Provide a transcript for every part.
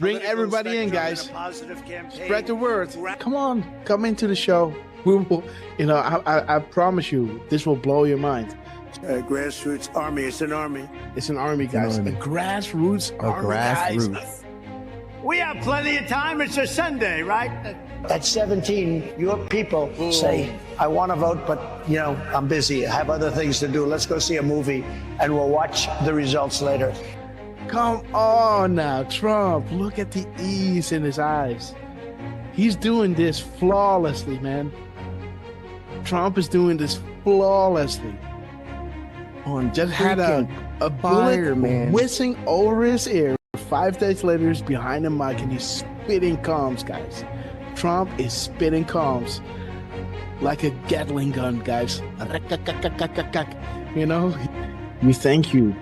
Bring everybody in, guys. Spread the word. Come on, come into the show. We will, I promise you, this will blow your mind. Grassroots army. It's an army. It's an army, guys. A grassroots army, guys. We have plenty of time. It's a Sunday, right? At 17, your people say, I want to vote, but, I'm busy. I have other things to do. Let's go see a movie, and we'll watch the results later. Come on now, Trump. Look at the ease in his eyes. He's doing this flawlessly, man. Trump is doing this flawlessly. Just had a bullet whizzing over his ear. 5 days later, he's behind the mic and he's spitting calms, guys. Trump is spitting calms like a Gatling gun, guys. We thank you.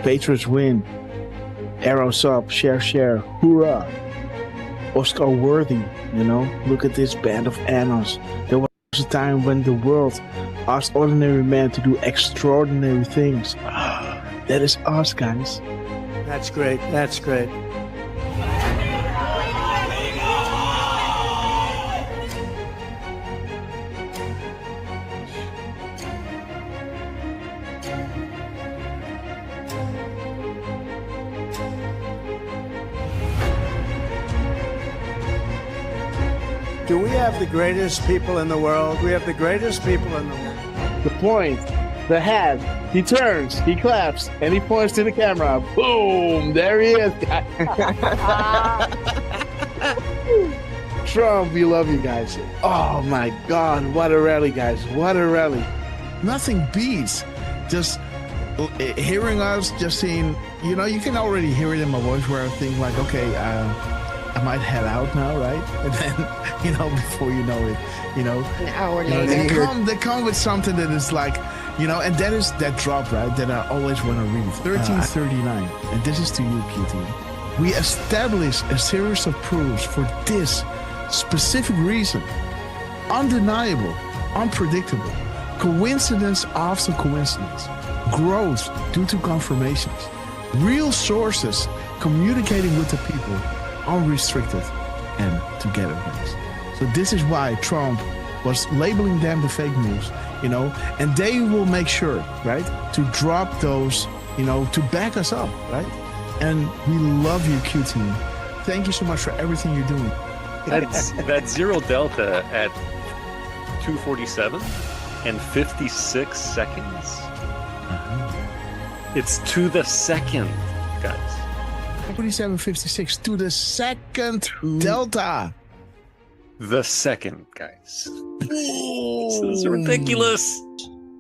Patriots win. Arrows up, share, hoorah. Oscar worthy, Look at this band of annals. There was a time when the world asked ordinary men to do extraordinary things. That is us, guys. That's great. That's great. Do we have the greatest people in the world? We have the greatest people in the world. The point, the hat, he turns, he claps, and he points to the camera. Boom! There he is. Trump, we love you guys. Oh my God, what a rally, guys. What a rally. Nothing beats just hearing us, just seeing, you can already hear it in my voice where I think like, okay, I might head out now, right? And then, before you know it, an hour later, they come with something that is like, and that is that drop, right? That I always want to read. 1339, and this is to you, QT. We establish a series of proofs for this specific reason. Undeniable, unpredictable, coincidence after coincidence, growth due to confirmations, real sources communicating with the people, unrestricted and together, guys. So this is why Trump was labeling them the fake news, and they will make sure, right, to drop those, to back us up, right? And we love you, Q team. Thank you so much for everything you're doing. That's Zero Delta at 2:47 and 56 seconds. It's to the second, guys. 47.56 to the second Delta. The second, guys. This is ridiculous.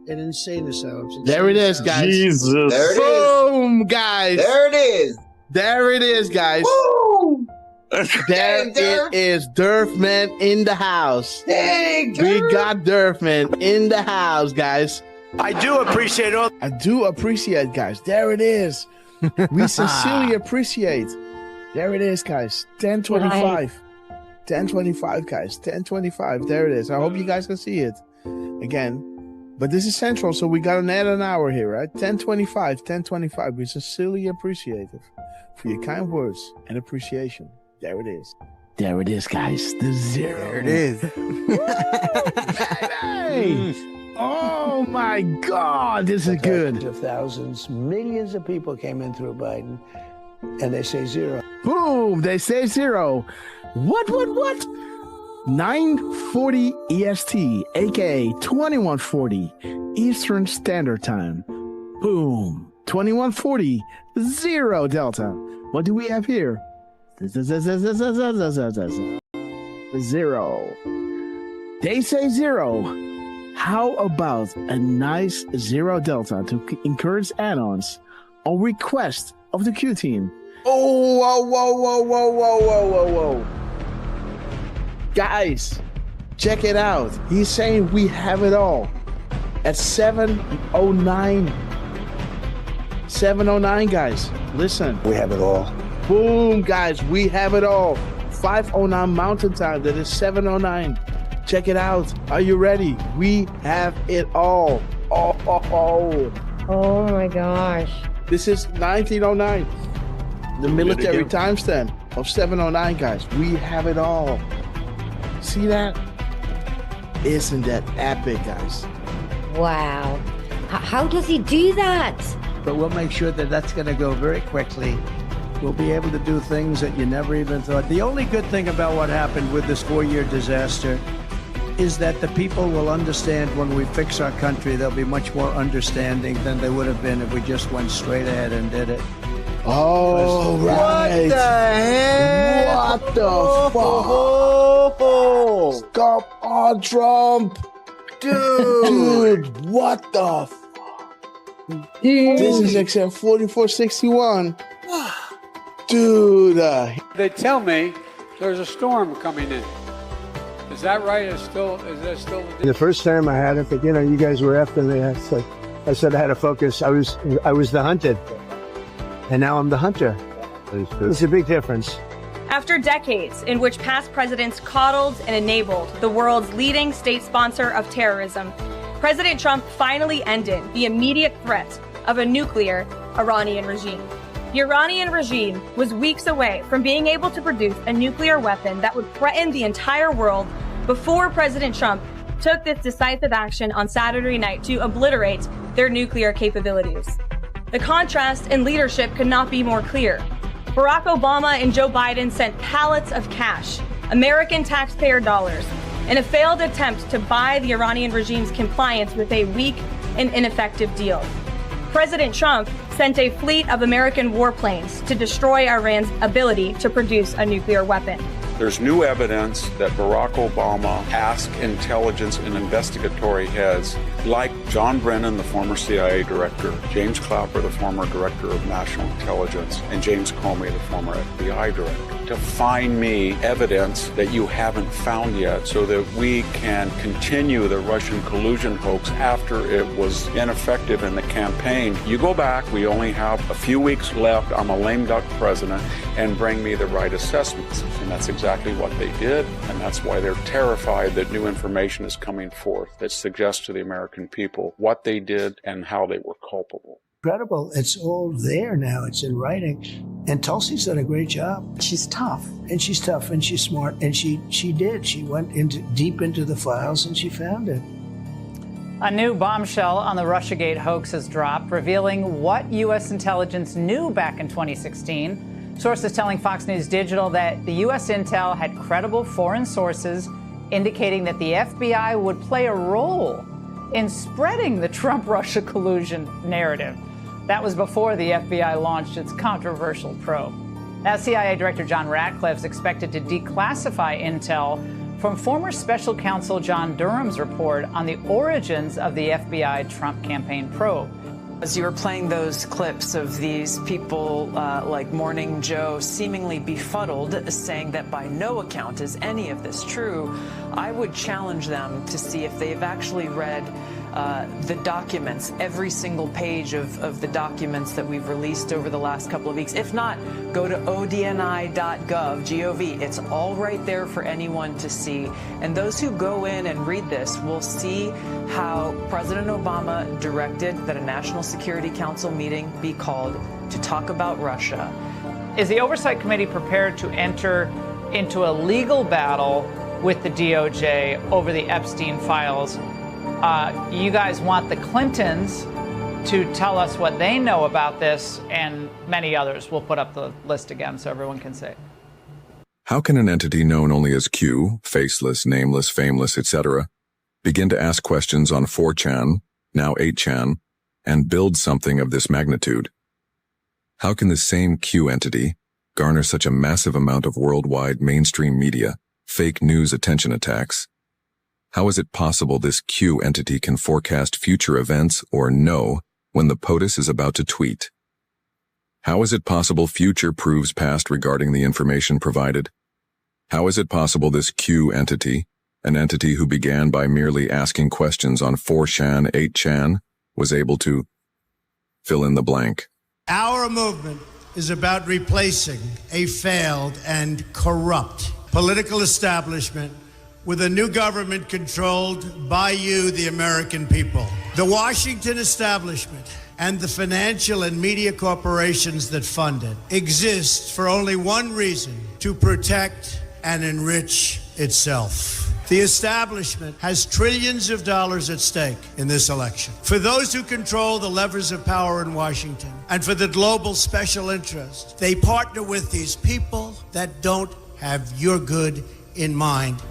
An insane assault. There it is, guys. Jesus. There it is. Boom, guys. There it is. There it is, guys. Woo! There it is. Derfman in the house. Dang, We got Derfman in the house, guys. I do appreciate all. I do appreciate, guys. There it is. We sincerely appreciate. There it is, guys. 10:25. 10:25, guys. 10:25. There it is. I hope you guys can see it again. But this is Central, so we got an hour here, right? 10:25. 10:25. We sincerely appreciate it for your kind words and appreciation. There it is. There it is, guys. The zero. There it is. Hey! Oh my God, this is good. Of thousands, millions of people came in through Biden, and they say zero. Boom, they say zero. What? 9:40 EST, aka 21:40 Eastern Standard Time. Boom, 21:40, zero Delta. What do we have here? Zero. They say zero. How about a nice zero Delta to encourage add-ons on request of the Q team? Oh, whoa. Guys, check it out. He's saying we have it all at 7:09. 7:09, guys. Listen. We have it all. Boom, guys. We have it all. 5:09 Mountain Time. That is 7:09. Check it out. Are you ready? We have it all. Oh my gosh. This is 1909. The military timestamp. of 709, guys. We have it all. See that? Isn't that epic, guys? Wow. How does he do that? But we'll make sure that that's going to go very quickly. We'll be able to do things that you never even thought. The only good thing about what happened with this 4-year disaster is that the people will understand when we fix our country. They'll be much more understanding than they would have been if we just went straight ahead and did it. Oh, right. What the heck? What the fuck? Stop on Trump. Dude, what the fuck? This is XM 4461. Dude. They tell me there's a storm coming in. Is that right? Is that still? The first time I had it, but you guys were after me. I said I had to focus. I was the hunted, and now I'm the hunter. It's a big difference. After decades in which past presidents coddled and enabled the world's leading state sponsor of terrorism, President Trump finally ended the immediate threat of a nuclear Iranian regime. The Iranian regime was weeks away from being able to produce a nuclear weapon that would threaten the entire world before President Trump took this decisive action on Saturday night to obliterate their nuclear capabilities. The contrast in leadership could not be more clear. Barack Obama and Joe Biden sent pallets of cash, American taxpayer dollars, in a failed attempt to buy the Iranian regime's compliance with a weak and ineffective deal. President Trump sent a fleet of American warplanes to destroy Iran's ability to produce a nuclear weapon. There's new evidence that Barack Obama asked intelligence and investigatory heads like John Brennan, the former CIA director, James Clapper, the former director of national intelligence, and James Comey, the former FBI director, to find me evidence that you haven't found yet so that we can continue the Russian collusion hoax after it was ineffective in the campaign. You go back, we only have a few weeks left, I'm a lame duck president, and bring me the right assessments. And that's exactly what they did, and that's why they're terrified that new information is coming forth that suggests to the American people what they did and how they were culpable. Incredible. It's all there now. It's in writing. And Tulsi's done a great job. She's tough. And she's tough and she's smart. And she did. She went deep into the files and she found it. A new bombshell on the Russiagate hoax has dropped, revealing what U.S. intelligence knew back in 2016. Sources telling Fox News Digital that the U.S. intel had credible foreign sources indicating that the FBI would play a role in spreading the Trump-Russia collusion narrative. That was before the FBI launched its controversial probe. Now, CIA Director John Ratcliffe is expected to declassify intel from former special counsel John Durham's report on the origins of the FBI Trump campaign probe. As you were playing those clips of these people like Morning Joe seemingly befuddled, saying that by no account is any of this true, I would challenge them to see if they've actually read the documents, every single page of the documents that we've released over the last couple of weeks. If not, go to odni.gov, It's all right there for anyone to see. And those who go in and read this will see how President Obama directed that a National Security Council meeting be called to talk about Russia. Is the Oversight Committee prepared to enter into a legal battle with the DOJ over the Epstein files? You guys want the Clintons to tell us what they know about this, and many others. We'll put up the list again so everyone can see. How can an entity known only as Q, faceless, nameless, fameless, etc., begin to ask questions on 4chan, now 8chan, and build something of this magnitude? How can the same Q entity garner such a massive amount of worldwide mainstream media, fake news attention attacks? How is it possible this Q entity can forecast future events or know when the POTUS is about to tweet? How is it possible future proves past regarding the information provided? How is it possible this Q entity, an entity who began by merely asking questions on 4chan, 8chan, was able to fill in the blank? Our movement is about replacing a failed and corrupt political establishment with a new government controlled by you, the American people. The Washington establishment and the financial and media corporations that fund it exists for only one reason: to protect and enrich itself. The establishment has trillions of dollars at stake in this election. For those who control the levers of power in Washington and for the global special interest, they partner with these people that don't have your good in mind.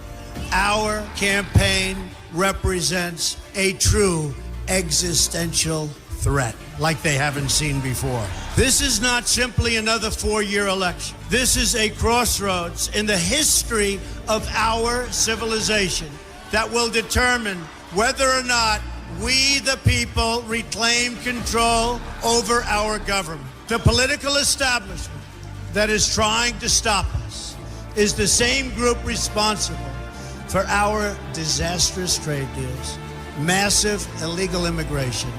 Our campaign represents a true existential threat like they haven't seen before. This is not simply another four-year election. This is a crossroads in the history of our civilization that will determine whether or not we, the people, reclaim control over our government. The political establishment that is trying to stop us is the same group responsible for our disastrous trade deals, massive illegal immigration,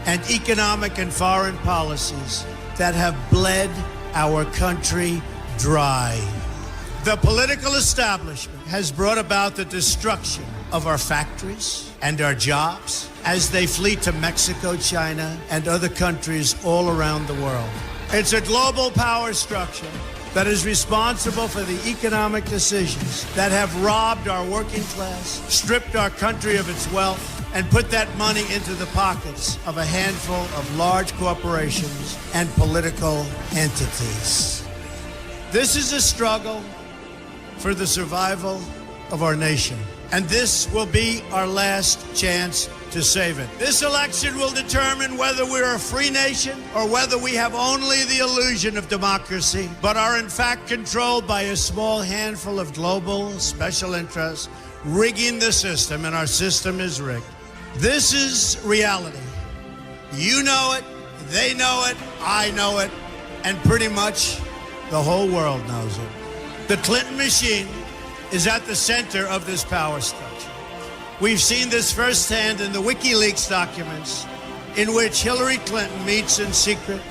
and economic and foreign policies that have bled our country dry. The political establishment has brought about the destruction of our factories and our jobs as they flee to Mexico, China, and other countries all around the world. It's a global power structure that is responsible for the economic decisions that have robbed our working class, stripped our country of its wealth, and put that money into the pockets of a handful of large corporations and political entities. This is a struggle for the survival of our nation, and this will be our last chance to save it. This election will determine whether we're a free nation or whether we have only the illusion of democracy, but are in fact controlled by a small handful of global special interests rigging the system, and our system is rigged. This is reality. You know it, they know it, I know it, and pretty much the whole world knows it. The Clinton machine is at the center of this power structure. We've seen this firsthand in the WikiLeaks documents, in which Hillary Clinton meets in secret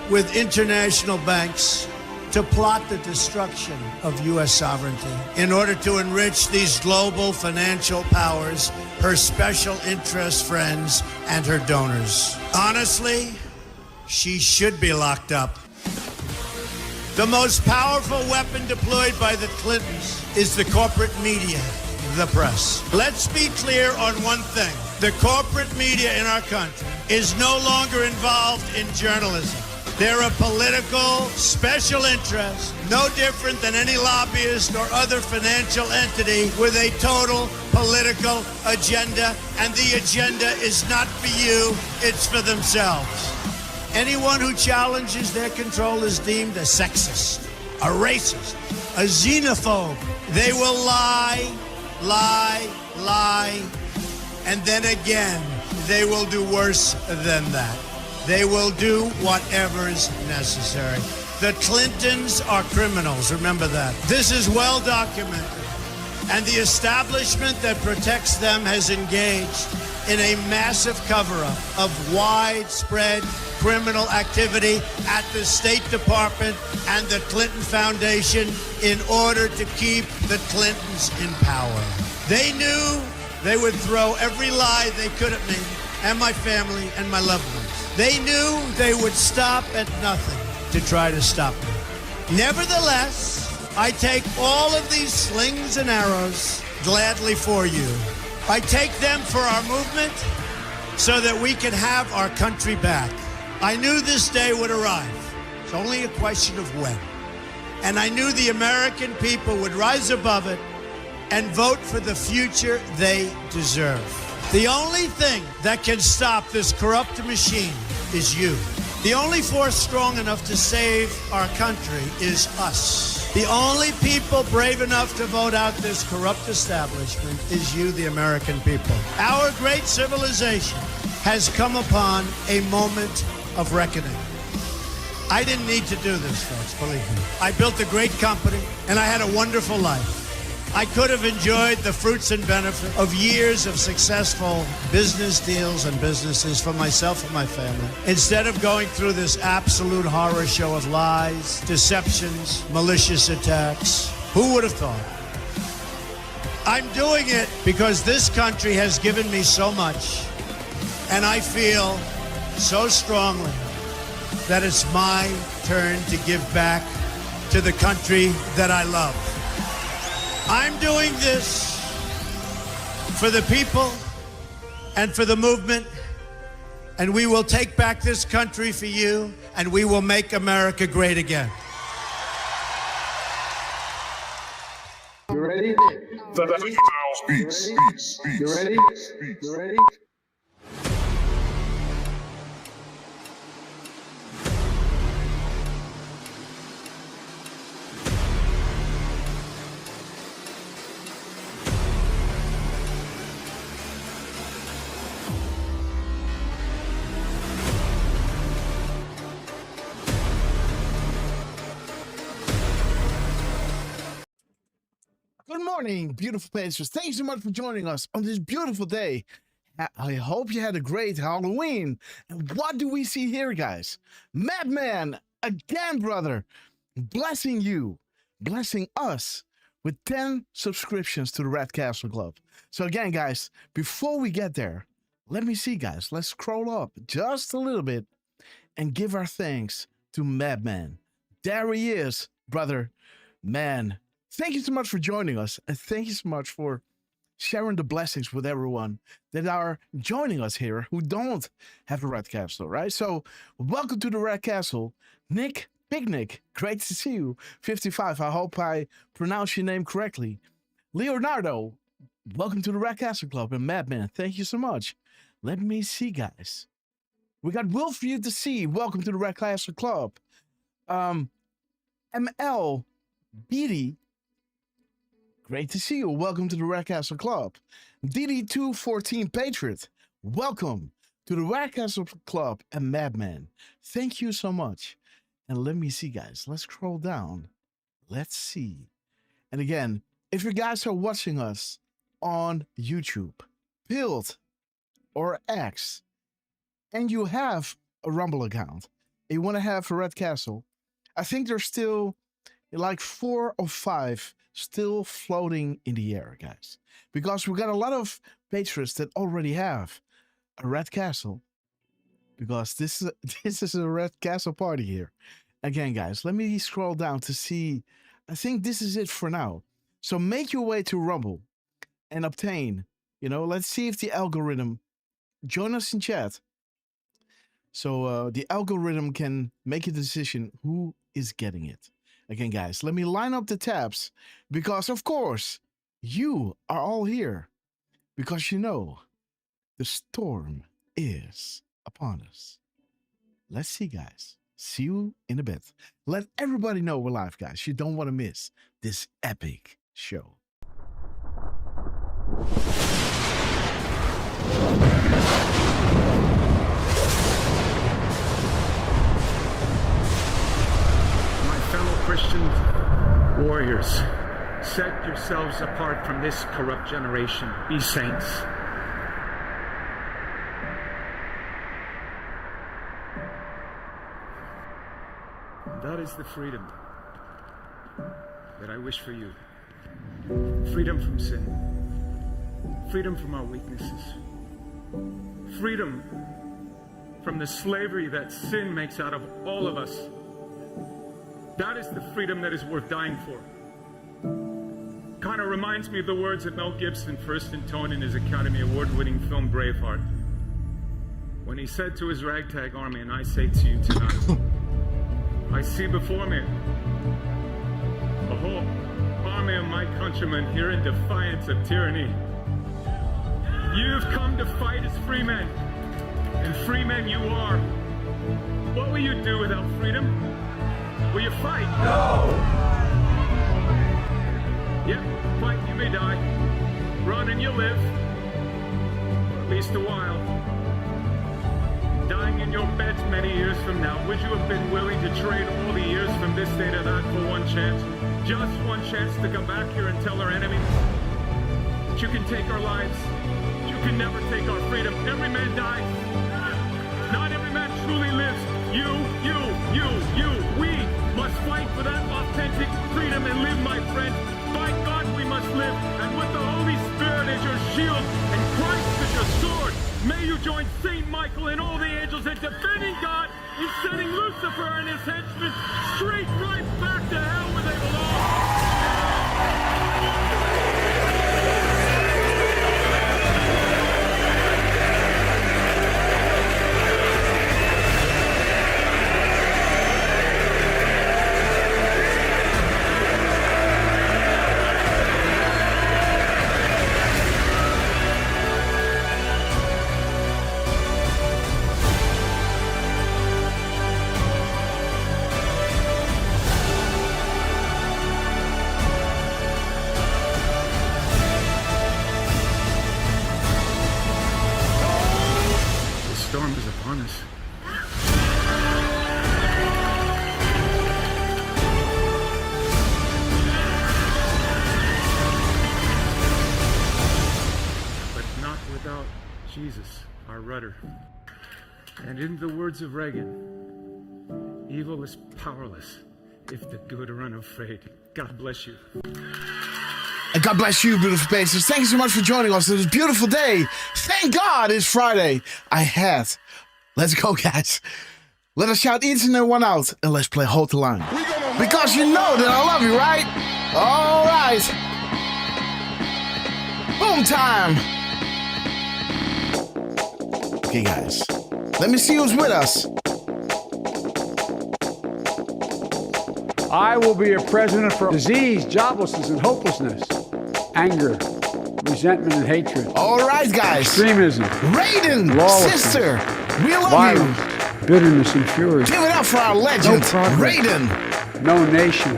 with international banks to plot the destruction of U.S. sovereignty in order to enrich these global financial powers, her special interest friends, and her donors. Honestly, she should be locked up. The most powerful weapon deployed by the Clintons is the corporate media, the press. Let's be clear on one thing. The corporate media in our country is no longer involved in journalism. They're a political special interest, no different than any lobbyist or other financial entity with a total political agenda, and the agenda is not for you, it's for themselves. Anyone who challenges their control is deemed a sexist, a racist, a xenophobe. They will lie, and then again, they will do worse than that. They will do whatever is necessary. The Clintons are criminals, remember that. This is well documented. And the establishment that protects them has engaged in a massive cover-up of widespread criminal activity at the State Department and the Clinton Foundation in order to keep the Clintons in power. They knew they would throw every lie they could at me and my family and my loved ones. They knew they would stop at nothing to try to stop me. Nevertheless, I take all of these slings and arrows gladly for you. I take them for our movement so that we can have our country back. I knew this day would arrive. It's only a question of when. And I knew the American people would rise above it and vote for the future they deserve. The only thing that can stop this corrupt machine is you. The only force strong enough to save our country is us. The only people brave enough to vote out this corrupt establishment is you, the American people. Our great civilization has come upon a moment of reckoning. I didn't need to do this, folks, believe me. I built a great company, and I had a wonderful life. I could have enjoyed the fruits and benefit of years of successful business deals and businesses for myself and my family, instead of going through this absolute horror show of lies, deceptions, malicious attacks. Who would have thought? I'm doing it because this country has given me so much, and I feel so strongly that it's my turn to give back to the country that I love. I'm doing this for the people and for the movement, and we will take back this country for you, and we will make America great again. You ready? Beats. You ready? You ready? Good morning, beautiful Pacers. Thank you so much for joining us on this beautiful day. I hope you had a great Halloween. And what do we see here, guys? Madman, again, brother, blessing you, blessing us with 10 subscriptions to the Red Castle Club. So again, guys, before we get there, let me see, guys. Let's scroll up just a little bit and give our thanks to Madman. There he is, brother. Man, thank you so much for joining us, and thank you so much for sharing the blessings with everyone that are joining us here who don't have a Red Castle, right? So, welcome to the Red Castle. Nick, Big Nick, great to see you. 55, I hope I pronounced your name correctly. Leonardo, welcome to the Red Castle Club. And Madman, thank you so much. Let me see, guys. We got Will for you to see. Welcome to the Red Castle Club. ML, Beatty, great to see you. Welcome to the Red Castle Club. DD214 Patriot, welcome to the Red Castle Club. And Madman, thank you so much. And let me see, guys. Let's scroll down. Let's see. And again, if you guys are watching us on YouTube, Build, or X, and you have a Rumble account, and you want to have a Red Castle, I think there's still like 4 or 5 still floating in the air, guys, because we got a lot of patrons that already have a Red Castle, because this is a Red Castle party here. Again, guys, let me scroll down to see. I think this is it for now. So make your way to Rumble and obtain, let's see if the algorithm, join us in chat, so the algorithm can make a decision who is getting it. Again, guys, let me line up the tabs, because, of course, you are all here, because the storm is upon us. Let's see, guys. See you in a bit. Let everybody know we're live, guys. You don't want to miss this epic show. Fellow Christian warriors, set yourselves apart from this corrupt generation. Be saints. That is the freedom that I wish for you. Freedom from sin. Freedom from our weaknesses. Freedom from the slavery that sin makes out of all of us. That is the freedom that is worth dying for. Kind of reminds me of the words that Mel Gibson first intoned in his Academy Award-winning film Braveheart, when he said to his ragtag army, and I say to you tonight, I see before me a whole army of my countrymen here in defiance of tyranny. You've come to fight as free men, and free men you are. What will you do without freedom? Will you fight? No! Yep, fight, you may die. Run and you'll live. For at least a while. Dying in your beds many years from now, would you have been willing to trade all the years from this day to that for one chance? Just one chance to come back here and tell our enemies that you can take our lives, you can never take our freedom. Every man dies. Not every man truly lives. You, we must fight for that authentic freedom and live, my friend. By God, we must live. And with the Holy Spirit as your shield and Christ as your sword, May you join Saint Michael and all the angels in defending God in sending Lucifer and his henchmen straight right back to hell where they belong. The storm is upon us. But not without Jesus, our rudder. And in the words of Reagan, evil is powerless if the good are unafraid. God bless you. And God bless you, beautiful faces. Thank you so much for joining us on this beautiful day. Thank God it's Friday. Let's go, guys. Let us shout each and every one out, and let's play Hold the Line. Because you know that I love you, right? All right. Boom time. Okay, guys. Let me see who's with us. I will be a president for disease, joblessness, and hopelessness, anger, resentment, and hatred. All right, guys. Extremism. Raiden, lawlessness, sister, we love violence, you. bitterness, and fury. Give it up for our legend, no Raiden. No nation.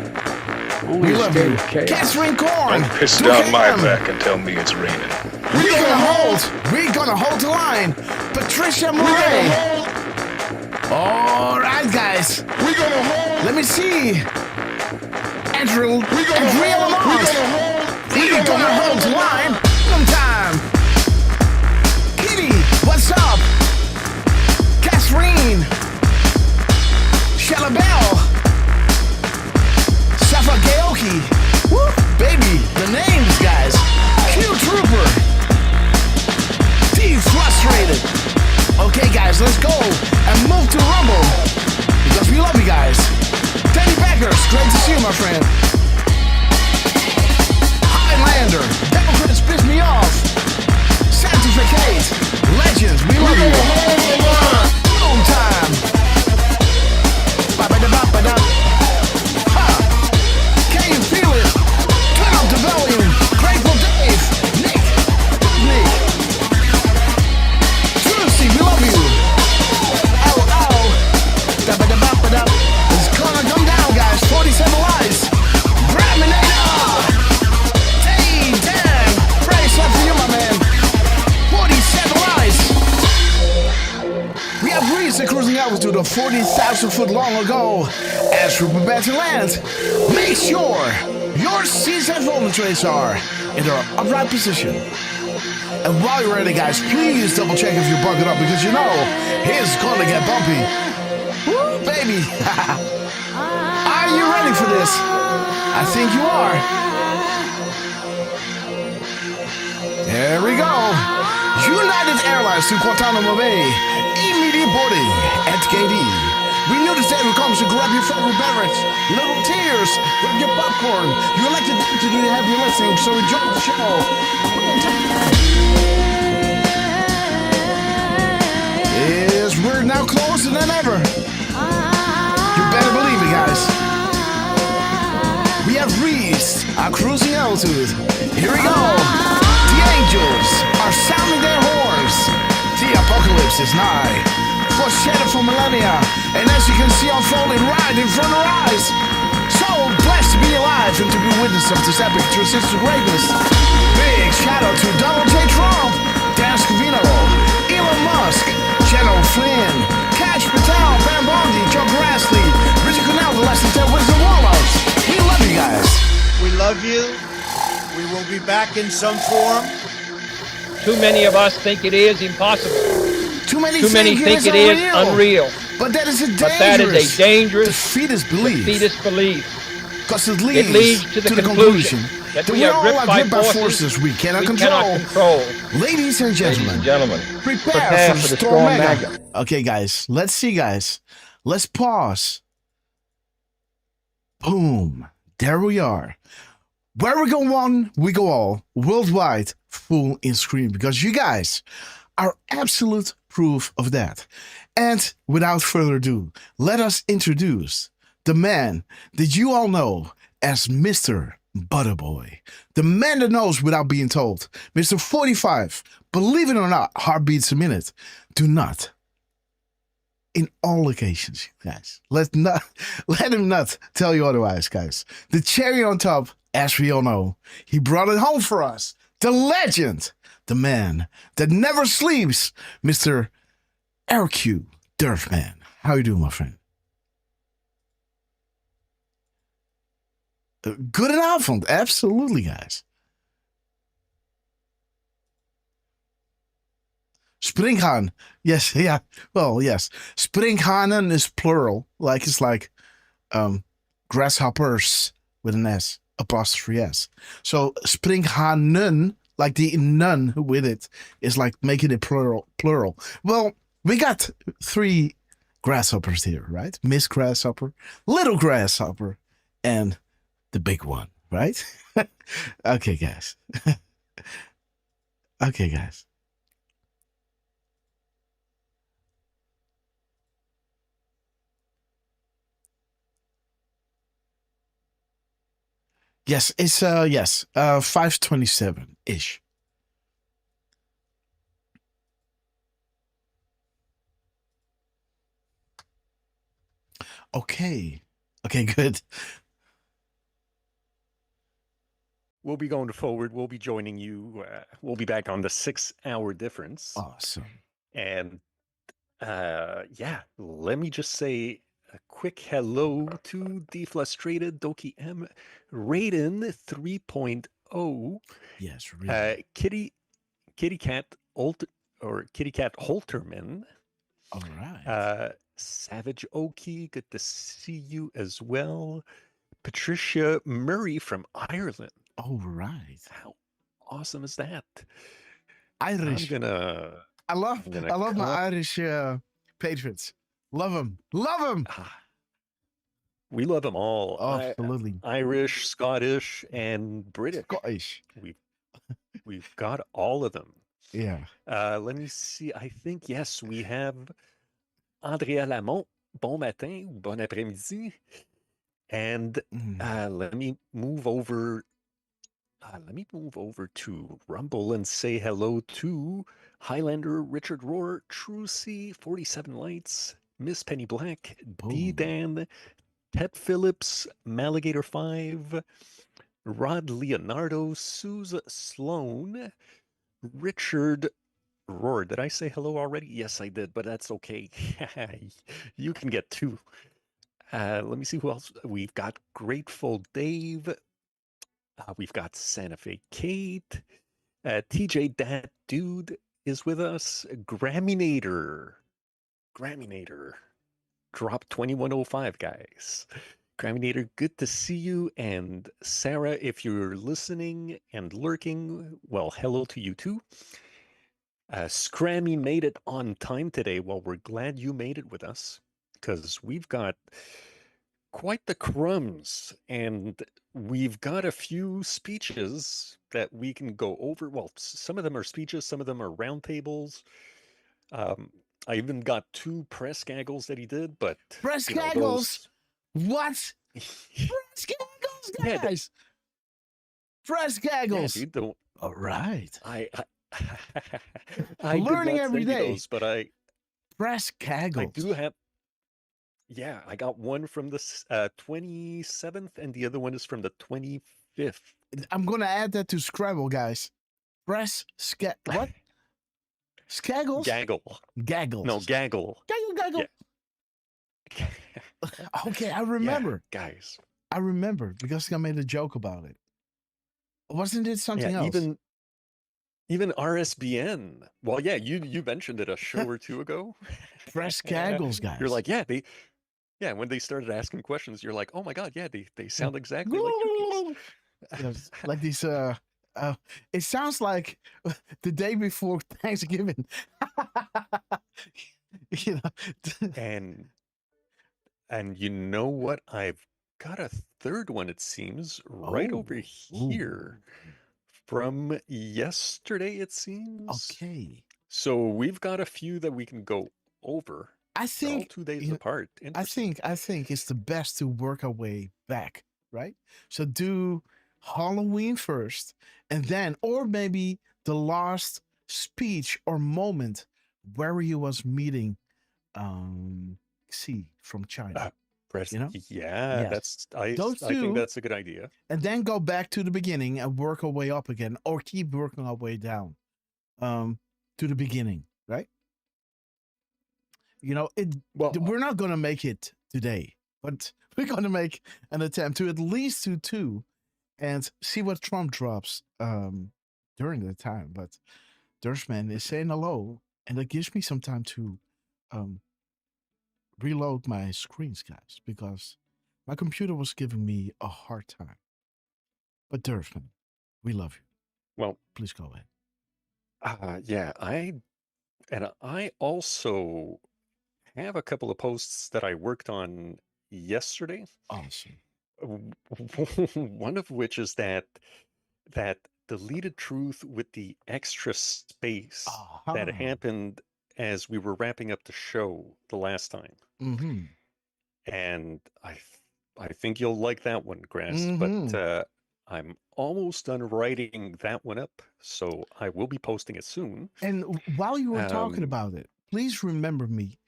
Only we a love state you. of chaos. Catherine Korn. Don't piss down my back and tell me it's raining. We're gonna hold the line. Patricia Murray. All right, guys. We're gonna hold. Let me see. Andrea Lamont. We're gonna hold the line. Sometime. Kitty, what's up? Catherine. Shalabelle. Safa Gaoki. Woo, baby, the names, guys. Q Trooper. T Frustrated. Okay, guys, let's go and move to Rumble because we love you guys. Teddy Beckers, great to see you, my friend. Highlander, Democrats piss me off. Sanctificate, Legends, we love you. Boom time. Ba-ba-da-ba-ba-da. Ha! Can you feel it? Turn up the volume. Grateful Dave, Nick, Trucy, we love you. Ow, ow. Da-ba-da-ba-ba-da. It's gonna come down, guys. 47 lives. Braminator. Hey, damn. Praise up for you, my man. 47 lives. We have reached the cruising altitude of 40,000 foot long ago. As we prepare to land, make sure your seats and roller trays are in their upright position. And while you're ready, guys, please double check if you're buckled up because you know it's gonna get bumpy. Woo, baby. Are you ready for this? I think you are. There we go. United Airlines to Guantanamo Bay. Immediate boarding at KD. We knew this day would come, so grab your favorite beverage. Little tears, grab your popcorn. You elected to do the heavy lifting, so enjoy the show. Yes, we're now closer than ever. You better believe it, guys. We have reached our cruising altitude. Here we go. The angels are sounding their horns. The apocalypse is nigh. Foreshadowed for millennia, and as you can see unfolding right in front of our eyes. So blessed to be alive and to be witness of this epic transition to greatness. Big shout out to Donald J. Trump, Dan Scavino, Elon Musk, General Flynn, Cash Patel, Pam Bondi, Joe Grassley, Richard Cornell, the less than 10 Wisdom Warlords. We love you guys. We love you. We will be back in some form. Too many of us think it is impossible. Too many think it is unreal. But that is a dangerous. But that is a dangerous defeatist belief. Because it leads to the conclusion that that we we are all gripped are by gripped by forces forces we cannot we control. cannot control. Ladies and gentlemen, prepare for the Storm Mega. Okay, guys, let's see, guys. Let's pause. Boom. There we are. Where we go one, we go all. Worldwide, full in screen. Because you guys are absolute proof of that. And without further ado, let us introduce the man that you all know as Mr. Butterboy. The man that knows without being told. Mr. 45. Believe it or not, heartbeats a minute. Do not. In all occasions, guys. Let him not tell you otherwise, guys. The cherry on top, as we all know, he brought it home for us. The legend, the man that never sleeps, Mr. RQ Derf Man. How you doing, my friend? Goedenavond, absolutely, guys. Springhaan. Yes, yeah. Well, yes. Springhanen is plural. Like it's like grasshoppers with an S, apostrophe S. So springhanen, like the nun with it, is like making it plural. Well, we got 3 grasshoppers here, right? Miss Grasshopper, Little Grasshopper, and the big one, right? Okay, guys. Okay, guys. Yes, it's 5:27-ish. Okay. Okay, good. We'll be going forward. We'll be joining you. We'll be back on the 6-hour difference. Awesome. And yeah, let me just say a quick hello to Deflustrated, Doki M, Raiden 3.0. Yes, really. Kitty Cat Holterman. All right. Savage Oki, good to see you as well. Patricia Murray from Ireland. All right. How awesome is that? Irish. I love my Irish patriots. Love them. Love them. We love them all. Absolutely. Irish, Scottish, and British. Scottish. We've got all of them. Yeah. Let me see. I think, yes, we have Andrea Lamont. Bon matin, bon après-midi. And let me move over. To Rumble and say hello to Highlander, Richard Rohr, Trucy, 47 Lights, Miss Penny Black, D Dan, Ted Phillips, Maligator 5, Rod Leonardo, Suze Sloan, Richard Rohr. Did I say hello already? Yes, I did, but that's okay. You can get 2. Let me see who else. We've got Grateful Dave. We've got Santa Fe Kate. TJ Dat Dude is with us. Graminator. Drop 2105, guys. Graminator, good to see you. And Sarah, if you're listening and lurking, well, hello to you too. Scrammy made it on time today. Well, we're glad you made it with us because we've got quite the crumbs, and we've got a few speeches that we can go over. Well, some of them are speeches, some of them are roundtables. I even got 2 press gaggles that he did, but press gaggles. What? Press gaggles, guys. Press gaggles. Yeah, dude, all right. I learning every day. Those, but I press gaggles. I do have. Yeah, I got one from the 27th, and the other one is from the 25th. I'm gonna add that to Scrabble, guys. Press what? Skaggles? Gaggle. Gaggles. No, gaggle. Gaggle. Yeah. Okay, I remember. Yeah, guys. I remember because I made a joke about it. Wasn't it something else? Even RSBN. Well, yeah, you mentioned it a show or 2 ago. Press gaggles, guys. You're like, when they started asking questions, you're like, oh my God, yeah, they sound exactly like cookies. Yes, like these. It sounds like the day before Thanksgiving. you know. And you know what? I've got a third one, it seems, right over here from yesterday, it seems. Okay. So we've got a few that we can go over. I They're all think 2 days you know, apart. Interesting. I think it's the best to work our way back, right? So do Halloween first, and then, or maybe the last speech or moment where he was meeting Xi from China. You know? Yeah, Yes. I Those think two, that's a good idea. and then go back to the beginning and work our way up again, or keep working our way down to the beginning, right? You know, we're not going to make it today, but we're going to make an attempt to at least do two and see what Trump drops during the time. But Derfman is saying hello, and that gives me some time to reload my screens, guys, because my computer was giving me a hard time. But Derfman, we love you. Well, please go ahead. Yeah, I also have a couple of posts that I worked on yesterday. Awesome. One of which is that deleted truth with the extra space that happened as we were wrapping up the show the last time. Mm-hmm. And I think you'll like that one, Grass. But I'm almost done writing that one up, so I will be posting it soon. And while you were talking about it, please remember me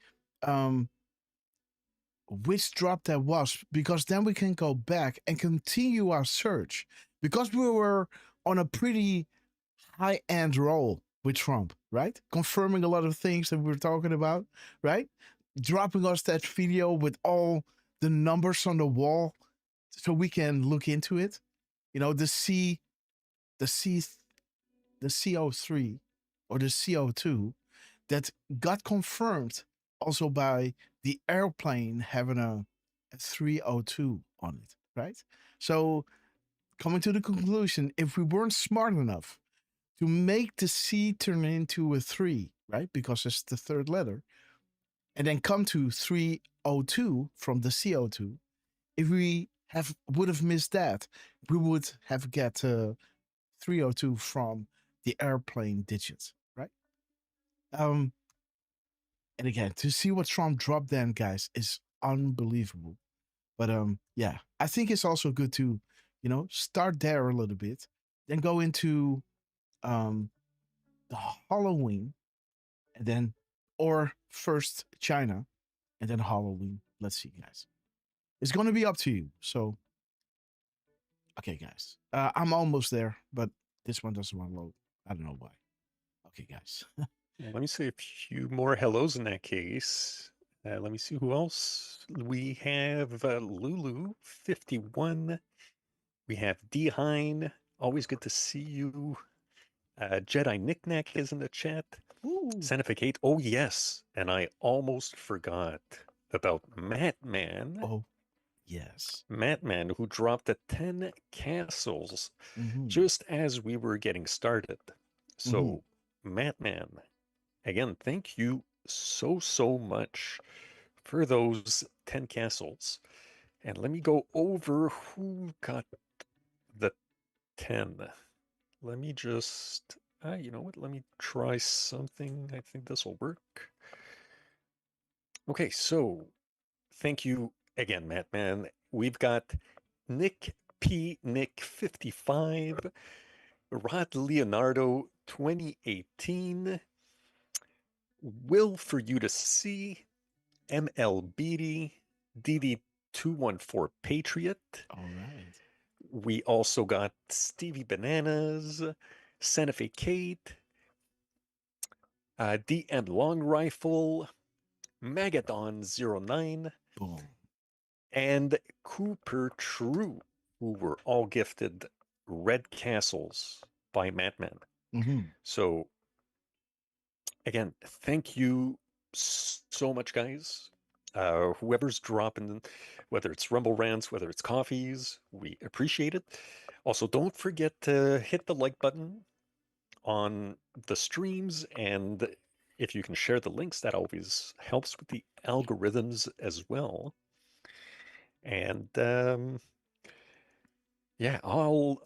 which drop that was, because then we can go back and continue our search, because we were on a pretty high-end roll with Trump, right? Confirming a lot of things that we were talking about, right? Dropping us that video with all the numbers on the wall so we can look into it. You know, the CO3 or the CO2 that got confirmed also by the airplane having a 302 on it, right? So coming to the conclusion, if we weren't smart enough to make the C turn into a 3, right? Because it's the third letter, and then come to 302 from the CO2, if we would have missed that, we would have get 302 from the airplane digits, right? And again, to see what Trump dropped then, guys, is unbelievable. But yeah, I think it's also good to, you know, start there a little bit, then go into the Halloween, and then, or first China, and then Halloween. Let's see, guys. It's going to be up to you. So, okay, guys, I'm almost there, but this one doesn't want to load. I don't know why. Okay, guys. Let me say a few more hellos in that case. Let me see who else. We have Lulu51. We have D. Hine. Always good to see you. Jedi Knickknack is in the chat. Sanificate. Oh, yes. And I almost forgot about Matman. Oh, yes. Matman, who dropped the 10 castles just as we were getting started. So, Matman, again, thank you so much for those 10 castles. And let me go over who got the 10. Let me just, you know what? Let me try something. I think this will work. Okay, so thank you again, Mattman. We've got Nick P. Nick 55, Rod Leonardo 2018, Will for You to See, ML Beatty, DD214 Patriot. All right. We also got Stevie Bananas, Santa Fe Kate, DM Long Rifle, Magadon09, and Cooper True, who were all gifted Red Castles by Matman. So, again, thank you so much, guys. Whoever's dropping, whether it's Rumble Rants, whether it's coffees, we appreciate it. Also, don't forget to hit the like button on the streams, and if you can share the links, that always helps with the algorithms as well. And yeah, I'll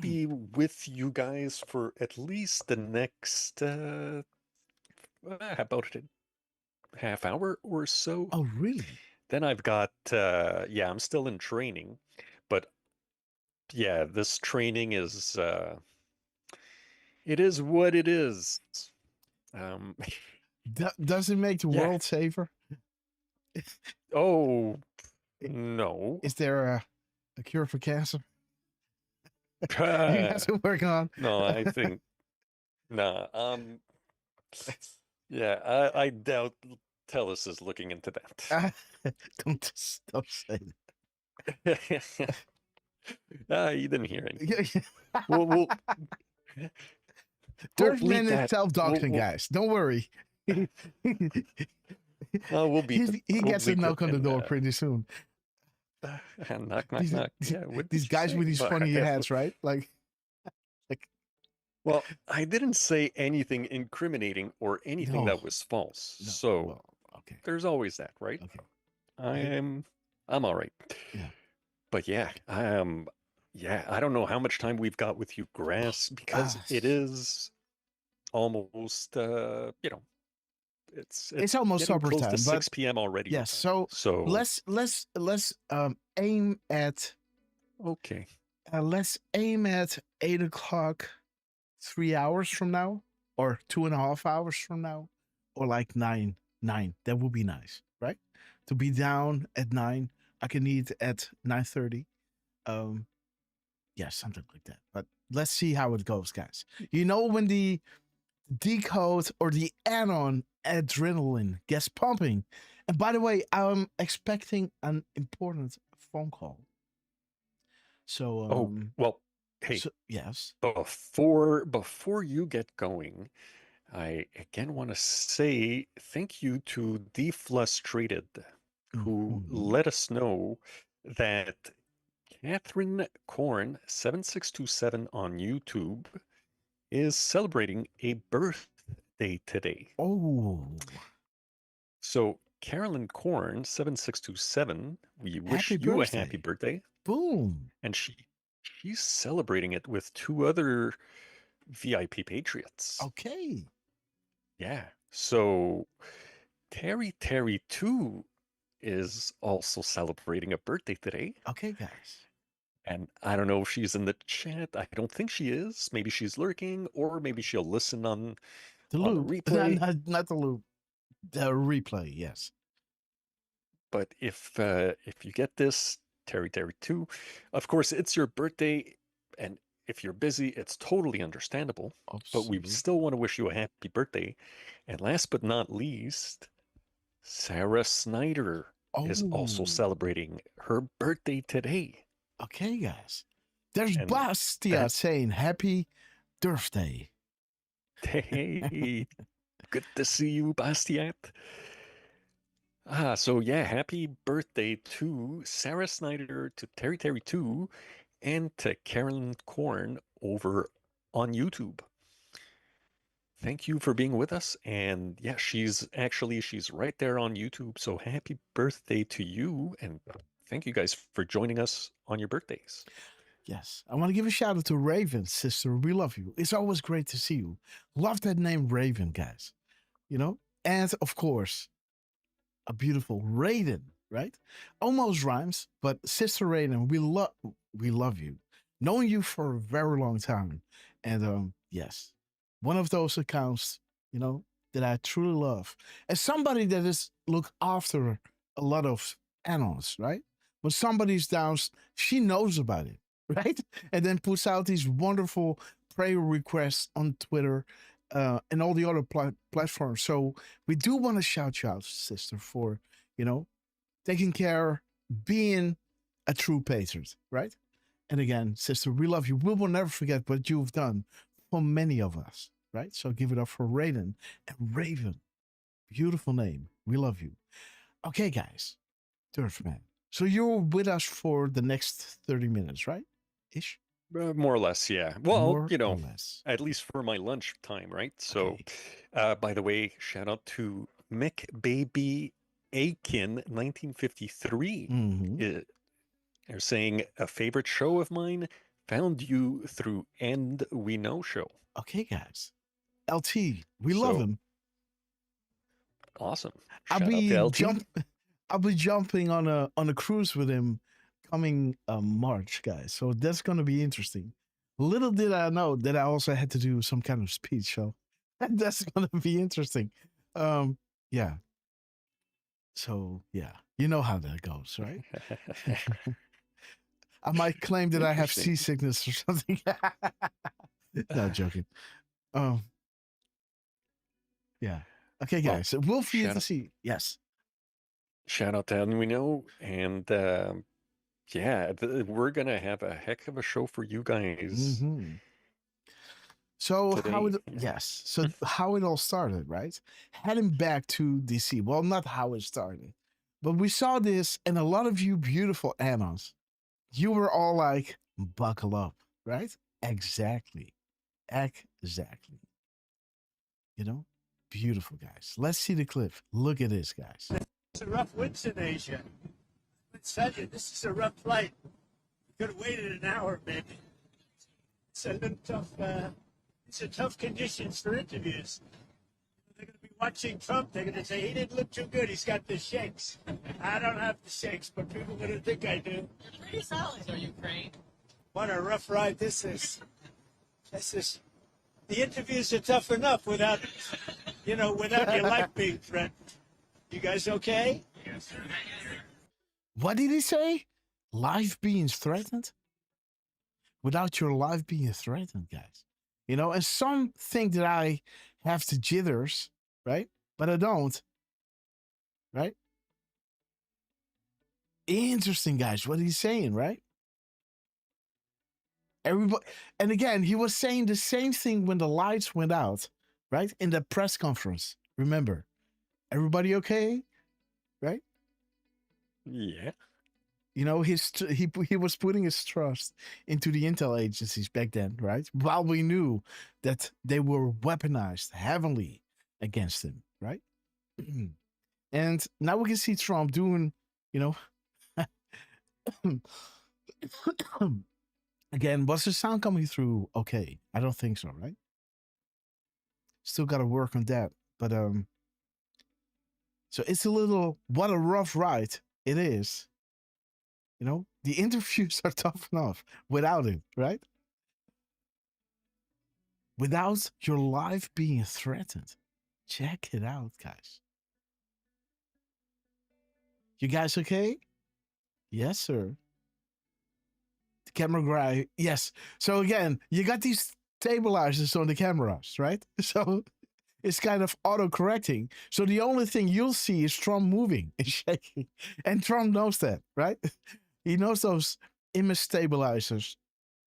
be with you guys for at least the next how about a half hour or so. Oh, really? Then I've got yeah, I'm still in training, but yeah, this training is it is what it is. Um, Does it make the Yeah. world safer? oh no. Is there a cure for cancer? You guys are working on? No, I think nah. Yeah, I doubt Tellus is looking into that. Don't say that. You didn't hear anything. that. We'll Derfman bleep is that. self-doxing, guys. Don't worry. We'll beat it. He We'll gets a bleep knock it on the and, door pretty soon. And knock, knock, These- knock. Yeah, what These did you guys say? with these funny hats, right? Like, Well, I didn't say anything incriminating or anything No. that was false. No, So well, okay. there's always that, right? Okay. I'm all right. Yeah. But yeah, yeah, I don't know how much time we've got with you, Grass, because it is almost you know, it's almost getting supper close time, to but 6 p.m. already. yes. So let's aim at okay. Let's aim at 8 o'clock, 3 hours from now, or 2.5 hours from now, or like 9. That would be nice, right? To be down at 9. I can eat at 9:30. Yeah, something like that. But let's see how it goes, guys. You know, when the Decode or the add-on adrenaline gets pumping. And by the way, I'm expecting an important phone call. So well, hey, yes. Before you get going, I again want to say thank you to Deflustrated, who let us know that Catherine Korn 7627 on YouTube is celebrating a birthday today. Oh. So Carolyn Korn 7627, we wish Happy you birthday. a happy birthday. Boom. And she's celebrating it with 2 other VIP Patriots. Okay. Yeah. So Terry 2 is also celebrating a birthday today. Okay, guys. And I don't know if she's in the chat. I don't think she is. Maybe she's lurking, or maybe she'll listen on The on loop. the replay. Not the loop. The replay, yes. But if you get this, Terry 2, of course it's your birthday, and if you're busy, it's totally understandable. But we still want to wish you a happy birthday. And last but not least, Sarah Snyder is also celebrating her birthday today. Okay, guys. There's And Bastia saying happy Derf Day. Hey, good to see you, Bastiat. So yeah, happy birthday to Sarah Snyder, to Terry 2, and to Carolyn Korn over on YouTube. Thank you for being with us. And yeah, she's right there on YouTube. So happy birthday to you. And thank you guys for joining us on your birthdays. Yes. I want to give a shout out to Raven, sister. We love you. It's always great to see you. Love that name, Raven, guys. You know? And of course, a beautiful Raiden, right? Almost rhymes, but Sister Raiden, we love you. Knowing you for a very long time. And yes, one of those accounts, you know, that I truly love. As somebody that is look after a lot of add-ons, right? When somebody's down, she knows about it, right? And then puts out these wonderful prayer requests on Twitter and all the other platforms. So we do want to shout you out, sister, for, you know, taking care, being a true patriot, right? And again, sister, we love you. We will never forget what you've done for many of us, right? So give it up for Raiden and Raven. Beautiful name. We love you. Okay, guys. Derf man. So you're with us for the next 30 minutes, right? Ish? More or less, yeah. Well, More or less. at least for my lunch time, right? So, by the way, shout out to Mick Baby Aiken, 1953. They're saying a favorite show of mine, found you through And We Know Show. Okay, guys. LT, we love him. Awesome. I'll Shout be out to LT. I'll be jumping on a cruise with him coming March, guys. So that's gonna be interesting. Little did I know that I also had to do some kind of speech, so that's gonna be interesting. Yeah. So yeah, you know how that goes, right? I might claim that I have seasickness or something. No, joking. Yeah. Okay, guys. Well, we'll see to see. Yes. Shout out to And We Know, and yeah, we're gonna have a heck of a show for you guys. So today. how it all started, right? Heading back to DC. Well, not how it started, but we saw this, and a lot of you beautiful Anons, you were all like, buckle up, right? Exactly. You know, beautiful, guys. Let's see the clip. Look at this, guys. It's a rough winter, Asia. Let's tell you, this is a rough flight. Could have waited an hour, maybe. It's a little tough. It's a tough conditions for interviews. They're going to be watching Trump. They're going to say he didn't look too good. He's got the shakes. I don't have the shakes, but people are going to think I do. You're pretty solid, are Ukraine. What a rough ride this is. The interviews are tough enough without your life being threatened. You guys okay? Yes, sir. What did he say? Life being threatened? Without your life being threatened, guys. You know, and some think that I have the jitters, right? But I don't. Right? Interesting, guys, what he's saying, right? Everybody, and again, he was saying the same thing when the lights went out, right? In the press conference. Remember, everybody okay? Right? Yeah. You know, he was putting his trust into the intel agencies back then, right? While we knew that they were weaponized heavily against him, right? And now we can see Trump doing, you know, again, was the sound coming through okay? I don't think so, right? Still got to work on that. But so it's a little, what a rough ride it is. You know, the interviews are tough enough without it, right? Without your life being threatened. Check it out, guys. You guys okay? Yes, sir. The camera guy, yes. So again, you got these stabilizers on the cameras, right? So it's kind of auto-correcting. So the only thing you'll see is Trump moving and shaking. And Trump knows that, right? He knows those image stabilizers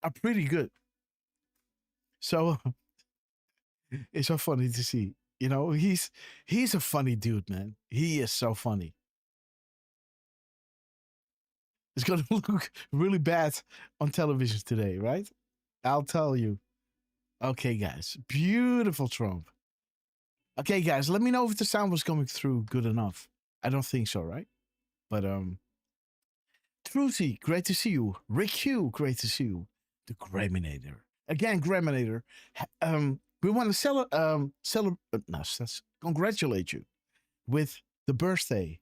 are pretty good. So it's so funny to see. You know, he's a funny dude, man. He is so funny. It's going to look really bad on television today, right? I'll tell you. Okay, guys. Beautiful Trump. Okay, guys, let me know if the sound was coming through good enough. I don't think so, right? But, Trucy, great to see you. Rick Hugh, great to see you. The Graminator. Again, Graminator. We want to congratulate you with the birthday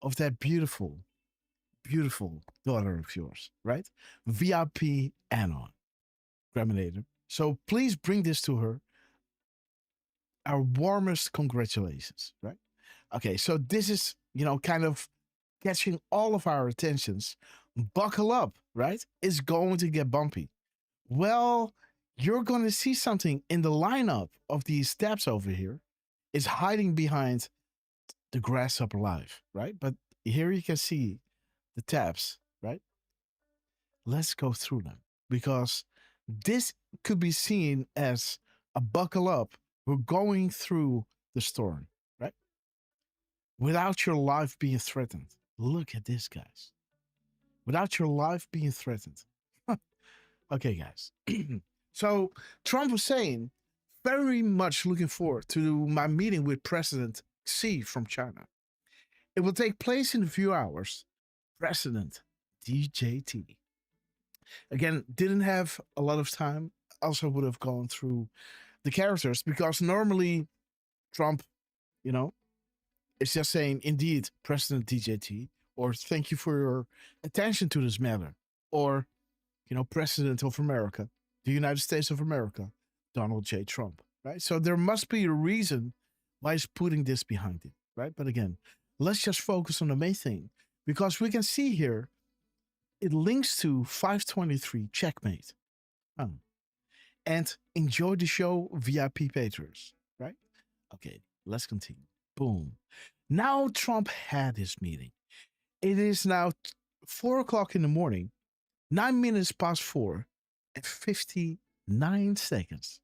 of that beautiful, beautiful daughter of yours, right? VIP Anon, Graminator. So please bring this to her. Our warmest congratulations, right? Okay, so this is, you know, kind of catching all of our attentions. Buckle up, right? It's going to get bumpy. Well, you're going to see something in the lineup of these tabs over here. It's hiding behind the Grasshopper Live, right? But here you can see the tabs, right? Let's go through them because this could be seen as a buckle up. We're going through the storm, right? Without your life being threatened. Look at this, guys. Without your life being threatened. Okay, guys. So Trump was saying, very much looking forward to my meeting with President Xi from China. It will take place in a few hours. President DJT. Again, didn't have a lot of time. Also would have gone through the characters because normally Trump, is just saying, indeed, President DJT, or thank you for your attention to this matter, or, President of America, the United States of America, Donald J. Trump, right? So there must be a reason why he's putting this behind it, right? But again, let's just focus on the main thing because we can see here it links to 523 checkmate. And enjoy the show VIP patrons, right? Okay, let's continue. Boom. Now Trump had his meeting. It is now 4 o'clock in the morning, 9 minutes past 4 and 59 seconds.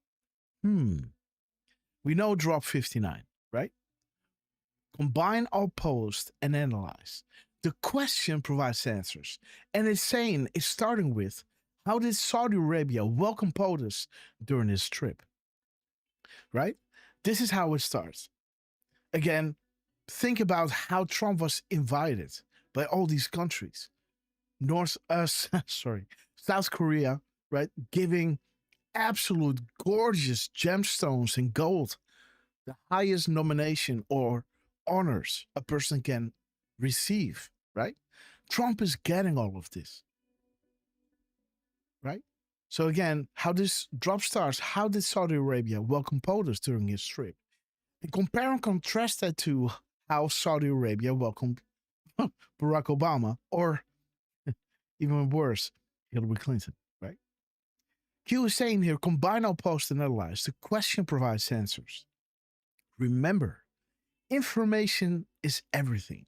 We know drop 59, right? Combine all posts and analyze. The question provides answers. And it's saying, it's starting with, how did Saudi Arabia welcome POTUS during his trip? Right? This is how it starts. Again, think about how Trump was invited by all these countries. South Korea, right? Giving absolute gorgeous gemstones and gold, the highest nomination or honors a person can receive, right? Trump is getting all of this. Right? So again, how this drop starts, how did Saudi Arabia welcome POTUS during his trip? And compare and contrast that to how Saudi Arabia welcomed Barack Obama, or even worse, Hillary Clinton, right? Q is saying here, combine all posts and analyze. The question provides answers. Remember, information is everything.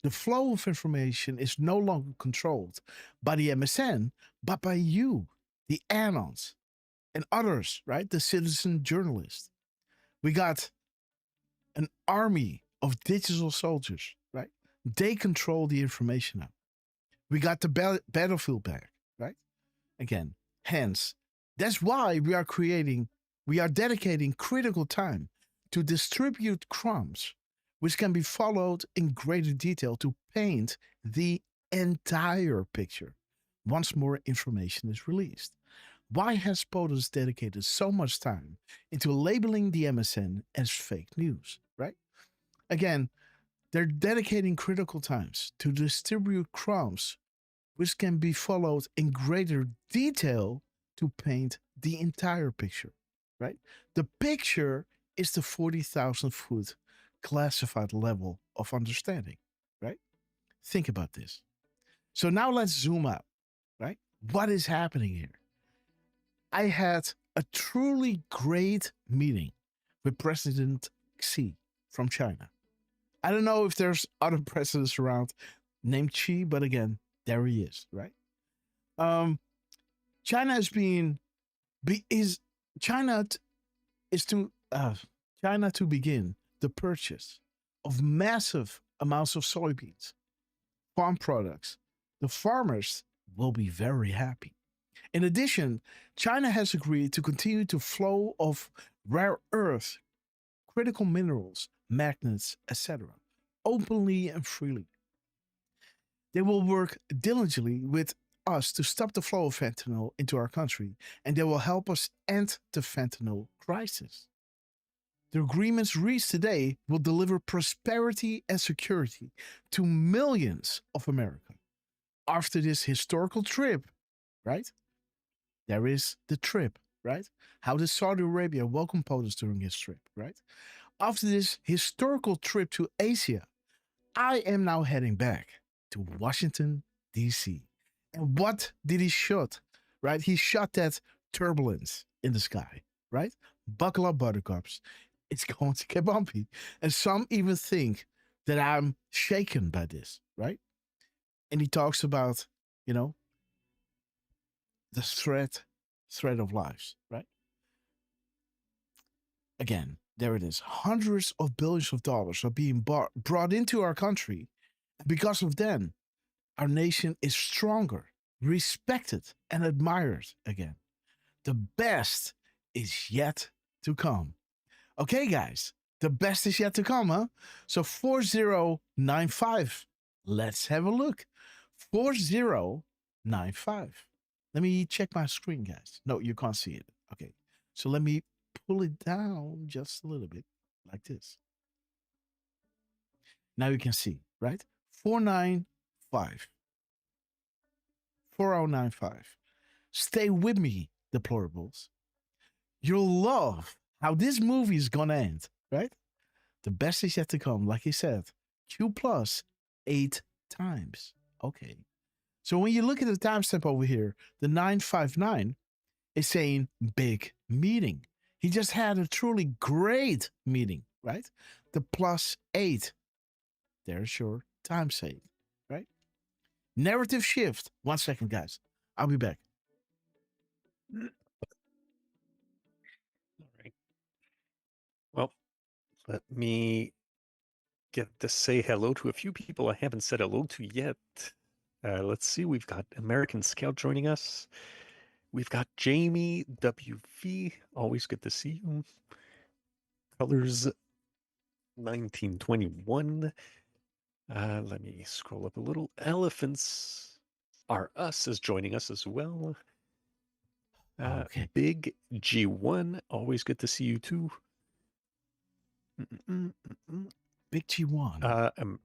The flow of information is no longer controlled by the MSN, but by you, the anons, and others, right? The citizen journalists. We got an army of digital soldiers, right? They control the information now. We got the battlefield back, right? Again, hence, that's why we are dedicating critical time to distribute crumbs, which can be followed in greater detail to paint the entire picture once more information is released. Why has POTUS dedicated so much time into labeling the MSN as fake news, right? Again, they're dedicating critical times to distribute crumbs, which can be followed in greater detail to paint the entire picture, right? The picture is the 40,000 foot classified level of understanding, right? Think about this. So now let's zoom out, right? What is happening here? I had a truly great meeting with President Xi from China. I don't know if there's other presidents around named Xi, but again, there he is, right? China to begin the purchase of massive amounts of soybeans, farm products. The farmers will be very happy. In addition, China has agreed to continue to flow of rare earth, critical minerals, magnets, etc., openly and freely. They will work diligently with us to stop the flow of fentanyl into our country, and they will help us end the fentanyl crisis. The agreements reached today will deliver prosperity and security to millions of Americans. After this historical trip, right? There is the trip, right? How did Saudi Arabia welcome POTUS during his trip, right? After this historical trip to Asia, I am now heading back to Washington, D.C. And what did he shoot, right? He shot that turbulence in the sky, right? Buckle up, buttercups. It's going to get bumpy. And some even think that I'm shaken by this, right? And he talks about, the threat of lives, right? Again, there it is. Hundreds of billions of dollars are being brought into our country. And because of them, our nation is stronger respected and admired again. The best is yet to come. Okay, guys, the best is yet to come, huh? So 4095. Let's have a look. 4095. Let me check my screen, guys. No, you can't see it. Okay, so let me pull it down just a little bit like this. Now you can see, right? 495. 4095. Stay with me, deplorables. You'll love how this movie is gonna end, right? The best is yet to come, like he said. Q plus 8 times. Okay. So when you look at the timestamp over here, the 959 is saying big meeting. He just had a truly great meeting, right? The plus 8. There's your time save, right? Narrative shift. 1 second, guys. I'll be back. All right. Well, let me get to say hello to a few people I haven't said hello to yet. Let's see. We've got American Scout joining us. We've got Jamie WV. Always good to see you. Colors 1921. Let me scroll up a little. Elephants Are Us is joining us as well. Okay. Big G1. Always good to see you too. Big G1.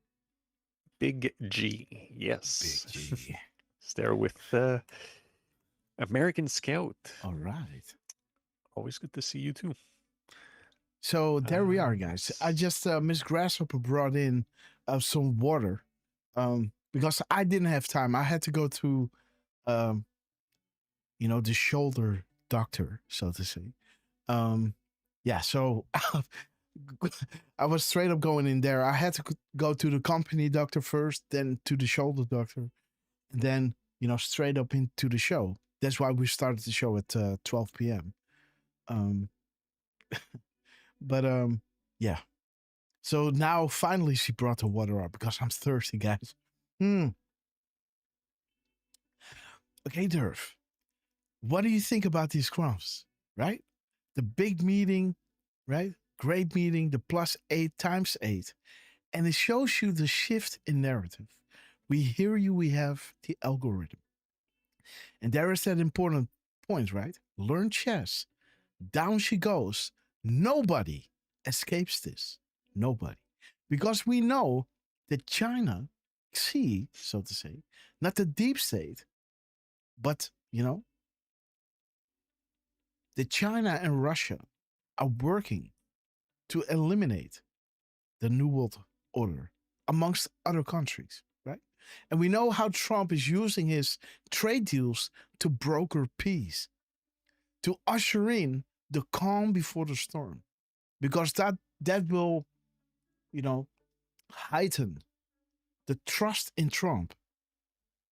Big G. Yes. Big G. Is there with American Scout. All right. Always good to see you too. So there we are, guys. I just Miss Grasshopper brought in some water because I didn't have time. I had to go to the shoulder doctor, so to say. Yeah, so I was straight up going in there. I had to go to the company doctor first, then to the shoulder doctor, and then straight up into the show. That's why we started the show at 12 p.m. But yeah. So now finally she brought the water up because I'm thirsty, guys. Okay, Derf. What do you think about these crumbs? Right? The big meeting, right? Great meeting, the plus 8 times 8. And it shows you the shift in narrative. We hear you, we have the algorithm. And there is that important point, right? Learn chess. Down she goes. Nobody escapes this. Nobody. Because we know that China, Xi, so to say, not the deep state, but, that China and Russia are working to eliminate the New World Order amongst other countries, right? And we know how Trump is using his trade deals to broker peace, to usher in the calm before the storm, because that will, heighten the trust in Trump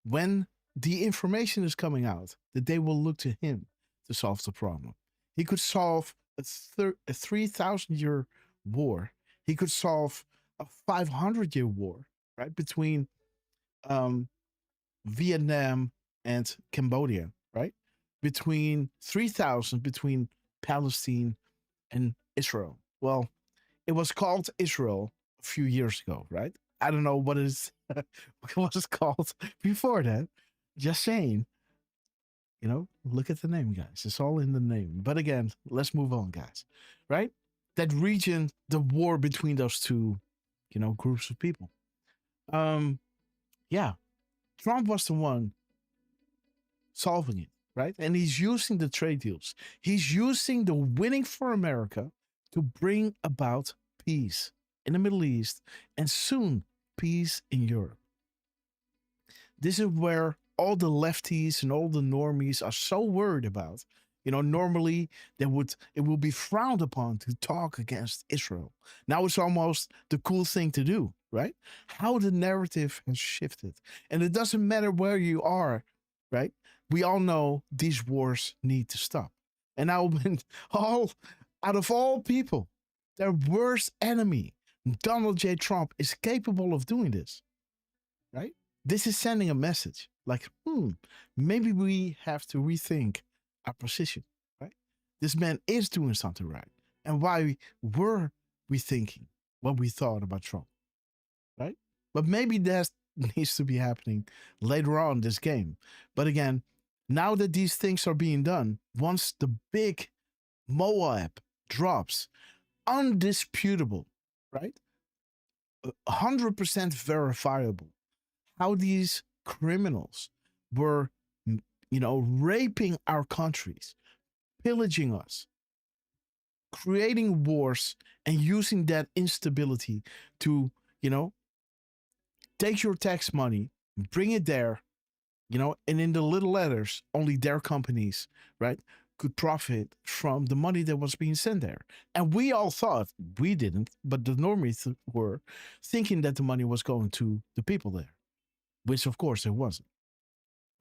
when the information is coming out that they will look to him to solve the problem. He could solve a 3,000-year war. He could solve a 500-year war, right, between Vietnam and Cambodia, right? Between 3,000, between Palestine and Israel. Well, it was called Israel a few years ago, right? I don't know what it was called before that. Just saying. Look at the name, guys. It's all in the name. But again, let's move on, guys. Right? That region, the war between those two, groups of people. Yeah. Trump was the one solving it, right? And he's using the trade deals. He's using the winning for America to bring about peace in the Middle East and soon peace in Europe. This is where all the lefties and all the normies are so worried about. Normally it will be frowned upon to talk against Israel. Now it's almost the cool thing to do, right? How the narrative has shifted. And it doesn't matter where you are, right? We all know these wars need to stop. And now when out of all people, their worst enemy, Donald J. Trump, is capable of doing this, right? This is sending a message. Like, maybe we have to rethink our position, right? This man is doing something right. And why were we thinking what we thought about Trump, right? But maybe that needs to be happening later on in this game. But again, now that these things are being done, once the big Moab drops, undisputable, right? 100% verifiable, how these criminals were, raping our countries, pillaging us, creating wars, and using that instability to, take your tax money, bring it there, and in the little letters, only their companies, right, could profit from the money that was being sent there. And we all thought, we didn't, but the normies were thinking that the money was going to the people there, which of course it wasn't.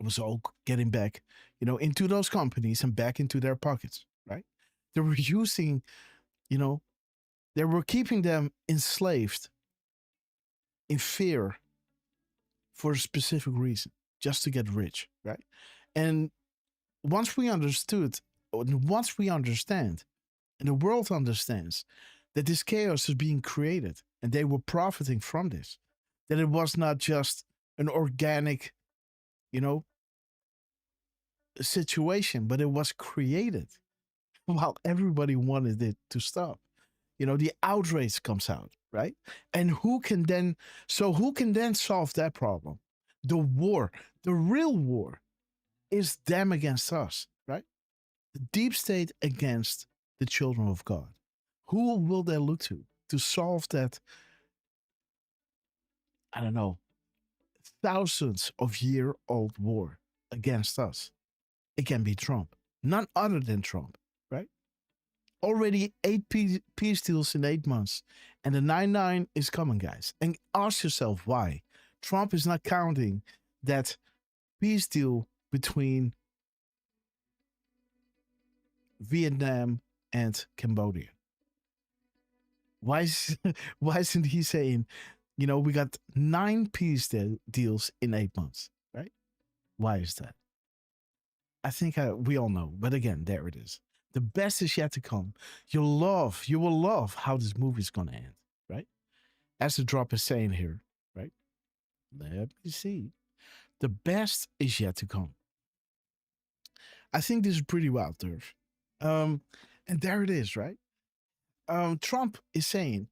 It was all getting back, into those companies and back into their pockets, right? They were using, they were keeping them enslaved in fear for a specific reason, just to get rich, right? And once we understand, and the world understands that this chaos is being created and they were profiting from this, that it was not just an organic, situation, but it was created while everybody wanted it to stop. The outrage comes out, right? And who can then solve that problem? The war, the real war, is them against us, right? The deep state against the children of God. Who will they look to solve that, I don't know, thousands of year old war against us? It can be Trump, none other than Trump, right? Already 8 peace deals in 8 months, and the 9/9 is coming, guys. And ask yourself why. Trump is not counting that peace deal between Vietnam and Cambodia. Why isn't he saying, we got 9 peace deals in 8 months, right? Why is that? I think we all know, but again, there it is. The best is yet to come. You will love how this movie is going to end, right? As the drop is saying here, right? Let me see. The best is yet to come. I think this is pretty wild, Derf. And there it is, right? Trump is saying,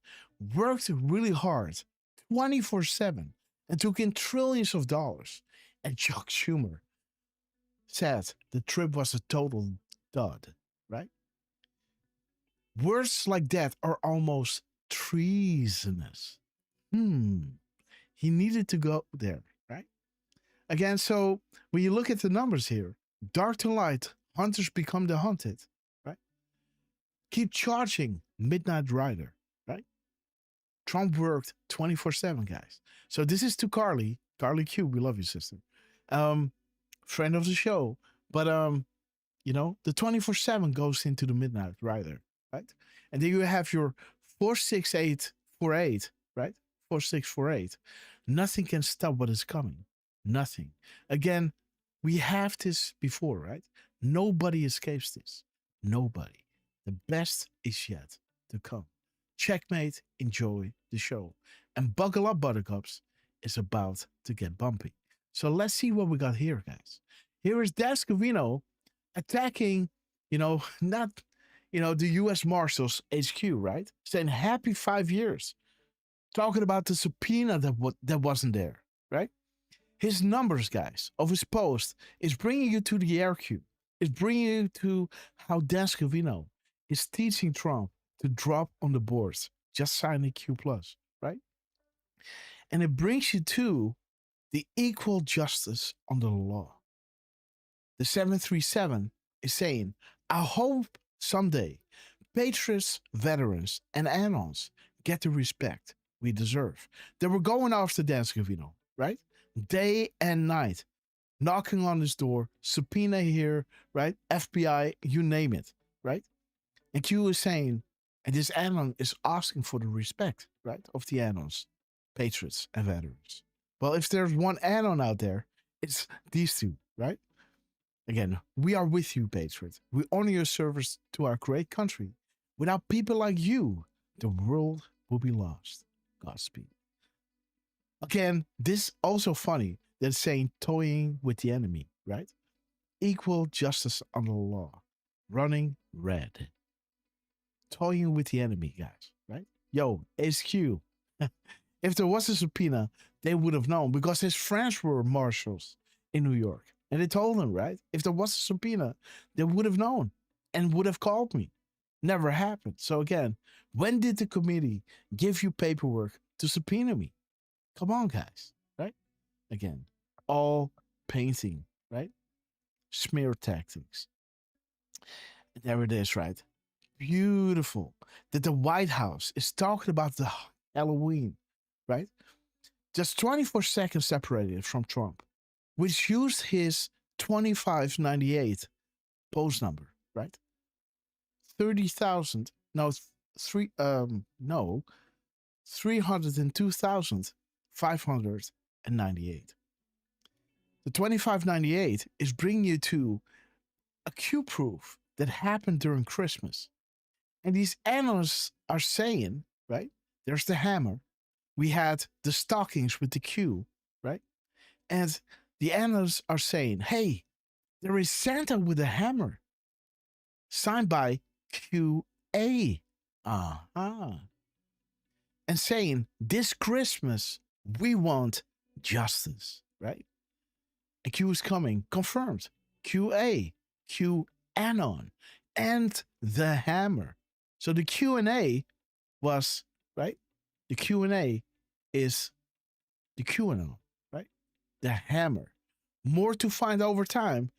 worked really hard, 24/7, and took in trillions of dollars. And Chuck Schumer said the trip was a total dud, right? Words like that are almost treasonous. He needed to go there, right? Again, so when you look at the numbers here, dark to light, hunters become the hunted, right? Keep charging, Midnight Rider, right? Trump worked 24/7, guys. So this is to Carly Q. We love you, sister. Friend of the show. But, the 24/7 goes into the Midnight Rider, right? And then you have your 46848, right? 4648. Nothing can stop what is coming. Nothing. Again, we have this before, right? Nobody escapes this. Nobody. The best is yet to come. Checkmate, enjoy the show. And buckle up, buttercups. It's about to get bumpy. So let's see what we got here, guys. Here is Dascovino attacking, not, the U.S. Marshals HQ, right? Saying happy 5 years. Talking about the subpoena that wasn't there, right? His numbers, guys, of his post is bringing you to the air cube. It's bringing you to how Dascovino is teaching Trump to drop on the boards. Just sign a Q+, right? And it brings you to the equal justice under the law. The 737 is saying, I hope someday patriots, veterans, and anons get the respect we deserve. They were going after Dascovino, right? Day and night, knocking on his door, subpoena here, right? FBI, you name it, right? And Q is saying, and this anon is asking for the respect, right, of the anons, patriots, and veterans. Well, if there's one anon out there, It's these two, right? Again, we are with you, Patriot. We honor your service to our great country. Without people like you, the world will be lost. Godspeed. Again, this also funny that saying toying with the enemy, right? Equal justice under the law. Running red. Toying with the enemy, guys, right? Yo, HQ. If there was a subpoena, they would have known because his friends were marshals in New York. And they told him, right? If there was a subpoena, they would have known and would have called me. Never happened. So again, when did the committee give you paperwork to subpoena me? Come on, guys, right? Again, all painting, right? Smear tactics. There it is, right? Beautiful that the White House is talking about the Halloween, right? Just 24 seconds separated from Trump, which used his 2598 post number, right? 30,000, no, 302,598. The 2598 is bringing you to a Q proof that happened during Christmas. And these analysts are saying, right? There's the hammer. We had the stockings with the Q, right? And the analysts are saying, hey, there is Santa with a hammer. Signed by QA. And saying, this Christmas, we want justice, right? A Q is coming. Confirmed. QA. QAnon. And the hammer. So the Q&A was, right? The Q&A is the QAnon, right? The hammer. More to find over time.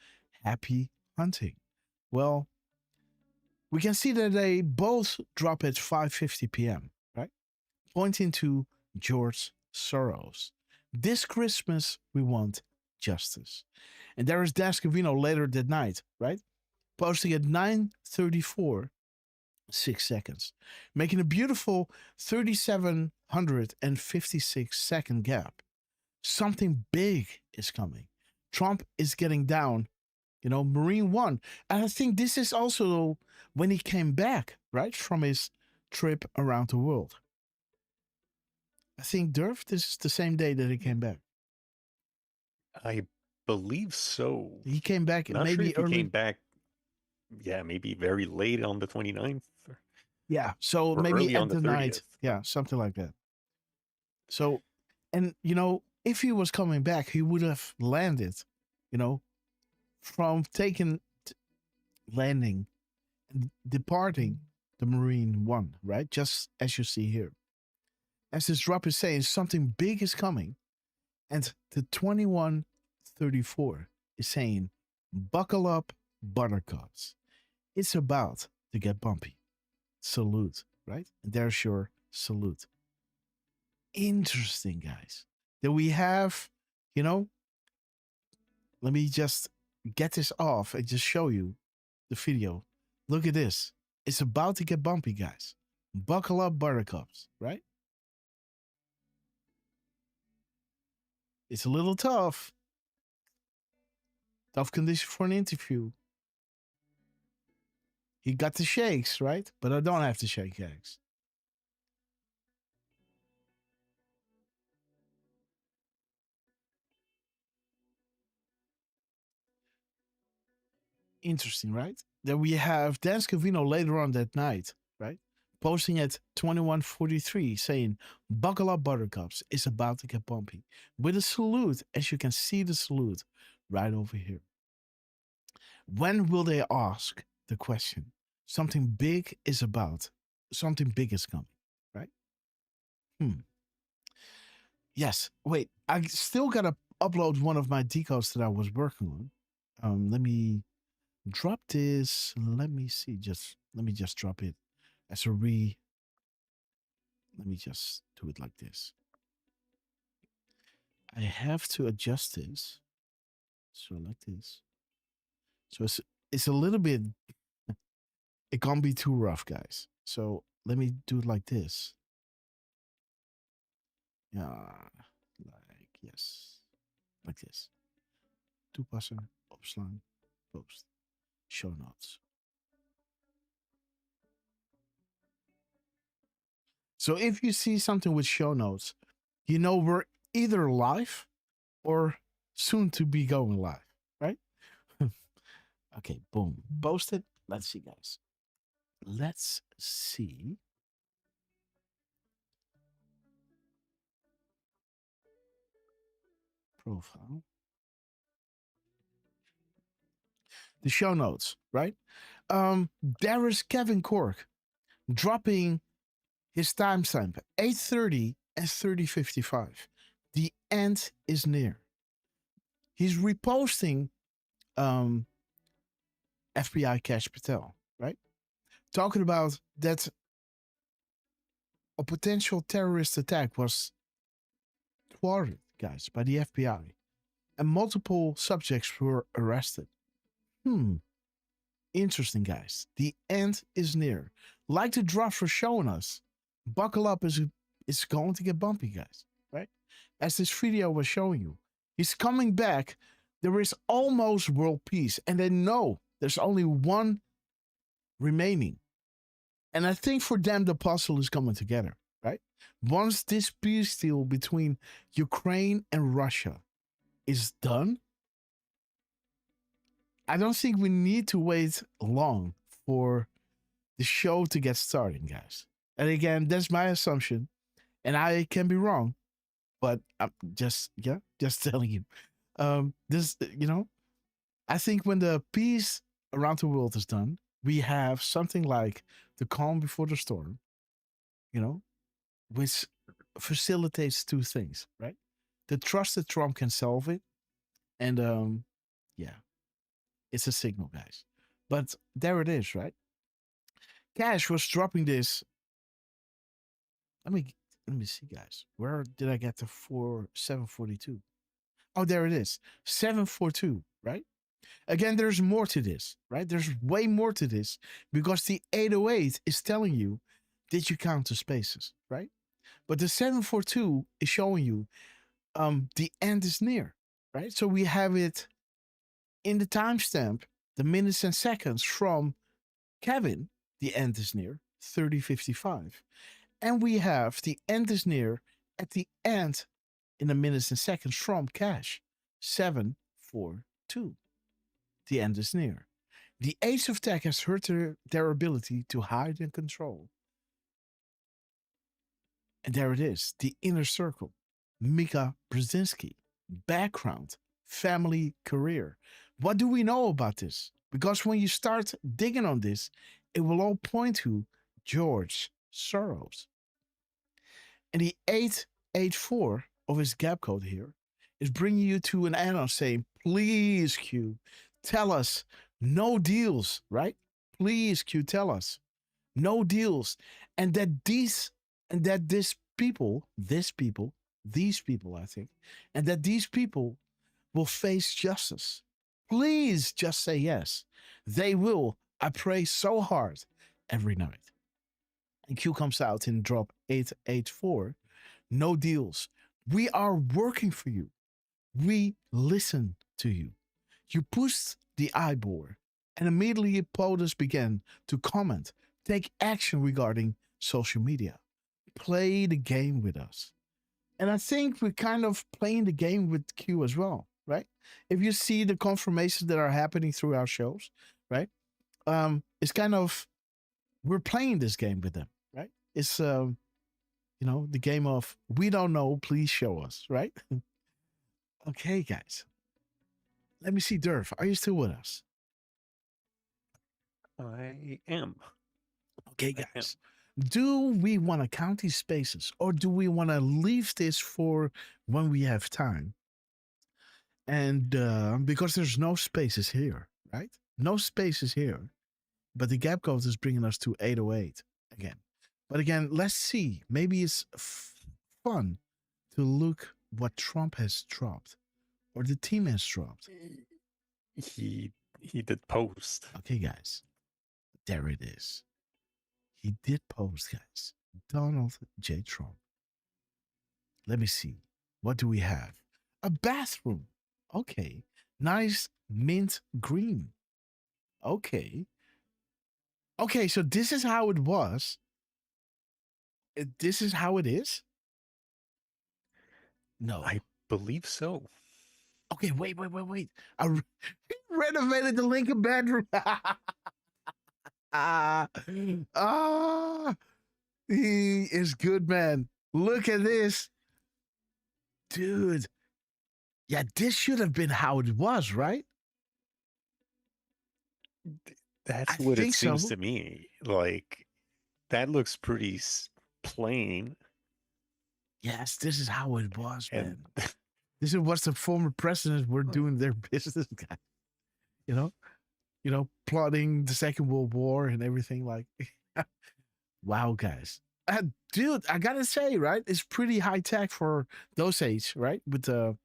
Happy hunting. Well, we can see that they both drop at 5:50 p.m., right? Pointing to George Soros. This Christmas, we want justice. And there is Dascovino later that night, right? Posting at 9:34, 6 seconds, making a beautiful 3,756 second gap. Something big is coming. Trump is getting down, Marine One. And I think this is also when he came back, right, from his trip around the world. I think, Derf, this is the same day that he came back. I believe so. He came back Not maybe sure if he early. came back, maybe very late on the 29th. Yeah, so or maybe early at on the the night. 30th. Yeah, something like that. So, and, if he was coming back, he would have landed, from landing, and departing the Marine One, right? Just as you see here. As this drop is saying, something big is coming. And the 2134 is saying, buckle up, buttercups. It's about to get bumpy. Salute, right? And there's your salute. Interesting, guys. That we have, let me just get this off and just show you the video. Look at this. It's about to get bumpy, guys. Buckle up, buttercups, right? It's a little tough. Tough condition for an interview. He got the shakes, right? But I don't have to shake eggs. Interesting, right? Then we have Dan Scavino later on that night, right? Posting at 21:43 saying, buckle up, buttercups. It's about to get bumpy. With a salute, as you can see the salute right over here. When will they ask the question? Something big is about. Something big is coming, right? Yes. Wait, I still got to upload one of my decodes that I was working on. Let me drop this. Let me see. Let me just drop it as a let me just do it like this. I have to adjust this. So like this. So it's a little bit, it can't be too rough, guys. So let me do it like this. Yeah, like, yes, like this. toepassen, opslaan, post. Show notes. So if you see something with show notes, you know we're either live or soon to be going live, right? Okay, boom. Post it. Let's see, guys. Let's see. Profile. The show notes, right? There is Kevin Cork dropping his timestamp 8:30 and 30:55. The end is near. He's reposting FBI Cash Patel, right? Talking about that a potential terrorist attack was thwarted, guys, by the FBI, and multiple subjects were arrested. Interesting, guys. The end is near. Like the drop for showing us, buckle up, it's going to get bumpy, guys, right? As this video was showing you, he's coming back. There is almost world peace, and they know there's only one remaining. And I think for them, the puzzle is coming together, right? Once this peace deal between Ukraine and Russia is done, I don't think we need to wait long for the show to get started, guys. And again, that's my assumption, and I can be wrong, but I'm just telling you. This, I think when the peace around the world is done, we have something like the calm before the storm, which facilitates two things, right? The trust that Trump can solve it, and it's a signal, guys. But there it is, right? Cash was dropping this. Let me see, guys. Where did I get the 742? Oh, there it is. 742, right? Again, there's more to this, right? There's way more to this because the 808 is telling you, did you count the spaces, right? But the 742 is showing you the end is near, right? So we have it in the timestamp, the minutes and seconds from Kevin, the end is near, 30:55. And we have the end is near at the end in the minutes and seconds from Cash, 7:42. The end is near. The Ace of Tech has hurt their ability to hide and control. And there it is, the inner circle. Mika Brzezinski, background, family, career. What do we know about this? Because when you start digging on this, it will all point to George Soros. And the 884 of his gap code here is bringing you to an add-on saying, please, Q, tell us no deals, right? Please, Q, tell us no deals. And that these people, I think, and that these people will face justice. Please just say yes. They will. I pray so hard every night. And Q comes out in drop 884. No deals. We are working for you. We listen to you. You pushed the eyebore, and immediately POTUS began to comment, take action regarding social media. Play the game with us. And I think we're kind of playing the game with Q as well, right? If you see the confirmations that are happening through our shows, right? It's kind of, we're playing this game with them, right? It's, the game of, we don't know, please show us, right? Okay, guys. Let me see, Derf. Are you still with us? I am. Okay, guys. Do we want to count these spaces or do we want to leave this for when we have time? And because there's no spaces here, right? No spaces here. But the gap code is bringing us to 808 again. But again, let's see. Maybe it's fun to look what Trump has dropped or the team has dropped. He did post. Okay, guys. There it is. He did post, guys. Donald J. Trump. Let me see. What do we have? A bathroom. Okay. Nice mint green. Okay. Okay, so this is how it was. This is how it is? No. I believe so. Okay, wait. I renovated the Lincoln bedroom. He is good, man. Look at this. Dude. Yeah, this should have been how it was, right? That's I what it think seems so. to me. Like, that looks pretty plain. Yes, this is how it was, And man. This is what the former presidents were doing their business, guys. You know, plotting the Second World War and everything. Like, wow, guys. Dude, I gotta say, right? It's pretty high tech for those age, right? With the,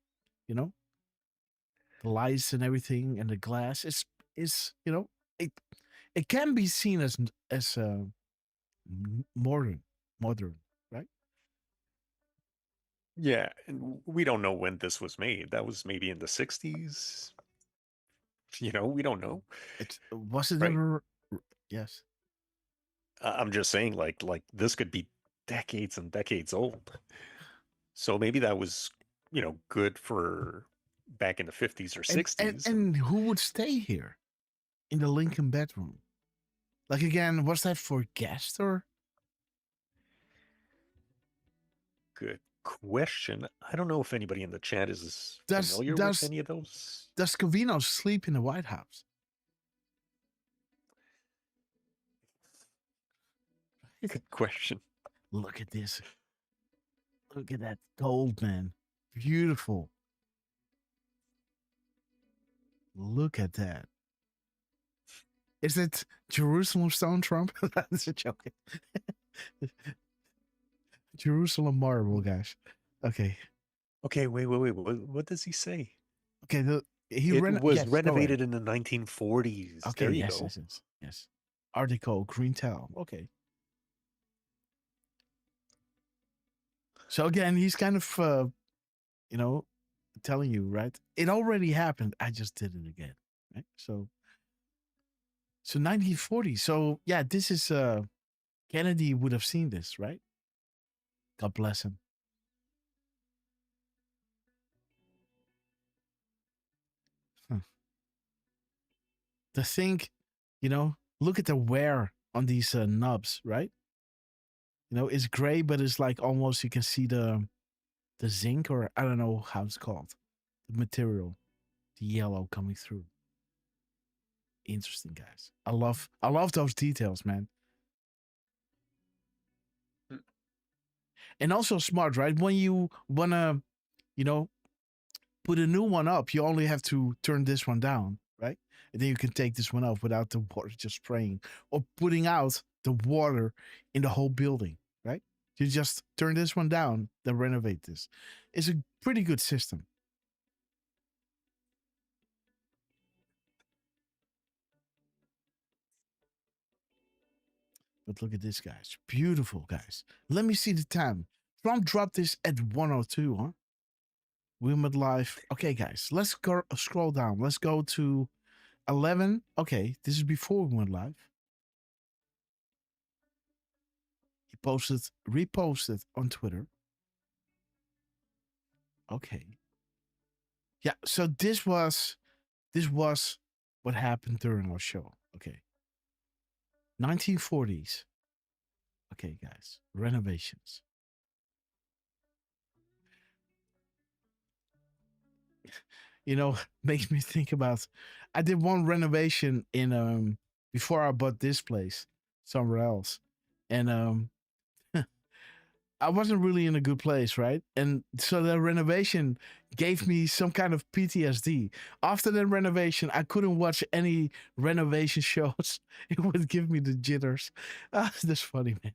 the lights and everything and the glass. It's it can be seen as modern, right? yeah, and we don't know when this was made. That was maybe in the 60s. We don't know. It wasn't Right. ever. Yes. I'm just saying, like this could be decades and decades old. So maybe that was, good for back in the 50s or 60s. And who would stay here in the Lincoln bedroom? Like, again, was that for guests or? Good question. I don't know if anybody in the chat is familiar with any of those. Does Covino sleep in the White House? Good question. Look at this. Look at that gold, man. Beautiful. Look at that. Is it Jerusalem stone, Trump? That's a joke. Jerusalem marble, guys. Okay. Okay, wait. What does he say? Okay, it was renovated in the 1940s. Okay, there you go. Yes. Art Deco, green tile. Okay. So again, he's kind of, telling you, right? It already happened. I just did it again, right? So 1940. So yeah, this is Kennedy would have seen this, right? God bless him. The thing, look at the wear on these knobs, right? It's gray, but it's like almost you can see the zinc, or I don't know how it's called, the material, the yellow coming through. Interesting, guys. I love those details, man. And also smart, right? When you wanna, put a new one up, you only have to turn this one down, right? And then you can take this one off without the water just spraying or putting out the water in the whole building, right? You just turn this one down, then renovate this. It's a pretty good system. But look at this, guys. Beautiful, guys. Let me see the time. Trump dropped this at 1:02, huh? Wilmot Live. Okay, guys, let's go scroll down. Let's go to 11. Okay, this is before we went live. He reposted on Twitter. Okay. Yeah, so this was what happened during our show. Okay. 1940s. Okay, guys. Renovations. Makes me think about, I did one renovation in before I bought this place somewhere else. And I wasn't really in a good place, right? And so the renovation gave me some kind of PTSD. After the renovation, I couldn't watch any renovation shows. It would give me the jitters. That's funny, man.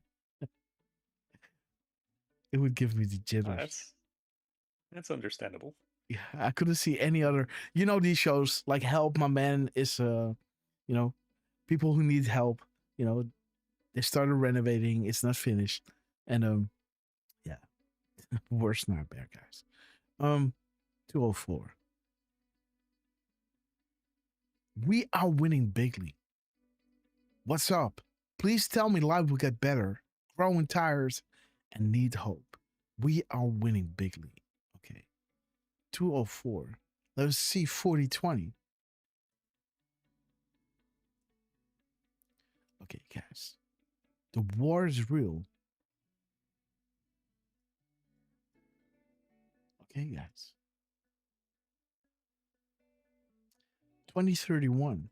It would give me the jitters. That's understandable. Yeah, I couldn't see any other. These shows like Help, My Man is, people who need help. They started renovating. It's not finished, and yeah, worst nightmare, guys. 204. We are winning bigly. What's up? Please tell me life will get better. Growing tires and need hope. We are winning bigly. Okay. 204. Let's see 4020. Okay, guys. The war is real. Okay, guys. 2031.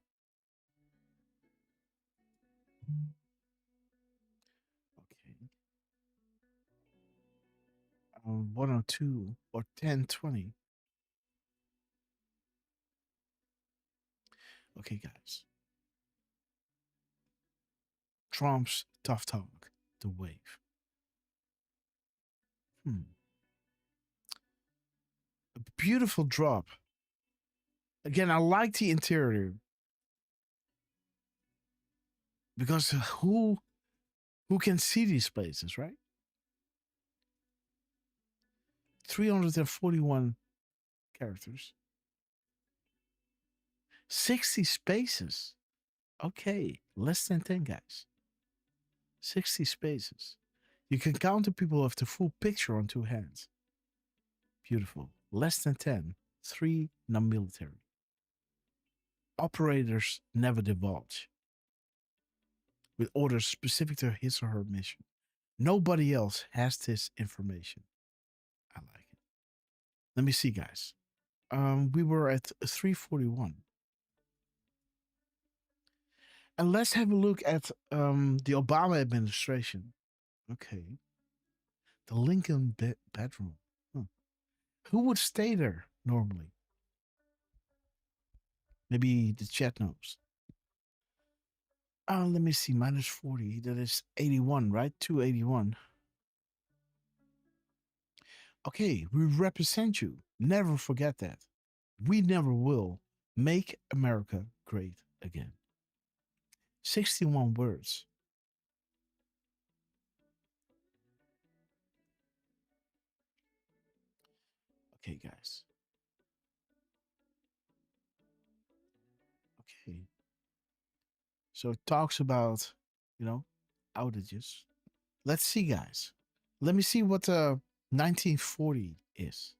Okay. 102 or 1020. Okay, guys. Trump's tough talk. The wave. A beautiful drop. Again, I like the interior. Because who can see these places, right? 341 characters. 60 spaces. Okay, less than 10 guys. 60 spaces. You can count the people with the full picture on 2 hands. Beautiful. Less than 10. 3 non-military. Operators never divulge. With orders specific to his or her mission. Nobody else has this information. I like it. Let me see, guys. We were at 341. And let's have a look at the Obama administration. Okay. The Lincoln bedroom. Who would stay there normally? Maybe the chat knows. Let me see. Minus 40. That is 81, right? 281. Okay, we represent you. Never forget that. We never will make America great again. 61 words. Okay, guys. Okay. So it talks about, outages. Let's see, guys. Let me see what 1940 is.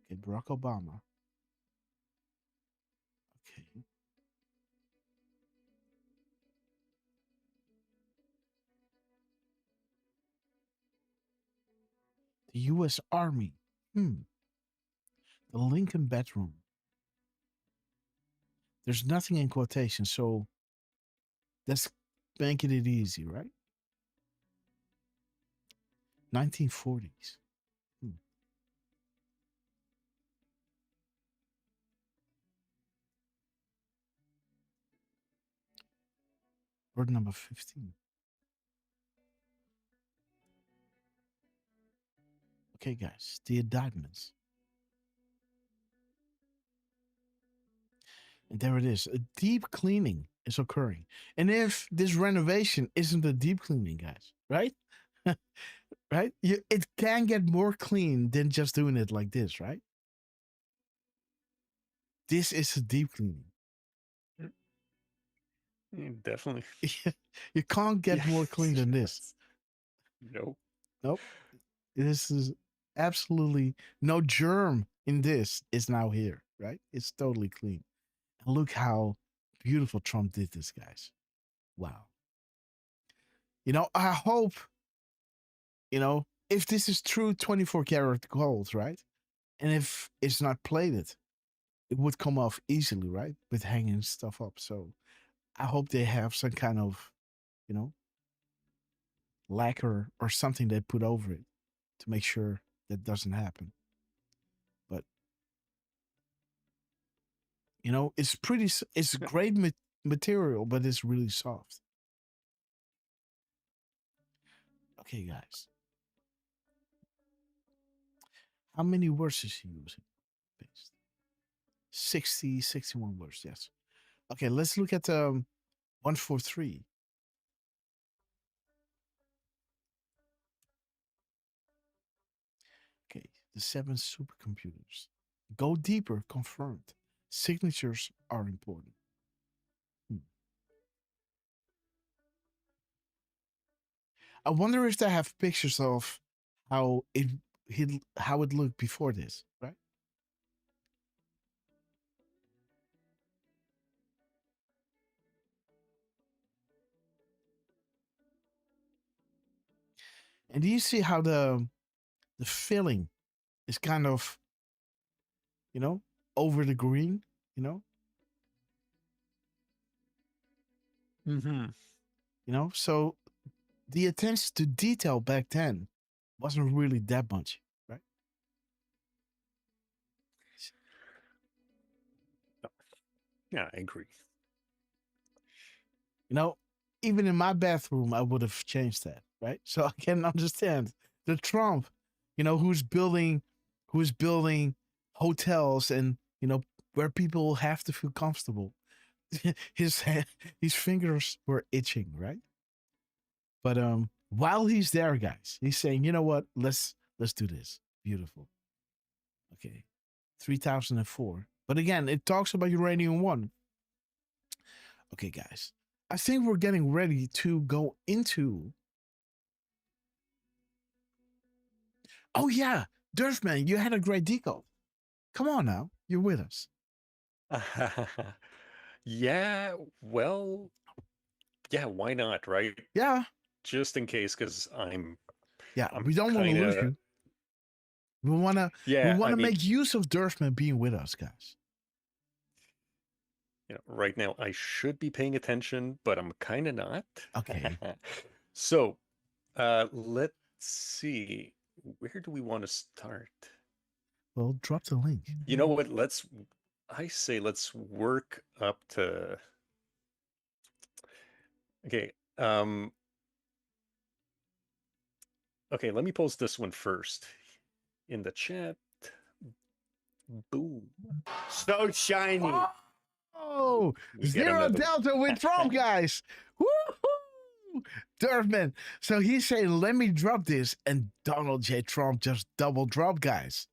Okay, Barack Obama. Okay. The U.S. Army. The Lincoln bedroom. There's nothing in quotation, so that's making it easy, right? 1940s. Word number 15. Okay, guys, the indictments. And there it is. A deep cleaning is occurring. And if this renovation isn't a deep cleaning, guys, right? Right? It can get more clean than just doing it like this, right? This is a deep cleaning. Definitely. You can't get more clean than this. Nope. This is absolutely no germ in this is now here, right? It's totally clean. And look how beautiful Trump did this, guys. Wow. I hope, if this is true 24 karat gold, right? And if it's not plated, it would come off easily, right? With hanging stuff up. So I hope they have some kind of, lacquer or something they put over it to make sure that doesn't happen. But, it's great material, but it's really soft. Okay, guys. How many words is he using? 61 words, yes. Okay, let's look at 143. Okay, The 7 supercomputers. Go deeper, confirmed. Signatures are important. I wonder if they have pictures of how it looked before this, right? And do you see how the filling is kind of, over the green, Mm-hmm. So the attention to detail back then wasn't really that much, right? Yeah, I agree. Even in my bathroom, I would have changed that, right? So I can understand the Trump, who's building hotels and where people have to feel comfortable. His fingers were itching, right? But while he's there, guys, he's saying, you know what? Let's do this. Beautiful. Okay. 3004. But again, it talks about uranium-1. Okay, guys. I think we're getting ready to go into. Oh yeah, Derfman, you had a great decode. Come on now, you're with us. Yeah, well, yeah, why not, right? Yeah. Just in case, because we don't want to lose you. We want to make use of Derfman being with us, guys. Right now I should be paying attention, but I'm kind of not. Okay. So, let's see. Where do we want to start? Well, drop the link. You know what? Let's work up to. Okay. Okay, let me post this one first in the chat. Boom. So shiny. Oh, 0 Delta with Trump, guys. Woo-hoo! Derfman. So he's saying, let me drop this. And Donald J. Trump just double drop, guys.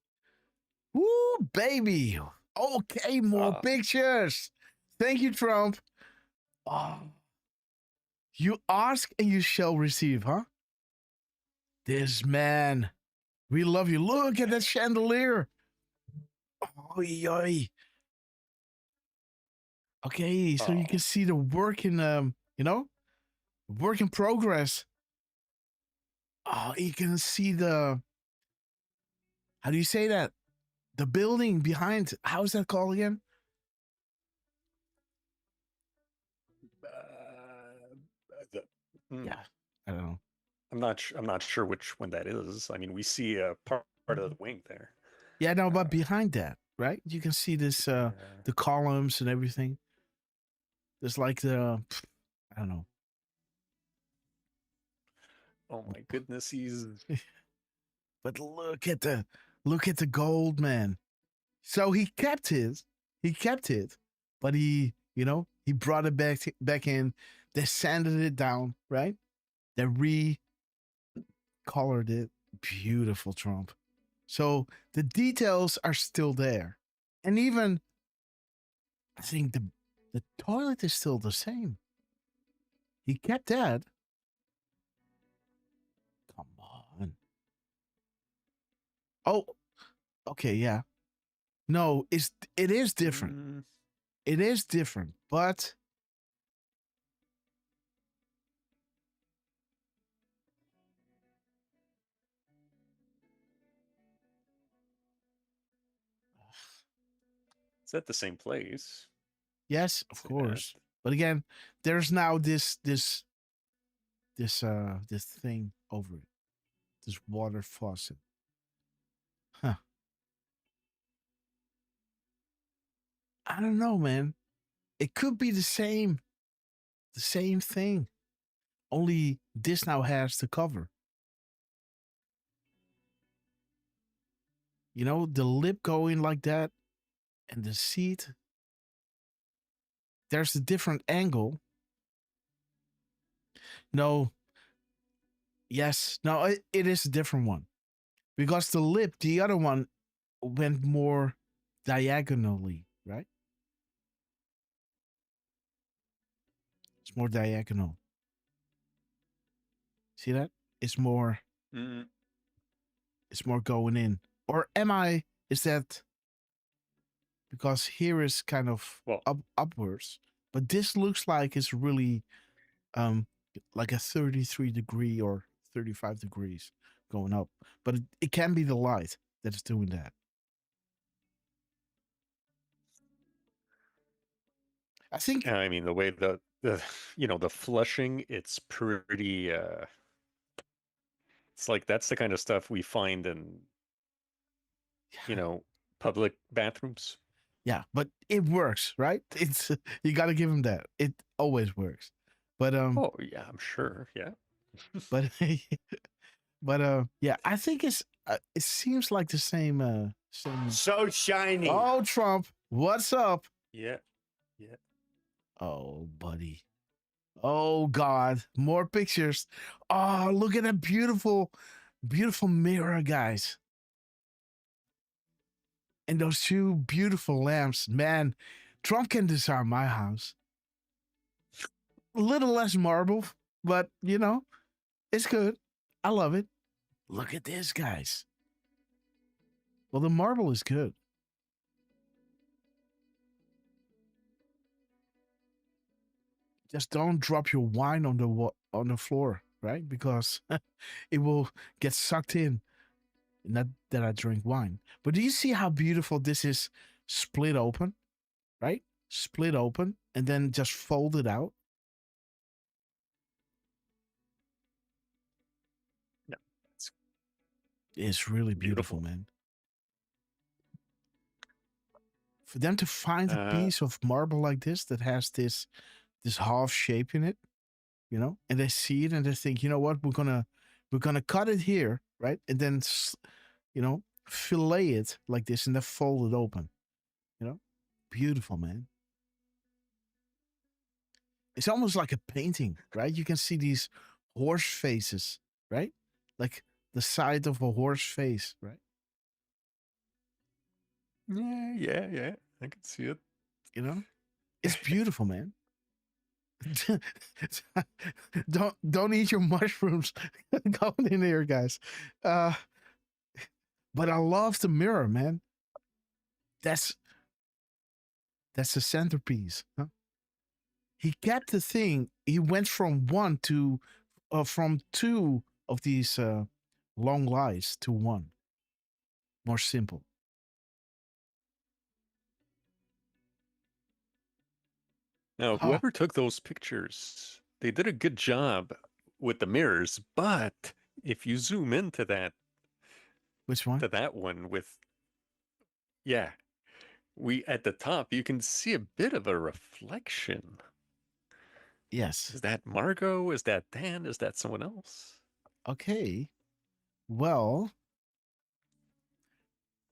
Woo, baby. Okay, more pictures. Thank you, Trump. Oh. You ask and you shall receive, huh? This man. We love you. Look at that chandelier. Oy, oy. Okay, so you can see the work in, work in progress. Oh, you can see the, how do you say that? The building behind. How is that called again? Yeah, I don't know. I'm not sure which one that is. I mean, we see a part of the wing there. Yeah, no, but behind that, right? You can see this, the columns and everything. There's like I don't know. Oh my goodness, he's. But look at the gold, man. So he kept it, but he brought it back in. They sanded it down, right? They recolored it. Beautiful, Trump. So the details are still there, and even I think the toilet is still the same. He kept that. Come on. Oh, okay, yeah. No, it is different. It is different, but It's at the same place. yes, of course. But again, there's now this thing over it. This water faucet. Huh. I don't know, man. It could be the same thing. Only this now has the cover. The lip going like that and the seat. There's a different angle. No. Yes. No, it is a different one. because the lip, the other one, went more diagonally, right? It's more diagonal. See that? It's more. It's more going in. Or am I? Is that because here is kind of upwards, but this looks like it's really like a 33 degree or 35 degrees going up, but it can be the light that is doing that. I think. I mean, the way the the flushing, it's pretty. It's like that's the kind of stuff we find in public bathrooms. Yeah, but it works, right? It's you got to give him that. It always works. But oh yeah, I'm sure. Yeah. but yeah, I think it seems like the same same. So shiny. Oh, Trump, what's up? Yeah. Yeah. Oh, buddy. Oh God, more pictures. Oh, look at that beautiful mirror, guys. And those two beautiful lamps. Man, Trump can disarm my house. A little less marble, but it's good. I love it. Look at this, guys. Well, the marble is good. Just don't drop your wine on the floor, right? Because it will get sucked in. Not that I drink wine. But do you see how beautiful this is split open? Right? Split open and then just folded out. No, it's really beautiful, man. For them to find a piece of marble like this that has this half shape in it, and they see it and they think, you know what, we're gonna cut it here, right? And then fillet it like this and then fold it open. Beautiful, man. It's almost like a painting, right? You can see these horse faces, right? Like the side of a horse face, right? Yeah. I can see it. It's beautiful, man. Don't eat your mushrooms going in here, guys. But I love the mirror, man. That's the centerpiece. Huh? He kept the thing. He went from from two of these long lights to one. More simple. Now, whoever took those pictures, they did a good job with the mirrors, but if you zoom into that, which one? To that one with, at the top, you can see a bit of a reflection. Yes. Is that Margot? Is that Dan? Is that someone else? Okay. Well,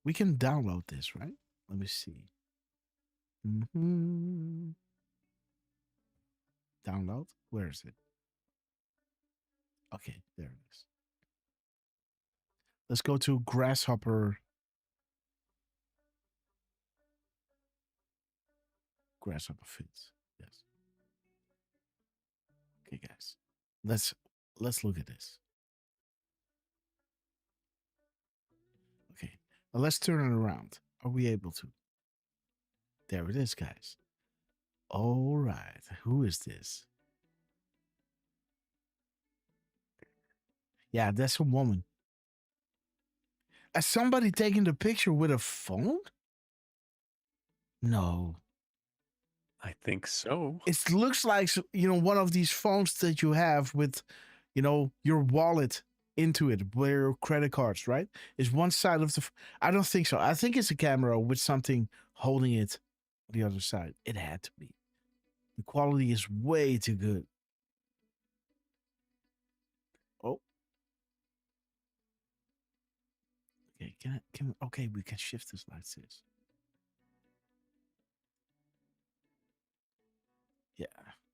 we can download this, right? Let me see. Download. Where is it? Okay, there it is. Let's go to Grasshopper. Grasshopper fits. Yes. Okay, guys. Let's look at this. Okay. Now let's turn it around. Are we able to? There it is, guys. All right. Who is this? Yeah, that's a woman. Is somebody taking the picture with a phone? No. I think so. It looks like, one of these phones that you have with, your wallet into it, where your credit cards, right? Is one side of the... I don't think so. I think it's a camera with something holding it on the other side. It had to be. The quality is way too good. Oh. Okay, okay, we can shift this like this. Yeah,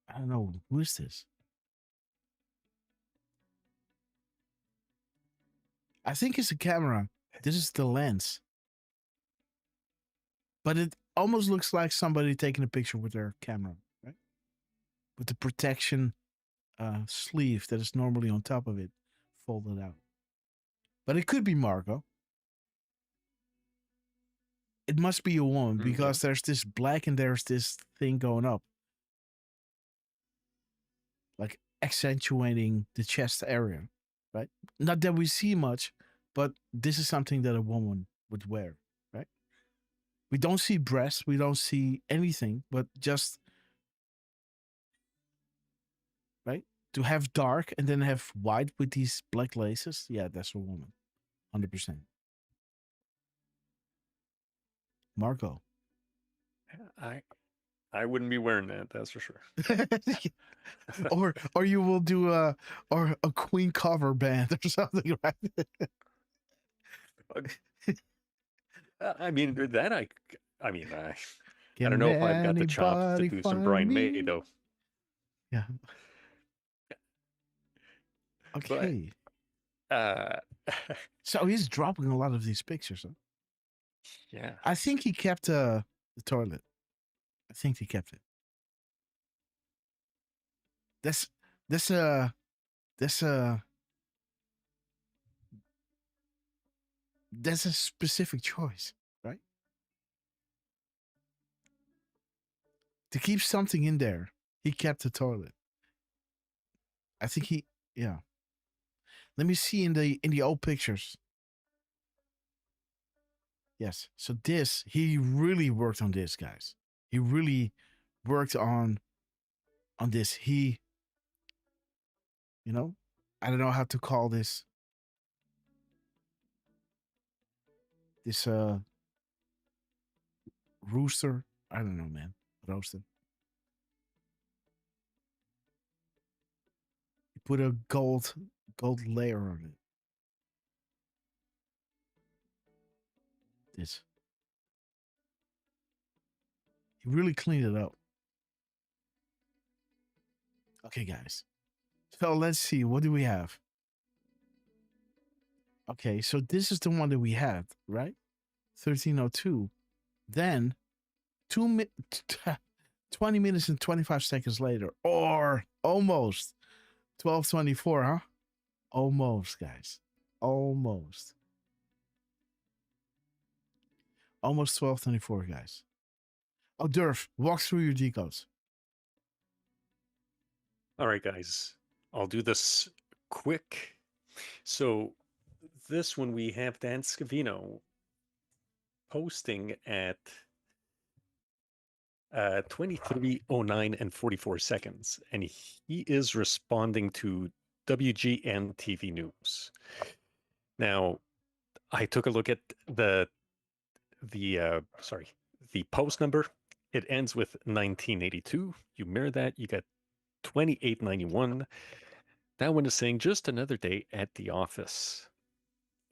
I don't know. Who is this? I think it's a camera. This is the lens. But it almost looks like somebody taking a picture with their camera, right? With the protection sleeve that is normally on top of it folded out. But it could be Margot. It must be a woman because there's this black and there's this thing going up. Like accentuating the chest area, right? Not that we see much, but this is something that a woman would wear, right? We don't see breasts, we don't see anything, but just, right? To have dark and then have white with these black laces, yeah, that's a woman. 100%. Margot. I wouldn't be wearing that, that's for sure. or you will do a Queen cover band or something, right? I mean that I don't know if I've got the chops to do some Brian May though. Yeah. Okay. But, so he's dropping a lot of these pictures, huh? Yeah. I think he kept the toilet. I think he kept it. That's a specific choice, right? To keep something in there, he kept the toilet. I think yeah. Let me see in the old pictures. Yes. So he really worked on this, guys. He really worked on this. I don't know how to call this. This rooster. I don't know, man. Rooster. He put a gold layer on it. This. He really cleaned it up. Okay, guys. So let's see. What do we have? Okay, so this is the one that we had, right? 1302. Then 20 minutes and 25 seconds later, or almost 12:24, huh? Almost, guys. Almost 12:24, guys. Oh, Derf, walk through your decodes. All right, guys. I'll do this quick. So this one we have Dan Scavino posting at 23:09 and 44 seconds, and he is responding to WGN TV News. Now, I took a look at the post number. It ends with 1982. You mirror that, you get 2891. That one is saying just another day at the office.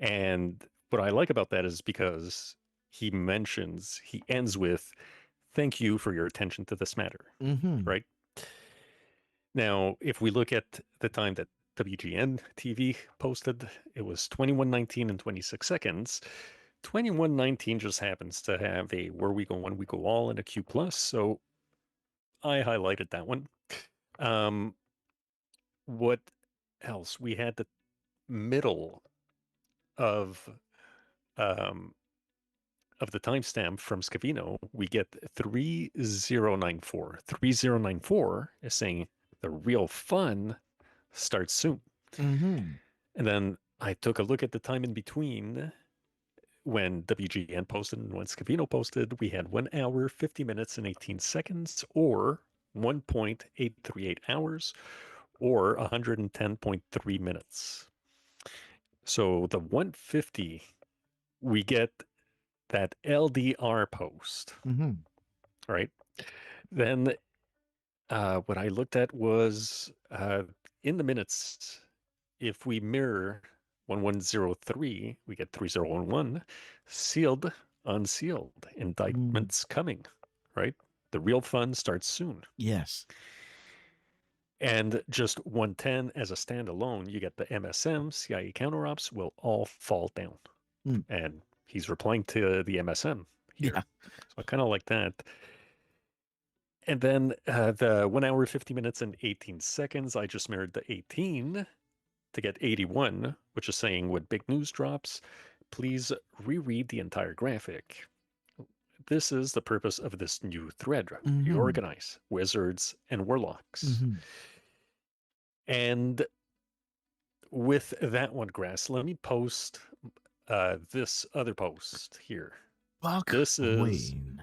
And what I like about that is because he ends with, thank you for your attention to this matter, right? Now, if we look at the time that WGN TV posted, it was 21:19 and 26 seconds. 21:19 just happens to have a where we go one, we go all and a Q+, so I highlighted that one. What else? We had the middle of the timestamp from Scavino. We get 3094. 3094 is saying the real fun starts soon. And then I took a look at the time in between when WGN posted and when Scavino posted. We had 1 hour, 50 minutes, and 18 seconds, or 1.838 hours, or 110.3 minutes. So the 150, we get that LDR post, right? Then what I looked at was in the minutes, if we mirror 1103, we get 3011, sealed, unsealed, indictments coming, right? The real fun starts soon. Yes. And just 110 as a standalone, you get the MSM, CIA counterops will all fall down. And he's replying to the MSM here. Yeah. So I kind of like that. And then the 1 hour, 50 minutes, and 18 seconds, I just mirrored the 18 to get 81, which is saying when big news drops, please reread the entire graphic. This is the purpose of this new thread. Reorganize wizards and warlocks. And with that one, Grass, let me post this other post here. This is Wayne.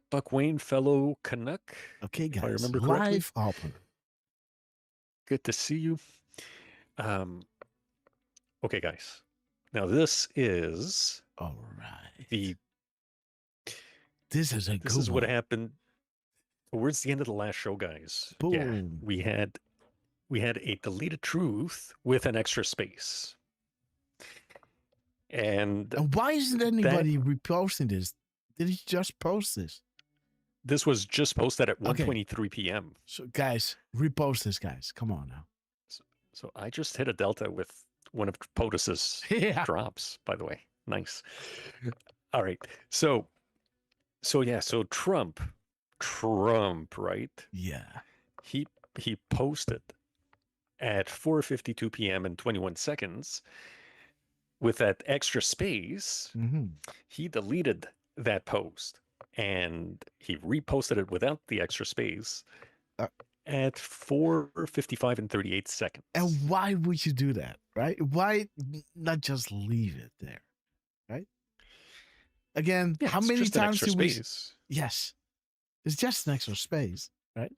Buck Wayne, fellow Canuck. Okay, guys. If I remember correctly. Live open. Good to see you. Okay, guys. Now this is all right. This is what happened towards the end of the last show, guys. Boom. Yeah, we had a deleted truth with an extra space. And why isn't anybody reposting this? Did he just post this? This was just posted at 1:23 p.m. So, guys, repost this, guys. Come on now. So I just hit a delta with one of POTUS's drops, by the way. Nice. All right. So Trump, right? Yeah. He posted at 4:52 p.m. and 21 seconds with that extra space. He deleted that post and he reposted it without the extra space at 4:55 and 38 seconds. And why would you do that, right? Why not just leave it there, right? Again, how many times do we? Yes, it's just an extra space, right?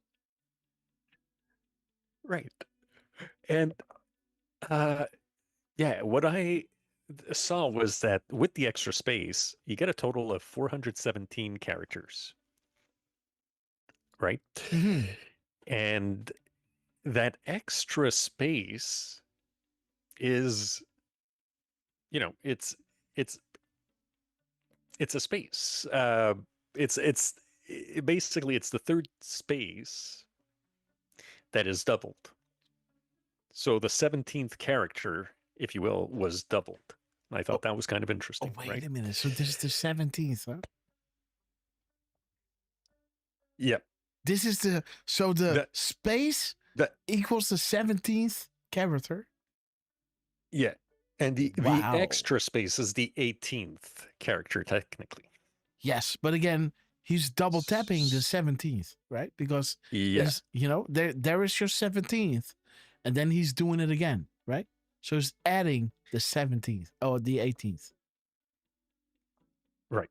Right. And what I saw was that with the extra space, you get a total of 417 characters. Right? And that extra space is, it's a space. Basically it's the third space that is doubled. So the 17th character, if you will, was doubled. And I thought that was kind of interesting. Wait a minute. So this is the 17th, huh? Yeah. This is the space equals the 17th character. Yeah. And the extra space is the 18th character, technically. Yes, but again, he's double tapping the 17th, right? Because there is your 17th, and then he's doing it again, right? So he's adding the 17th or the 18th. Right.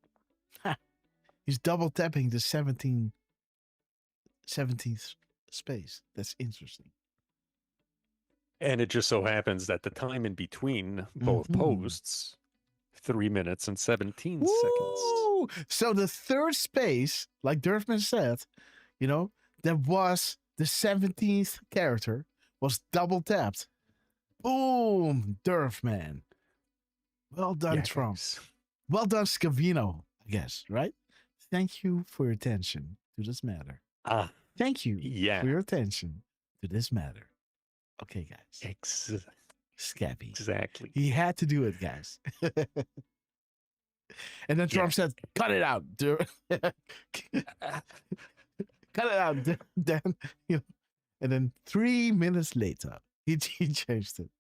He's double tapping the 17th space. That's interesting. And it just so happens that the time in between both posts, 3 minutes and 17 seconds. So the third space, like Derfman said, that was the 17th character, was double tapped. Boom, Derfman. Well done, Trump. Thanks. Well done, Scavino, I guess, right? Thank you for your attention to this matter. Thank you for your attention to this matter. Okay, guys. Scabby. Exactly. He had to do it, guys. And then Trump said, cut it out, dude. Cut it out, Dan. And then 3 minutes later, he changed it.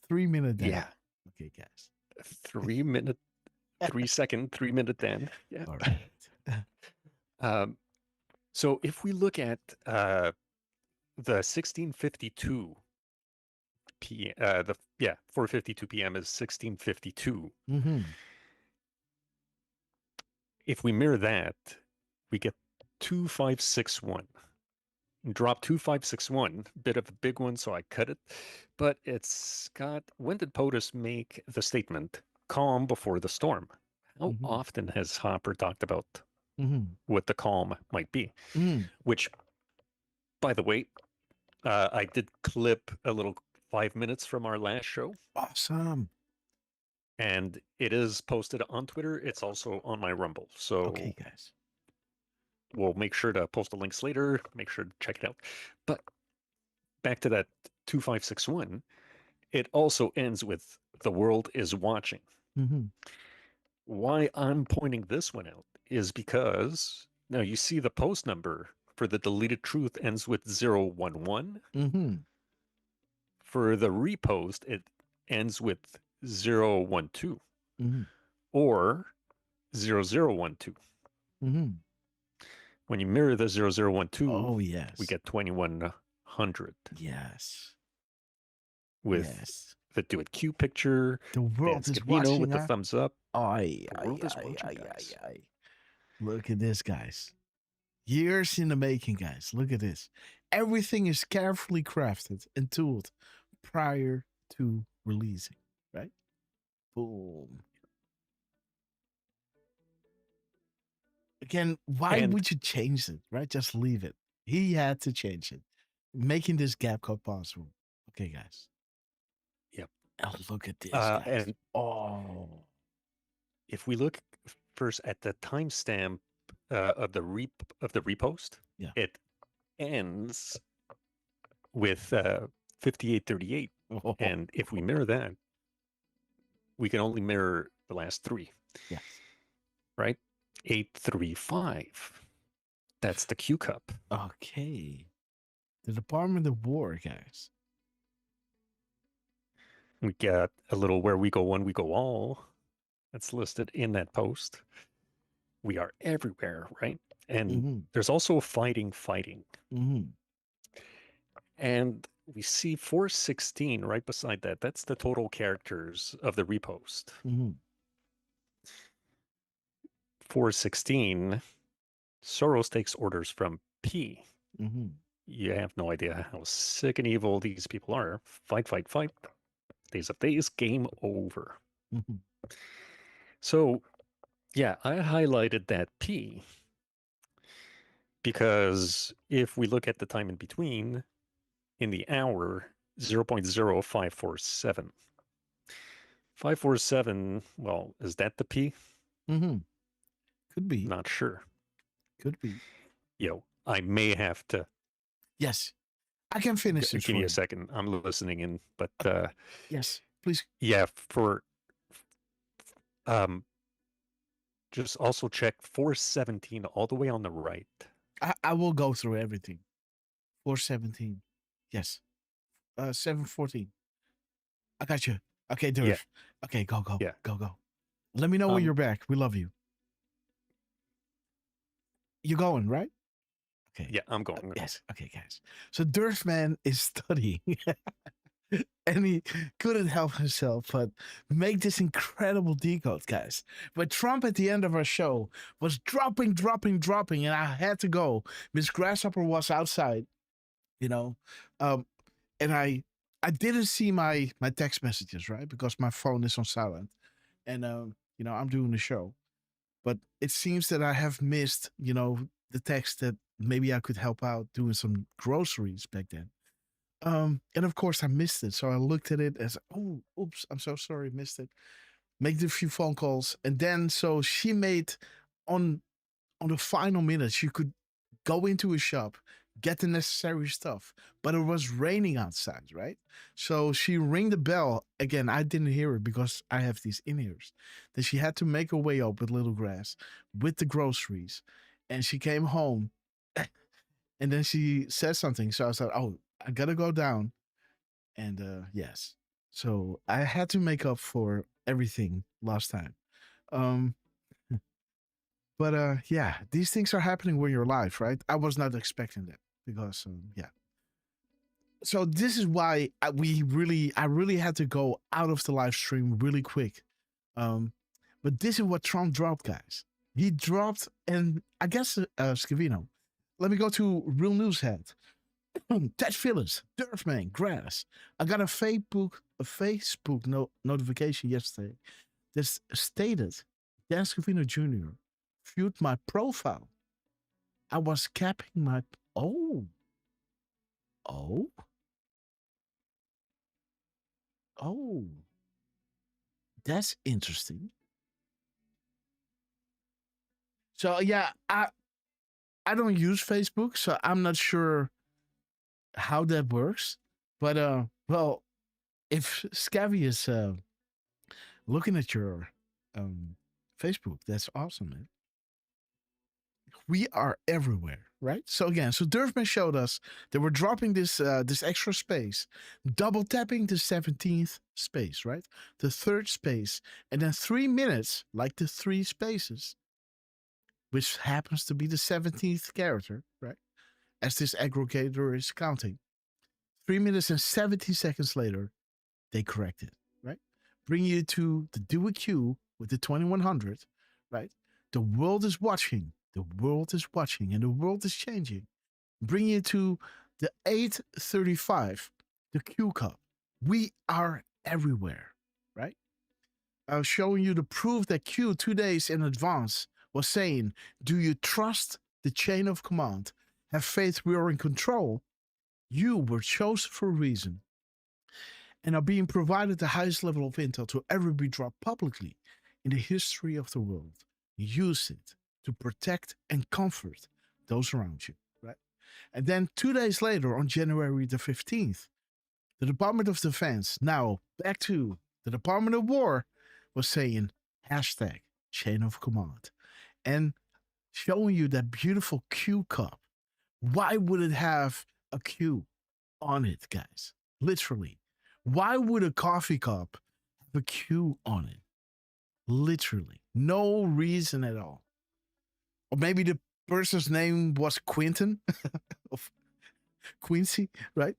3 minute Dan. Yeah. Okay, guys. 3 minute, 3 second, 3 minute Dan. Yeah. All right. So if we look at the 1652 p. 4:52 p.m. is 1652. If we mirror that, we get 2561. Drop 2561, bit of a big one, so I cut it. But it's got, when did POTUS make the statement, calm before the storm? How often has Hopper talked about what the calm might be? Which, by the way, I did clip a little 5 minutes from our last show. Awesome. And it is posted on Twitter. It's also on my Rumble. So okay, guys. we'll make sure to post the links later. Make sure to check it out. But back to that 2561, it also ends with "the world is watching." Mm-hmm. Why I'm pointing this one out is because now you see the post number for the deleted truth ends with 011. Mm-hmm. For the repost, it ends with 012 Mm-hmm. or 0012. Mm-hmm. When you mirror the 0012, Oh, yes. we get 2100 Yes. with the Do It Q picture. The world Dan is Scavino watching. with the thumbs up. The world is watching, guys. Look at this, guys. Years in the making, guys. Look at this. Everything is carefully crafted and tooled prior to releasing, right? Boom. Again, why would you change it, right? Just leave it. He had to change it, making this gap code possible. Okay, guys. Yep. Oh, look at this, guys. And if we look first at the timestamp of the repost, it ends with 5838. And if we mirror that, we can only mirror the last three. Yes. Right? 835. That's the Q cup. Okay. The Department of War, guys. We got a little "where we go one, we go all." That's listed in that post. We are everywhere, right? And there's also fighting. Mm-hmm. And we see 416 right beside that. That's the total characters of the repost. Mm-hmm. 416, Soros takes orders from P. Mm-hmm. You have no idea how sick and evil these people are. Fight. Days of days, game over. Mm-hmm. So, yeah, I highlighted that P because if we look at the time in between, in the hour, 0.0547. 547, well, is that the P? Mm-hmm. Could be. Not sure. Could be. I may have to. Yes. I can finish this. Give me a second. I'm listening in, but yes, please. Yeah, for just also check 417 all the way on the right. I will go through everything. 417. Yes. 714. I got you. Okay, Derf. Yeah. Okay, go. Yeah. Go. Let me know when you're back. We love you. You're going, right? Okay. Yeah, I'm going. Yes. Okay, guys. So Derf Man is studying. And he couldn't help himself but make this incredible decode, guys. But Trump at the end of our show was dropping, and I had to go. Miss Grasshopper was outside, and I didn't see my text messages, right? Because my phone is on silent. And I'm doing the show. But it seems that I have missed, the text that maybe I could help out doing some groceries back then. And of course I missed it. So I looked at it as, oh, oops, I'm so sorry, missed it. Made a few phone calls. And then, so she made on the final minutes, you could go into a shop, get the necessary stuff, but it was raining outside, right? So she rang the bell. Again, I didn't hear it because I have these in-ears. Then she had to make her way up with Little Grass with the groceries. And she came home and then she said something. So I was like, oh, I gotta go down. And yes. So I had to make up for everything last time. But yeah, these things are happening when you're live, right? I was not expecting that because yeah. So this is why I really had to go out of the live stream really quick. But this is what Trump dropped, guys. He dropped, and I guess Scavino. Let me go to Real News Head. Ted Phillips, Derfman, Grass. I got a Facebook notification yesterday that stated Dan Scavino Jr. viewed my profile. I was capping my... Oh. That's interesting. So yeah, I don't use Facebook, so I'm not sure how that works. But well, if Scabby is looking at your Facebook, that's awesome, man. We are everywhere, right? So again, so Derfman showed us that we're dropping this this extra space, double tapping the 17th space, right? The third space, and then 3 minutes, like the 3 spaces, which happens to be the 17th character, right? As this aggregator is counting. 3 minutes and 70 seconds later, they correct it, right? Bring you to the Dewey Q with the 2100, right? The world is watching. The world is watching and the world is changing. Bring you to the 835, the Q cup. We are everywhere, right? I was showing you the proof that Q 2 days in advance was saying, do you trust the chain of command? Have faith we are in control. You were chosen for a reason and are being provided the highest level of intel to ever be dropped publicly in the history of the world. Use it to protect and comfort those around you, right? And then 2 days later, on January the 15th, the Department of Defense, now back to the Department of War, was saying hashtag chain of command and showing you that beautiful Q cup. Why would it have a Q on it, guys? Literally. Why would a coffee cup have a Q on it? Literally. No reason at all. Or maybe the person's name was Quinton of Quincy, right?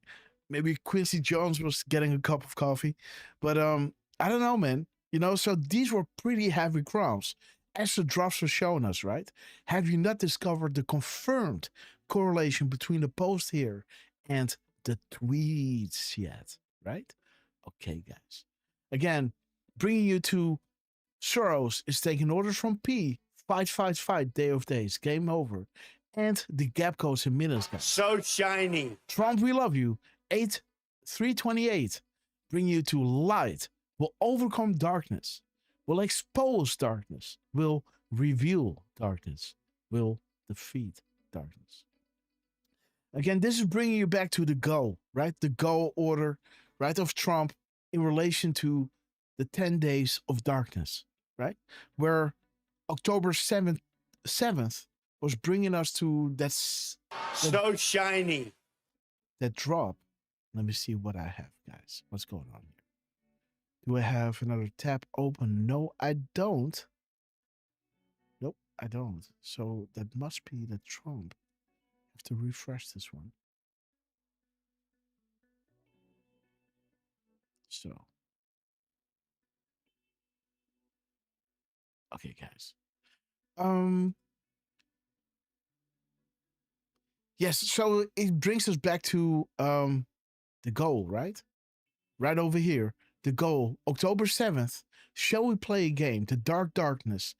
Maybe Quincy Jones was getting a cup of coffee. But I don't know, man. You know, so these were pretty heavy crimes, as the drops are showing us, right? Have you not discovered the confirmed correlation between the post here and the tweets yet, right? Okay, guys. Again, bringing you to Soros is taking orders from P. Fight, fight, fight. Day of days. Game over. And the gap codes in minutes, guys. So shiny. Trump, we love you. 328. Bring you to light. Will overcome darkness. Will expose darkness. Will reveal darkness. Will defeat darkness. Again, this is bringing you back to the goal, right? The goal order, right, of Trump in relation to the 10 days of darkness, right? Where October 7th was bringing us to that so shiny. That drop. Let me see what I have, guys. What's going on here? Do I have another tab open? No, I don't. Nope, I don't. So that must be the Trump. I have to refresh this one. So. Okay, guys. Yes, so it brings us back to the goal, right? Right over here. The goal, October 7th, shall we play a game, The Dark Darkness,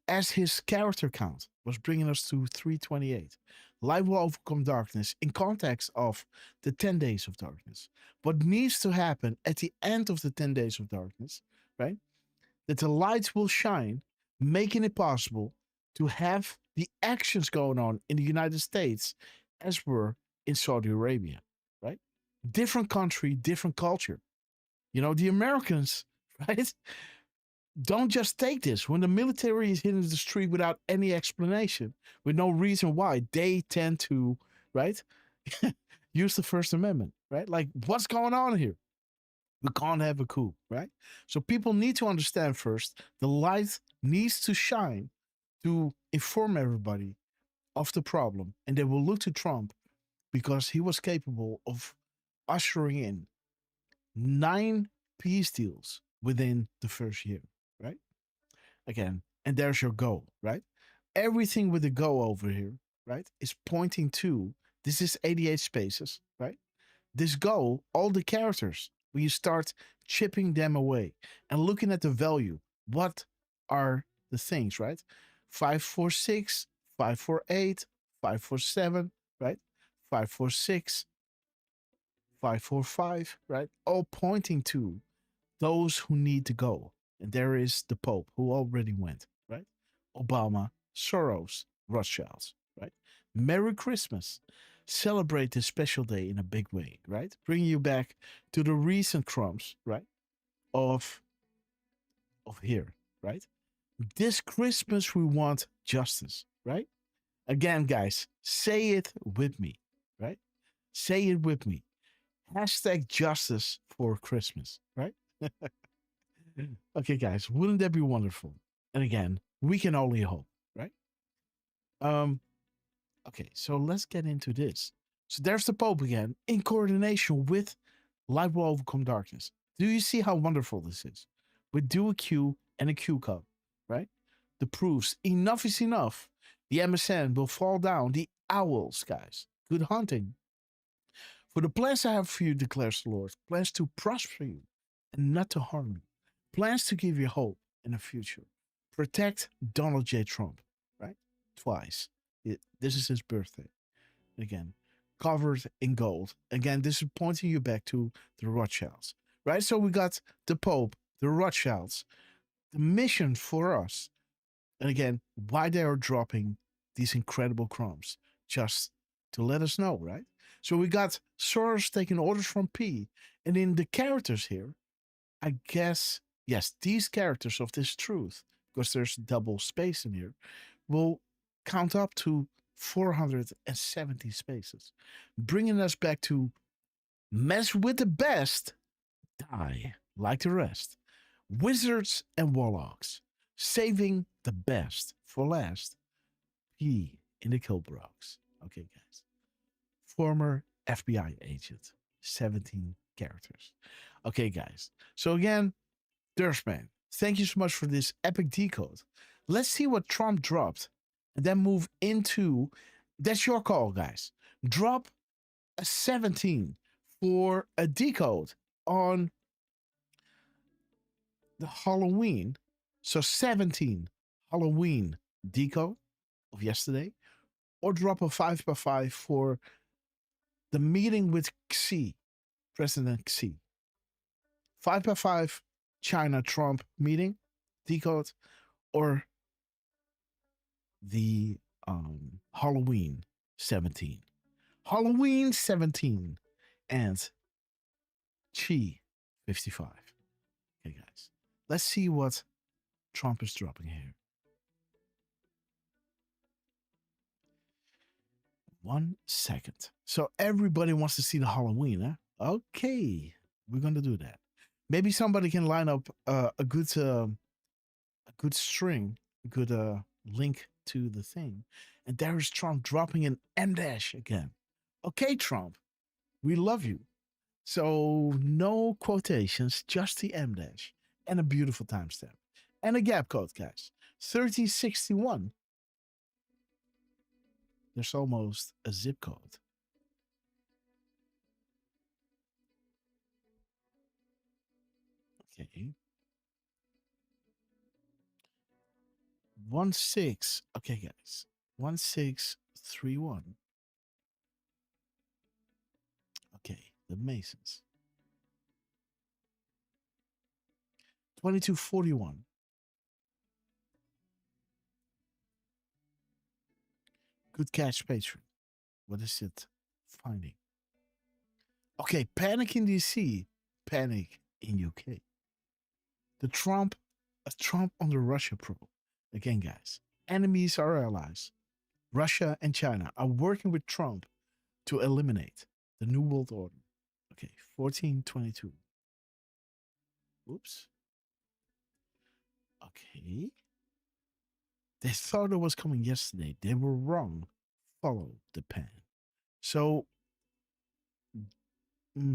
as his character count was bringing us to 328. Light will overcome darkness in context of the 10 days of darkness. What needs to happen at the end of the 10 days of darkness, right? That the light will shine, making it possible to have the actions going on in the United States as were in Saudi Arabia, right? Different country, different culture. You know, the Americans, right, don't just take this. When the military is hitting the street without any explanation, with no reason why, they tend to, right, use the First Amendment, right? Like, what's going on here? We can't have a coup, right? So people need to understand first, the light needs to shine to inform everybody of the problem. And they will look to Trump because he was capable of ushering in 9 peace deals within the first year, right? Again, and there's your goal, right? Everything with the go over here, right, is pointing to, this is 88 spaces, right? This goal, all the characters, when you start chipping them away and looking at the value, what are the things, right? 546, 548, 547, right? 546, 545, right? All pointing to those who need to go. And there is the Pope who already went, right? Obama, Soros, Rothschilds, right? Merry Christmas. Celebrate this special day in a big way, right? Bringing you back to the recent crumbs, right? Of here, right? This Christmas we want justice, right? Again, guys, say it with me, right? Say it with me. Hashtag justice for Christmas, right? Okay, guys, wouldn't that be wonderful? And again, we can only hope, right? Okay, so let's get into this. So there's the Pope again in coordination with Light Will Overcome Darkness. Do you see how wonderful this is? We do a Q and a Q cup, right? The proofs, enough is enough. The MSN will fall down. The owls, guys. Good hunting. For the plans I have for you, declares the Lord, plans to prosper you and not to harm you, plans to give you hope in the future. Protect Donald J. Trump, right? Twice. This is his birthday. Again, covered in gold. Again, this is pointing you back to the Rothschilds, right? So we got the Pope, the Rothschilds, the mission for us. And again, why they are dropping these incredible crumbs, just to let us know, right? So we got Soros taking orders from P. And in the characters here, I guess, yes, these characters of this truth, because there's double space in here, will count up to 470 spaces, bringing us back to mess with the best, die like the rest. Wizards and warlocks, saving the best for last. P in the kill box. Okay, guys. Former FBI agent, 17 characters. Okay, guys. So again, Derfman, thank you so much for this epic decode. Let's see what Trump dropped and then move into, that's your call, guys. Drop a 17 for a decode on the Halloween. So 17 Halloween decode of yesterday, or drop a 5x5 for the meeting with Xi, President Xi. 5x5 China Trump meeting decode, or the Halloween 17. Halloween 17 and Xi 55. Okay, guys. Let's see what Trump is dropping here. 1 second. So everybody wants to see the Halloween, huh? Okay, we're gonna do that. Maybe somebody can line up a good string, a good link to the thing, and there is Trump dropping an M dash again. Okay, Trump, we love you. So no quotations, just the M dash and a beautiful timestamp and a gap code, guys. 1361. There's almost a zip code. Okay. 16. Okay, guys. 1631. Okay, the Masons. 2241. Good catch, Patron. What is it finding? Okay, panic in DC, panic in UK. A Trump on the Russia probe. Again, guys, enemies are allies. Russia and China are working with Trump to eliminate the New World Order. Okay, 1422. Oops. Okay. They thought it was coming yesterday. They were wrong. Follow the pen. So, let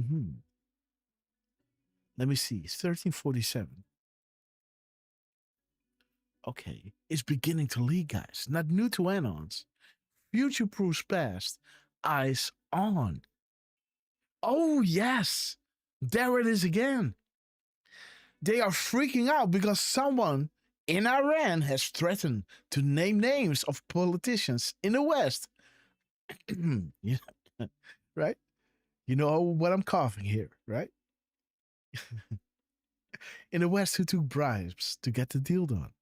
me see. 1347. Okay. It's beginning to leak, guys. Not new to Anons. Future proofs past. Eyes on. Oh, yes. There it is again. They are freaking out because someone in Iran has threatened to name names of politicians in the West. Right? You know what I'm coughing here, right? In the West who took bribes to get the deal done.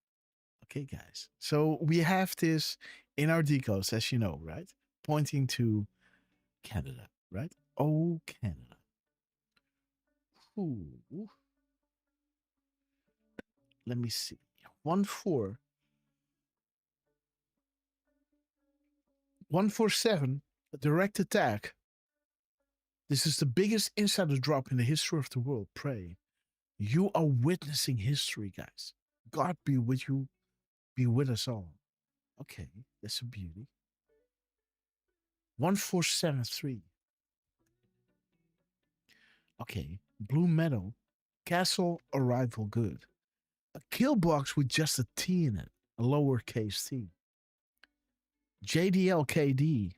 Okay, guys. So we have this in our decodes, as you know, right? pointing to Canada, right? Oh, Canada. Ooh. Let me see. 1-4. 147, a direct attack. This is the biggest insider drop in the history of the world. Pray. You are witnessing history, guys. God be with you, be with us all. Okay, that's a beauty. 1473. Okay, blue metal, castle arrival good. A kill box with just a T in it, a lowercase t. JDLKD.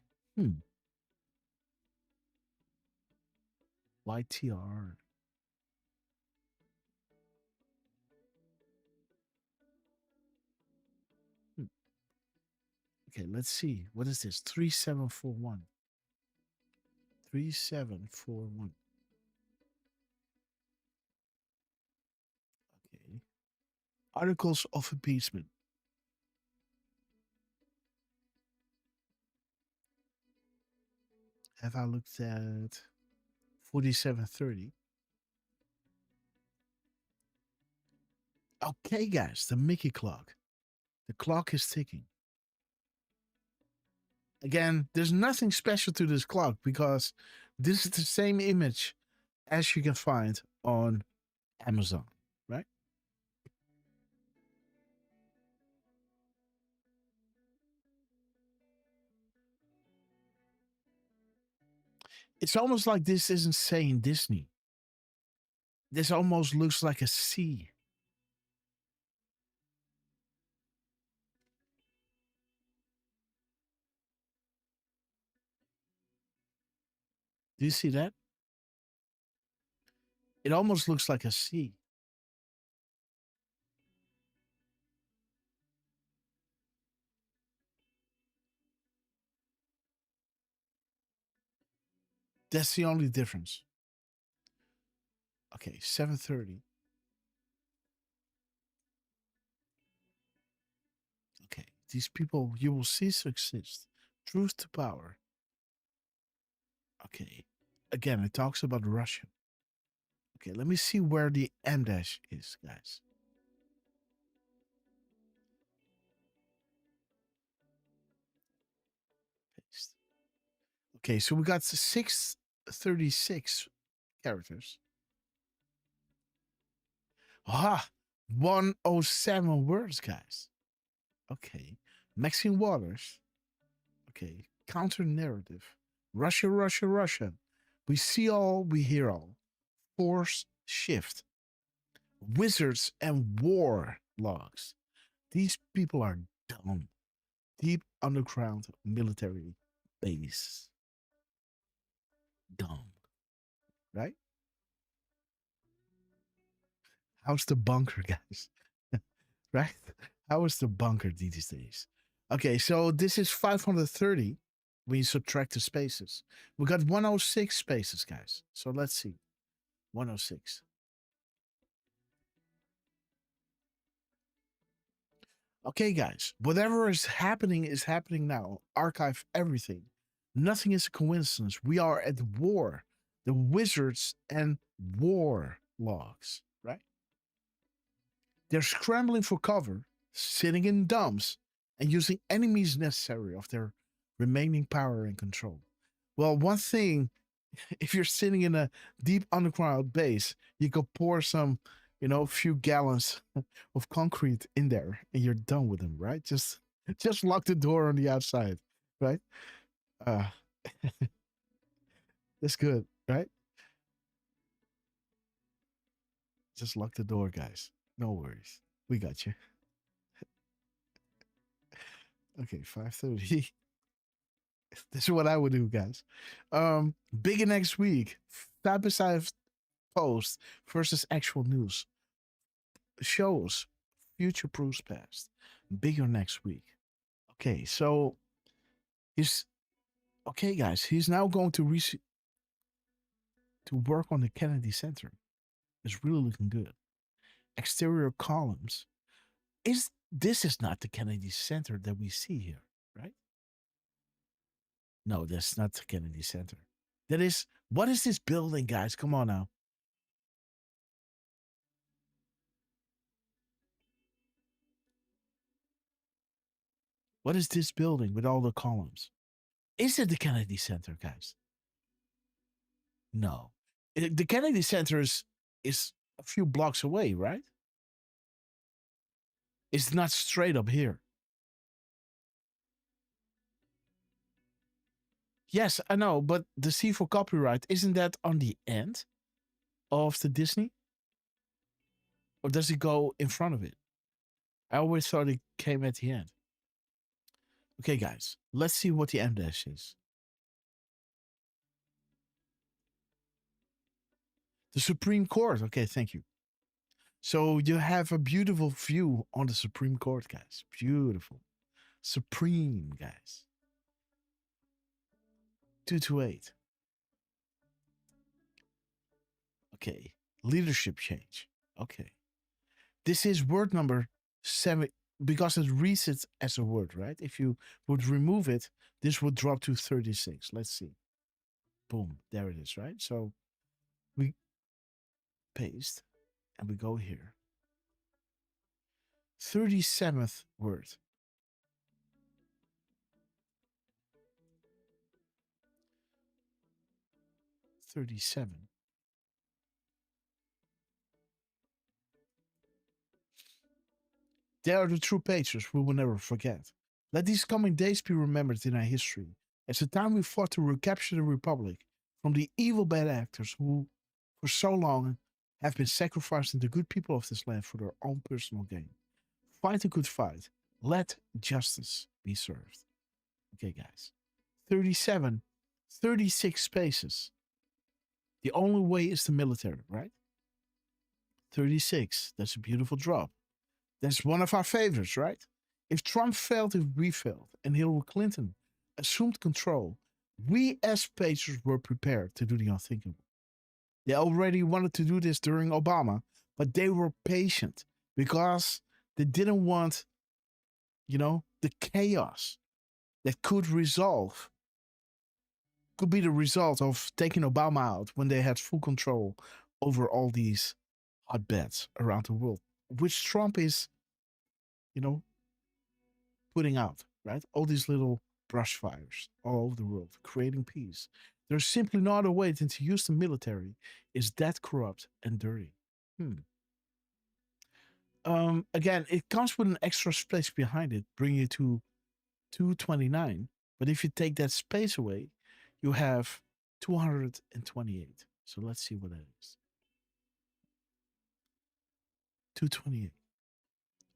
YTR. Okay, let's see. What is this? 3741. 3741. Okay. Articles of Appeasement. Have I looked at 4730? Okay, guys, the Mickey clock. The clock is ticking. Again, there's nothing special to this clock because this is the same image as you can find on Amazon, right? It's almost like this isn't saying Disney. This almost looks like a C. Do you see that? It almost looks like a C. That's the only difference. Okay, 7:30. Okay, these people, you will cease to exist. Truth to power. Okay, again, it talks about Russia. Okay, let me see where the M dash is, guys. Paste. Okay, so we got 636 characters. Ah, 107 words, guys. Okay, Maxine Waters. Okay, counter narrative. Russia, Russia, Russia. We see all, we hear all. Force shift. Wizards and war logs. These people are dumb. Deep underground military base. Dumb. Right? How's the bunker, guys? Right? How is the bunker these days? Okay, so this is 530 when you subtract the spaces. We got 106 spaces, guys. So let's see. 106. Okay, guys. Whatever is happening now. Archive everything. Nothing is a coincidence. We are at war. The wizards and war logs, right? They're scrambling for cover, sitting in dumps, and using any means necessary of their remaining power and control. Well, one thing, if you're sitting in a deep underground base, you could pour some, a few gallons of concrete in there and you're done with them, right? Just lock the door on the outside, right? That's good, right? Just lock the door, guys. No worries. We got you. Okay, 5:30. This is what I would do, guys. Bigger next week. Side by side post versus actual news. Shows future proofs past. Bigger next week. Okay, so guys. He's now going to work on the Kennedy Center. It's really looking good. Exterior columns. This is not the Kennedy Center that we see here, right? No, that's not the Kennedy Center. That is, what is this building, guys? Come on now. What is this building with all the columns? Is it the Kennedy Center, guys? No. The Kennedy Center is a few blocks away, right? It's not straight up here. Yes, I know, but the C for copyright, isn't that on the end of the Disney? Or does it go in front of it? I always thought it came at the end. Okay, guys, let's see what the M dash is. The Supreme Court. Okay, thank you. So you have a beautiful view on the Supreme Court, guys. Beautiful. Supreme, guys. 228. Okay. Leadership change. Okay. This is word number 7 because it reads it as a word, right? If you would remove it, this would drop to 36. Let's see. Boom. There it is, right? So we paste and we go here. 37th word. $37. They are the true pages we will never forget. Let these coming days be remembered in our history as the time we fought to recapture the Republic from the evil bad actors who, for so long, have been sacrificing the good people of this land for their own personal gain. Fight a good fight. Let justice be served. Okay, guys. 37, 36 spaces. The only way is the military, right? 36. That's a beautiful drop. That's one of our favorites, right? If Trump failed, if we failed, and Hillary Clinton assumed control, we as pagers were prepared to do the unthinkable. They already wanted to do this during Obama, but they were patient because they didn't want, the chaos that could be the result of taking Obama out when they had full control over all these hotbeds around the world, which Trump is, putting out, right? All these little brush fires all over the world, creating peace. There's simply no other way than to use the military. It's that corrupt and dirty. Again, it comes with an extra space behind it, bringing you to 229. But if you take that space away, you have 228. So let's see what that is. 228.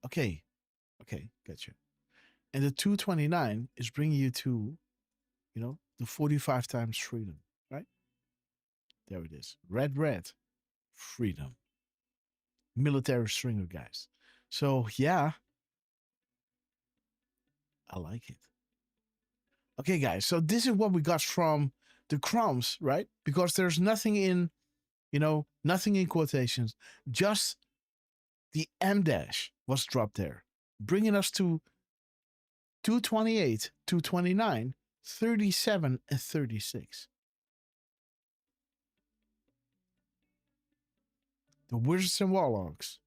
Okay, gotcha. And the 229 is bringing you to, the 45 times freedom, right? There it is. Red, freedom. Military stringer, guys. So, yeah, I like it. Okay, guys, so this is what we got from the crumbs, right? Because there's nothing in, nothing in quotations. Just the M dash was dropped there, bringing us to 228, 229, 37, and 36. The Wizards and Warlocks.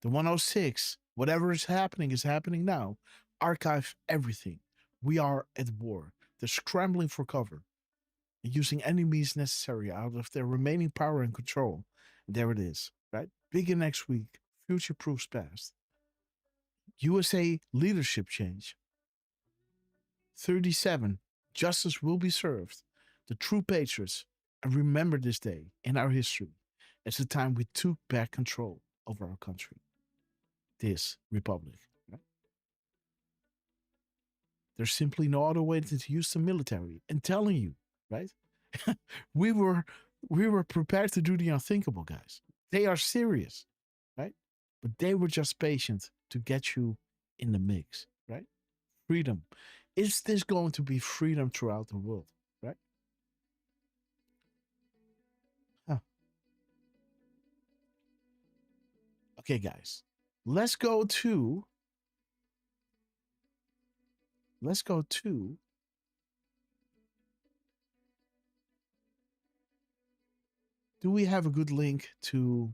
The 106. Whatever is happening now. Archive everything. We are at war. They're scrambling for cover and using any means necessary out of their remaining power and control. And there it is, right? Begin next week. Future proofs past. USA leadership change. 37. Justice will be served. The true patriots. And remember this day in our history as the time we took back control over our country. This republic. Right? There's simply no other way than to use the military. And telling you, right? we were prepared to do the unthinkable, guys. They are serious, right? But they were just patient to get you in the mix, right? Freedom. Is this going to be freedom throughout the world, right? Okay, guys. Let's go to Do we have a good link to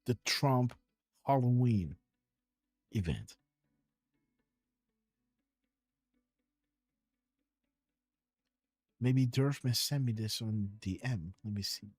the Trump Halloween event? Maybe Derf may send me this on DM. Let me see.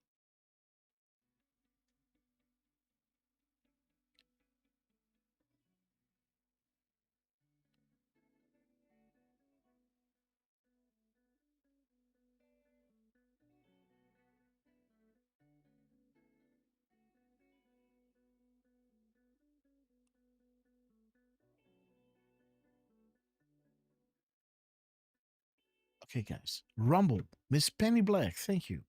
Okay, guys. Rumble. Miss Penny Black. Thank you.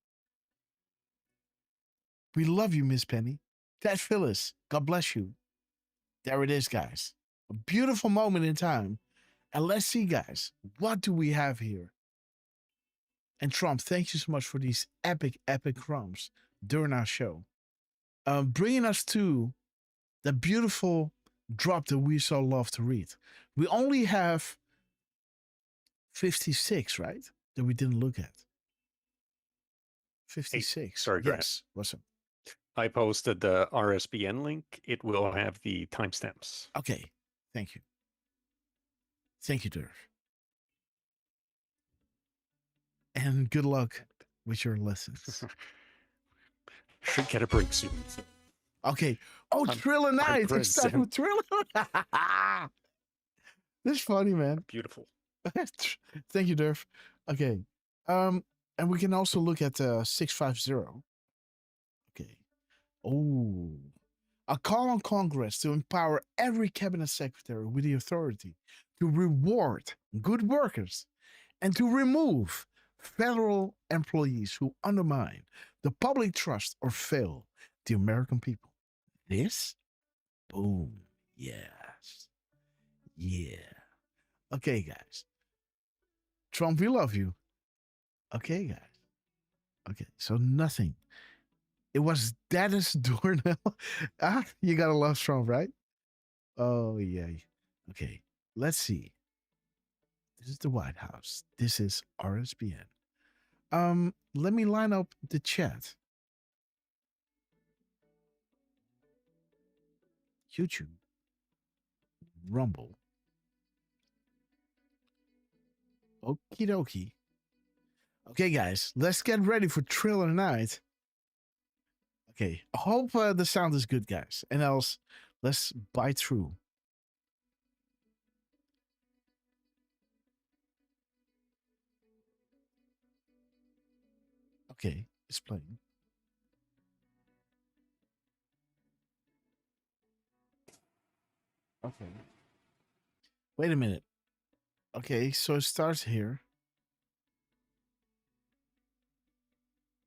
We love you, Miss Penny. Ted Phyllis. God bless you. There it is, guys. A beautiful moment in time. And let's see, guys. What do we have here? And Trump, thank you so much for these epic crumbs during our show. Bringing us to the beautiful drop that we so love to read. We only have 56, right? That we didn't look at. 56. Hey, sorry, Grant. Yes. What's up? I posted the RSBN link. It will have the timestamps. Okay. Thank you. Thank you, Derf. And good luck with your lessons. Should get a break soon. Okay. Oh, Thriller Night. It's time for Thriller. This is funny, man. Beautiful. Thank you, Derf. Okay. And we can also look at 650. Okay. Oh. A call on Congress to empower every cabinet secretary with the authority to reward good workers and to remove federal employees who undermine the public trust or fail the American people. This? Boom. Yes. Yeah. Okay, guys. Trump, we love you. Okay, guys. Okay, so nothing. It was Dennis Dornell. You gotta love Trump, right? Oh, yay. Okay, let's see. This is the White House. This is RSBN. Let me line up the chat. YouTube. Rumble. Okie dokie. Okay, guys, let's get ready for Thriller Night. Okay, I hope the sound is good, guys. And else, let's bite through. Okay, it's playing. Okay. Wait a minute. Okay, so it starts here.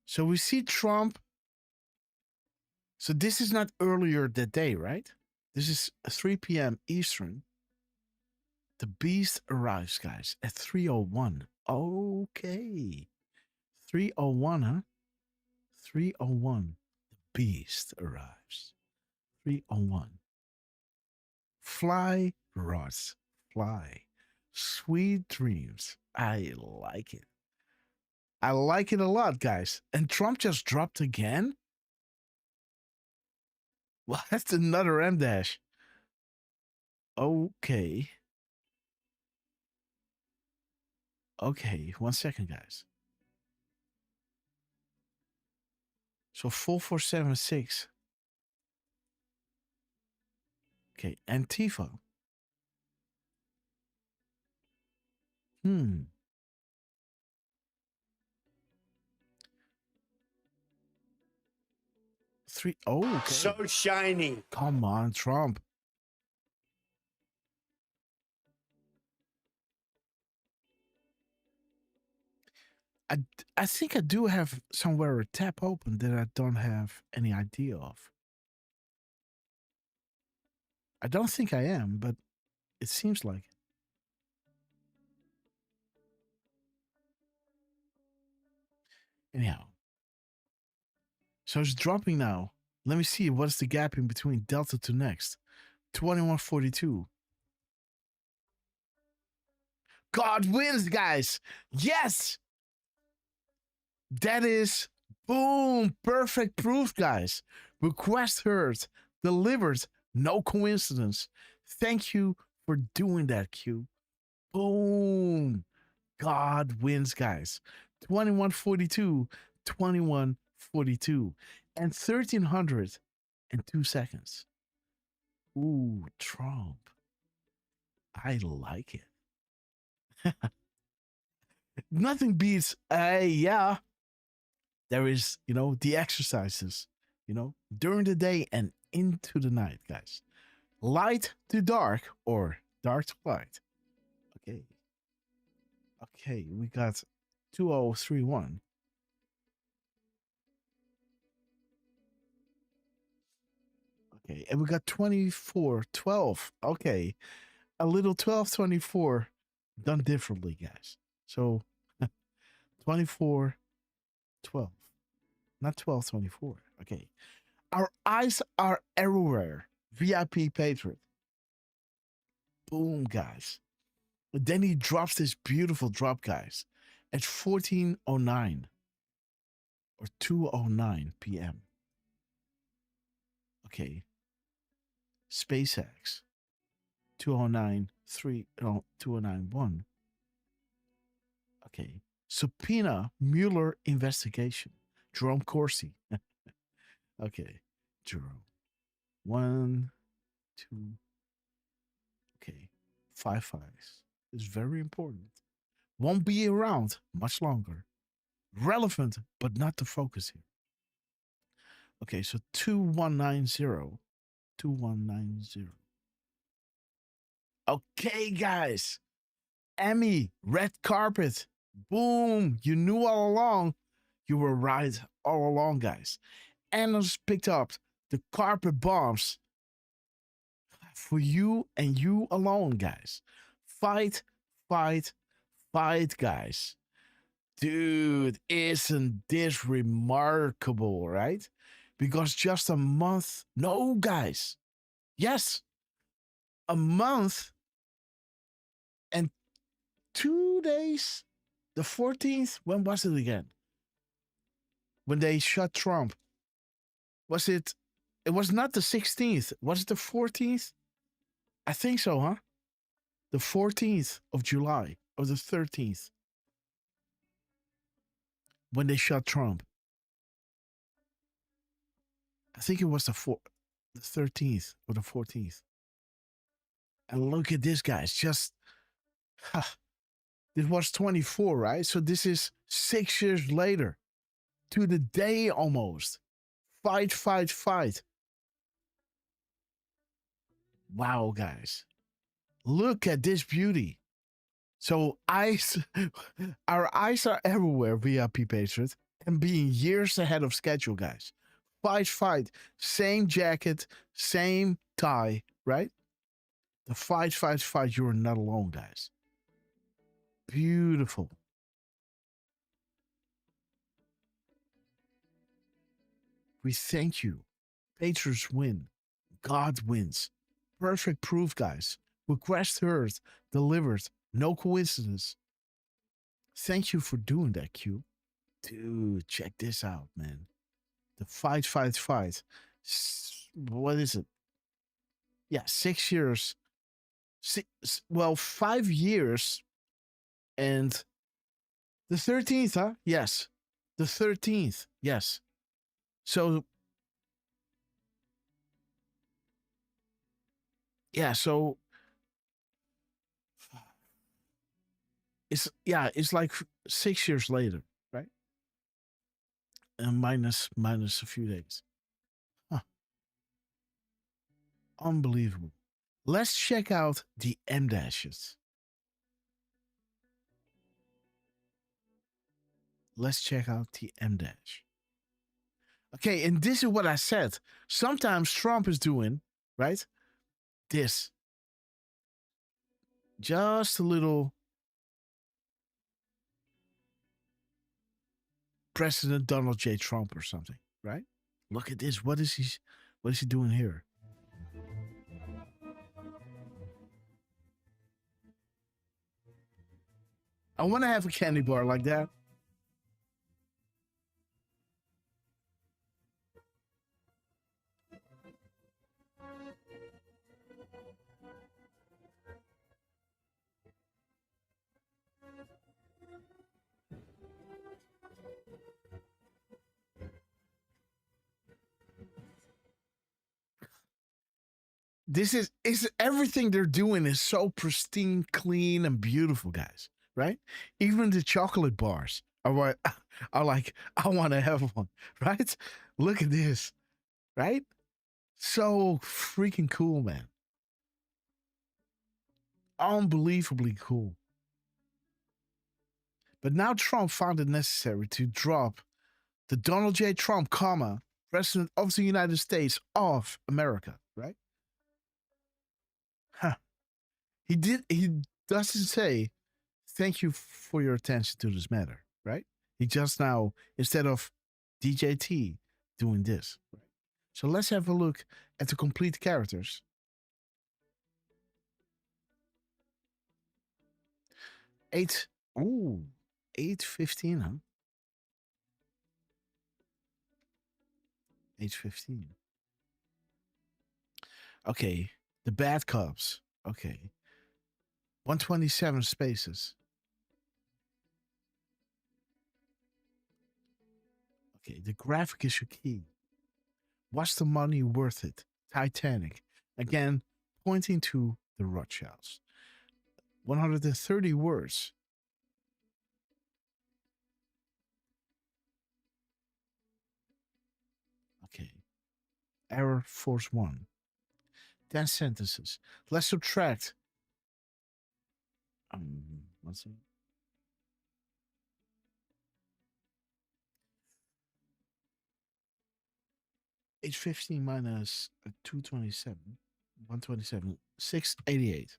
So we see Trump. So this is not earlier that day, right? This is 3 p.m. Eastern. The beast arrives, guys, at 3:01. Okay. 3:01, huh? 3:01. The beast arrives. 3:01. Fly, Ross, fly. Sweet dreams. I like it. I like it a lot, guys. And Trump just dropped again? Well, that's another M dash. Okay. Okay, 1 second, guys. So 4476. Okay, Antifa. Oh, okay. So shiny. Come on, Trump. I think I do have somewhere a tab open that I don't have any idea of. I don't think I am, but it seems like it. Anyhow. So it's dropping now. Let me see what's the gap in between Delta to next. 2142. God wins, guys. Yes. That is Boom! Perfect proof, guys. Request heard, delivered. No coincidence. Thank you for doing that, Q. Boom! God wins, guys. 2142, 2142, and 1302 seconds. Ooh, Trump. I like it. Nothing beats, yeah. There is, the exercises, during the day and into the night, guys. Light to dark or dark to light. Okay. Okay, we got 2031. Okay, and we got 2412. Okay, a little 1224 done differently, guys. So 2412, not 1224. Okay, our eyes are everywhere. VIP Patriot. Boom, guys. But then he drops this beautiful drop, guys, at 1409 or 209 p.m. Okay. SpaceX 2091. Okay. Subpoena Mueller investigation. Jerome Corsi. Okay. Jerome. 1, 2. Okay. 5 5s. Is very important. Won't be around much longer. Relevant, but not the focus here. Okay, so 2190. 2190. Okay, guys. Emmy, red carpet. Boom. You knew all along. You were right all along, guys. Analysts picked up the carpet bombs for you and you alone, guys. Fight, fight, fight, guys. Dude, isn't this remarkable, right? Because just a month, no, guys. Yes, a month and 2 days. The 14th, when was it again? When they shot Trump. Was it? It was not the 16th. Was it the 14th? I think so, huh? The 14th of July or the 13th. When they shot Trump. I think it was the 13th or the 14th. And look at this, guys. Just, this was 24, right? So this is 6 years later. To the day almost. Fight, fight, fight. Wow, guys. Look at this beauty. So our eyes are everywhere, VIP Patriot, and being years ahead of schedule, guys. Fight, fight. Same jacket, same tie, right? The fight, fight, fight. You're not alone, guys. Beautiful. We thank you. Patriots win. God wins. Perfect proof, guys. Request heard, delivered. No coincidence. Thank you for doing that, Q. Dude, check this out, man. The fight, fight, fight. What is it? Yeah, 6 years. 5 years. And the 13th, huh? Yes. The 13th. Yes. So, yeah, so it's like 6 years later, right? And minus a few days. Huh. Unbelievable. Let's check out the M dashes. Let's check out the M dash. Okay, and this is what I said. Sometimes Trump is doing, right? This. Just a little President Donald J. Trump or something, right? Look at this. What is he doing here? I want to have a candy bar like that. This is everything they're doing is so pristine, clean, and beautiful, guys. Right? Even the chocolate bars are what are like. I want to have one. Right? Look at this. Right? So freaking cool, man. Unbelievably cool. But now Trump found it necessary to drop the Donald J. Trump, comma, President of the United States of America, right? Huh. He doesn't say, thank you for your attention to this matter, right? He just now, instead of DJT, doing this. Right? So let's have a look at the complete characters. Eight, ooh, 8:15, huh? 8:15. Okay, the bad cops. Okay. 127 spaces. Okay, the graphic is your key. Was the money worth it? Titanic. Again, pointing to the Rothschilds. 130 words. Okay. Error Force 1. 10 sentences. Let's subtract. Let's see. $8.15 minus 227. 127. 688.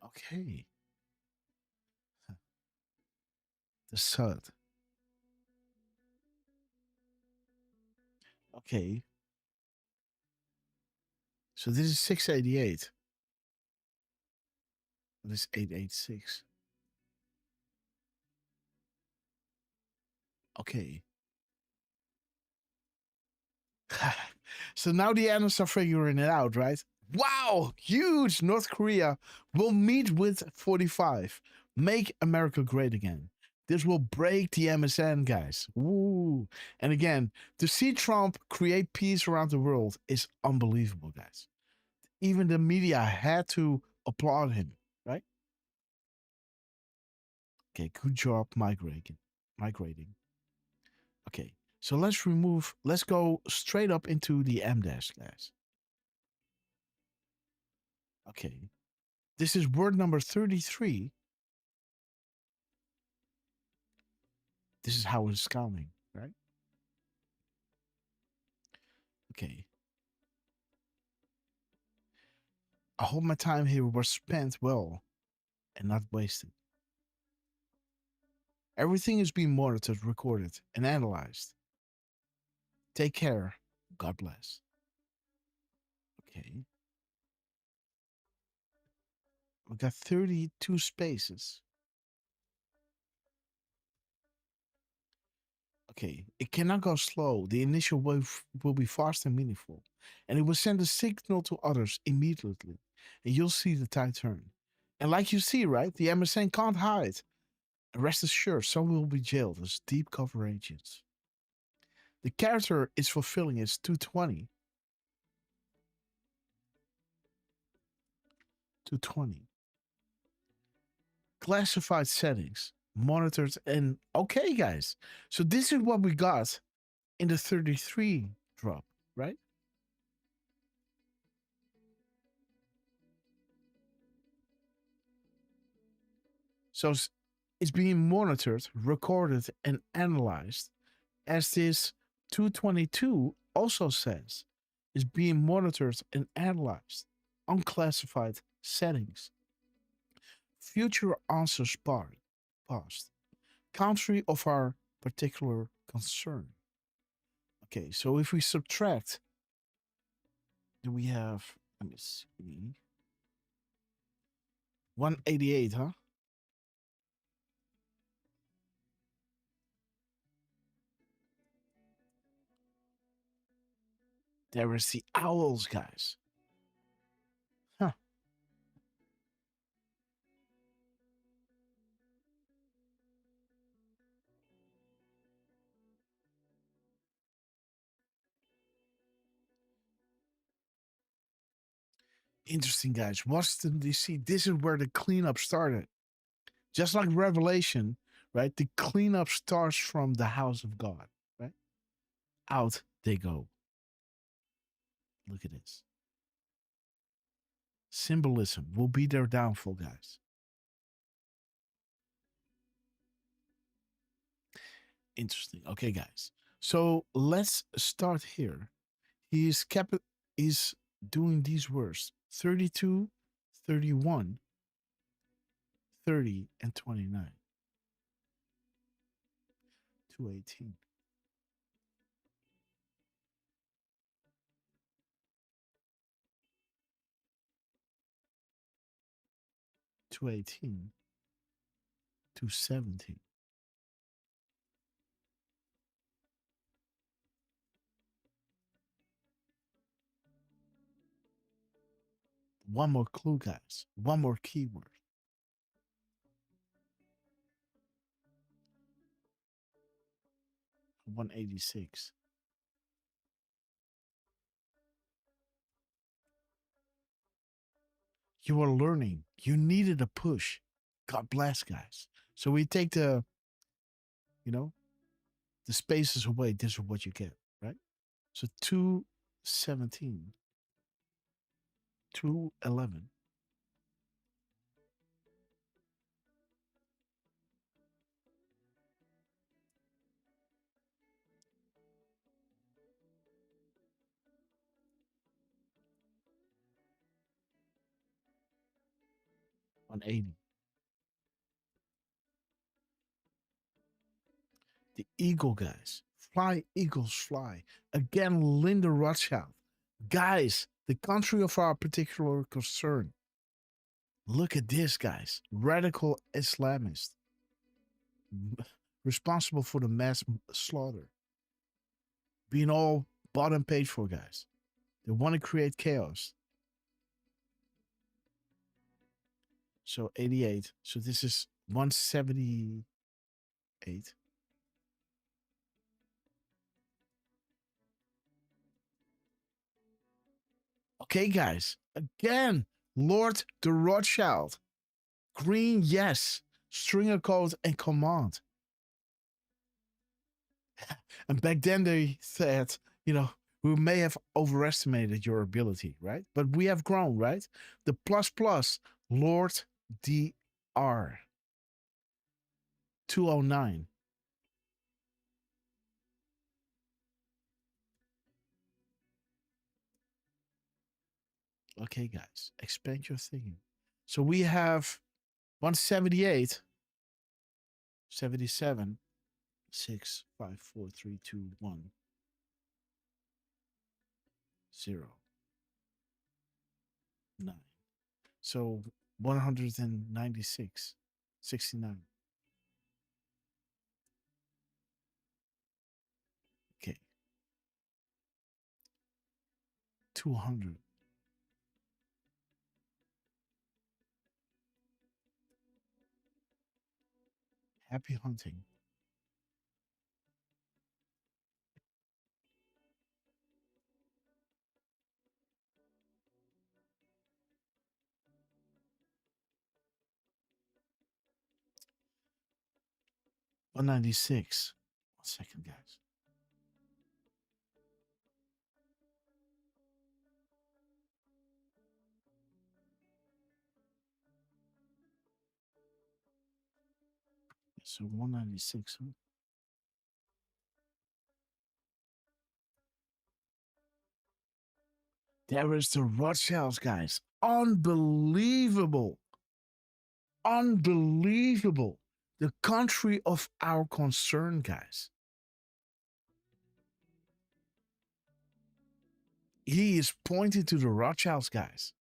Okay. The third. Okay. So this is 688. This is 886. Okay. So now the analysts are figuring it out, right? Wow, huge! North Korea will meet with 45. Make America great again. This will break the MSN, guys. Woo! And again, to see Trump create peace around the world is unbelievable, guys. Even the media had to applaud him, right? Okay, good job migrating. Okay, so let's go straight up into the M-dash, guys. Okay, this is word number 33. This is how it's counting, right? Okay. I hope my time here was spent well and not wasted. Everything is being monitored, recorded, and analyzed. Take care. God bless. Okay. We got 32 spaces. Okay, it cannot go slow. The initial wave will be fast and meaningful, and it will send a signal to others immediately, and you'll see the tide turn. And like you see, right, the MSN can't hide. And rest assured, some will be jailed as deep cover agents. The character is fulfilling its 220. 220. Classified settings. Monitored and okay, guys. So this is what we got in the 33 drop, right? So it's being monitored, recorded, and analyzed, as this 222 also says, is being monitored and analyzed. Unclassified settings. Future answers past. Country of our particular concern. Okay, so if we subtract, do we have, let me see, 188, huh? There is the owls, guys. Huh. Interesting, guys. Washington, D.C., this is where the cleanup started. Just like Revelation, right? The cleanup starts from the house of God, right? Out they go. Look at this. Symbolism will be their downfall, guys. Interesting. Okay, guys. So let's start here. He's doing these words 32, 31, 30, and 29. 218. To 18, to 17. One more clue, guys. One more keyword. 186. You are learning. You needed a push. God bless, guys. So we take the spaces away. This is what you get, right? So 217, 211. On 80. The eagle, guys. Fly, eagles, fly. Again, Linda Rothschild. Guys, the country of our particular concern. Look at this, guys. Radical Islamist. Responsible for the mass slaughter. Being all bought and paid for, guys. They want to create chaos. So 88. So this is 178. Okay, guys. Again, Lord the Rothschild. Green, yes. Stringer code and command. And back then they said, we may have overestimated your ability, right? But we have grown, right? The plus, Lord DR. 209. Okay, guys, expand your thinking. So we have 178, 77, 6, 5, 4, 3, 2, 1, 0, 9. So 196, 69. Okay. 200. Happy hunting. $196. 1 second, guys. So 196, huh? There is the Rothschilds, guys. Unbelievable. Unbelievable. The country of our concern, guys. He is pointing to the Rothschilds, guys.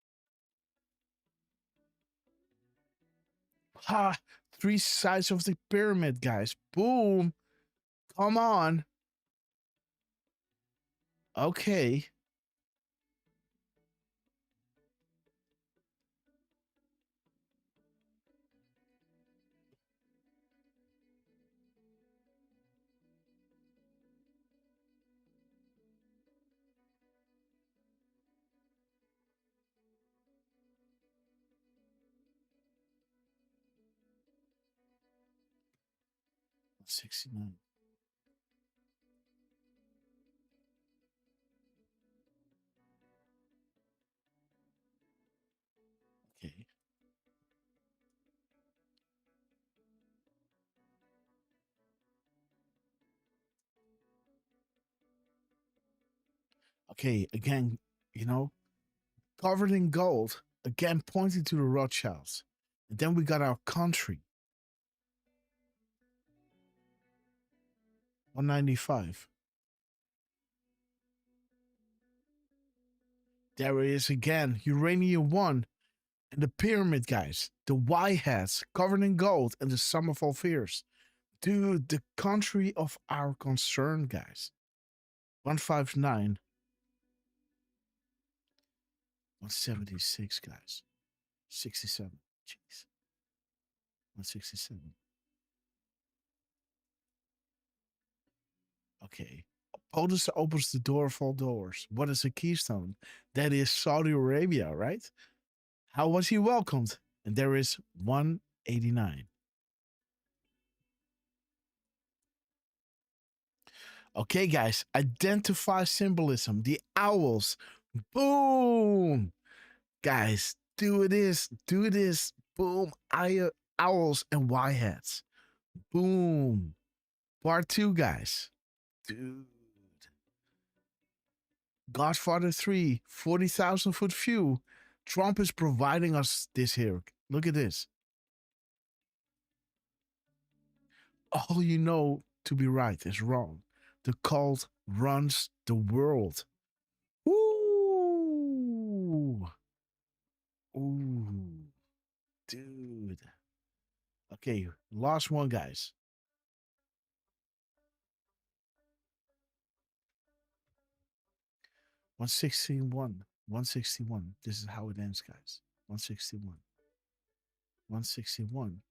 Ha! 3 sides of the pyramid, guys. Boom. Come on. Okay. 69. Okay. Okay, again, covered in gold, again pointing to the Rothschilds. And then we got our country. 195. There it is again, Uranium 1 and the pyramid guys, the Y hats covered in gold and the sum of all fears. Dude, the country of our concern, guys. 159. 176, guys. 67. Jeez. 167. Okay. POTUS opens the door of all doors. What is a keystone? That is Saudi Arabia, right? How was he welcomed? And there is 189. Okay, guys. Identify symbolism. The owls. Boom. Guys, do this. Do this. Boom. Owls and Y hats. Boom. Part 2, guys. Dude. Godfather 3, 40,000 foot view. Trump is providing us this here. Look at this. All you know to be right is wrong. The cult runs the world. Ooh. Ooh. Dude. Okay, last one, guys. $161. This is how it ends, guys. 161. 161.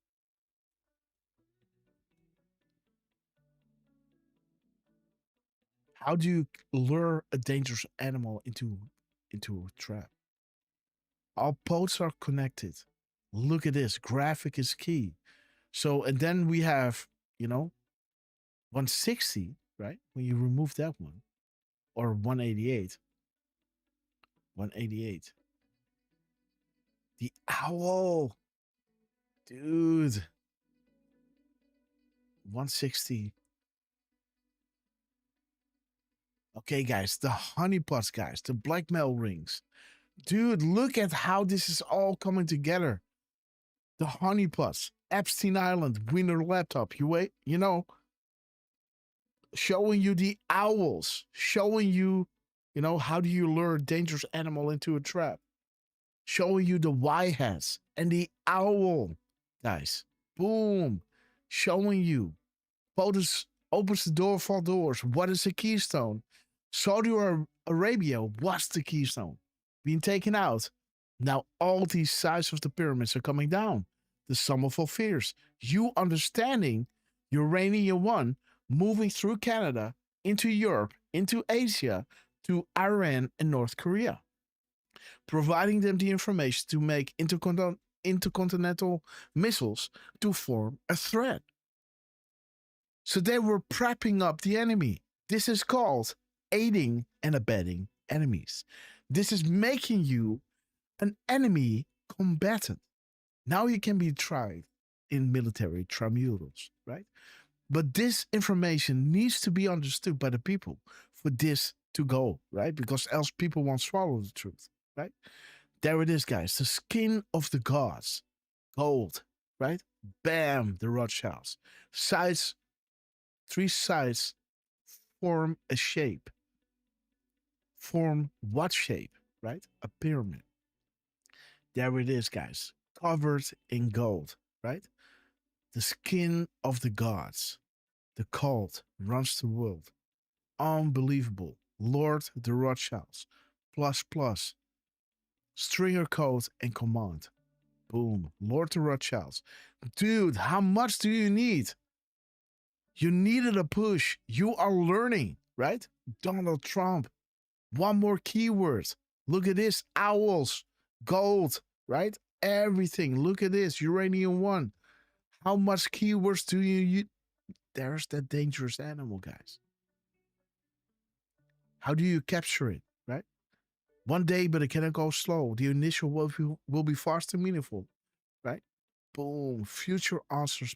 How do you lure a dangerous animal into a trap? All posts are connected. Look at this. Graphic is key. So, and then we have, 160, right? When you remove that one. Or 188. 188. The owl. Dude. 160. Okay, guys. The honeypots, guys. The blackmail rings. Dude, look at how this is all coming together. The honeypots. Epstein Island. Winner laptop. Showing you the owls. Showing you, how do you lure a dangerous animal into a trap? Showing you the Y hats and the owl, guys. Boom. Showing you. POTUS opens the door of all doors. What is a keystone? Saudi Arabia, what's the keystone? Being taken out. Now all these sides of the pyramids are coming down. The sum of all fears. You understanding Uranium 1 moving through Canada, into Europe, into Asia, to Iran and North Korea. Providing them the information to make intercontinental missiles to form a threat. So they were prepping up the enemy. This is called aiding and abetting enemies. This is making you an enemy combatant. Now you can be tried in military tribunals, right? But this information needs to be understood by the people for this to go, right? Because else people won't swallow the truth, right? There it is, guys. The skin of the gods. Gold, right? Bam, the Rothschilds. Sides, 3 sides form a shape. Form what shape, right? A pyramid. There it is, guys. Covered in gold, right? The skin of the gods. The cult runs the world. Unbelievable. Lord the Rothschilds. ++. Stringer code and command. Boom. Lord the Rothschilds. Dude, how much do you need? You needed a push. You are learning, right? Donald Trump. One more keyword. Look at this. Owls. Gold, right? Everything. Look at this. Uranium 1. How much keywords do you there's that dangerous animal, guys. How do you capture it, right? One day, but it cannot go slow. The initial will be fast and meaningful, right? Boom. Future answers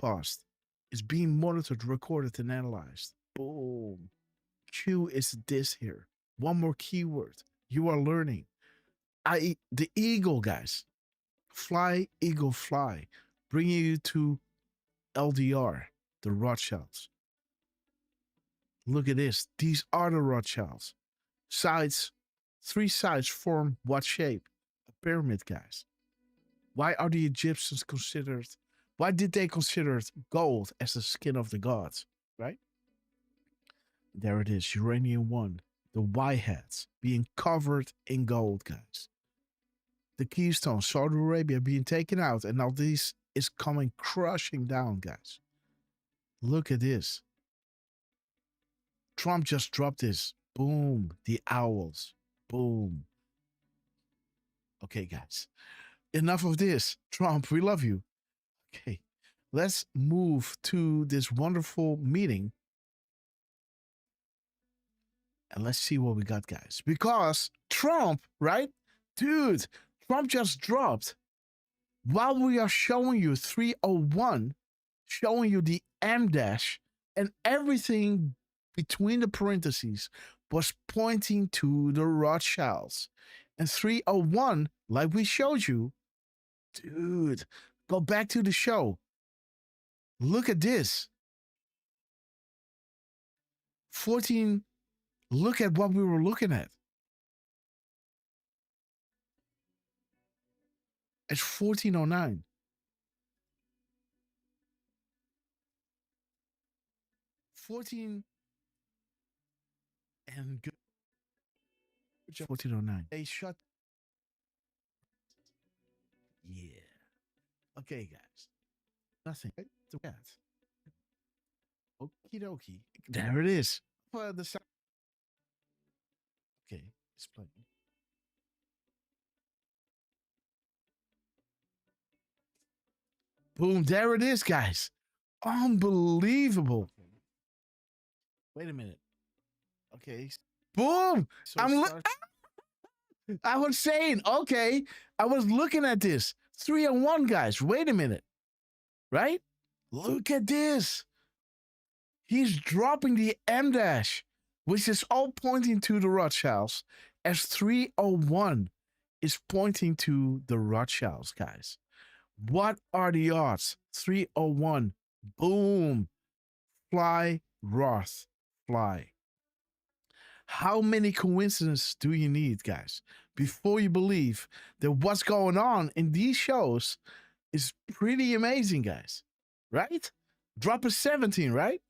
past. It's being monitored, recorded, and analyzed. Boom. Q is this here. One more keyword. You are learning. The eagle, guys. Fly, eagle, fly. Bringing you to LDR, the Rothschilds. Look at this. These are the Rothschilds. Sides, 3 sides form what shape? A pyramid, guys. Why are the Egyptians why did they consider gold as the skin of the gods, right? There it is, uranium 1. The Y-heads being covered in gold, guys. The Keystone, Saudi Arabia being taken out, and now this is coming crushing down, guys. Look at this. Trump just dropped this. Boom. The owls. Boom. Okay, guys. Enough of this. Trump, we love you. Okay. Let's move to this wonderful meeting. And let's see what we got, guys. Because Trump, right? Dude, Trump just dropped. While we are showing you 301, showing you the M dash, and everything between the parentheses was pointing to the Rothschilds. And 301, like we showed you, dude, go back to the show. Look at this. 14, look at what we were looking at. It's 1409. 14 and good. 1409. They shut. Yeah. Okay, guys. Nothing. The cat. Okie dokie. There it is. For the sound. Okay, it's playing. Boom, there it is, guys. Unbelievable. Wait a minute. Okay. Boom! So I was saying, okay, I was looking at this. 301, guys. Wait a minute. Right? Look at this. He's dropping the M dash, which is all pointing to the Rothschilds, as 301 is pointing to the Rothschilds, guys. What are the odds? 301. Boom. Fly, Roth, fly. How many coincidences do you need, guys, before you believe that what's going on in these shows is pretty amazing, guys? Right? Drop a 17, right?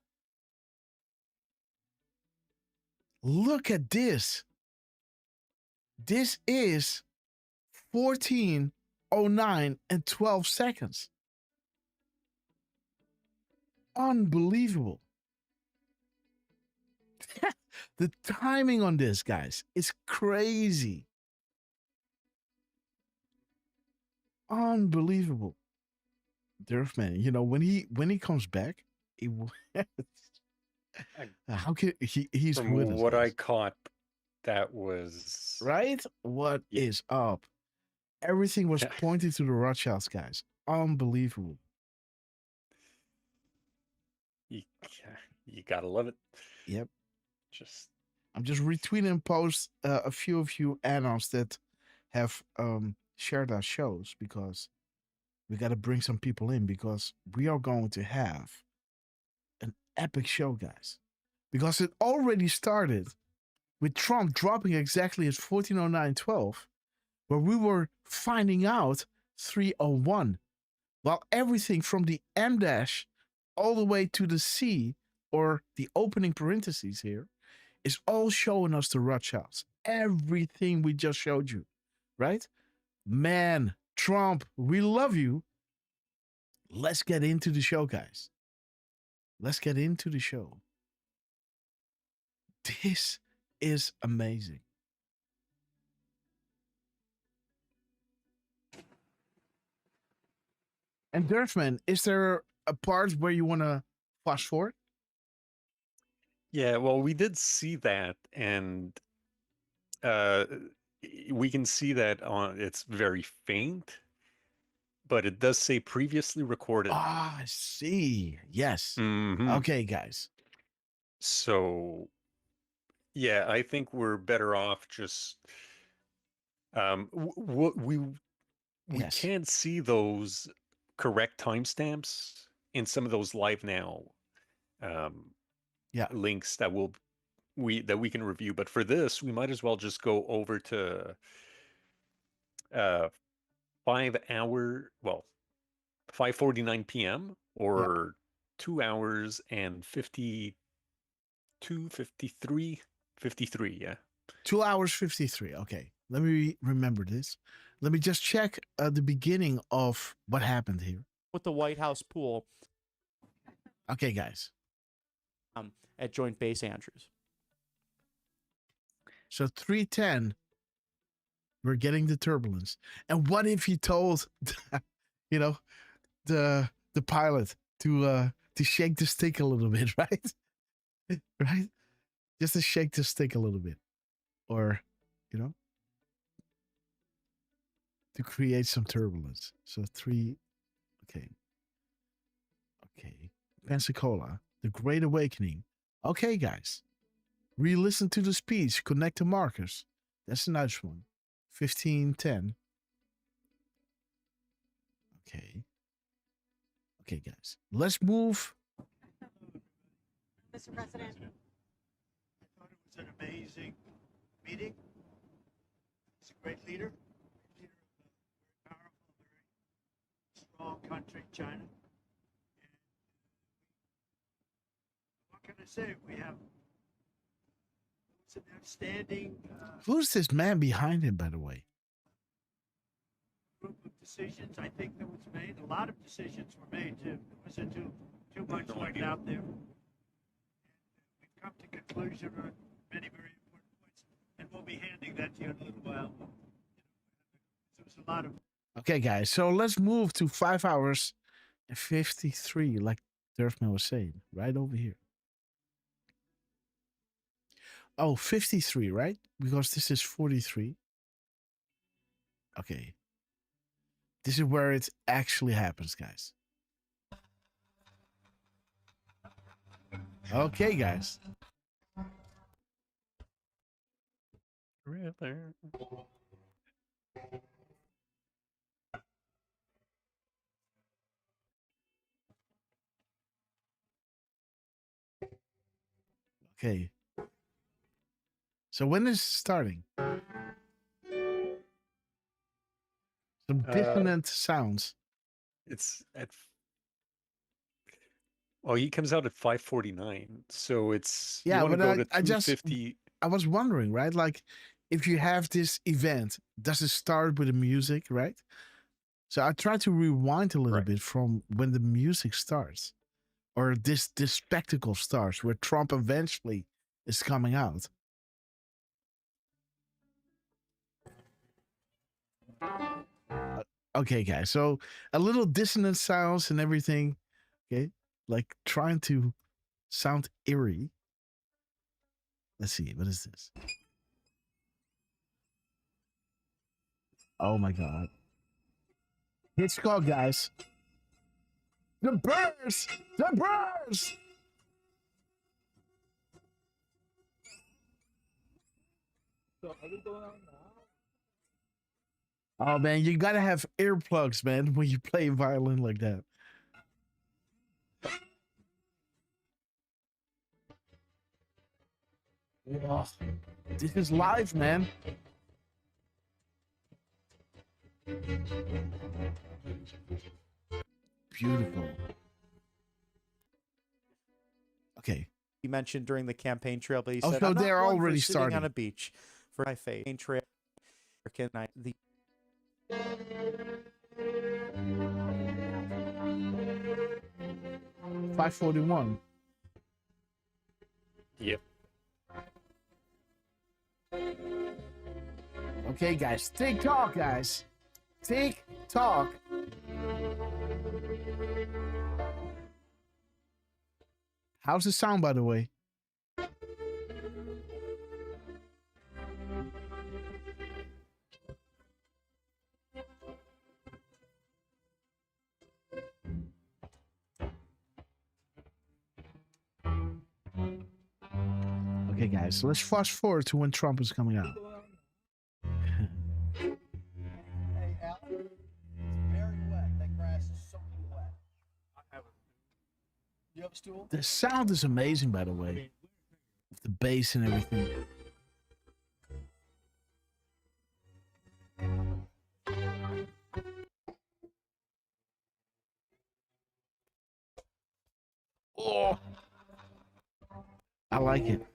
Look at this. This is 14:09 and 12 seconds. Unbelievable. The timing on this, guys, is crazy. Unbelievable. Derf, man, you know, when he comes back, how can he's From with us, what I guys. caught, that was Right? What is up? Everything was pointing to the Rothschilds, guys. Unbelievable. You gotta love it. Yep. I'm just Just retweeting posts a few of you add-ons that have shared our shows, because we got to bring some people in, because we are going to have an epic show, guys. Because it already started with Trump dropping exactly at 14:09:12, where we were finding out 301, while everything from the M dash all the way to the C, or the opening parentheses here, is all showing us the Rothschilds. Everything we just showed you, right? Man, Trump, we love you. Let's get into the show, guys. Let's get into the show. This is amazing. And Derfman, is there a part where you want to fast forward? Yeah, well, we did see that, and uh, we can see that on it's very faint, but it does say previously recorded. Ah, I see. Yes. Mhm. Okay, guys. So, yeah, I think we're better off just we Yes. can't see those correct timestamps in some of those live now Yeah. links that we can review, but for this we might as well just go over to 5:49 p.m. or 2 hours and 53, yeah. 2 hours 53. Okay. Let me remember this. Let me just check the beginning of what happened here. With the White House pool. Okay, guys. At Joint Base Andrews. So 3:10, we're getting the turbulence. And what if he told, the pilot to shake the stick a little bit, right? Right? Just to shake the stick a little bit, or to create some turbulence. So 3. Okay. Pensacola, the Great Awakening. Okay, guys. Re-listen to the speech. Connect to markers. That's a nice one. 15:10. Okay, guys. Let's move. Mr. President. I thought it was an amazing meeting. He's a great leader. Leader of a very powerful, very strong country, China. And what can I say? We have an outstanding Who's this man behind him, by the way? group of decisions. I think that was made. A lot of decisions were made too. There wasn't too much left out there. And we've come to conclusion on many very important points, and we'll be handing that to you in a little while. But, there was a lot of. Okay, guys. So let's move to 5 hours and 53, like Derfman was saying, right over here. Oh, 53, right? Because this is 43. Okay. This is where it actually happens, guys. Okay, guys. Okay. So when is it starting? Some dissonant sounds. It's at. Oh, he comes out at 5:49, so it's. Yeah, you want to but go to 250. I was wondering, right? Like, if you have this event, does it start with the music, right? So I tried to rewind a little bit from when the music starts, or this spectacle starts, where Trump eventually is coming out. Okay, guys. So a little dissonant sounds and everything. Okay, like trying to sound eerie. Let's see. What is this? Oh my God! Hitchcock, guys. The birds. The birds. So are we going on now? Oh man, you gotta have earplugs, man, when you play violin like that. Yeah. This is live, man. Beautiful. Okay. He mentioned during the campaign trail, but he Oh, said, so I'm not they're one for already sitting starting. on a beach for my faith. Trail. Can I, the 5:41. Yep. Okay, guys. TikTok, guys. TikTok. How's the sound, by the way? Okay, guys, let's fast forward to when Trump is coming out. Hey, Al, it's very wet. That grass is soaking wet. You have a stool? The sound is amazing, by the way. With the bass and everything. Oh, I like it.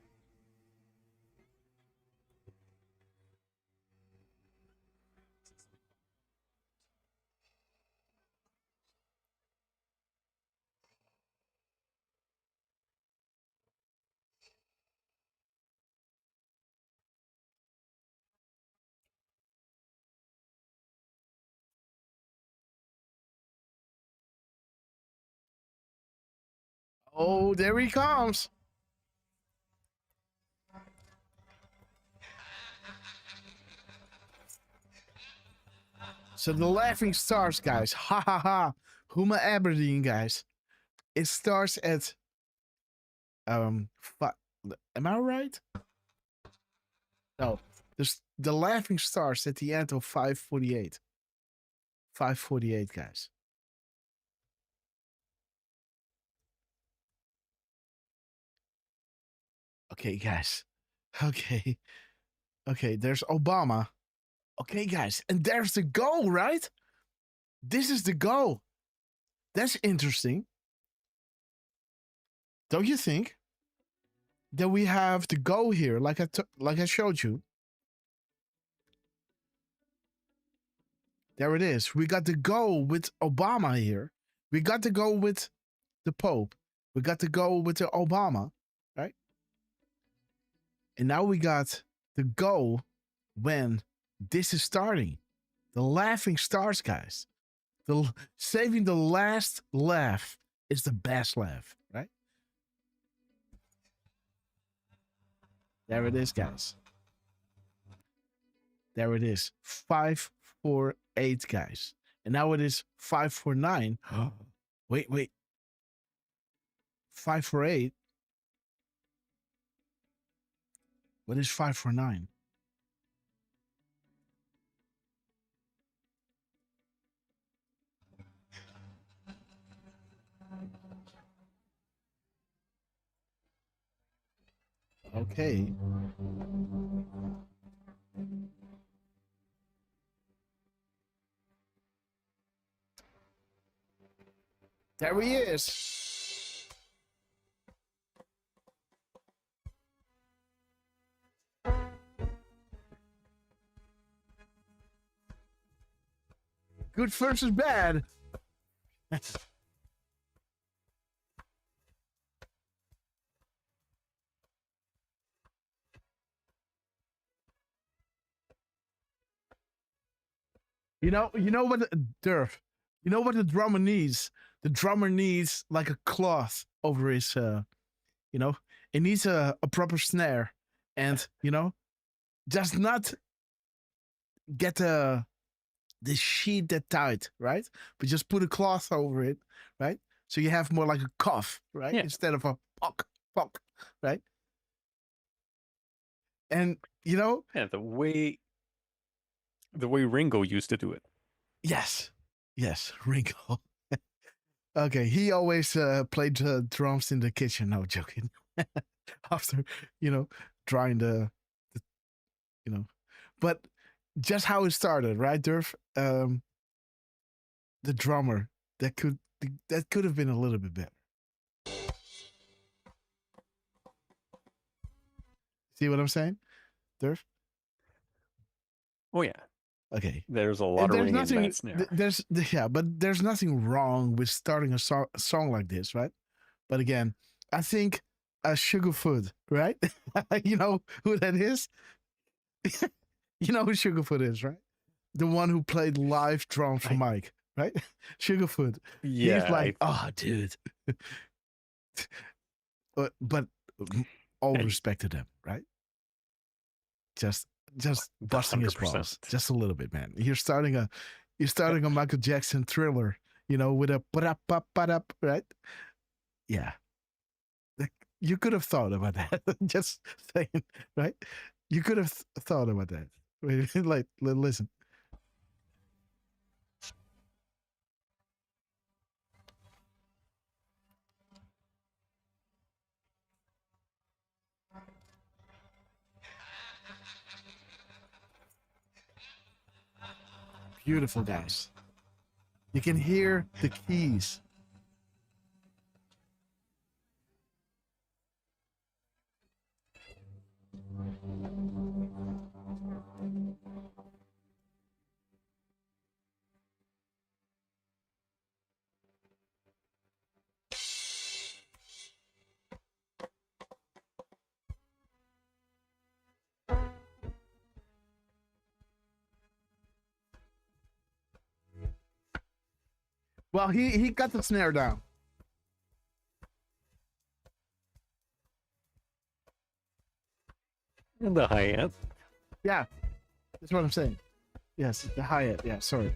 Oh, there he comes. So the laughing stars, guys. Ha ha ha. Huma Aberdeen, guys. It starts at am I right? No. The laughing stars at the end of 548. 548, guys. Okay, guys. Okay. Okay, there's Obama. Okay, guys. And there's the goal, right? This is the goal. That's interesting. Don't you think? That we have the goal here, like I showed you. There it is. We got the goal with Obama here. We got the goal with the Pope. We got the goal with the Obama, right? And now we got the goal when this is starting. The laughing stars, guys. Saving the last laugh is the best laugh, right? There it is, guys. There it is. 548, guys. And now it is 549. Wait. 548. What is 549? Okay. There he is. Good versus bad. You know what, Derf? You know what the drummer needs? The drummer needs like a cloth over his, it needs a proper snare. And, just not get the sheet that tight, right? But just put a cloth over it, right? So you have more like a cough, right? Yeah. Instead of a pock, right? And, Yeah, the way Ringo used to do it. Yes, Ringo. Okay, he always played drums in the kitchen. No, joking. After, drying the. But just how it started, right, Derf? The drummer that could have been a little bit better. See what I'm saying, Derf? Oh yeah. Okay. There's a lot of ring in that snare. But there's nothing wrong with starting a song like this, right? But again, I think Sugarfoot, right? You know who that is? You know who Sugarfoot is, right? The one who played live drums for Mike, right? Sugarfoot. Yeah. He's like, oh, dude. but all respect to them, right? Just busting his 100%. balls just a little bit, man. You're starting a Michael Jackson Thriller, with a ba-da-ba-ba-da, right? Yeah. You could have thought about that. Just saying, right? You could have thought about that. Like, listen. Beautiful, guys. You can hear the keys. Well, he got the snare down. And the hi-hat. Yeah, that's what I'm saying. Yes, the hi-hat. Yeah, sorry.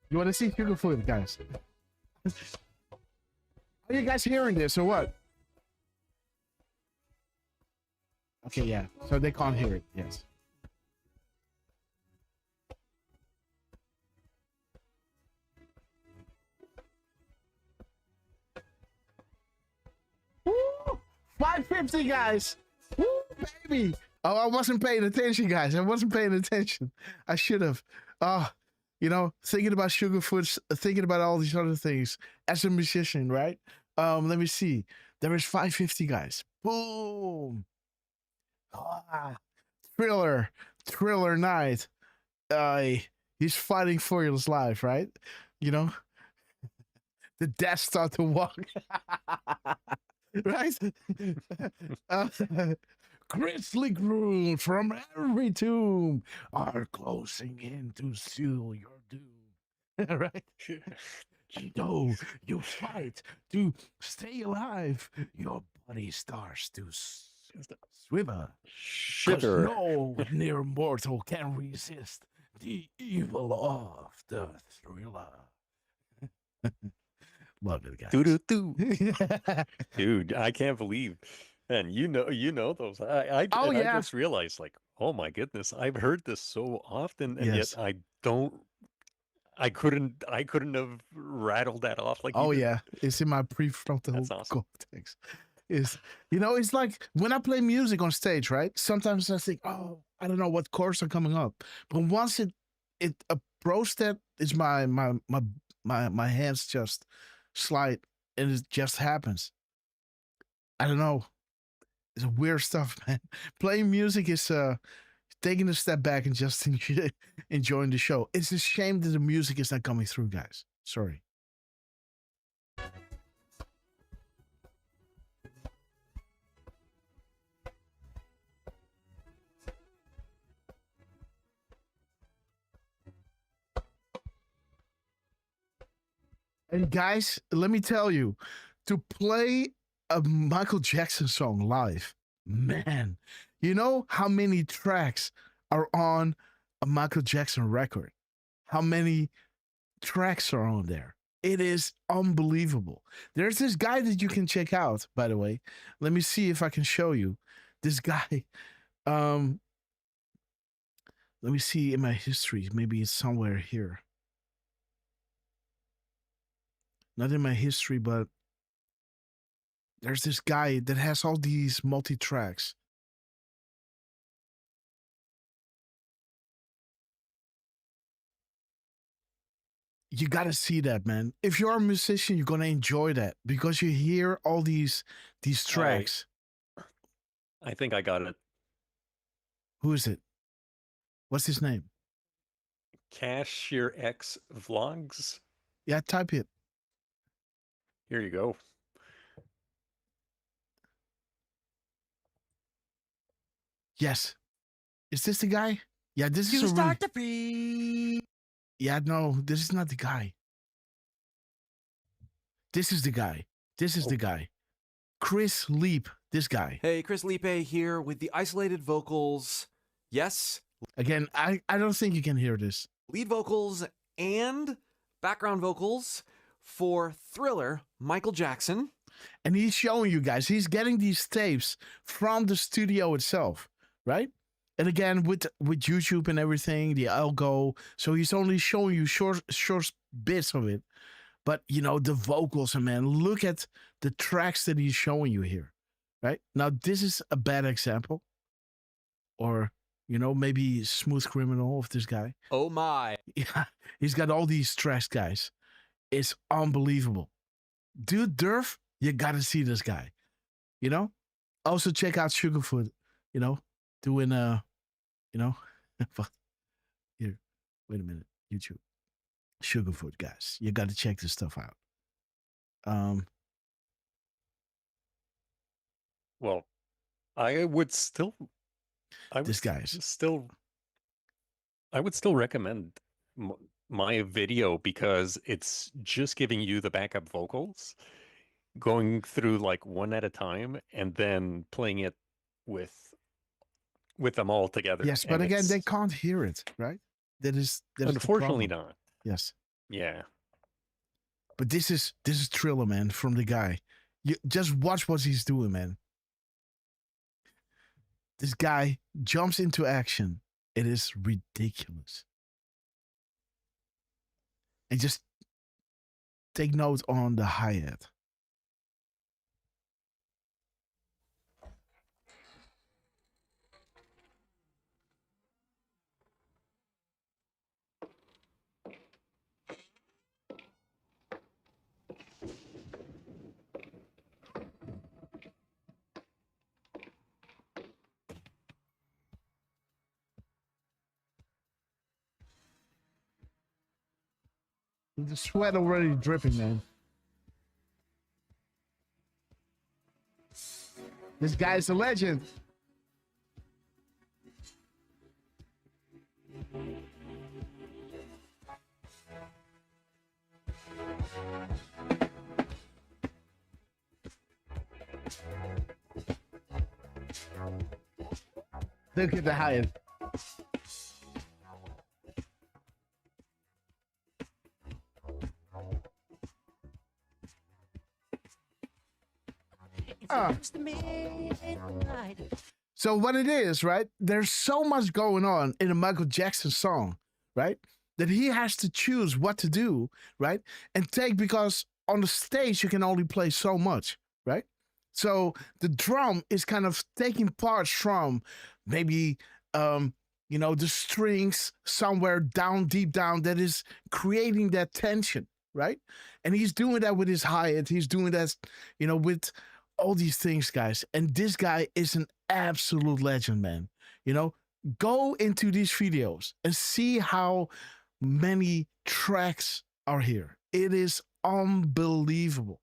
You want to see Sugarfoot, guys? Are you guys hearing this or what? Okay, yeah. So they can't hear it. Yes. Woo! 550, guys. Woo, baby. Oh, I wasn't paying attention, guys. I wasn't paying attention. I should have. Thinking about Sugarfoot, thinking about all these other things as a musician, right? Let me see. There is 550, guys. Boom. Thriller night. He's fighting for his life, right? The death start to walk. Right? Grisly grooves from every tomb are closing in to seal your doom. Right? Though you fight to stay alive, your body starts to swivel. Shiver. No near mortal can resist the evil of the thriller. Love it, guys. Dude, I can't believe. And you know those. I just realized, like, oh my goodness, I've heard this so often, and Yes. yet I couldn't have rattled that off like Oh you did. yeah, it's in my prefrontal That's awesome. cortex. It's like when I play music on stage, right? Sometimes I think, oh, I don't know what chords are coming up, but once it approaches that, it's my hands just slide and it just happens. I don't know. It's weird stuff, man. Playing music is taking a step back and just enjoying the show. It's a shame that the music is not coming through, guys. Sorry. And guys, let me tell you, to play a Michael Jackson song live, man, you know how many tracks are on a Michael Jackson record? How many tracks are on there? It is unbelievable. There's this guy that you can check out, by the way. Let me see if I can show you. This guy, let me see in my history. Maybe it's somewhere here. Not in my history, but there's this guy that has all these multi-tracks. You gotta see that, man. If you're a musician, you're gonna enjoy that because you hear all these tracks. I think I got it. Who is it? What's his name? Cashier X Vlogs. Yeah, type it. Here you go. Yes. Is this the guy? Yeah, this is You a start to breathe. Yeah, no, this is not the guy. This is the guy. This is the guy. Chris Leap, this guy. Hey, Chris Lipe here with the isolated vocals. Yes. Again, I don't think you can hear this. Lead vocals and background vocals for Thriller, Michael Jackson. And he's showing you guys, he's getting these tapes from the studio itself, right? And again, with YouTube and everything, the algo, so he's only showing you short bits of it. But, you know, the vocals, and man, look at the tracks that he's showing you here, right? Now, this is a bad example. Or, you know, maybe Smooth Criminal of this guy. Oh, my. Yeah, he's got all these tracks, guys. It's unbelievable. Dude, Derf, you got to see this guy, you know? Also, check out Sugarfoot, you know, doing, you know, here, wait a minute, YouTube. Sugarfoot, guys. You got to check this stuff out. Well, I would still I This guy's still I would still recommend my video because it's just giving you the backup vocals, going through like one at a time and then playing it with them all together. Yes, but again, they can't hear it, right? That is unfortunately not. Yes. Yeah. But this is Thriller, man, from the guy. You just watch what he's doing, man. This guy jumps into action. It is ridiculous. And just take note on the hi-hat. The sweat already dripping, man. This guy's a legend. Look at the hi-hat. So what it is, right? There's so much going on in a Michael Jackson song, right? That he has to choose what to do, right? And take, because on the stage you can only play so much, right? So the drum is kind of taking parts from maybe you know, the strings somewhere down, deep down, that is creating that tension, right? And he's doing that with his hi-hat. He's doing that, you know, with all these things, guys. And this guy is an absolute legend, man. You know, go into these videos and see how many tracks are here. It is unbelievable.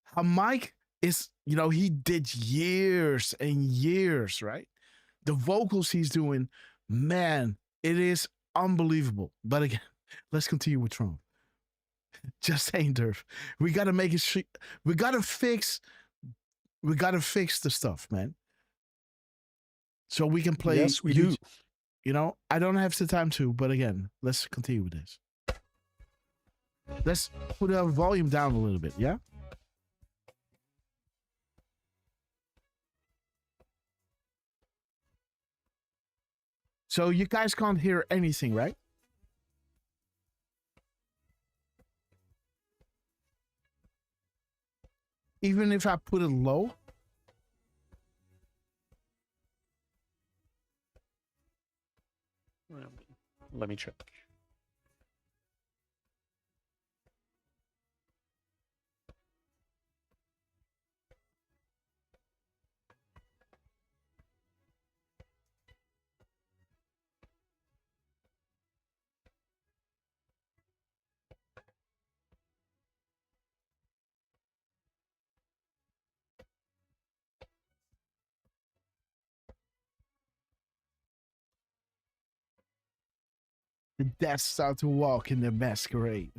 How Mike is, you know, he did years and years, right? The vocals he's doing, man, it is unbelievable. But again, let's continue with Trump. Just saying, Derf. We gotta make it. We gotta fix the stuff, man. So we can play. Yes, we do. You know, I don't have the time to, but again, let's continue with this. Let's put our volume down a little bit, yeah? So you guys can't hear anything, right? Even if I put it low? Let me check. The dead start to walk in the masquerade.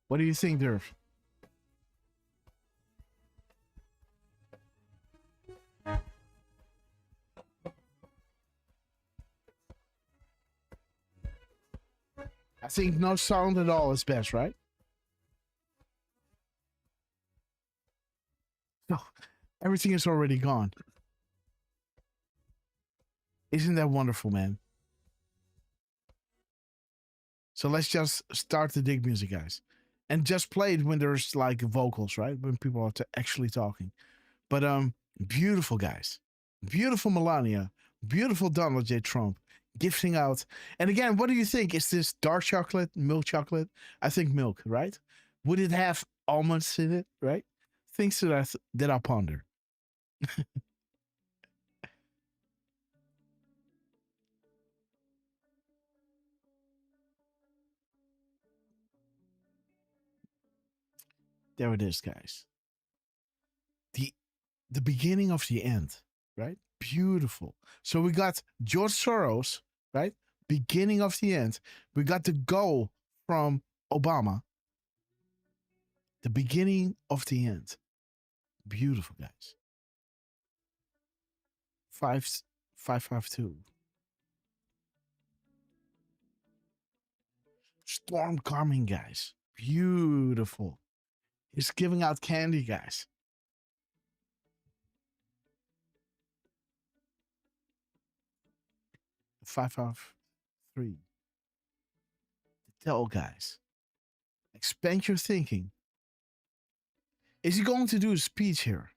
What do you think, Derf? I think no sound at all is best, right? No, everything is already gone. Isn't that wonderful, man? So let's just start the dig music, guys. And just play it when there's like vocals, right? When people are actually talking. But beautiful, guys. Beautiful Melania. Beautiful Donald J. Trump. Gifting out. And again, what do you think? Is this dark chocolate, milk chocolate? I think milk, right? Would it have almonds in it, right? Things that I ponder. There it is, guys. The beginning of the end, right? Beautiful. So we got George Soros, right? Beginning of the end. We got the go from Obama. The beginning of the end. Beautiful, guys. 552. Storm coming, guys. Beautiful. He's giving out candy, guys. 553. Tell guys. Expand your thinking. Is he going to do a speech here?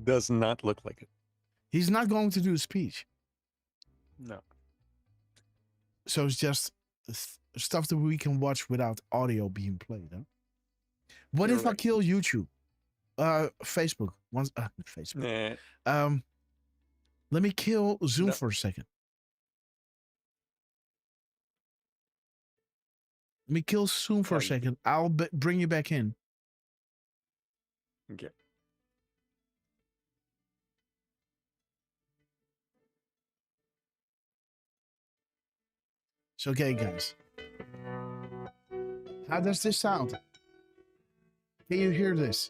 Does not look like it. He's not going to do a speech. No. So it's just stuff that we can watch without audio being played. Huh? What if I kill YouTube? Facebook. Once Facebook. Nah. Let me kill Zoom for a second. Let me kill Zoom for a second. I'll bring you back in. Okay. So, okay, guys. How does this sound? Can you hear this?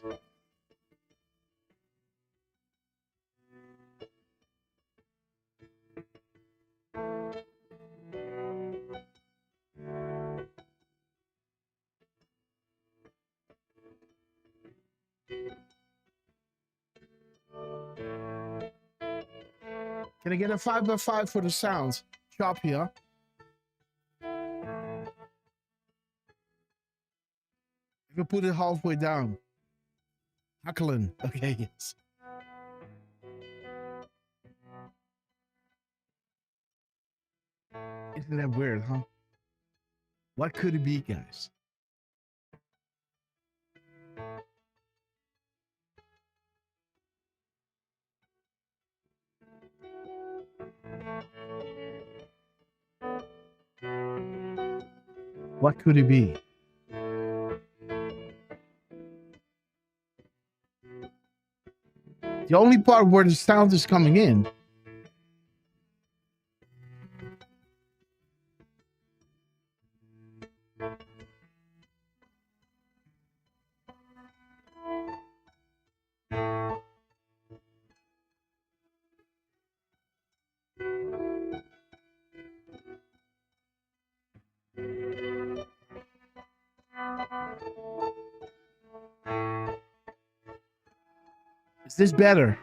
Can I get a 5x5 for the sounds? Chop here. If you put it halfway down. Hackelen. Okay, yes. Isn't that weird, huh? What could it be, guys? What could it be? The only part where the sound is coming in. Is this better?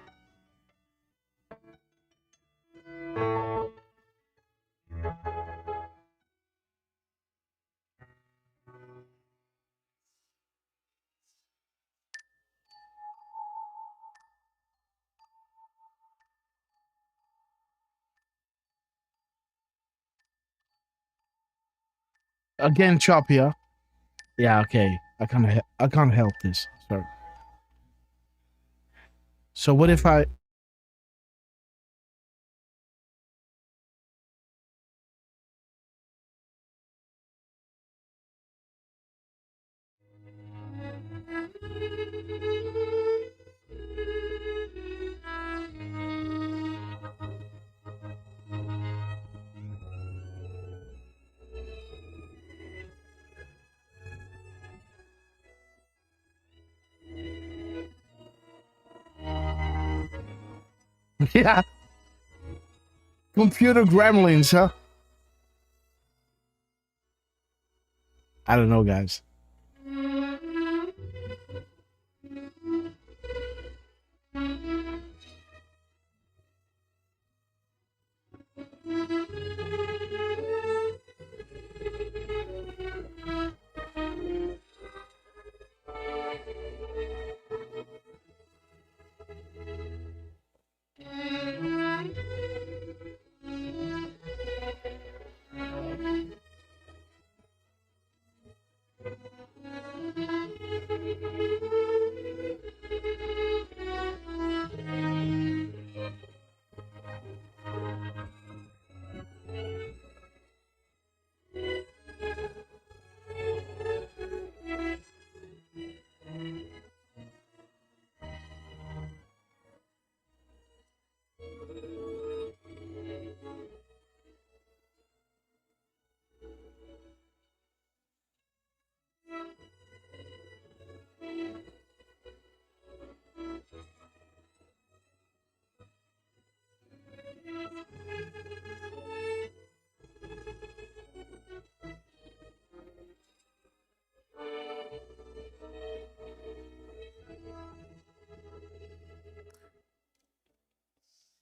Again, chop here. Yeah, okay. I can't help this. Sorry. So what if I Yeah. Computer gremlins, huh? I don't know, guys.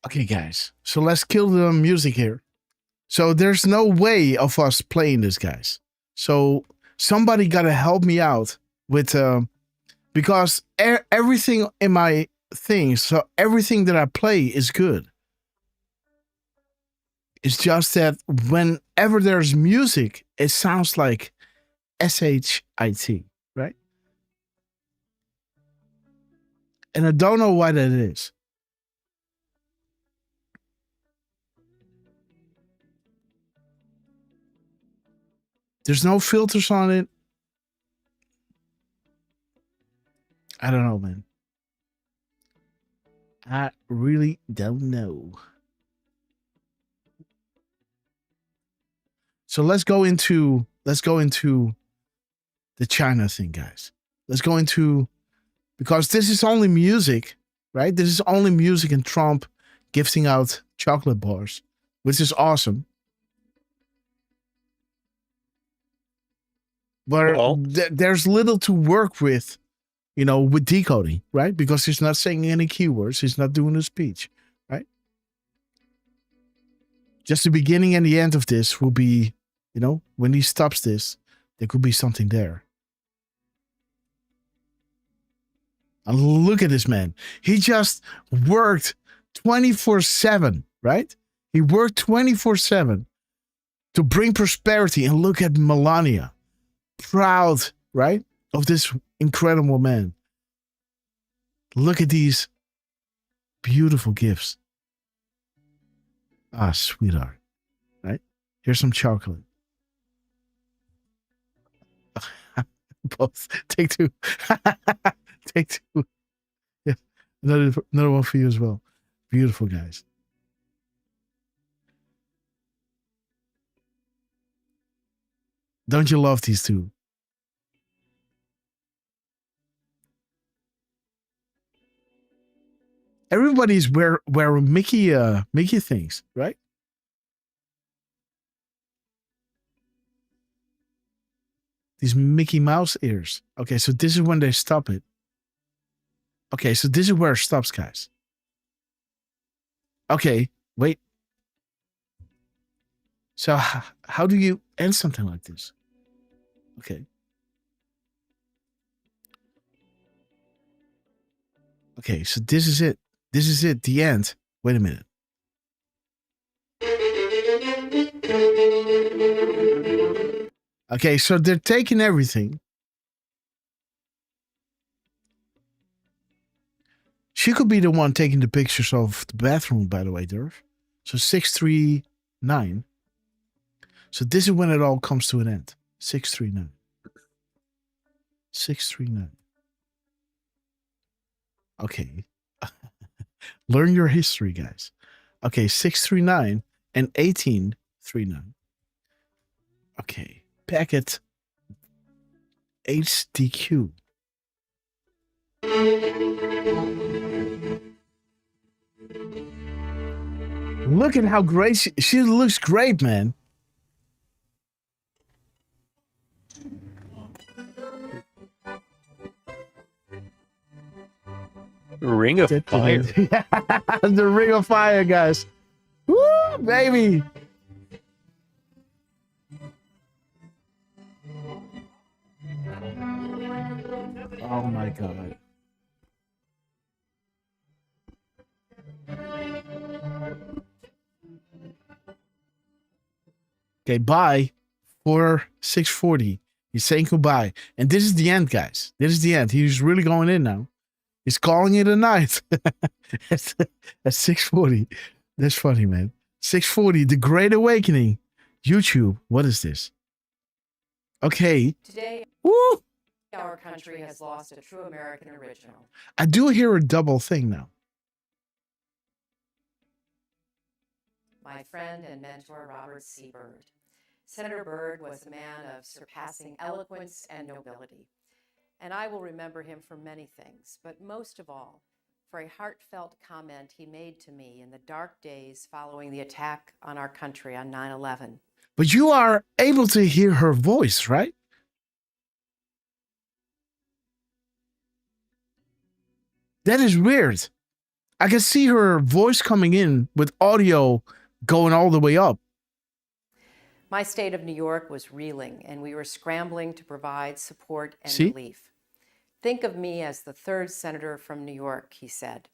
Okay, guys. So let's kill the music here. So there's no way of us playing this, guys. So somebody got to help me out with because everything in my thing, so everything that I play is good. It's just that whenever there's music, it sounds like SHIT, right? And I don't know why that is. There's no filters on it. I don't know, man. I really don't know. So let's go into the China thing, guys. Let's go into, because this is only music, right? This is only music and Trump gifting out chocolate bars, which is awesome. But there's little to work with, with decoding, right? Because he's not saying any keywords. He's not doing a speech, right? Just the beginning and the end of this will be, when he stops this, there could be something there. And look at this man. He just worked 24/7, right? He worked 24/7 to bring prosperity. And look at Melania. Proud, right, of this incredible man. Look at these beautiful gifts. Ah, sweetheart, right? Here's some chocolate. Both. Take two. Take two. Yeah, another one for you as well. Beautiful, guys. Don't you love these two? Everybody's wearing Mickey things, right? These Mickey Mouse ears. Okay, so this is when they stop it. Okay, so this is where it stops, guys. Okay, wait. So how do you end something like this? Okay. Okay, so this is it. This is it, the end. Wait a minute. Okay, so they're taking everything. She could be the one taking the pictures of the bathroom, by the way, Derf. So 639. So this is when it all comes to an end. 639. 639. Okay. Learn your history, guys. Okay, 639 and 1839. Okay. Packet HDQ. Look at how great she looks great, man. Ring of Fire. The Ring of Fire, guys. Woo, baby. Oh my God. Okay, bye for 6:40. He's saying goodbye. And this is the end, guys. This is the end. He's really going in now. He's calling it a night at 6:40. That's funny, man. 6:40, The Great Awakening. YouTube. What is this? Okay. Today, Woo! our country has lost a true American original. I do hear a double thing now. My friend and mentor, Robert C. Byrd. Senator Byrd was a man of surpassing eloquence and nobility. And I will remember him for many things, but most of all, for a heartfelt comment he made to me in the dark days following the attack on our country on 9/11. But you are able to hear her voice, right? That is weird. I can see her voice coming in with audio going all the way up. My state of New York was reeling, and we were scrambling to provide support and See? relief. Think of me as the third senator from New York, he said,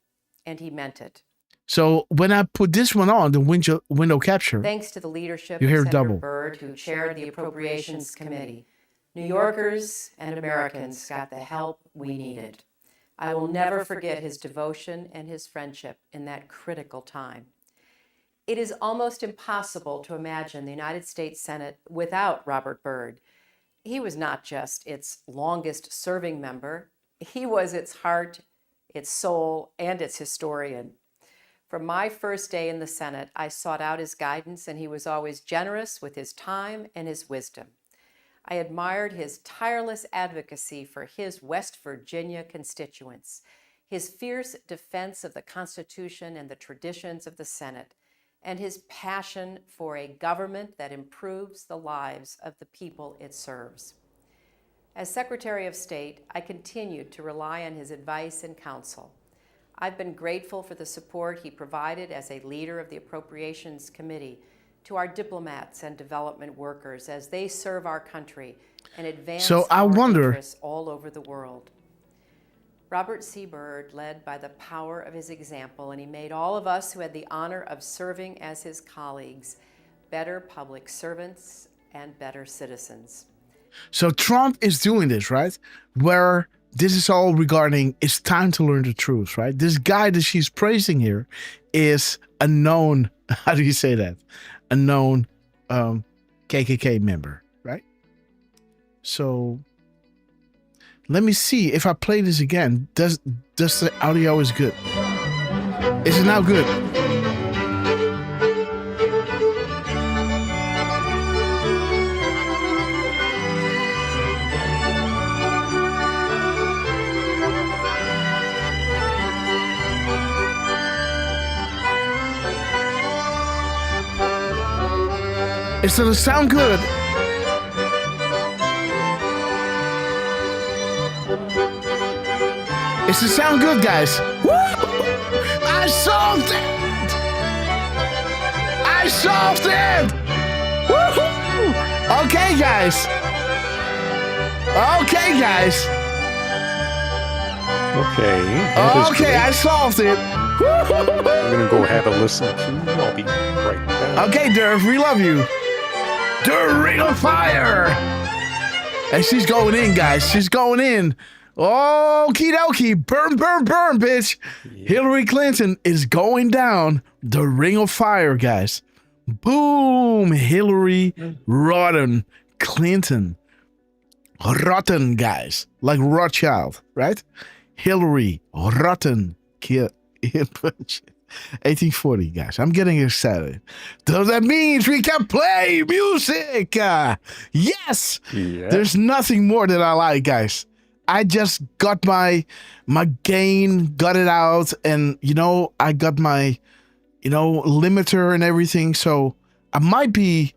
and he meant it. So when I put this one on, the window capture, Thanks to the leadership you of hear Senator double. Byrd, who chaired the Appropriations Committee, New Yorkers and Americans got the help we needed. I will never forget his devotion and his friendship in that critical time. It is almost impossible to imagine the United States Senate without Robert Byrd. He was not just its longest serving member, he was its heart, its soul, and its historian. From my first day in the Senate, I sought out his guidance, and he was always generous with his time and his wisdom. I admired his tireless advocacy for his West Virginia constituents, his fierce defense of the Constitution and the traditions of the Senate, and his passion for a government that improves the lives of the people it serves. As Secretary of State, I continued to rely on his advice and counsel. I've been grateful for the support he provided as a leader of the Appropriations Committee to our diplomats and development workers as they serve our country and advance our interests all over the world. Robert C. Byrd led by the power of his example, and he made all of us who had the honor of serving as his colleagues better public servants and better citizens. So Trump is doing this, right? Where this is all regarding it's time to learn the truth, right? This guy that she's praising here is a known, how do you say that? A known KKK member, right? So let me see if I play this again. Does the audio is good? Is it now good? Does it sound good? Does it sound good, guys? Woo! I solved it! I solved it! Woo-hoo! Okay, guys. Okay, guys. Okay, I solved it. I'm gonna go have a listen to. I'll be right back. Okay, Derf, we love you. The Ring of Fire. And she's going in, guys. She's going in. Okie dokie. Burn, burn, burn, bitch. Yeah. Hillary Clinton is going down the Ring of Fire, guys. Boom. Hillary Rotten Clinton. Rotten, guys. Like Rothschild, right? Hillary Rotten. 1840, guys. I'm getting excited. So that means we can play music. Yes. Yeah. There's nothing more that I like, guys. I just got my gain, got it out, and I got my limiter and everything. So I might be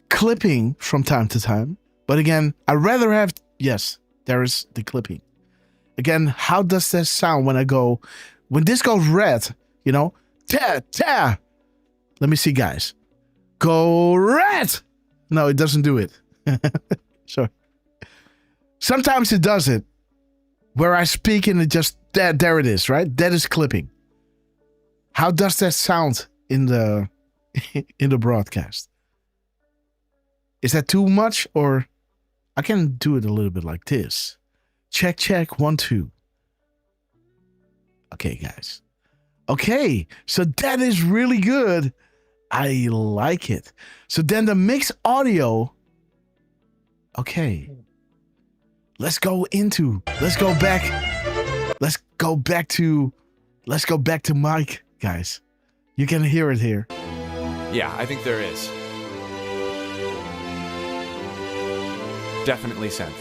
clipping from time to time. But again, I'd rather have, yes, there is the clipping. Again, how does that sound when this goes red, ta. Let me see, guys. Go red. No, it doesn't do it. Sorry. Sometimes it does it. Where I speak and it just, there it is, right? That is clipping. How does that sound in the broadcast? Is that too much, or I can do it a little bit like this? Check, 1, 2. Okay, guys. Okay, so that is really good. I like it. So then the mixed audio. Okay. Let's go back to Mike, guys. You can hear it here. Yeah, I think there is. Definitely synth.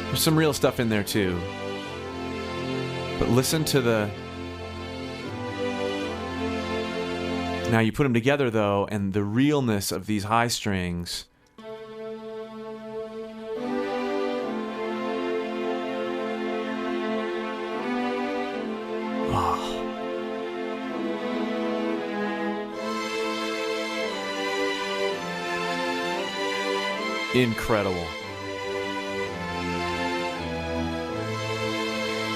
There's some real stuff in there too. But listen to the... Now you put them together though, and the realness of these high strings. Incredible.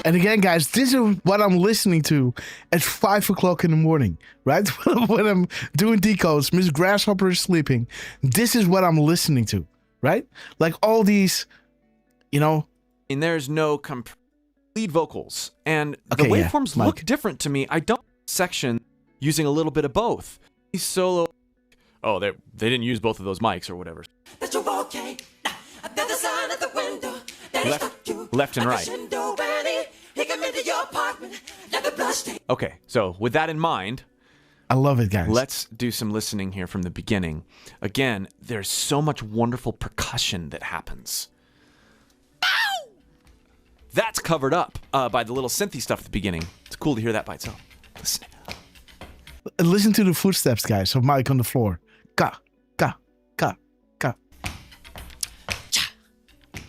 And again, guys, this is what I'm listening to at 5 o'clock in the morning, right? When I'm doing decodes, Miss Grasshopper is sleeping. This is what I'm listening to, right? Like all these, And there's no lead vocals. And the waveforms look different to me. I don't section using a little bit of both. These solo... Oh, they didn't use both of those mics or whatever. Left and right. Okay, so with that in mind, I love it, guys. Let's do some listening here from the beginning. Again, there's so much wonderful percussion that happens. Ow! That's covered up by the little synthy stuff at the beginning. It's cool to hear that by itself. Listen to the footsteps, guys, of Mike on the floor. Ka, ka, ka, ka.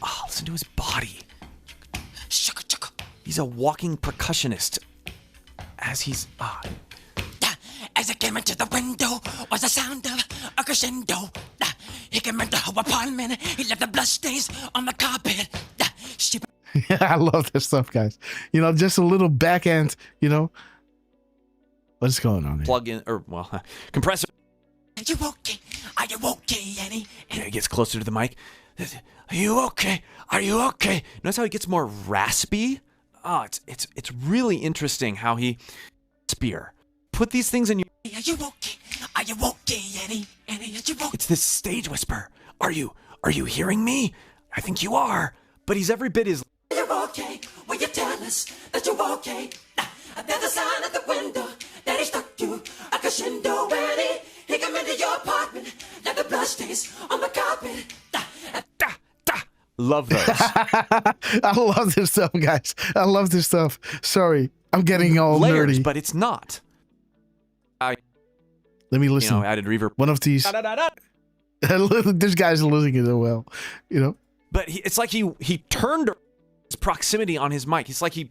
Oh, listen to his body. He's a walking percussionist. As he's... As I came into the window was the sound of a crescendo. He came into her apartment. He left the bloodstains on the carpet. Yeah, I love this stuff, guys. Just a little back end, What's going on here? Plug in, compressor. Are you okay? Are you okay, Annie? Yeah, he gets closer to the mic. Are you okay? Are you okay? Notice how he gets more raspy? Oh, it's really interesting how he... Spear. Put these things in your... Are you okay? Are you okay, Annie? Annie, are you okay? It's this stage whisper. Are you hearing me? I think you are. But he's every bit as... Are you okay? Will you tell us that you're okay? There's a sign at the window that he stuck you a crescendo, Annie. He came into your apartment, left the bloodstains on the carpet. Love those. I love this stuff, guys. I love this stuff. Sorry, I'm getting all layers, nerdy. But it's not. Let me listen. Added reverb. One of these. This guy's losing it well, But it's like he turned his proximity on his mic. It's like he...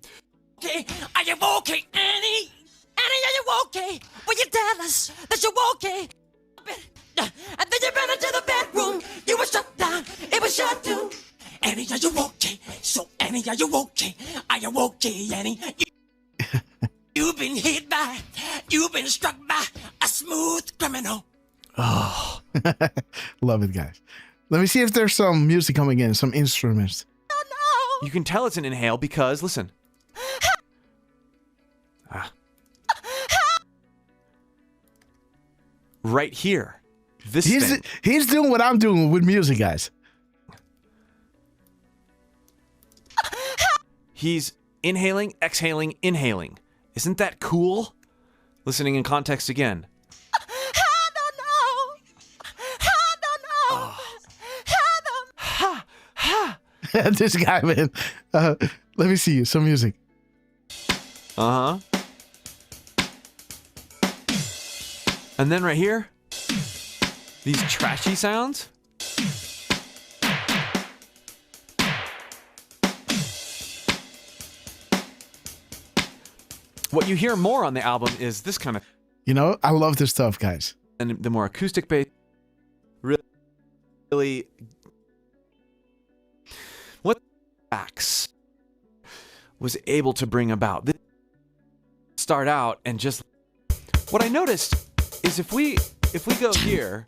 Okay, are you okay, Annie? Annie, are you okay? Will you tell us that you're okay? And then you ran into the bedroom. You were shut down. It was shut down. Annie, are you okay? So, Annie, are you okay? Are you okay, Annie? You've been hit by, you've been struck by a smooth criminal. Oh, love it, guys. Let me see if there's some music coming in, some instruments. Oh, no. You can tell it's an inhale because, listen. Right here. He's doing what I'm doing with music, guys. He's inhaling, exhaling, inhaling. Isn't that cool? Listening in context again. This guy, man. Let me see some music. Uh-huh. And then right here, these trashy sounds. What you hear more on the album is this kind of... You know, I love this stuff, guys. And the more acoustic bass, really... What Axe was able to bring about. This start out and just... What I noticed is if we go here...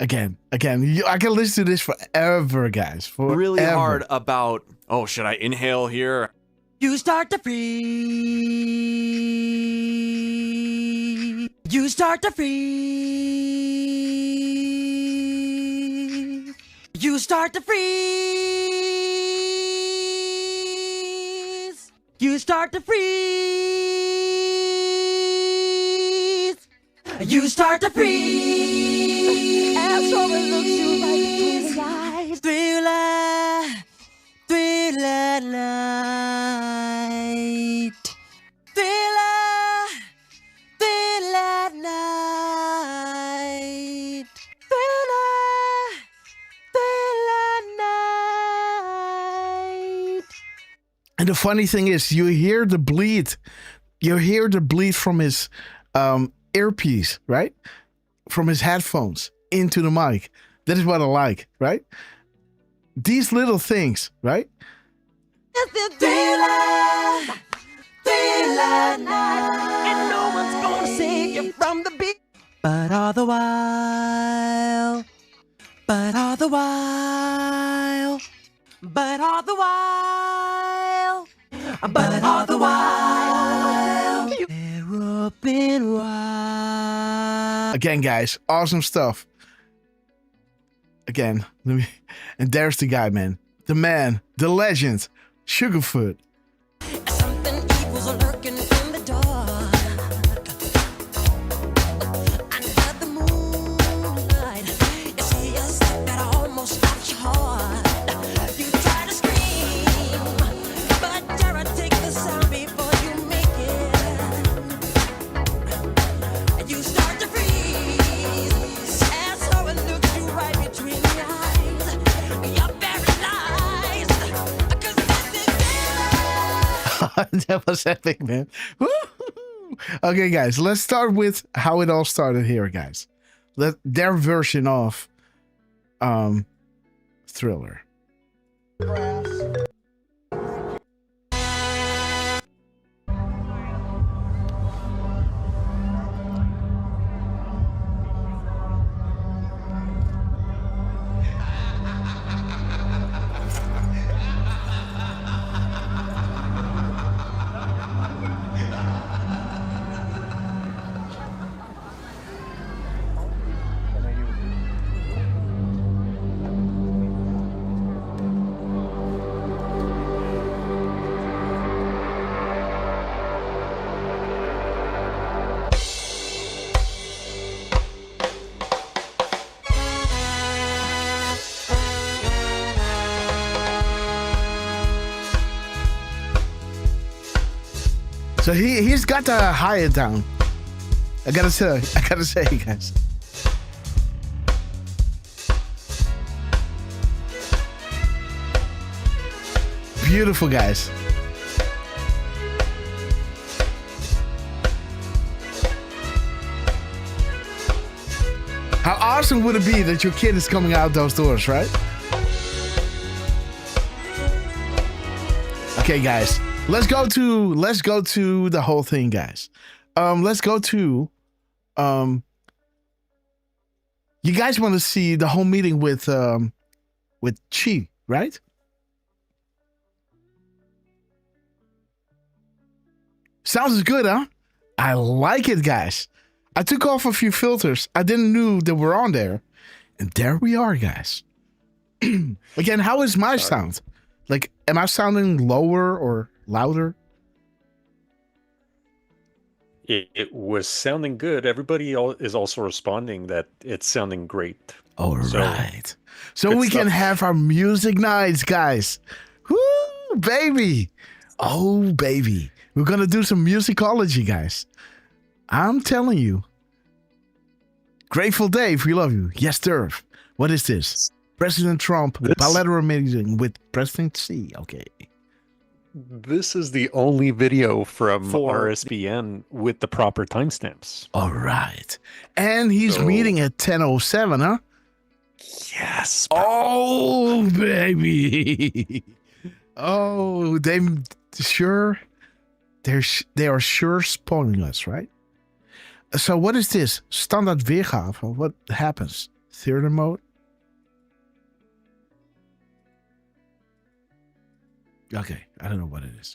Again, I can listen to this forever, guys. Forever. Really hard about, oh, should I inhale here? You start to freeze. You start to freeze. You start to freeze. You start to freeze. You start to freeze. As someone looks you right between the eyes. Thriller. Thriller night. Thriller. Thriller night. Thriller. Thriller night. And the funny thing is, you hear the bleed. You hear the bleed from his earpiece, right? From his headphones into the mic. That is what I like, right? These little things, right? Thriller, thriller night, and no one's gonna save you from the beat. But all the while, but all the while, but all the while, but all the while, they're open wide. Again, guys, awesome stuff. Again, and there's the guy, man. The man, the legend, Sugarfoot. Something evil's lurking in the dark. Under the moonlight, you see a sight that almost stops your heart. You try to scream, but terror takes the sound before you make it. You start to freeze as horror looks you right between the eyes. You're paralyzed, 'cause this is That was epic, man. Woo-hoo-hoo. Okay, guys, let's start with how it all started here, guys. Their version of Thriller. So he's got to high it down. I gotta say, guys. Beautiful, guys. How awesome would it be that your kid is coming out those doors, right? Okay, guys. Let's go to the whole thing, guys. Let's go to you guys want to see the whole meeting with Chi, right? Sounds good, huh? I like it, guys. I took off a few filters. I didn't know they were on there. And there we are, guys. Again, how is my sound? Like, am I sounding lower or louder? It was sounding good. Everybody is also responding that it's sounding great. All right. So good we can stuff. have our music nights, guys. Woo, baby. Oh, baby. We're going to do some musicology, guys. I'm telling you. Grateful Dave, we love you. Yes, Derf. What is this? President Trump, bilateral meeting with President Xi. Okay. This is the only video from RSBN with the proper timestamps. All right. And he's meeting at 10:07, huh? Yes. Oh, baby. Oh, they are sure spoiling us, right? So what is this? Standard weergave. What happens? Theater mode? Okay, I don't know what it is.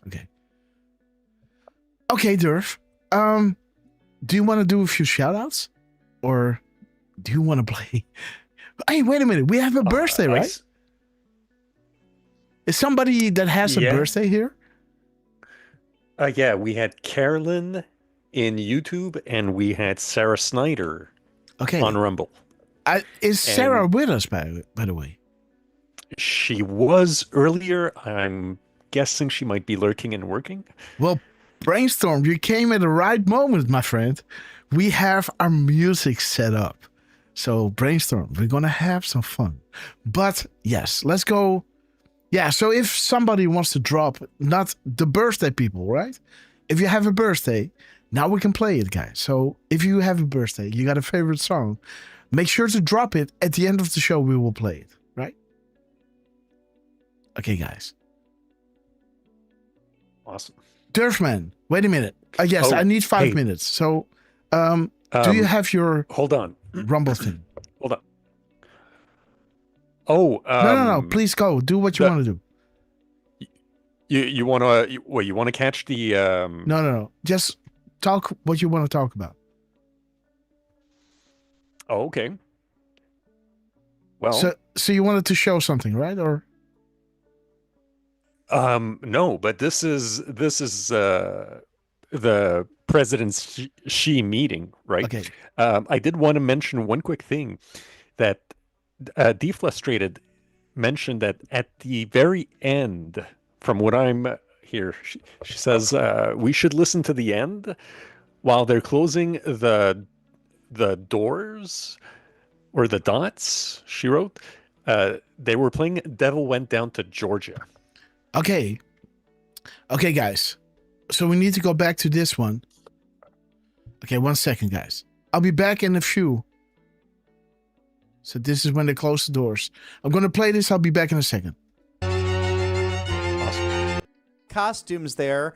Okay, Derf. Do you want to do a few shout-outs? Or do you want to play? Hey, wait a minute. We have a birthday, right? Is somebody that has a birthday here? Yeah, we had Carolyn in YouTube, and we had Sarah Snyder on Rumble. Is Sarah with us, by the way? She was earlier. I'm guessing she might be lurking and working. Well, Brainstorm, you came at the right moment, my friend. We have our music set up. So, Brainstorm, we're going to have some fun. But, yes, let's go. Yeah, so if somebody wants to drop, not the birthday people, right? If you have a birthday, now we can play it, guys. So, if you have a birthday, you got a favorite song, make sure to drop it. At the end of the show, we will play it, right? Okay, guys. Awesome. Derfman, wait a minute. Yes, I need 5 minutes. So, do you have your... Hold on. Rumble thing? Hold on. Oh, no. Please go. Do what you want to do. You want to... You want to catch the... No. Just talk what you want to talk about. Oh, okay. Well... So you wanted to show something, right? Or... No, but this is the President Xi meeting, right? Okay. I did want to mention one quick thing that Deflustrated mentioned that at the very end, from what I'm here, she says we should listen to the end while they're closing the doors or the dots. She wrote they were playing "Devil Went Down to Georgia." Okay, guys. So we need to go back to this one. Okay, 1 second, guys. I'll be back in a few. So this is when they close the doors. I'm going to play this. I'll be back in a second. Awesome. Costumes there.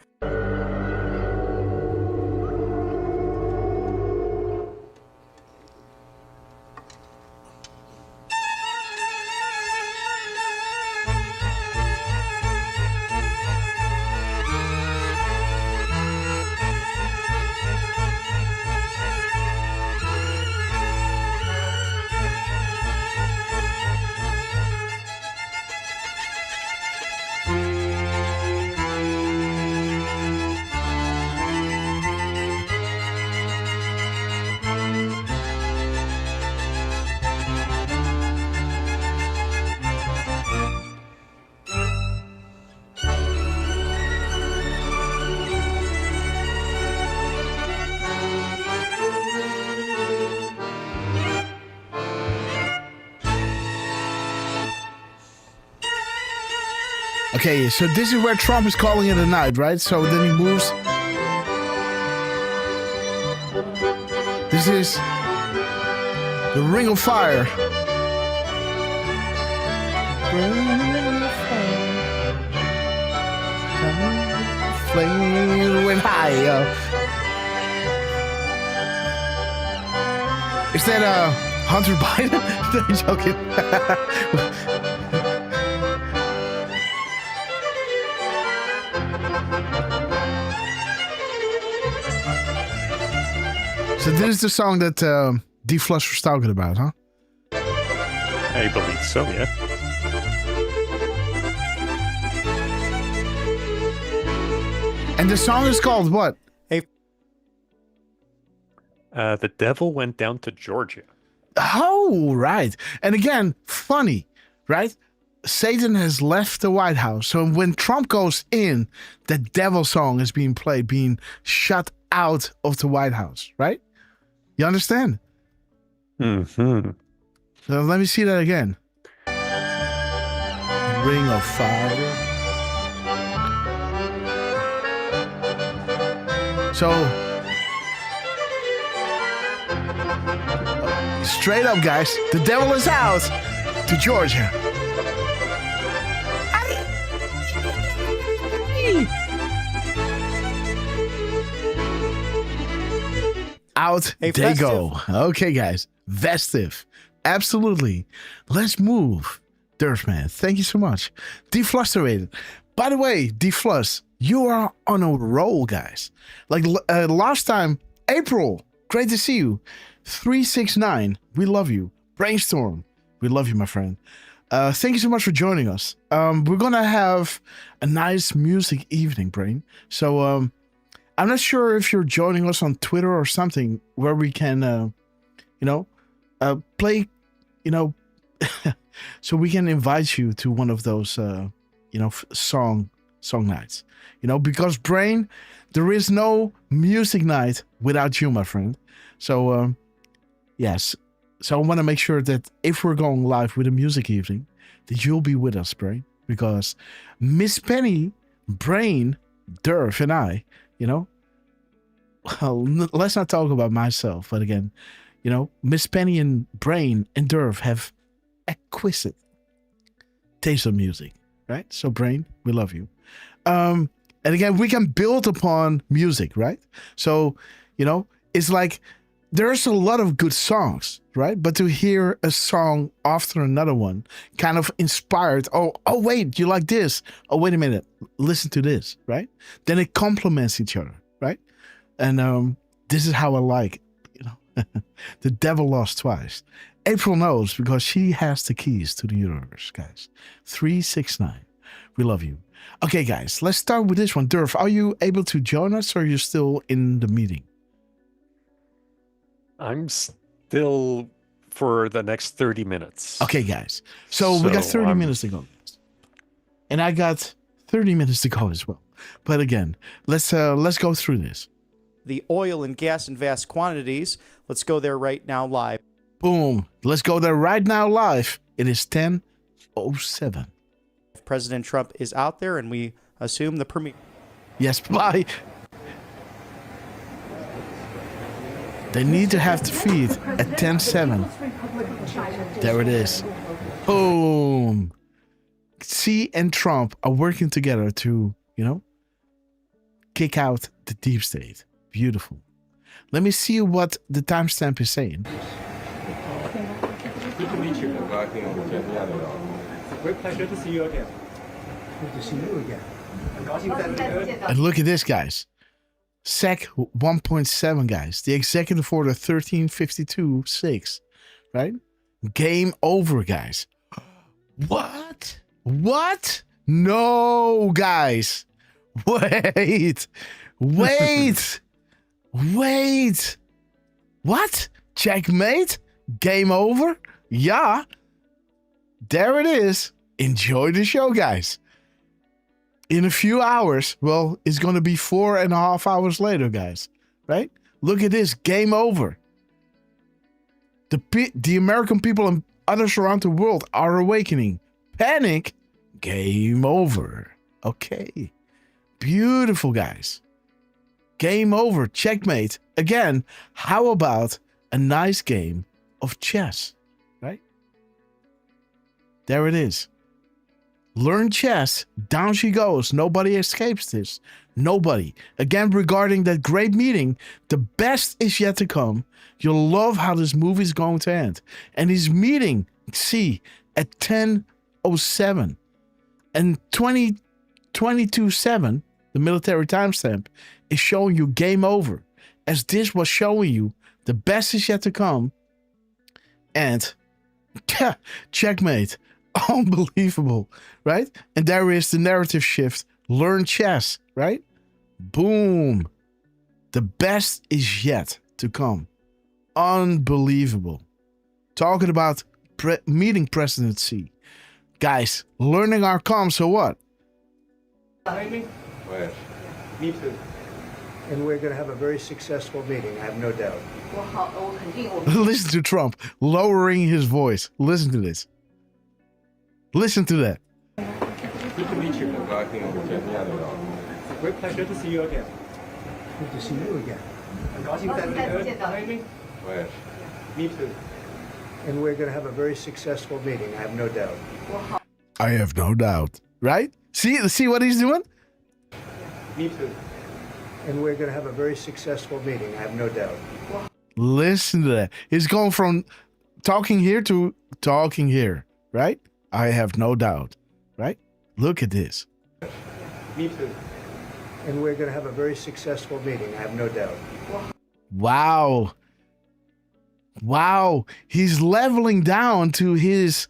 Okay, so this is where Trump is calling it a night, right? So then he moves. This is the Ring of Fire. Flame went high. Is that Hunter Biden? I'm joking. So this is the song that D-Flush was talking about, huh? I believe so, yeah. And the song is called what? Hey. The devil went down to Georgia. Oh, right. And again, funny, right? Satan has left the White House. So when Trump goes in, the devil song is being played, being shut out of the White House, right? You understand? Mm-hmm. So let me see that again. Ring of Fire. So, straight up, guys, the devil is out to Georgia. Out Hey, they festive. go. Okay, guys. Festive. Absolutely. Let's move. Derf, man. Thank you so much. Deflustrated. By the way, Deflust, you are on a roll, guys. Like last time, April. Great to see you. 369. We love you. Brainstorm. We love you, my friend. Thank you so much for joining us. We're going to have a nice music evening, Brain. So, I'm not sure if you're joining us on Twitter or something where we can, play, so we can invite you to one of those, song nights, because Brain, there is no music night without you, my friend. So, yes. So I want to make sure that if we're going live with a music evening, that you'll be with us, Brain, because Miss Penny, Brain, Derf, and I, well, let's not talk about myself, but again, Miss Penny and Brain and Derf have exquisite taste of music, right? So Brain, we love you. And again, we can build upon music, right? So, it's like there's a lot of good songs, right? But to hear a song after another one kind of inspired, oh wait, you like this? Oh, wait a minute, listen to this, right? Then it complements each other, right? And this is how I like it, The devil lost twice. April knows because she has the keys to the universe, guys. 369. We love you. Okay, guys, let's start with this one. Derf, are you able to join us or are you still in the meeting? I'm still for the next 30 minutes. Okay, guys. So we got 30 minutes to go. And I got 30 minutes to go as well. But again, let's go through this. The oil and gas in vast quantities. Let's go there right now live. Boom. Let's go there right now live. It is 10:07. President Trump is out there, and we assume the premier. Yes, bye. They need to have the feed at 10:07. There it is. Boom. C and Trump are working together to, kick out the deep state. Beautiful. Let me see what the timestamp is saying. Good to meet you. Great pleasure to see you again. Good to see you again. And look at this, guys. SEC 1.7, guys. The executive order 1352-6, right? Game over, guys. What? What? No, guys. Wait. Wait. What? Checkmate? Game over? Yeah. There it is. Enjoy the show, guys. In a few hours, well, it's going to be 4.5 hours later, guys. Right? Look at this. Game over. The American people and others around the world are awakening. Panic. Game over. Okay. Beautiful, guys. Game over. Checkmate. Again, how about a nice game of chess? Right? There it is. Learn chess. Down she goes. Nobody escapes this. Nobody. Again, regarding that great meeting, the best is yet to come. You'll love how this movie is going to end. And he's meeting, see, at 10:07. And 22:7, the military timestamp, is showing you game over. As this was showing you, the best is yet to come. And checkmate. Unbelievable, right? And there is the narrative shift. Learn chess, right? Boom. The best is yet to come. unbelievable. Talking about meeting President Xi. Guys, learning our comms, so what? Me too. And we're going to have a very successful meeting, I have no doubt. Listen to Trump lowering his voice. Listen to this. Listen to that. Good to meet you. Great pleasure to see you again. Good to see you again. Me too. And we're going to have a very successful meeting, I have no doubt. I have no doubt. Right? See what he's doing? Me too. And we're going to have a very successful meeting, I have no doubt. Listen to that. He's going from talking here to talking here, right? I have no doubt, right? Look at this. Me too. And we're going to have a very successful meeting, I have no doubt. Wow. Wow. He's leveling down to his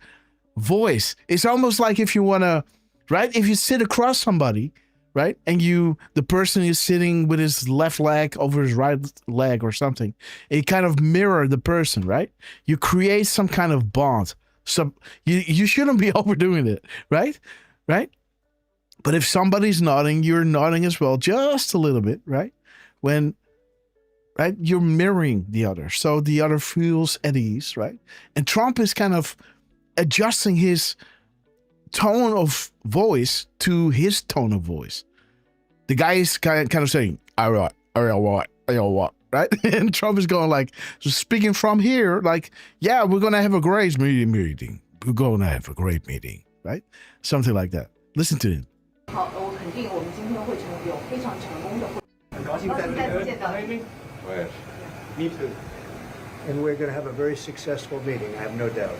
voice. It's almost like if you want to, right? If you sit across somebody, right? And the person is sitting with his left leg over his right leg or something. It kind of mirror the person, right? You create some kind of bond. So you shouldn't be overdoing it, right? Right? But if somebody's nodding, you're nodding as well, just a little bit, right? Right? You're mirroring the other. So the other feels at ease, right? And Trump is kind of adjusting his tone of voice to his tone of voice. The guy is kind of saying, all right, right? And Trump is going like, so speaking from here, like, yeah, we're going to have a great meeting. We're going to have a great meeting, right? Something like that. Listen to him. Me too. And we're going to have a very successful meeting, I have no doubt.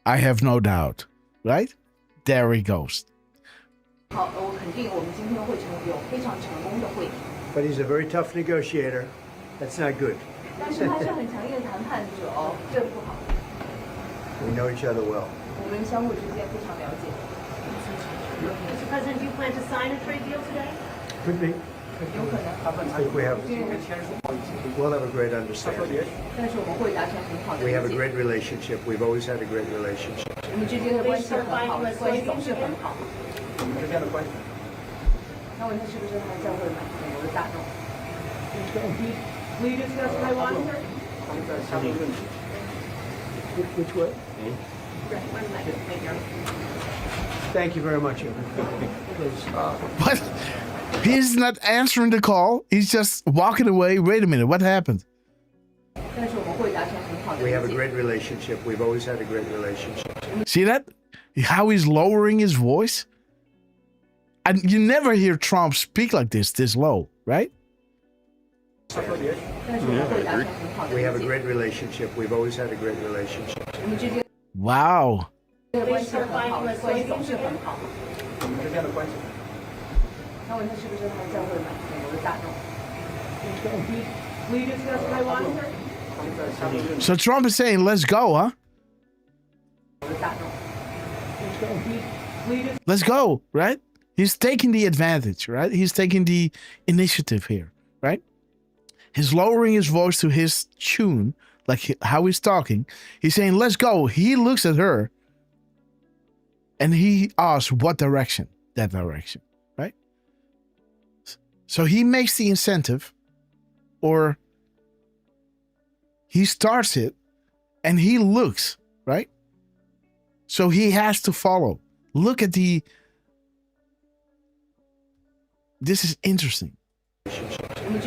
I have no doubt, right? There he goes. But he's a very tough negotiator. That's not good. We know each other well. Mr. President, do you plan to sign a trade deal today? Could be. I think we'll have a great understanding. We have a great relationship. We've always had a great relationship. Will you discuss Taiwan, sir? Which way? Thank you very much. What? He's not answering the call. He's just walking away. Wait a minute. What happened? We have a great relationship. We've always had a great relationship. See that? How he's lowering his voice? And you never hear Trump speak like this low, right? Yeah, I agree. We have a great relationship. We've always had a great relationship. Wow. Will you discuss Taiwan, sir? So Trump is saying, let's go, huh? Let's go, right? He's taking the advantage, right? He's taking the initiative here, right? He's lowering his voice to his tune, like how he's talking. He's saying, let's go. He looks at her and he asks, what direction? That direction, right? So he makes the incentive, or he starts it and he looks, right? So he has to follow. Look at this is interesting. Will you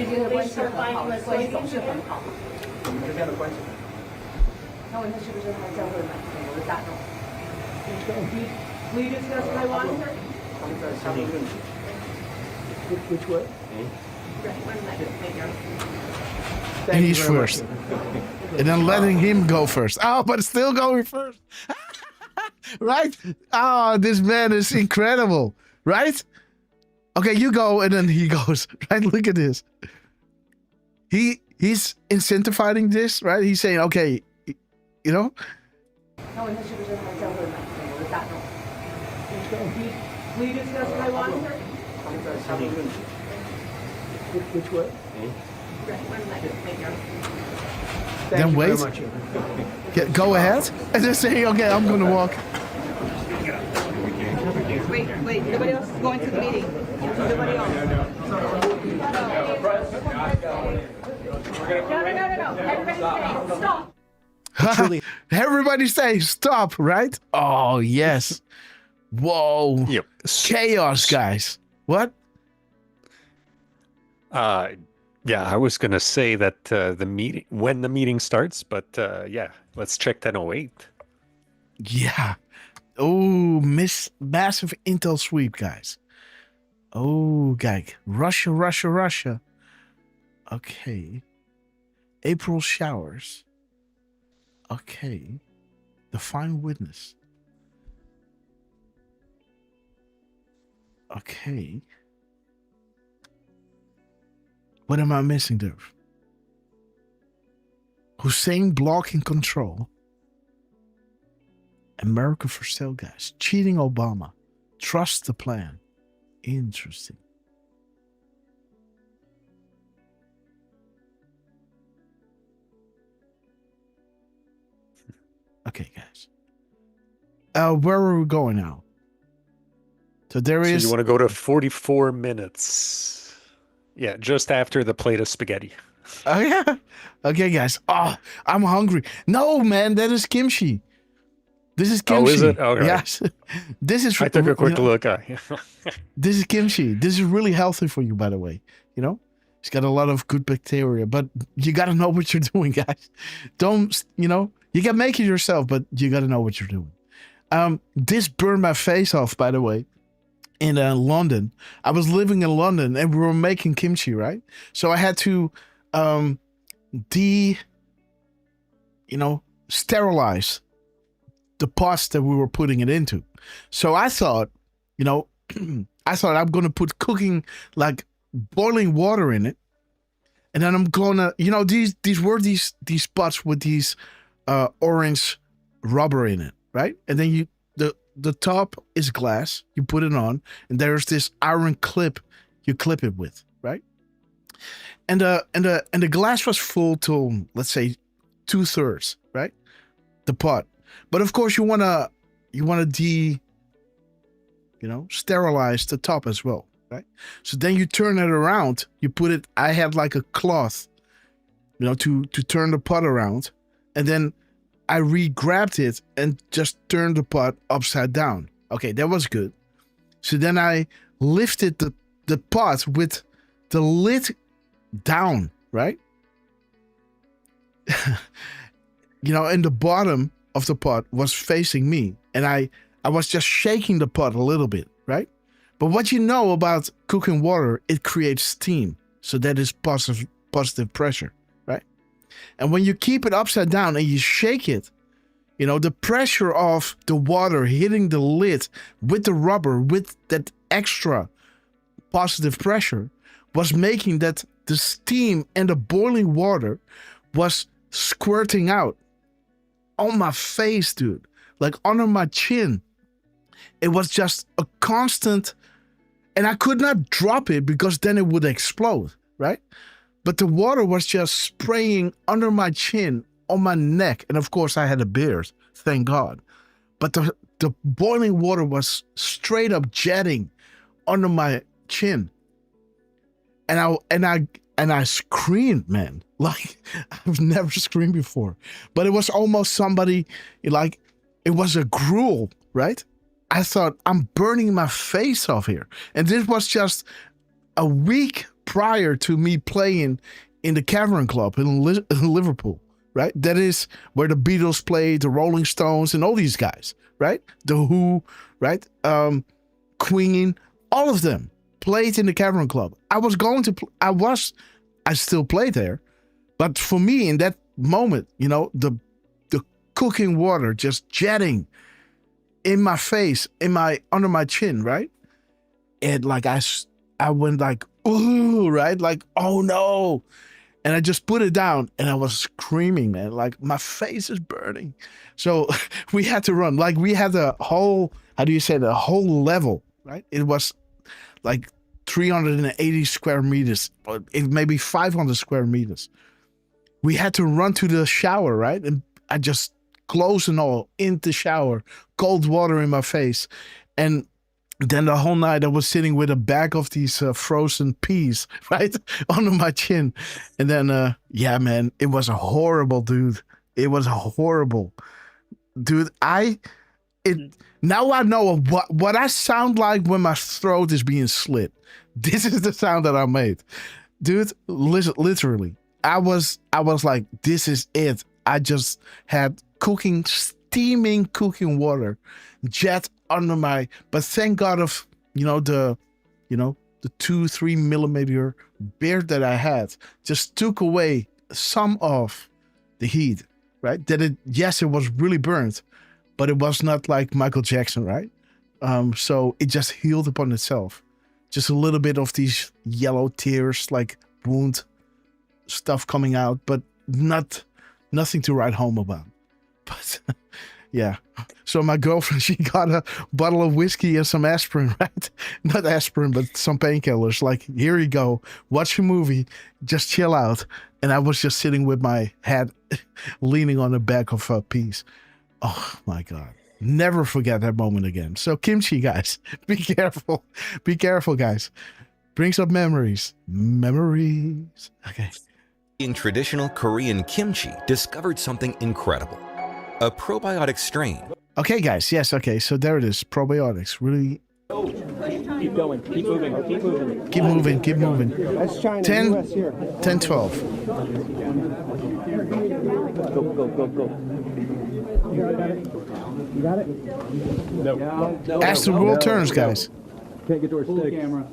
discuss Taiwan, sir? Which way? And he's first. And then letting him go first. Oh, but still going first. Right? Oh, this man is incredible. Right? Okay, you go, and then he goes. Right? Look at this. He's incentivizing this, right? He's saying, okay, you know? Will you discuss Taiwan, sir? Which way? then wait. Go ahead, and then say, okay, I'm gonna walk. Wait, nobody else is going to the meeting. Nobody else. No. Everybody stop. Everybody say stop, right? Oh, yes. Whoa. Yep. Chaos, guys. What? Yeah, I was gonna say that when the meeting starts, but yeah, let's check 10:08. Yeah. Oh, massive intel sweep, guys. Oh, gag. Russia. Okay. April showers. Okay. The fine witness. Okay. What am I missing, Derf? Hussein blocking control. America for sale, guys. Cheating Obama. Trust the plan. Interesting. Okay, guys. Where are we going now? So there is. So you want to go to 44 minutes? Yeah, just after the plate of spaghetti. Oh yeah. Okay, guys. Oh, I'm hungry. No, man, that is kimchi. This is kimchi. Oh, is it? Oh, right. Yes. This is. I took a quick look. This is kimchi. This is really healthy for you, by the way. You know, it's got a lot of good bacteria, but you got to know what you're doing, guys. Don't, you can make it yourself, but you got to know what you're doing. This burned my face off, by the way, in London. I was living in London and we were making kimchi, right? So I had to sterilize the pots that we were putting it into. So I thought, I'm going to put like boiling water in it. And then I'm going to, these pots with these orange rubber in it, right? And then the top is glass, you put it on, and there's this iron clip you clip it with, right? And the glass was full to, let's say, 2/3, right? The pot. But of course you wanna sterilize the top as well, right? So then you turn it around, you put it, I had like a cloth, to turn the pot around, and then I re-grabbed it and just turned the pot upside down. Okay, that was good. So then I lifted the pot with the lid down, right? And the bottom of the pot was facing me. And I was just shaking the pot a little bit, right? But what you know about cooking water, it creates steam. So that is positive pressure, right? And when you keep it upside down and you shake it, the pressure of the water hitting the lid with the rubber, with that extra positive pressure, was making that the steam and the boiling water was squirting out on my face, dude. Like under my chin. It was just a constant, and I could not drop it because then it would explode, right? But the water was just spraying under my chin, on my neck. And of course I had a beard, thank God. But the boiling water was straight up jetting under my chin. And I screamed, man. Like I've never screamed before. But it was almost somebody, like it was a gruel, right? I thought, I'm burning my face off here. And this was just a week prior to me playing in the Cavern Club in Liverpool, right? That is where the Beatles played, the Rolling Stones, and all these guys, right? The Who, right? Queen, all of them played in the Cavern Club. I still played there, but for me in that moment, the cooking water just jetting in my face, under my chin, right? And like I went like, ooh, right? Like, oh no. And I just put it down and I was screaming, man. Like my face is burning. So we had to run. Like we had the whole, the whole level, right? It was like 380 square meters, or maybe 500 square meters. we had to run to the shower, right? And I just clothes and all in the shower, cold water in my face. And then the whole night I was sitting with a bag of these frozen peas, right, under my chin. And then, yeah, man, it was horrible, dude. It was horrible. Dude, now I know what I sound like when my throat is being slit. This is the sound that I made. Dude, literally. I was like, this is it. I just had steaming cooking water jet under my, but thank God of, the 2-3 millimeter beard that I had just took away some of the heat, right? Yes, it was really burnt, but it was not like Michael Jackson, right? So it just healed upon itself. Just a little bit of these yellow tears, like wound stuff coming out, but nothing to write home about. But yeah. So my girlfriend, she got a bottle of whiskey and some aspirin, right? Not aspirin, but some painkillers. Like, here you go. Watch a movie. Just chill out. And I was just sitting with my head leaning on the back of a piece. Oh, my God. Never forget that moment again. So kimchi, guys. Be careful. Be careful, guys. Brings up memories. Memories. Okay. In traditional Korean kimchi, discovered something incredible. A probiotic strain. Okay, guys. Yes, okay. So there it is. Probiotics. Really. Keep going. Keep moving. Keep moving. Keep moving. Keep moving. That's China. 10, US here. 10, 12. Go. You got it? No. As the world turns, guys. Can't get to our stick. Camera.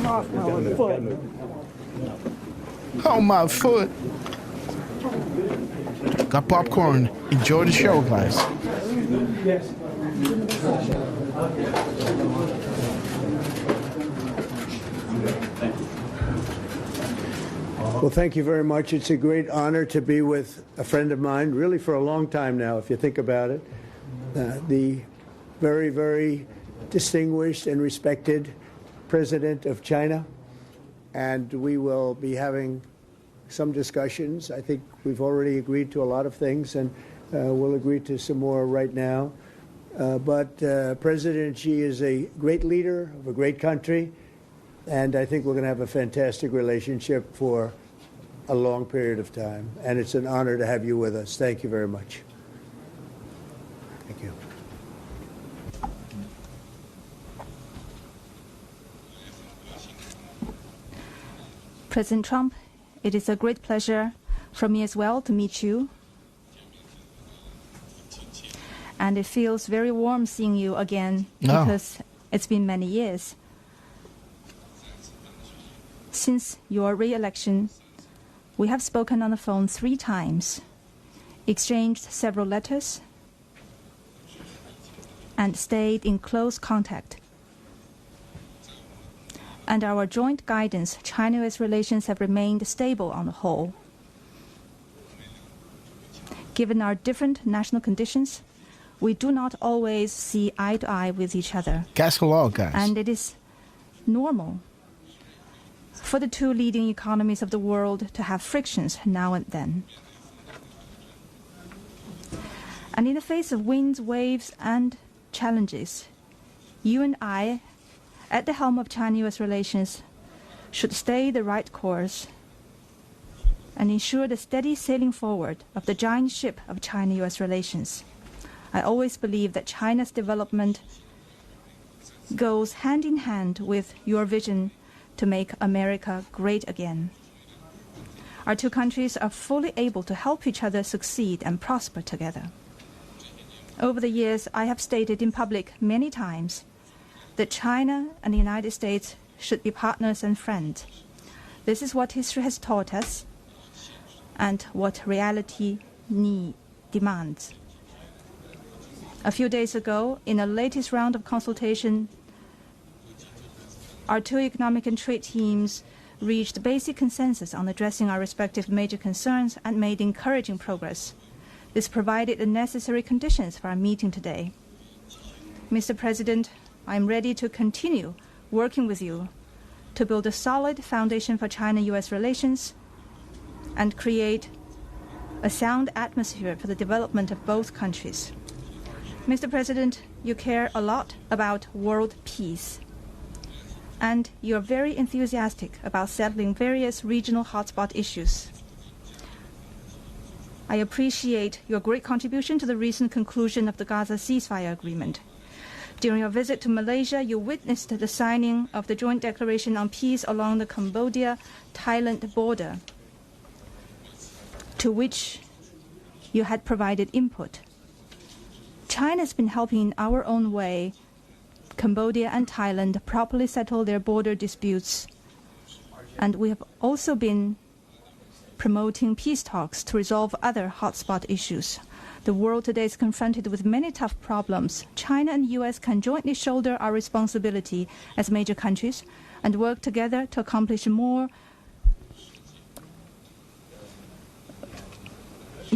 Off my foot. Oh, my foot. Got popcorn. Enjoy the show, guys. Yes. Well, thank you very much. It's a great honor to be with a friend of mine, really for a long time now, if you think about it. The very, very distinguished and respected President of China. And we will be having some discussions. I think we've already agreed to a lot of things, and we'll agree to some more right now. But President Xi is a great leader of a great country, and I think we're going to have a fantastic relationship for a long period of time. And it's an honor to have you with us. Thank you very much. Thank you. President Trump, it is a great pleasure for me as well to meet you. And it feels very warm seeing you again because it's been many years. Since your re-election, we have spoken on the phone 3 times, exchanged several letters, and stayed in close contact. And our joint guidance, China-US relations have remained stable on the whole. Given our different national conditions, we do not always see eye to eye with each other. Castle, guys. And it is normal for the 2 leading economies of the world to have frictions now and then. And in the face of winds, waves, and challenges, you and I, at the helm of China-US relations, should stay the right course and ensure the steady sailing forward of the giant ship of China-US relations. I always believe that China's development goes hand in hand with your vision to make America great again. Our 2 countries are fully able to help each other succeed and prosper together. Over the years, I have stated in public many times that China and the United States should be partners and friends. This is what history has taught us and what reality demands. A few days ago, in the latest round of consultation, our 2 economic and trade teams reached basic consensus on addressing our respective major concerns and made encouraging progress. This provided the necessary conditions for our meeting today. Mr. President, I am ready to continue working with you to build a solid foundation for China-US relations and create a sound atmosphere for the development of both countries. Mr. President, you care a lot about world peace, and you are very enthusiastic about settling various regional hotspot issues. I appreciate your great contribution to the recent conclusion of the Gaza ceasefire agreement. During your visit to Malaysia, you witnessed the signing of the Joint Declaration on Peace along the Cambodia-Thailand border, to which you had provided input. China's been helping in our own way Cambodia and Thailand properly settle their border disputes, and we have also been promoting peace talks to resolve other hotspot issues. The world today is confronted with many tough problems. China and the U.S. can jointly shoulder our responsibility as major countries and work together to accomplish more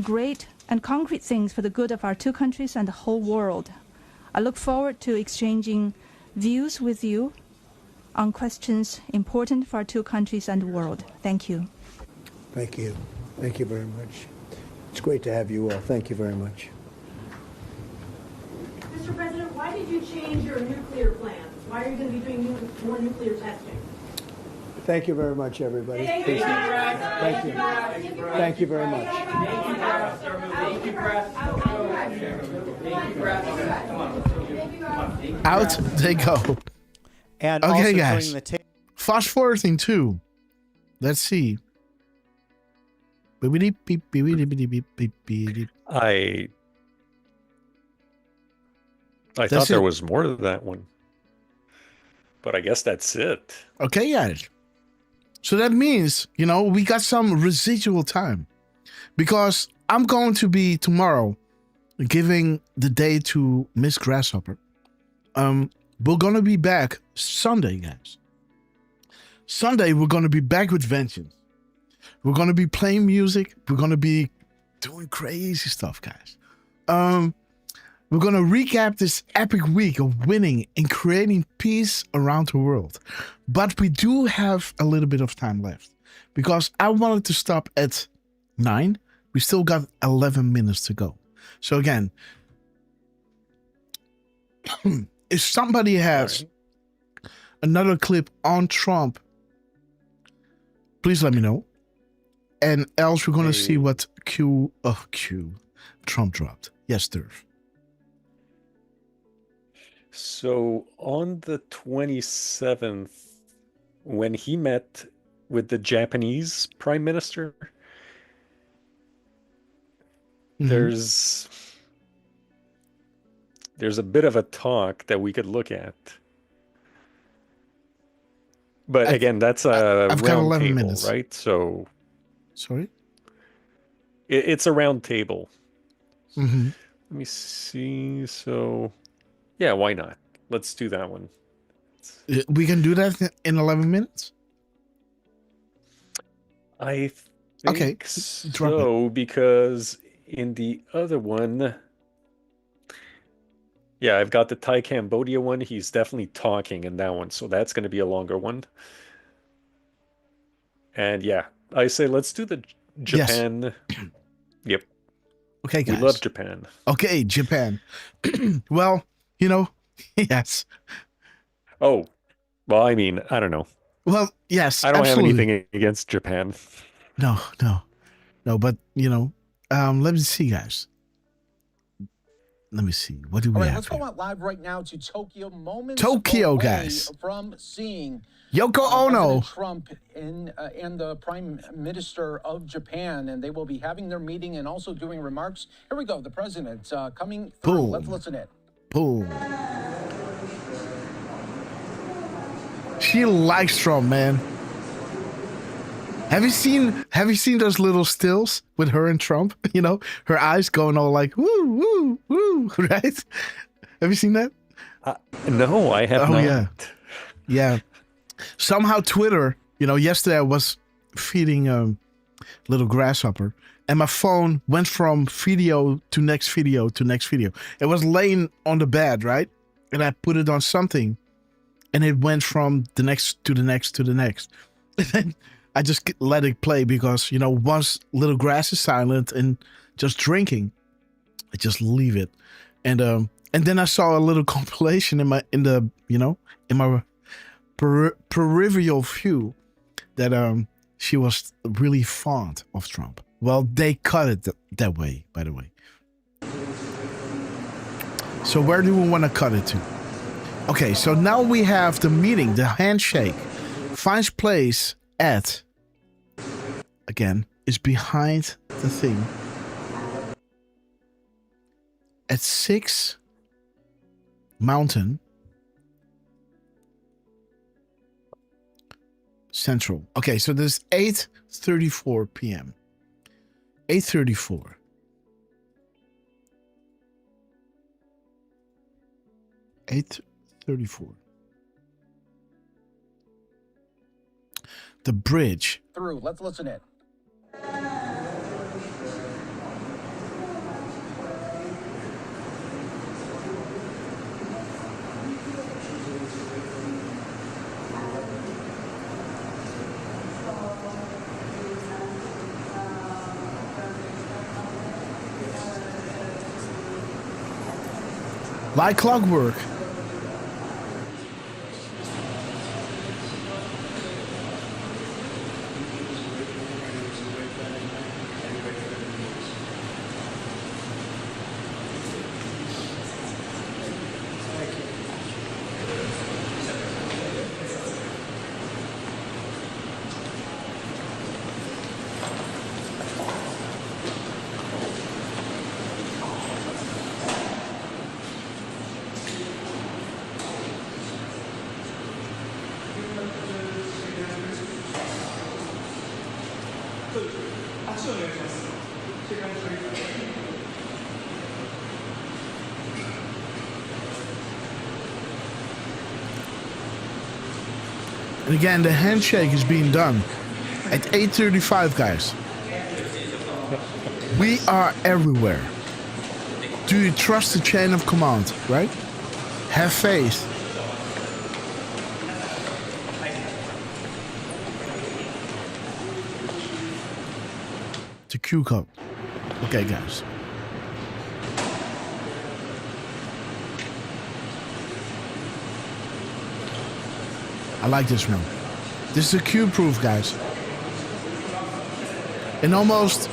great and concrete things for the good of our two countries and the whole world. I look forward to exchanging views with you on questions important for our two countries and the world. Thank you. Thank you. Thank you very much. It's great to have you all. Thank you very much. Mr. President, why did you change your nuclear plans? Why are you going to be doing more nuclear testing? Thank you very much, everybody. Thank you. Thank you. Thank you very much. Out they go. And okay, also guys. Fast forwarding too. Let's see. I thought there was more to that one. But I guess that's it. Okay, guys. So that means, we got some residual time. Because I'm going to be tomorrow giving the day to Miss Grasshopper. We're going to be back Sunday, guys. Sunday, we're going to be back with vengeance. We're going to be playing music. We're going to be doing crazy stuff, guys. We're going to recap this epic week of winning and creating peace around the world. But we do have a little bit of time left. Because I wanted to stop at 9. We still got 11 minutes to go. So again, if somebody has another clip on Trump, please let me know. And else we're going to see what Trump dropped. Yes, Derf. So on the 27th, when he met with the Japanese prime minister, there's a bit of a talk that we could look at. But again, that's a I've got 11 table, minutes. Right? So sorry? It's a round table. Mm-hmm. Let me see. So yeah, why not? Let's do that one. We can do that in 11 minutes? I think so, because in the other one, yeah, I've got the Thai Cambodia one. He's definitely talking in that one, so that's going to be a longer one. And yeah, I say let's do the Japan. Yes. Yep. Okay, guys. We love Japan. Okay, Japan. Well, yes. Oh, well, I mean, I don't know. Well, yes, I don't absolutely. have anything against Japan. No, but, let me see, guys. Let me see. What do we have? Let's go out live right now to Tokyo. Moments Tokyo, away guys. From seeing Yoko Ono, President Trump and the Prime Minister of Japan, and they will be having their meeting and also doing remarks. Here we go. The president coming through. Boom. Let's listen in. Boom. She likes Trump, man. Have you seen those little stills with her and Trump? Her eyes going all like woo woo woo, right? Have you seen that? No, I have not. Yeah. Somehow Twitter, yesterday I was feeding a little grasshopper, and my phone went from video to next video to next video. It was laying on the bed, right? And I put it on something, and it went from the next to the next to the next. And then I just let it play because, once little grass is silent and just drinking, I just leave it. And then I saw a little compilation in my peripheral view that she was really fond of Trump. Well, they cut it that way, by the way. So where do we want to cut it to? Okay, so now we have the meeting, the handshake, finds place at, again, is behind the thing, at 6 Mountain Central. Okay, so this is 8:34 p.m. 8:34. The bridge. Through. Let's listen in. Like clockwork. And again, the handshake is being done at 8:35, guys. We are everywhere. Do you trust the chain of command, right? Have faith. The Q code. Okay, guys. I like this one. This is a Q proof, guys. And almost,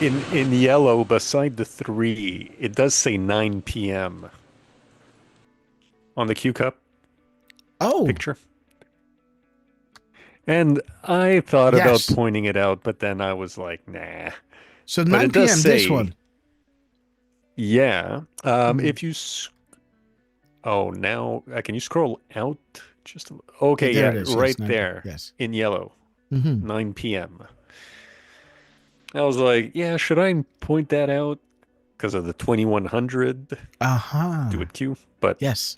And in yellow beside the 3, it does say 9 p.m. on the Q cup picture. And I thought about pointing it out, but then I was like, nah. So but 9 p.m. This one. Yeah. If you now can you scroll out just okay, there yeah, it is, right yes, there. yes. In yellow. Mm-hmm. 9 p.m. I was like, yeah, should I point that out because of the 2100? Do it Q, but yes.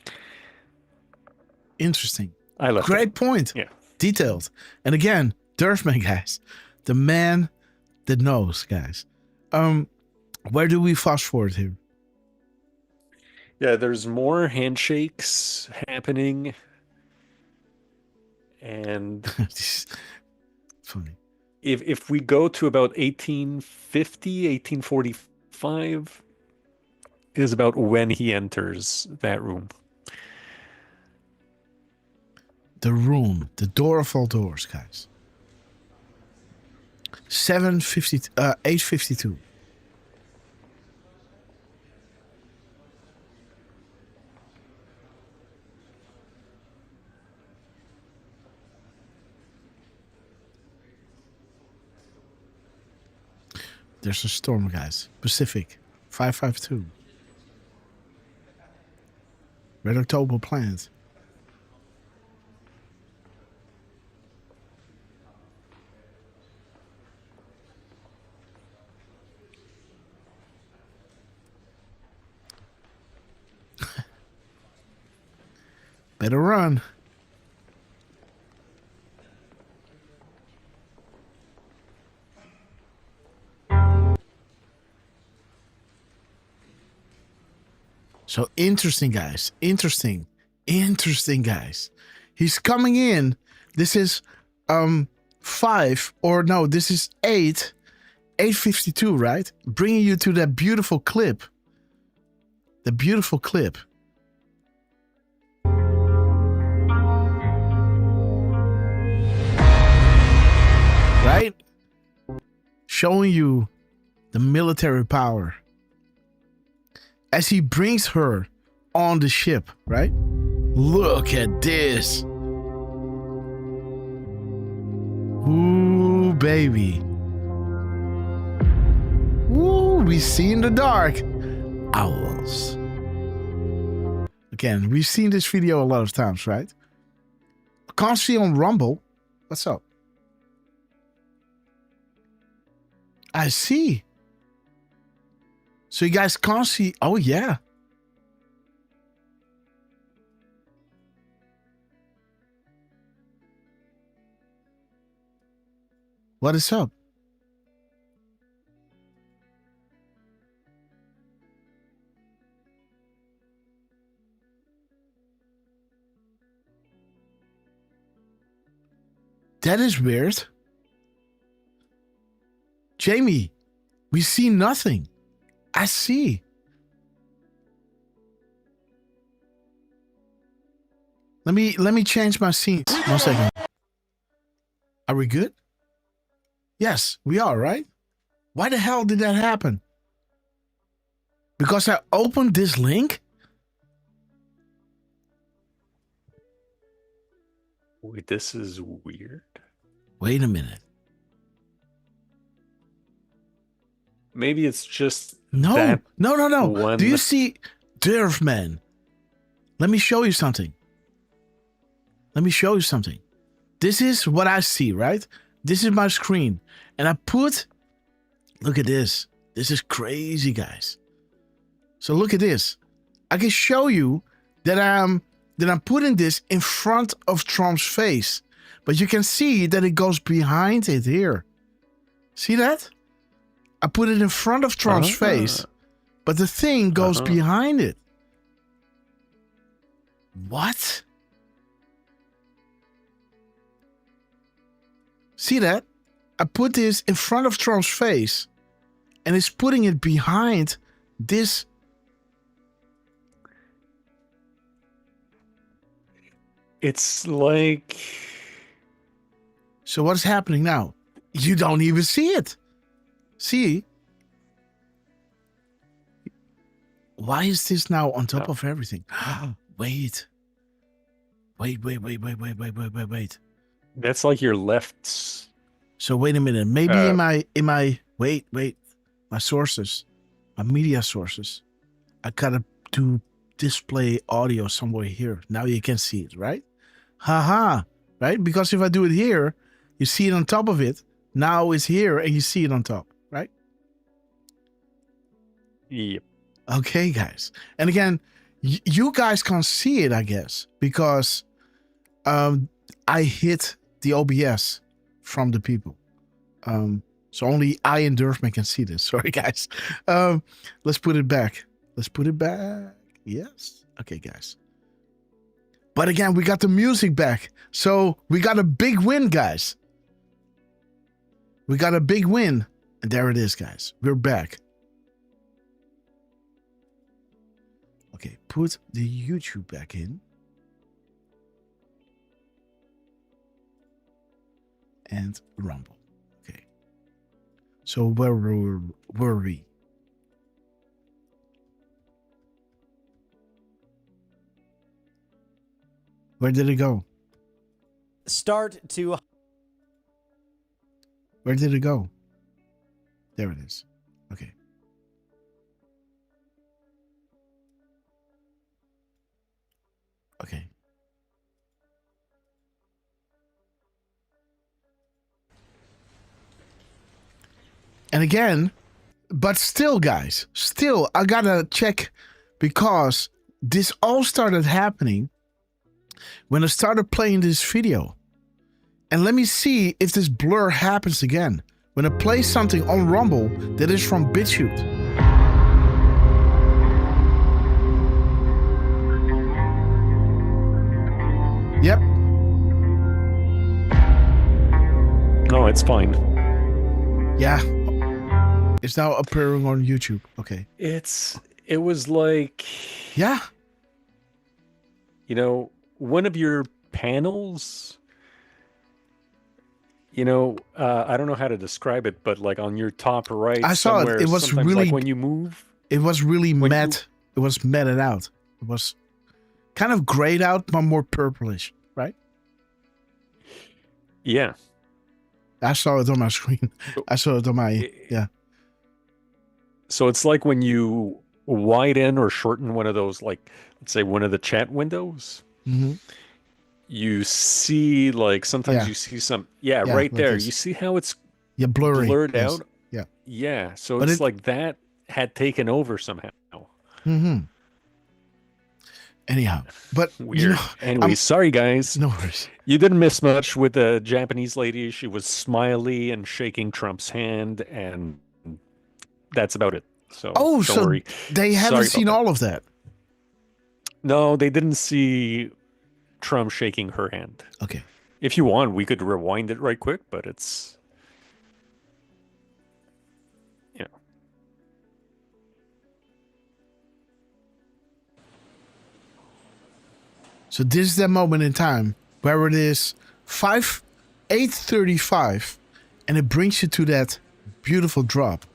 Interesting. I left Great it. point. Yeah. Detailed. And again, Derfman, guys. The man that knows, guys. Where do we fast forward here? Yeah, there's more handshakes happening. And funny. If we go to about 1850, 1845 is about when he enters that room. The room, the door of all doors, guys. 8:52. There's a storm, guys. Pacific 552. Red October plans. Better run. So interesting, guys. Interesting, guys. He's coming in. This is 5, or no, this is 8:52, right? Bringing you to that beautiful clip. The beautiful clip. Right? Showing you the military power as he brings her on the ship, right? Look at this. Ooh, baby. Ooh, we see in the dark owls. Again, we've seen this video a lot of times, right? Can't see on Rumble. What's up? I see. So you guys can't see. Oh, yeah. What is up? That is weird. Jamie, we see nothing. I see. Let me change my scenes. 1 second. Are we good? Yes, we are, right? Why the hell did that happen? Because I opened this link? Wait, this is weird. Wait a minute. Maybe it's just No. one... Do you see Derf, man? Let me show you something. This is what I see, right? This is my screen. And I put... Look at this. This is crazy, guys. So look at this. I can show you that I'm putting this in front of Trump's face. But you can see that it goes behind it here. See that? I put it in front of Trump's face, but the thing goes behind it. What? See that? I put this in front of Trump's face, and it's putting it behind this. It's like... So what's happening now? You don't even see it. See? Why is this now on top of everything? Wait. That's like your left. So wait a minute. Maybe in my wait. My sources, my media sources. I gotta do display audio somewhere here. Now you can see it, right? Haha. Right? Because if I do it here, you see it on top of it. Now it's here and you see it on top. Right? Yep. Okay, guys. And again, you guys can't see it, I guess, because I hit the OBS from the people. So only I and Derfman can see this. Sorry, guys. Let's put it back. Yes. Okay, guys. But again, we got the music back. So we got a big win, guys. We got a big win. And there it is, guys. We're back. Okay, put the YouTube back in. And Rumble. Okay. So where were we? Where did it go? Start to... Where did it go? There it is. Okay. Okay. And again, but still, guys, I gotta check because this all started happening when I started playing this video. And let me see if this blur happens again when I play something on Rumble that is from BitChute. Yep. No, it's fine. Yeah. It's now appearing on YouTube. Okay. It was like, yeah, you know, one of your panels, you know, I don't know how to describe it, but like on your top right, I saw it. It was really, like when you move, it was really matte. It was matted out. It was kind of grayed out, but more purplish, right? Yeah. I saw it on my screen. I saw it on my, yeah. So it's like when you widen or shorten one of those, like, let's say one of the chat windows, you see, like, sometimes you see some, right like there. this. You see how it's blurry. blurred Yes. out? Yeah. Yeah. So But it's like that had taken over somehow. Anyhow, but weird. You know, anyway, sorry guys. No worries. You didn't miss much with the Japanese lady. She was smiley and shaking Trump's hand, and that's about it. So don't worry. They haven't seen all of that. No, they didn't see Trump shaking her hand. Okay. If you want, we could rewind it right quick, but it's So this is that moment in time where it is 8:35, and it brings you to that beautiful drop.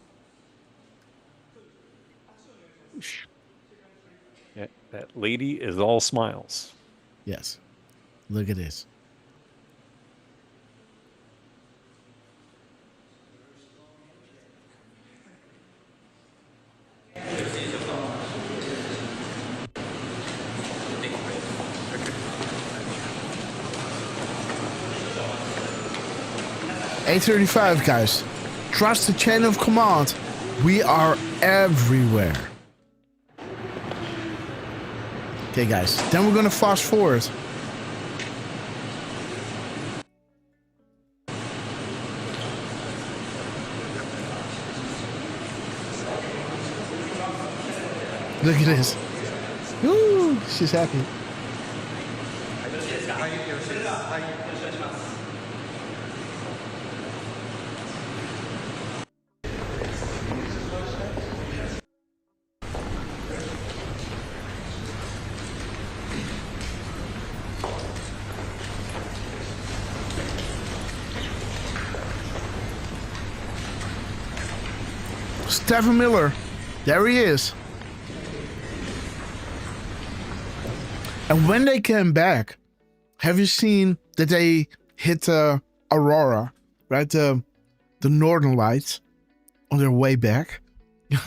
Yeah, that lady is all smiles. Yes. Look at this. $8:35, guys. Trust the chain of command. We are everywhere. Okay, guys. Then we're gonna fast forward. Look at this. Ooh, she's happy. Stephen Miller, there he is. And when they came back, have you seen that they hit Aurora, right? The Northern Lights on their way back.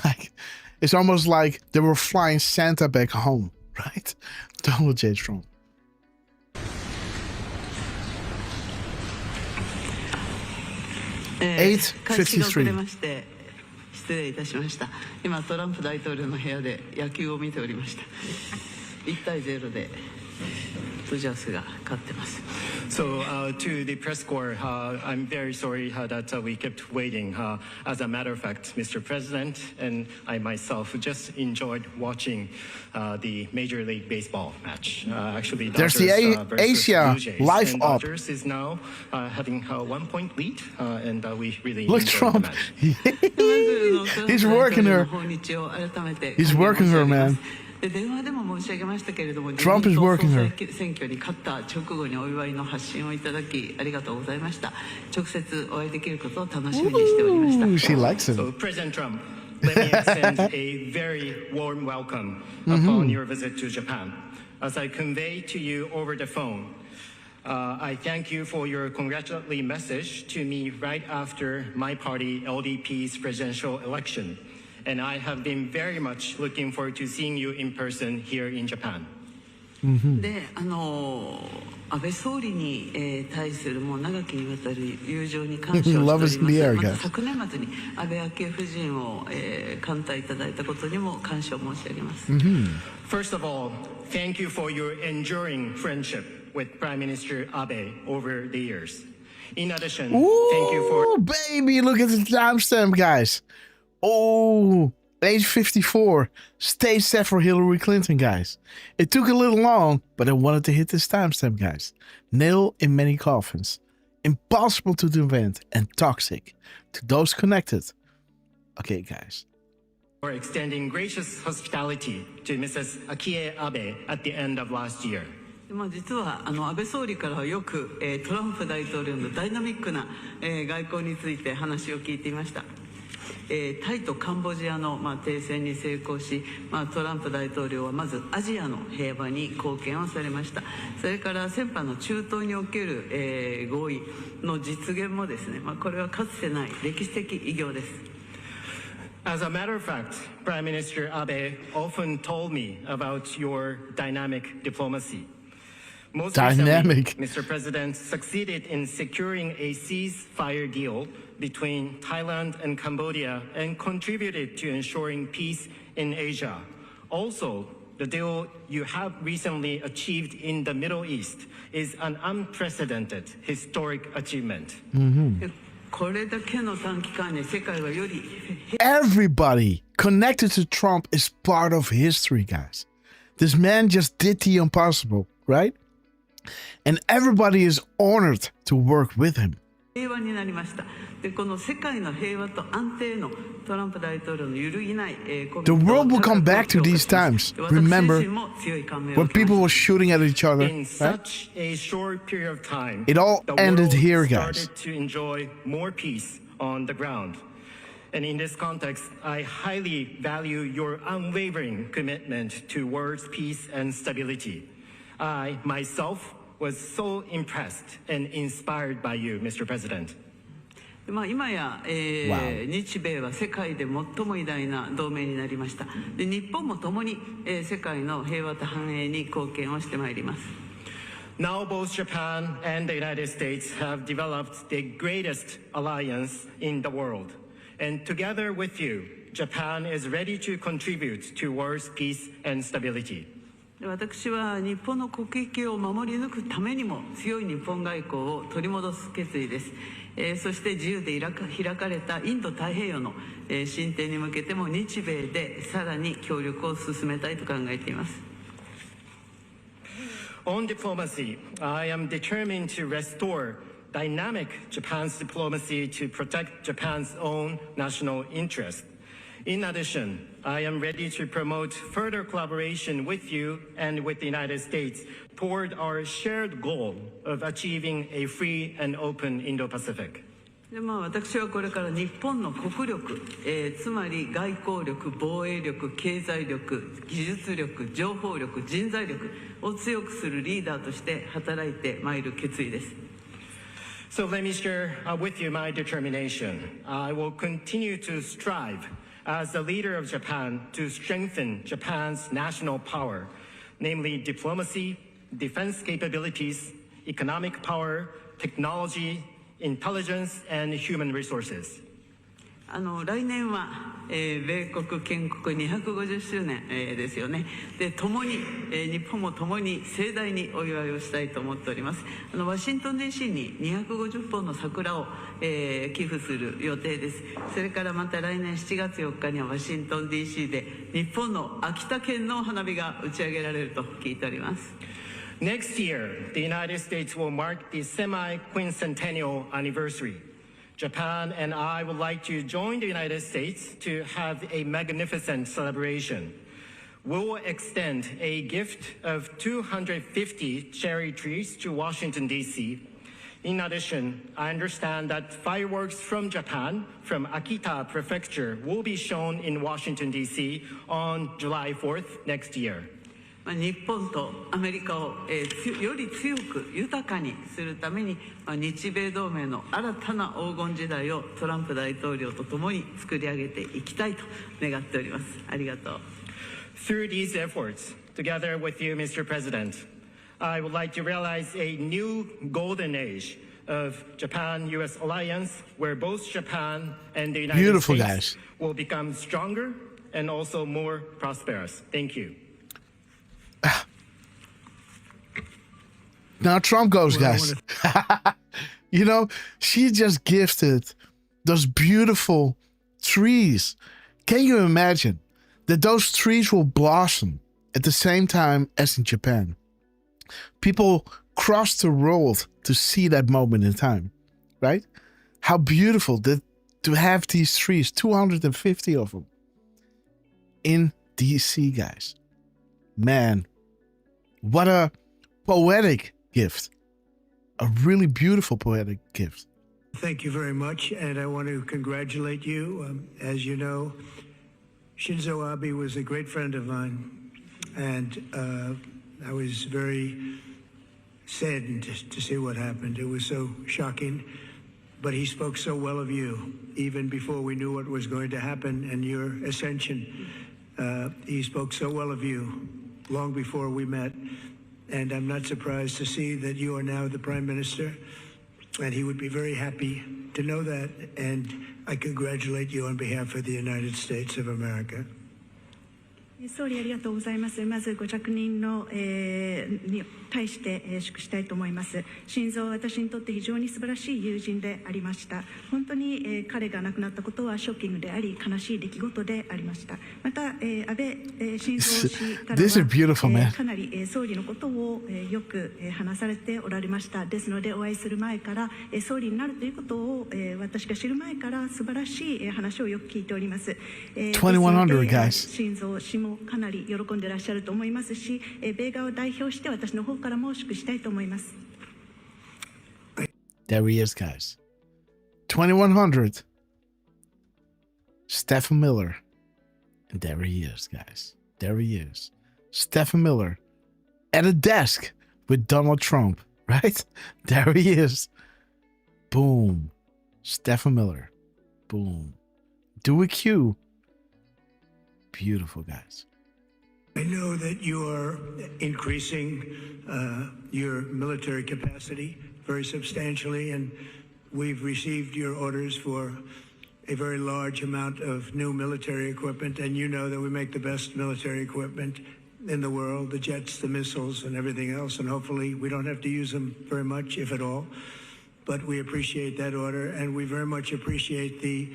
Like, it's almost like they were flying Santa back home, right? Donald J. Trump. $8:53. 失礼いたしました。今トランプ大統領の部屋で野球を見ておりました。1対0でドジャースが勝ってます。So to the press corps, I'm very sorry that we kept waiting. As a matter of fact, Mr. President and I myself just enjoyed watching the Major League Baseball match. Actually, there's Dodgers, the Asia live and up. Dodgers is now having a 1-point lead, and we really look enjoyed Trump. the match. He's working her. He's working her, man. 電話でも申し上げましたけれども、 Trump is working her. 選挙に勝った直後にお祝いの発信をいただきありがとうございました。直接お会いできることを楽しみにしておりました。 She likes him. So President Trump, let me extend a very warm welcome upon your visit to Japan. As I convey to you over the phone, I thank you for your congratulatory message to me right after my party LDP's presidential election. And I have been very much looking forward to seeing you in person here in Japan. で、安倍総理に、対するもう長きにわたる友情に感謝をしております。また昨年末に安倍昭恵夫人を、歓待いただいたことにも感謝を申し上げます。First of all, thank you for your enduring friendship with Prime Minister Abe over the years. In addition, thank you for... baby, look at the timestamp, guys. Oh, age 54, stage set for Hillary Clinton, guys. It took a little long, but I wanted to hit this timestamp, guys. Nail in many coffins. Impossible to prevent and toxic to those connected. Okay, guys. For extending gracious hospitality to Mrs. Akie Abe at the end of last year. 実は安倍総理からはよく、トランプ大統領のダイナミックな、外交について話を聞いていました。タイとカンボジアの、停戦に成功し、トランプ大統領はまずアジアの平和に貢献をされました。それから先般の中東における、合意の実現もですね、これはかつてない歴史的偉業です。As a matter of fact, Prime Minister Abe often told me about your dynamic diplomacy. Most recently, Mr. President succeeded in securing a ceasefire deal between Thailand and Cambodia and contributed to ensuring peace in Asia. Also, the deal you have recently achieved in the Middle East is an unprecedented historic achievement. Everybody connected to Trump is part of history, guys. This man just did the impossible, right? And everybody is honored to work with him. 平和になりました。で、この世界の平和と安定のトランプ大統領の揺るぎない、The world will come back to these times. Remember when people were shooting at each other, In such a short period of time, It all the ended world here, guys. started to enjoy more peace on the ground. And in this context, I highly value your unwavering commitment towards peace and stability. I, myself, was so impressed and inspired by you, Mr. President. 今や、日米は世界で最も偉大な同盟になりました。で、日本も共に、世界の平和と繁栄に貢献をしてまいります。Now both Japan and the United States have developed the greatest alliance in the world. And together with you, Japan is ready to contribute towards peace and stability. 私は日本の国益を守り抜くためにも強い日本外交を取り戻す決意です。そして自由で開かれたインド太平洋の、進展に向けても日米でさらに協力を進めたいと考えています。On diplomacy, I am determined to restore dynamic Japan's diplomacy to protect Japan's own national interest. In addition, I am ready to promote further collaboration with you and with the United States toward our shared goal of achieving a free and open Indo-Pacific. で、私はこれから日本の国力、つまり外交力、防衛力、経済力、技術力、情報力、人材力を強くするリーダーとして働いてまいる決意です。So let me share with you my determination. I will continue to strive as the leader of Japan to strengthen Japan's national power, namely diplomacy, defense capabilities, economic power, technology, intelligence, and human resources. 来年は、米国建国250周年、ですよね。で、共に、日本も共に盛大にお祝いをしたいと思っております。ワシントン DC に250本の桜を、寄付する予定です。それからまた来年7月4日にはワシントン DC で日本の秋田県の花火が打ち上げられると聞いております。Next year, the United States will mark the semi-quincentennial anniversary. Japan and I would like to join the United States to have a magnificent celebration. We'll extend a gift of 250 cherry trees to Washington, D.C. In addition, I understand that fireworks from Japan, from Akita Prefecture, will be shown in Washington, D.C. on July 4th next year. 日本とアメリカを、より強く豊かにするために、日米同盟の新たな黄金時代をトランプ大統領と共に作り上げていきたいと願っております。ありがとう。Through these efforts, together with you, Mr. President, I would like to realize a new golden age of Japan-U.S. alliance where both Japan and the United States will become stronger and also more prosperous. Thank you. Now Trump goes, guys. You know, she just gifted those beautiful trees Can you imagine that those trees will blossom at the same time as in Japan? People cross the world to see that moment in time, right? How beautiful that to have these trees, 250 of them, in DC, guys. Man, what a poetic gift. A really beautiful poetic gift. Thank you very much, and I want to congratulate you. As you know, Shinzo Abe was a great friend of mine, and I was very saddened to see what happened. It was so shocking, but he spoke so well of you, even before we knew what was going to happen and your ascension. He spoke so well of you long before we met, and I'm not surprised to see that you are now the Prime Minister, and he would be very happy to know that, and I congratulate you on behalf of the United States of America. 総理ありがとうございます。まずご着任の、に対して、祝したいと思います。晋三は私にとって非常に素晴らしい友人でありました。本当に、彼が亡くなったことはショッキングであり悲しい出来事でありました。また、安倍晋三氏からは、かなり、総理のことを、よく、話されておられました。ですのでお会いする前から、総理になるということを、私が知る前から素晴らしい、話をよく聞いております。2100 guys. 晋三氏もかなり喜んでいらっしゃると思いますし、米側を代表して私の方からも祝したいと思います。There he is, guys. 2100. Stephen Miller. And there he is, guys. There he is. Stephen Miller at a desk with Donald Trump, right? There he is. Boom. Stephen Miller. Boom. Do a Q. Beautiful, guys. I know that you are increasing your military capacity very substantially, and we've received your orders for a very large amount of new military equipment, and you know that we make the best military equipment in the world, the jets, the missiles, and everything else, and hopefully we don't have to use them very much, if at all. But we appreciate that order, and we very much appreciate the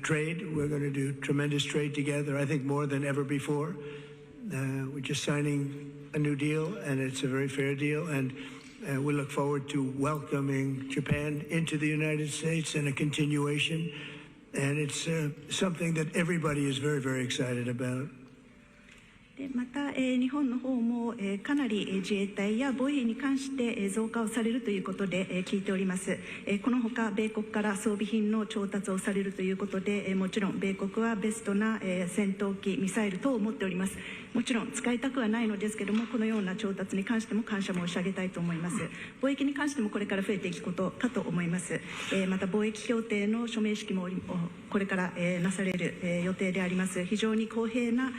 trade. We're going to do tremendous trade together, I think more than ever before. We're just signing a new deal, and it's a very fair deal, and we look forward to welcoming Japan into the United States and a continuation, and it's something that everybody is very, very excited about. また、日本の方も、かなり自衛隊や防衛費に関して、増加をされるということで、聞いております。このほか米国から装備品の調達をされるということで、もちろん米国はベストな、戦闘機ミサイル等を持っております。もちろん使いたくはないのですけども、このような調達に関しても感謝申し上げたいと思います。貿易に関してもこれから増えていくことかと思います。また貿易協定の署名式もこれから、なされる、予定であります。非常に公平な、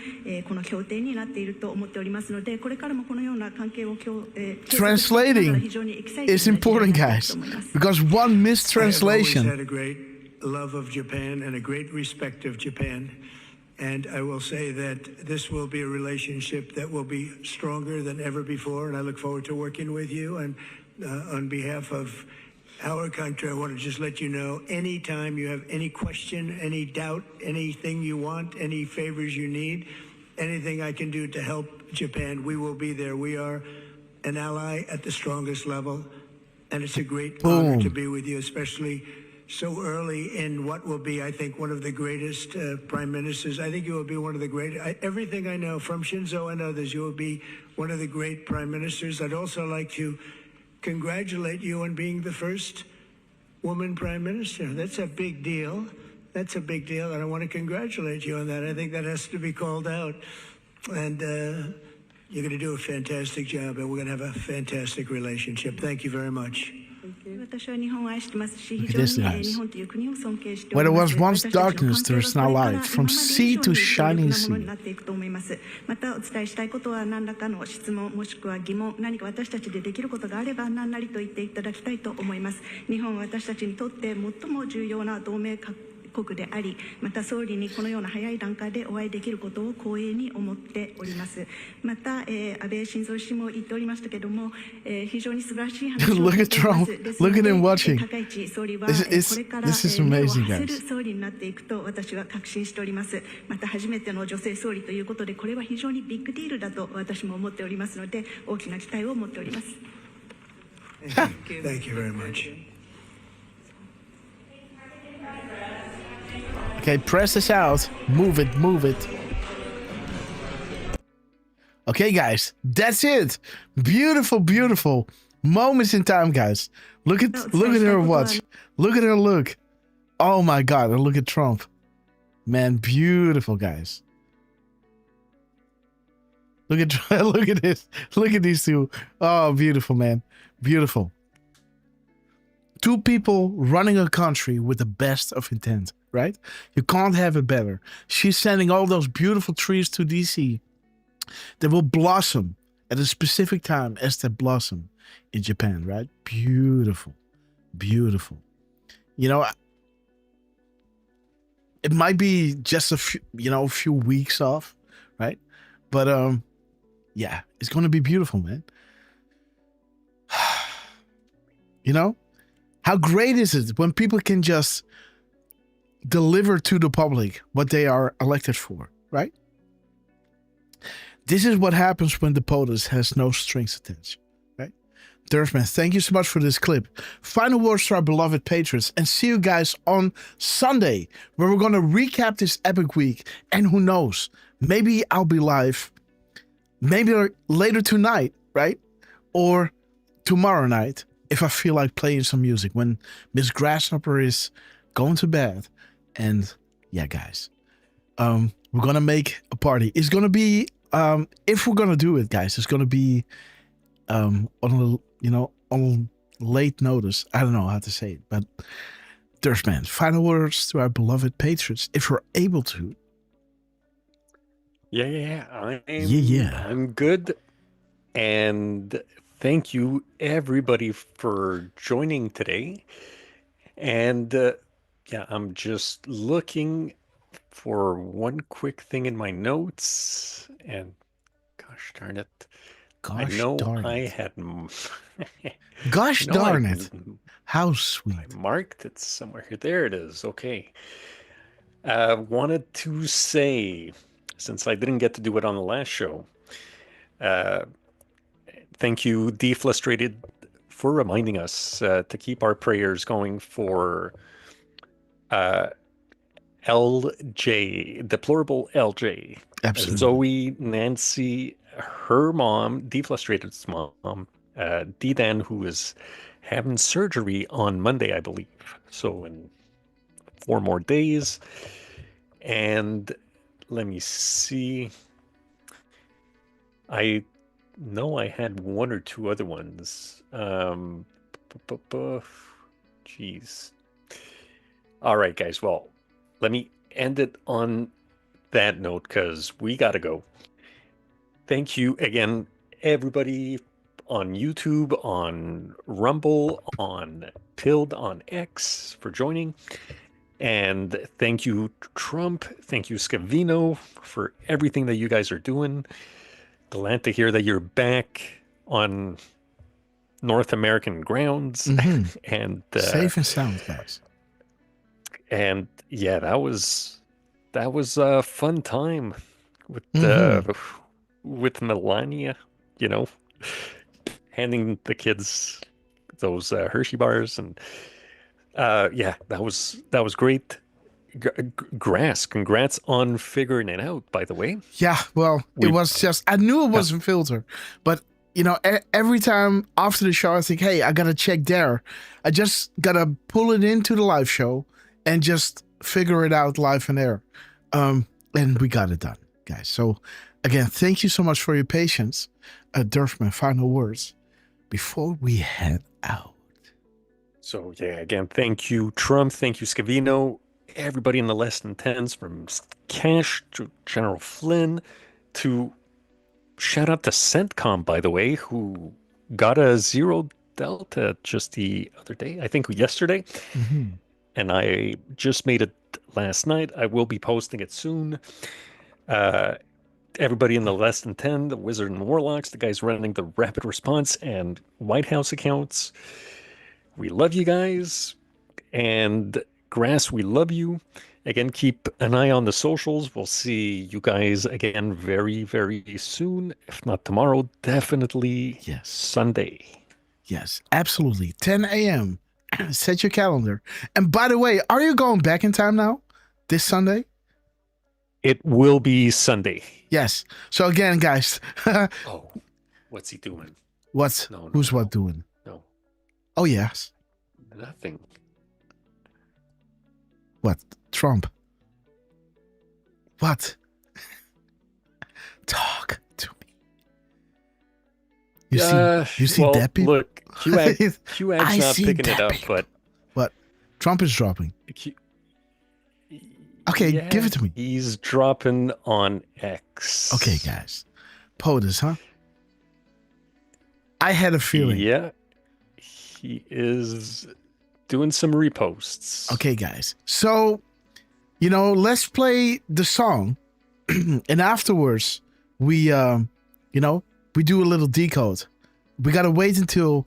この協定になっていると思っておりますので、これからもこのような関係をTranslating is important, guys, because one mistranslation. I've always had a great love of Japan and a great respect of Japan. And I will say that this will be a relationship that will be stronger than ever before, and I look forward to working with you. And on behalf of our country, I want to just let you know, anytime you have any question, any doubt, anything you want, any favors you need, anything I can do to help Japan, we will be there. We are an ally at the strongest level, and it's a great honor to be with you, especially so early in what will be, I think, one of the greatest prime ministers. I think you will be one of the great, everything I know from Shinzo and others, you will be one of the great prime ministers. I'd also like to congratulate you on being the first woman prime minister. That's a big deal. That's a big deal, and I want to congratulate you on that. I think that has to be called out. And you're going to do a fantastic job, and we're going to have a fantastic relationship. Thank you very much. Look at this, guys. Where there was once darkness, there is now light. From sea to shining sea. またお伝えしたいことは何らかの質問もしくは疑問、何か私たちでできることがあれば何なりと言っていただきたいと思います。日本は私たちにとって最も重要な同盟国国であり、また総理にこのような早い段階でお会いできることを光栄に思っております。また、安倍晋三氏も言っておりましたけども、非常に素晴らしい話を Look at Trump. Look at him watching. 高市総理は This これから is 目を amazing, 馳せる guys. 総理になっていくと私は確信しております。また初めての女性総理ということで、これは非常にビッグディールだと私も思っておりますので、大きな期待を持っております。Thank you very much. Okay, press this out. Move it, move it. Okay, guys, that's it. Beautiful, beautiful moments in time, guys. Look at her watch. Look at her look. Oh my God, and look at Trump. Man, beautiful, guys. Look at this. Look at these two. Oh, beautiful, man. Beautiful. Two people running a country with the best of intent, right? You can't have it better. She's sending all those beautiful trees to DC. They will blossom at a specific time as they blossom in Japan, right? Beautiful. Beautiful. You know, it might be just a few weeks off, right? But yeah, it's going to be beautiful, man. You know, how great is it when people can just deliver to the public what they are elected for, right? This is what happens when the POTUS has no strings attached, right? Derfman, thank you so much for this clip. Final words to our beloved patrons, and see you guys on Sunday, where we're going to recap this epic week. And who knows, maybe I'll be live, maybe later tonight, right? Or tomorrow night, if I feel like playing some music when Miss Grasshopper is going to bed. And yeah, guys, we're going to make a party. It's going to be, if we're going to do it, guys, it's going to be on late notice. I don't know how to say it, but Derfman, final words to our beloved patrons, if we're able to. I'm good. And thank you, everybody, for joining today. And yeah, I'm just looking for one quick thing in my notes. And gosh darn it. Gosh I know darn I it. had. Gosh darn it. How sweet. I marked it somewhere here. There it is. Okay. Wanted to say, since I didn't get to do it on the last show, thank you, Deflustrated, for reminding us to keep our prayers going for LJ, deplorable LJ. Absolutely. Zoe, Nancy, her mom, Deflustrated's mom, D-Dan, who is having surgery on Monday, I believe. So in 4 more days. And let me see. I know I had 1 or 2 other ones. Jeez. All right, guys. Well, let me end it on that note because we got to go. Thank you again, everybody on YouTube, on Rumble, on Pilled, on X for joining. And thank you, Trump. Thank you, Scavino, for everything that you guys are doing. Glad to hear that you're back on North American grounds. Mm-hmm. And safe and sound, guys. And yeah, that was a fun time with Melania, handing the kids those Hershey bars, and yeah, that was great. Grass, congrats on figuring it out, by the way. Yeah, well, it was just, I knew it wasn't filtered, but every time after the show, I think, hey, I gotta check there. I just gotta pull it into the live show and just figure it out live and air. And we got it done, guys. So again, thank you so much for your patience. Derfman, final words before we head out. So yeah, again, thank you, Trump. Thank you, Scavino. Everybody in the less than tens, from Cash to General Flynn, to shout out to CENTCOM, by the way, who got a 0 Delta just the other day, I think yesterday. Mm-hmm. And I just made a last night. I will be posting it soon. Everybody in the Less Than 10, the Wizard and Warlocks, the guys running the Rapid Response and White House accounts. We love you guys. And Grass, we love you. Again, keep an eye on the socials. We'll see you guys again very, very soon. If not tomorrow, definitely Sunday. Yes, absolutely. 10 a.m. Set your calendar. And by the way, are you going back in time now? This Sunday? It will be Sunday. Yes. So again, guys. Oh, what's he doing? Who's what doing? No. Oh, yes. Nothing. What? Trump. What? Talk to me. You see that people? Look, QAg's not picking it up, but what? Trump is dropping. Okay, give it to me. He's dropping on X. Okay, guys. POTUS, huh? I had a feeling. Yeah. He is doing some reposts. Okay, guys. So, let's play the song. And afterwards, we do a little decode. We got to wait until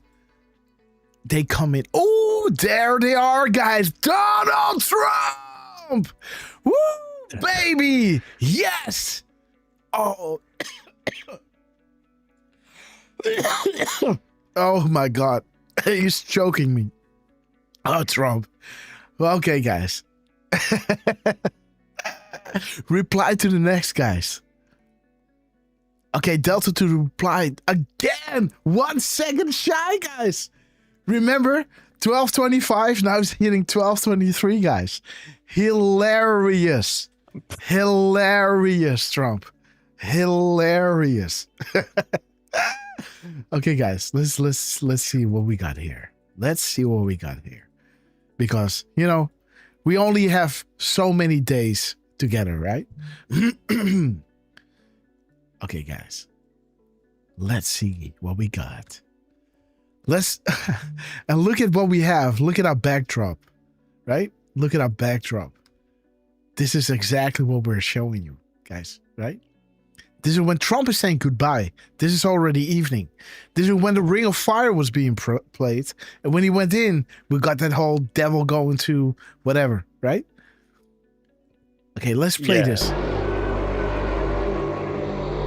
they come in. Oh, there they are, guys. Donald Trump. Woo, baby. Yes. Oh. Oh, my God. He's choking me. Oh, Trump. Okay, guys. Reply to the next, guys. Okay, Delta to reply again. 1 second shy, guys. Remember, 12:25. Now it's hitting 12:23, guys. Hilarious. Hilarious, Trump. Hilarious. Okay, guys. Let's see what we got here. Let's see what we got here. Because, we only have so many days together, right? Okay, guys. Let's see what we got. And look at what we have. Look at our backdrop, right? Look at our backdrop. This is exactly what we're showing you, guys, right? This is when Trump is saying goodbye. This is already evening. This is when the Ring of Fire was being played. And when he went in, we got that whole devil going to whatever, right? Okay, let's play this.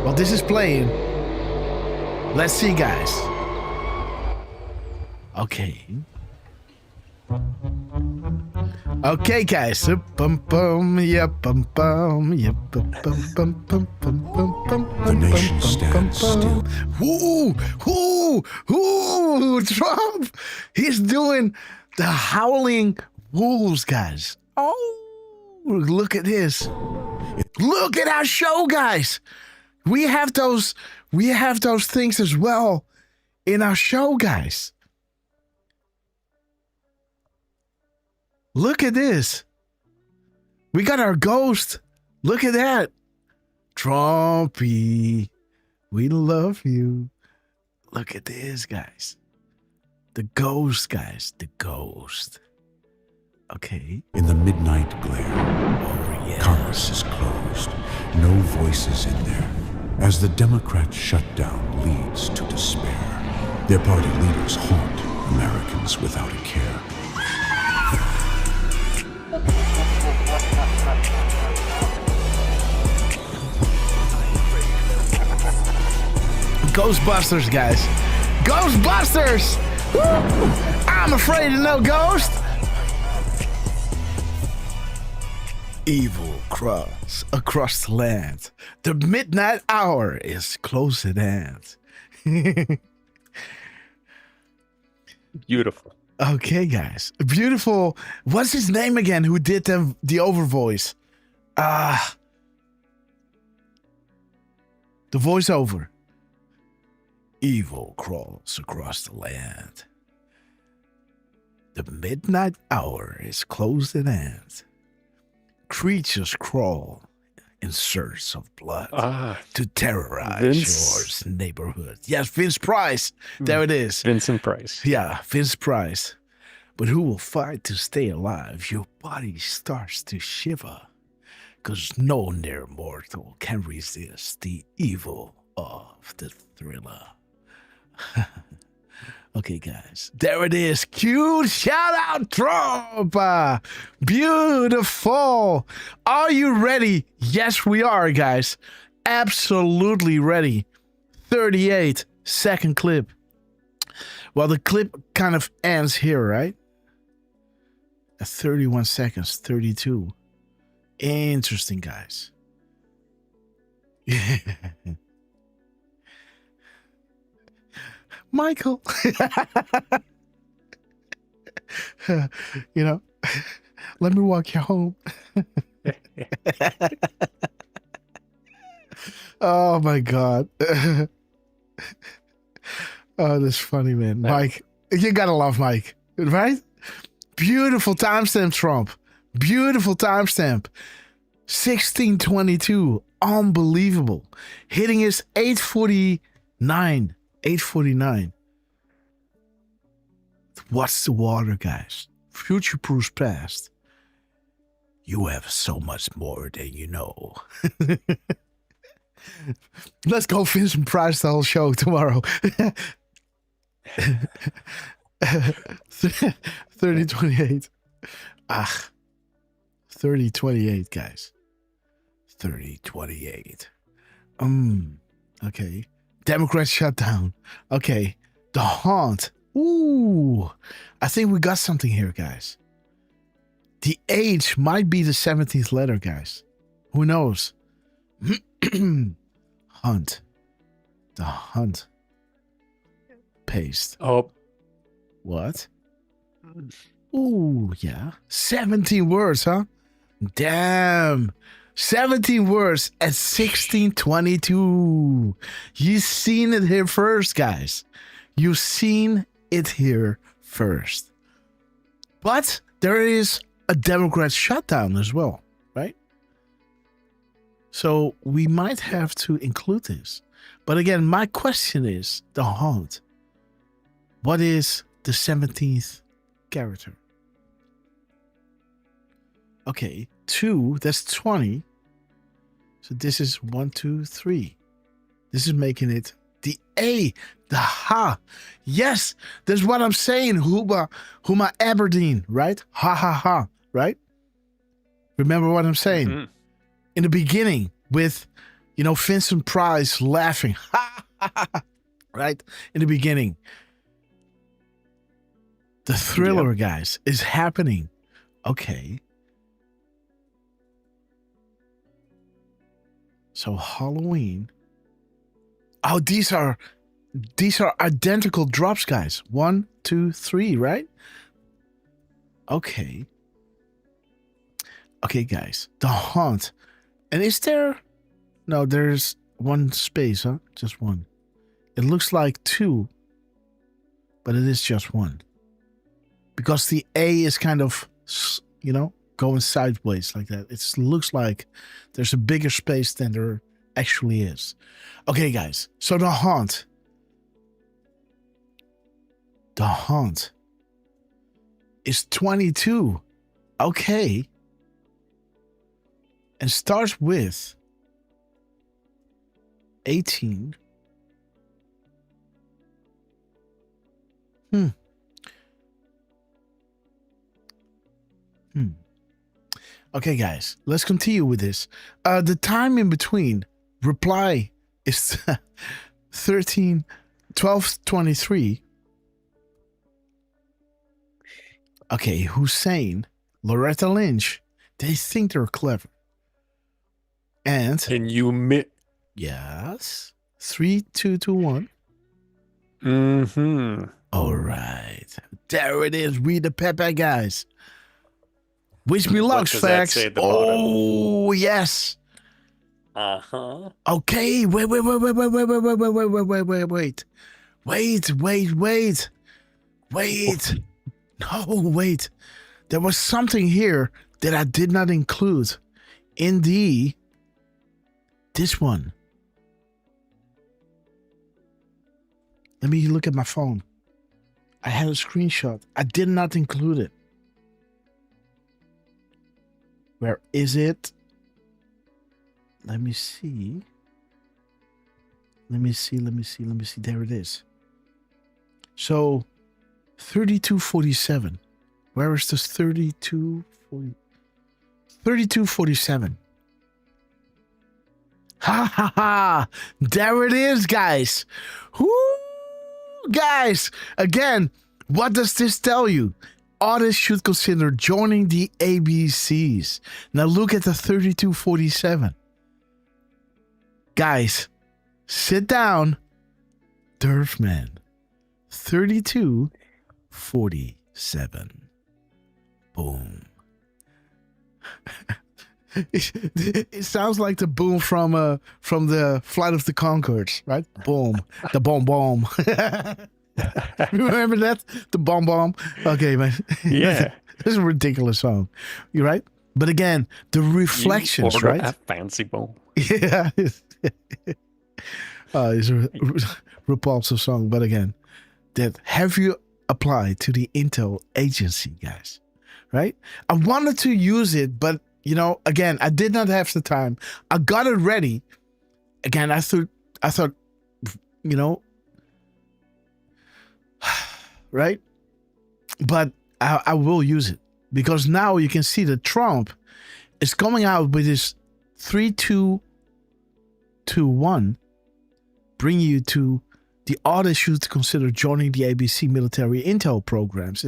Well, this is playing. Let's see, guys. Okay. Okay, guys. Bum bum, yeah, bum bum, yeah, bum bum bum bum bum bum. The nation stands still. Ooh, Trump. He's doing the howling wolves, guys. Oh, look at this. Look at our show, guys. We have those things as well in our show, guys. Look at this. We got our ghost. Look at that. Trumpy, we love you. Look at this, guys. The ghost, guys. The ghost. Okay. In the midnight glare, Congress is closed. No voices in there. As the Democrat shutdown leads to despair, their party leaders haunt Americans without a care. Ghostbusters, guys. Ghostbusters! Woo! I'm afraid of no ghost. Evil crawls across the land. The midnight hour is close at hand. Beautiful. Okay, guys. Beautiful. What's his name again? Who did the over voice? The voiceover. Evil crawls across the land. The midnight hour is close at hand. Creatures crawl in search of blood to terrorize your neighborhood. Yes, Vince Price. There it is. Vincent Price. Yeah, Vince Price. but who will fight to stay alive? Your body starts to shiver, 'cause no near mortal can resist the evil of the thriller. Okay, guys, there it is. Cute shout out Trump. Beautiful. Are you ready? Yes, we are, guys. Absolutely ready. 38-second clip. Well, the clip kind of ends here, right? At 31 seconds, 32. Interesting, guys. Michael. You know, let me walk you home. Oh my God. Oh, that's funny, man. Mike, you gotta love Mike, right? Beautiful timestamp, Trump. Beautiful timestamp. 1622. Unbelievable. Hitting his 849. 849. What's the water, guys? Future proofs past. You have so much more than you know. Let's go Vincent Price the whole show tomorrow. 3028. 3028, guys. 3028. Okay. Democrats shut down. Okay. The Haunt. Ooh. I think we got something here, guys. The H might be the 17th letter, guys. Who knows? Hunt. The Hunt. Paste. Oh. What? Ooh, yeah. 17 words, huh? Damn. 17 words at 1622. You've seen it here first, guys. You've seen it here first. But there is a Democrat shutdown as well, right? So we might have to include this. But again, my question is the Haunt. What is the 17th character? Okay, 2, that's 20. So this is 1, 2, 3. This is making it the A, the Ha. Yes, that's what I'm saying. Huma Aberdeen, right? Ha ha ha, right? Remember what I'm saying? Mm-hmm. In the beginning with, Vincent Price laughing. Ha ha ha. Right? In the beginning. The thriller, guys, is happening. Okay. So Halloween. Oh, these are identical drops, guys. 1, 2, 3, right? Okay. Okay, guys. The Haunt. And is there... No, there's one space, huh? Just one. It looks like 2, but it is just 1. Because the A is kind of, going sideways like that. It looks like there's a bigger space than there actually is. Okay, guys. So the Haunt. The Haunt is 22. Okay. And starts with 18. Okay, guys, let's continue with this. The time in between reply is 12:23. Okay, Hussein, Loretta Lynch, they think they're clever. And can you yes, 3, 2, 2, 1. All right, there it is. Read the Pepe, guys. Wish me luck, facts. Oh, yes. Uh-huh. Okay, wait. No, wait. There was something here that I did not include in this one. Let me look at my phone. I had a screenshot. I did not include it. Where is it? Let me see. Let me see. There it is. So 3247. Where is this 3240? 3247. Ha ha ha! There it is, guys. Whoo! Guys, again, what does this tell you? Artists should consider joining the ABCs. Now look at the 3247. Guys, sit down. Derf man. 3247. Boom. It sounds like the boom from the Flight of the Conchords, right? Boom. The bomb. Remember that? The bomb. Okay, man. Yeah. This is a ridiculous song. You're right. But again, the reflections, right? A fancy bomb. Yeah. It's a repulsive song. But again, that have you applied to the Intel agency, guys? Right? I wanted to use it, but again, I did not have the time. I got it ready. Again, I thought, right? But I will use it because now you can see that Trump is coming out with his 3221, bring you to the artist should consider joining the ABC military intel programs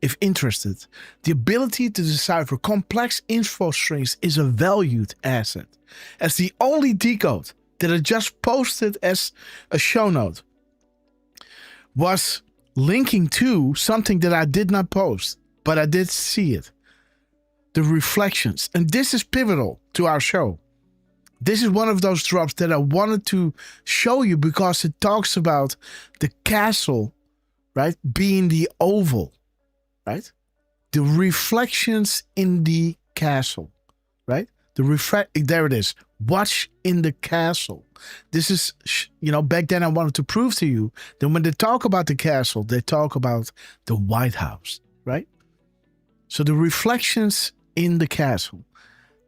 if interested. The ability to decipher complex info strings is a valued asset. As the only decode that I just posted as a show note was linking to something that I did not post, but I did see it. The reflections. And this is pivotal to our show. This is one of those drops that I wanted to show you because it talks about the castle, right, being the oval, right? The reflections in the castle, right? There it is. Watch in the castle. This is, back then I wanted to prove to you that when they talk about the castle, they talk about the White House, right? So the reflections in the castle,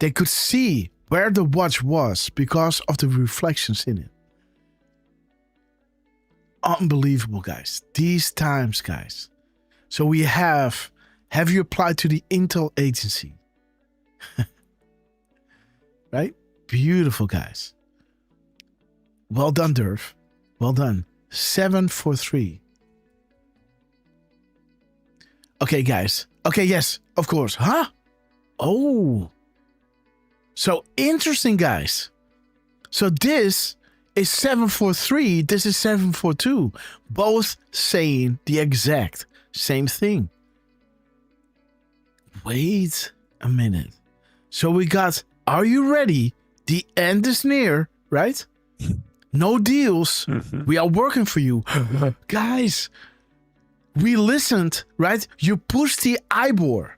they could see where the watch was because of the reflections in it. Unbelievable, guys. These times, guys. So we have you applied to the Intel agency? Right? Beautiful, guys. Well done, Derf. Well done. 743. Okay, guys. Okay, yes, of course. Huh? Oh. So interesting, guys. So this is 743. This is 742. Both saying the exact same thing. Wait a minute. So we got, are you ready? The end is near, right? No deals. We are working for you. Guys, we listened, right? You pushed the IBOR.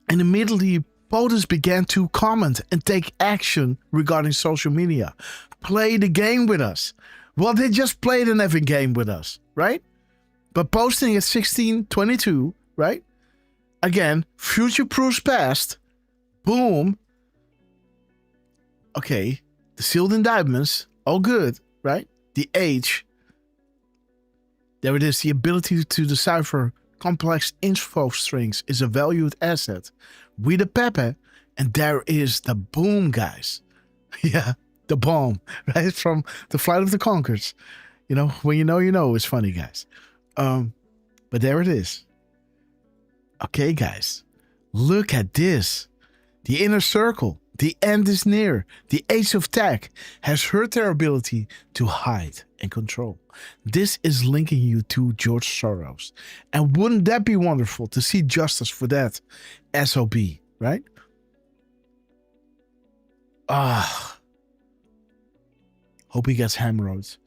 And immediately POTUS began to comment and take action regarding social media. Play the game with us. Well, they just played an effing game with us, right? But posting at 1622, right? Again, future proofs past. Boom. Okay. The sealed indictments. All good, right? The age. There it is. The ability to decipher complex info strings is a valued asset. We the Pepe. And there is the boom, guys. Yeah, the bomb, right? From the Flight of the Conchords. When you know, it's funny, guys. But there it is. Okay, guys. Look at this. The inner circle. The end is near. The age of tech has hurt their ability to hide and control. This is linking you to George Soros. And wouldn't that be wonderful to see justice for that SOB, right? Hope he gets hemorrhoids.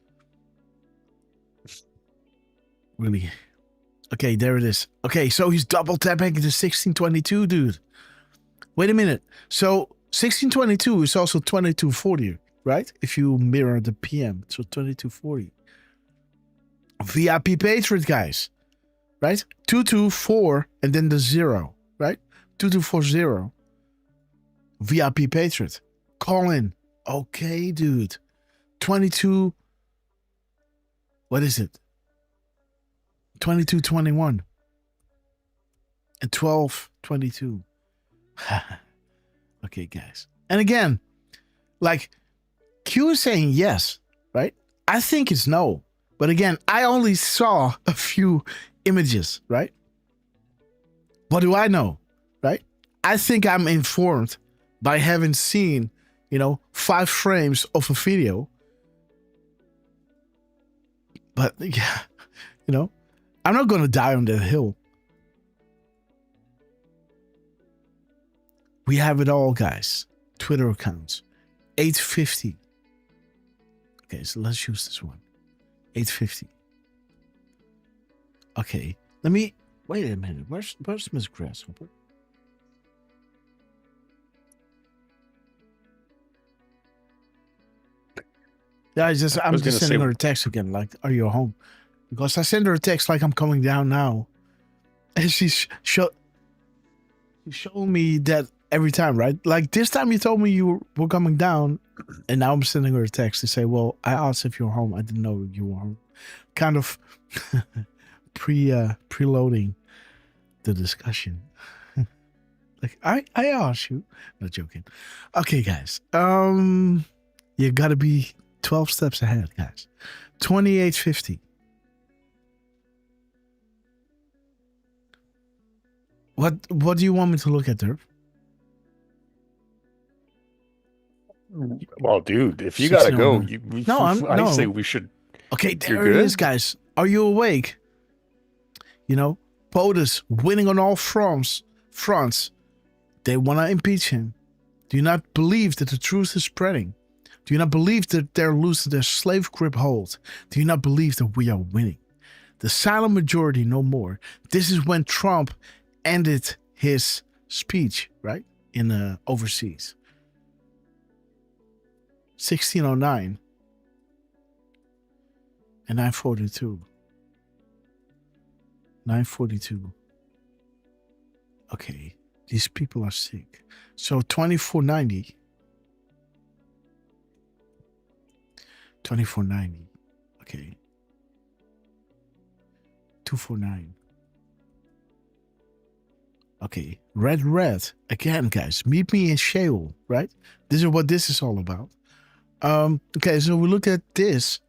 Really. Okay, there it is. Okay, so he's double tapping the 1622, dude. Wait a minute. So 1622 is also 2240, right? If you mirror the PM, so 2240. VIP Patriot, guys. right? 224 and then the 0, right? 2240. VIP Patriot. Call in. Okay, dude. 22. What is it? 2221. And 1222. Okay, guys. And again, like Q is saying yes, right? I think it's no. But again, I only saw a few images, right? What do I know, right? I think I'm informed by having seen, 5 frames of a video. But yeah, I'm not going to die on that hill. We have it all, guys. Twitter accounts. 850. Okay, so let's use this one. 850. Okay, let me... Wait a minute. Where's Miss Grasshopper? Yeah, I'm just sending her a text again, like, are you home? Because I send her a text like I'm coming down now. And she showed me that every time, right? Like this time you told me you were coming down, and now I'm sending her a text to say, well, I asked if you were home. I didn't know you were home. Kind of preloading the discussion. Like, I asked you. Not joking. Okay, guys. You gotta be 12 steps ahead, guys. 2850. What do you want me to look at, Derf? Well, dude, if you gotta go, I say we should. Okay, there it is, guys. Are you awake? POTUS winning on all fronts. They want to impeach him. Do you not believe that the truth is spreading? Do you not believe that they're losing their slave grip hold? Do you not believe that we are winning? The silent majority no more. This is when Trump ended his speech, right? In overseas. 1609 and 942. 942. Okay, these people are sick. So 2490. 2490. Okay. 249. Okay, red. Again, guys, meet me in Sheol, right? This is what this is all about. Okay, so we looked at this.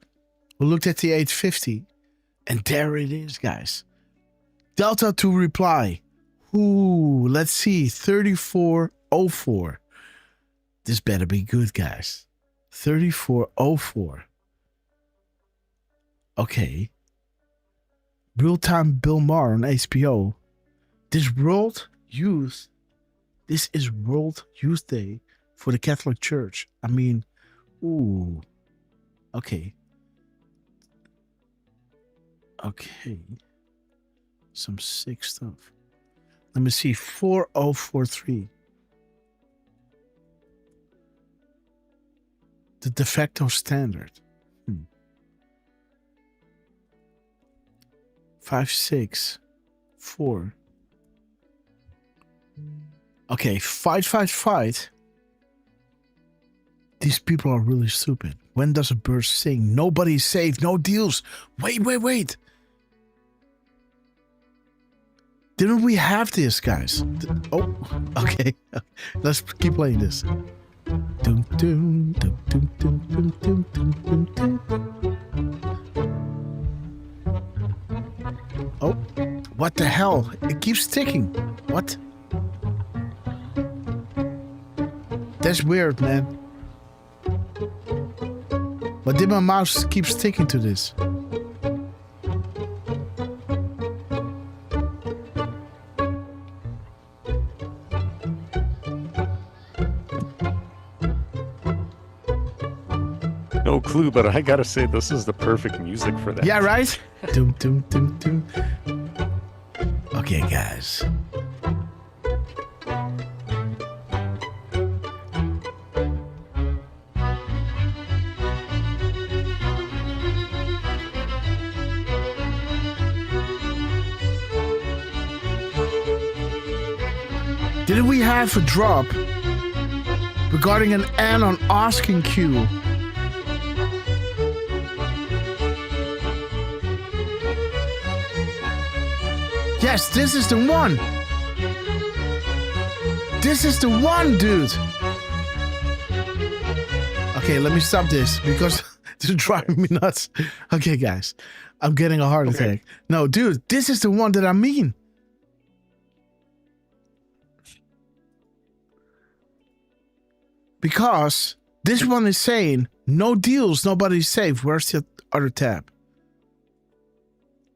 We looked at the 850. And there it is, guys. Delta to reply. Ooh, let's see. 3404. This better be good, guys. 3404. Okay. Real-time Bill Maher on HBO. This is World Youth Day for the Catholic Church. I mean, ooh. Okay. Okay. Some sick stuff. Let me see. 4043. The de facto standard. 564. Okay, fight. These people are really stupid. When does a bird sing? Nobody's safe. No deals. Wait. Didn't we have this, guys? Oh, okay. Let's keep playing this. Oh, what the hell? It keeps ticking. What? That's weird, man. But did my mouse keep sticking to this? No clue, but I gotta say, this is the perfect music for that. Yeah, right? Doom. Okay, guys. Did we have a drop regarding an N on asking Q? Yes, this is the one. This is the one, dude. Okay, let me stop this because it's driving me nuts. Okay, guys, I'm getting a heart attack. No, dude, this is the one that I mean. Because this one is saying, no deals, nobody's safe. Where's the other tab?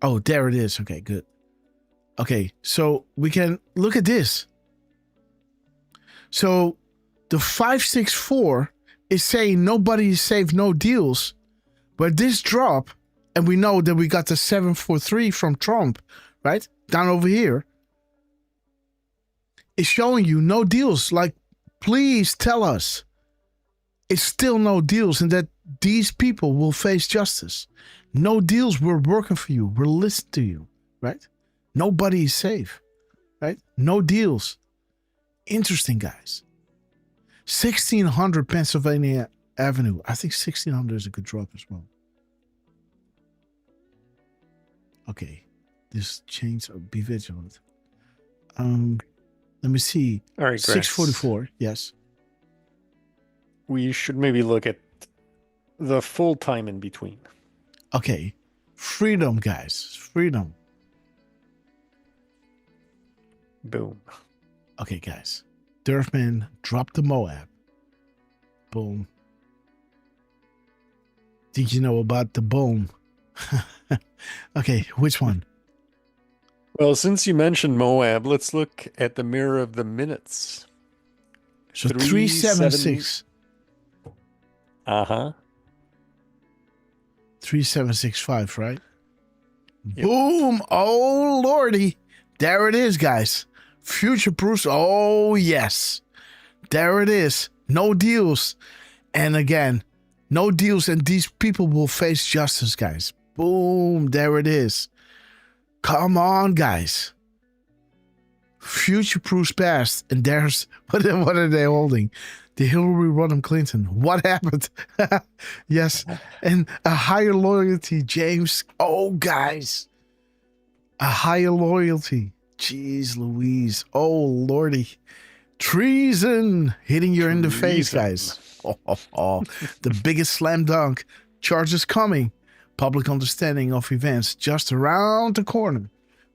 Oh, there it is. Okay, good. Okay, so we can look at this. So the 564 is saying nobody is safe, no deals. But this drop, and we know that we got the 743 from Trump, right? Down over here. Is showing you no deals. Like, please tell us it's still no deals and that these people will face justice. No deals, we're working for you. We're listening to you, right? Nobody is safe, right? No deals. Interesting, guys. 1600 Pennsylvania Avenue. I think 1600 is a good drop as well. Okay. This change, be vigilant. Let me see. All right, 644, yes. We should maybe look at the full time in between. Okay. Freedom, guys. Freedom. Boom. Okay, guys. Derfman dropped the Moab. Boom. Did you know about the boom? Okay, which one? Well, since you mentioned Moab, let's look at the mirror of the minutes. So 376. Uh-huh. 3765, right? Yep. Boom. Oh, Lordy. There it is, guys. Future proofs. Oh, yes. There it is. No deals. And again, no deals, and these people will face justice, guys. Boom. There it is. Come on, guys. Future proofs past. And there's, what are they holding? The Hillary Rodham Clinton. What happened? Yes. And a higher loyalty, James. Oh, guys. A higher loyalty. Jeez Louise. Oh, Lordy. Treason. Hitting you in the face, guys. Oh. The biggest slam dunk. Charges coming. Public understanding of events just around the corner.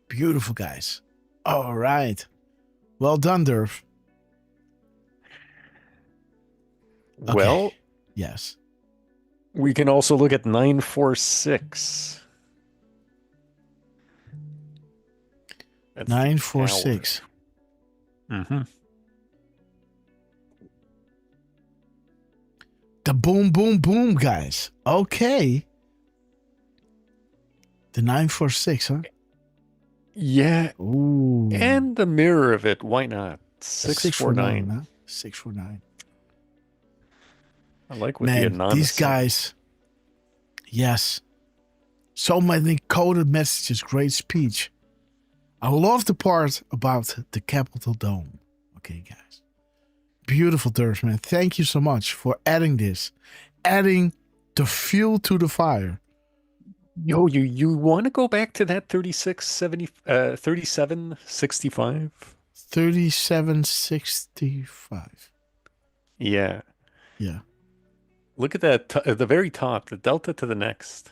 Beautiful, guys. All right. Well done, Derf. Okay. Well, yes. We can also look at 946. That's 946. Mm-hmm. The boom, boom, boom, guys. Okay. The 946, huh? Yeah. Ooh. And the mirror of it. Why not? 649. Huh? 649. I like what the anonymous. These guys. Yes. So many coded messages. Great speech. I love the part about the Capitol Dome. Okay, guys. Beautiful, Derf, man. Thank you so much for adding this. Adding the fuel to the fire. Yo, you want to go back to that 3765? 3765. Yeah. Yeah. Look at that at the very top, the delta to the next.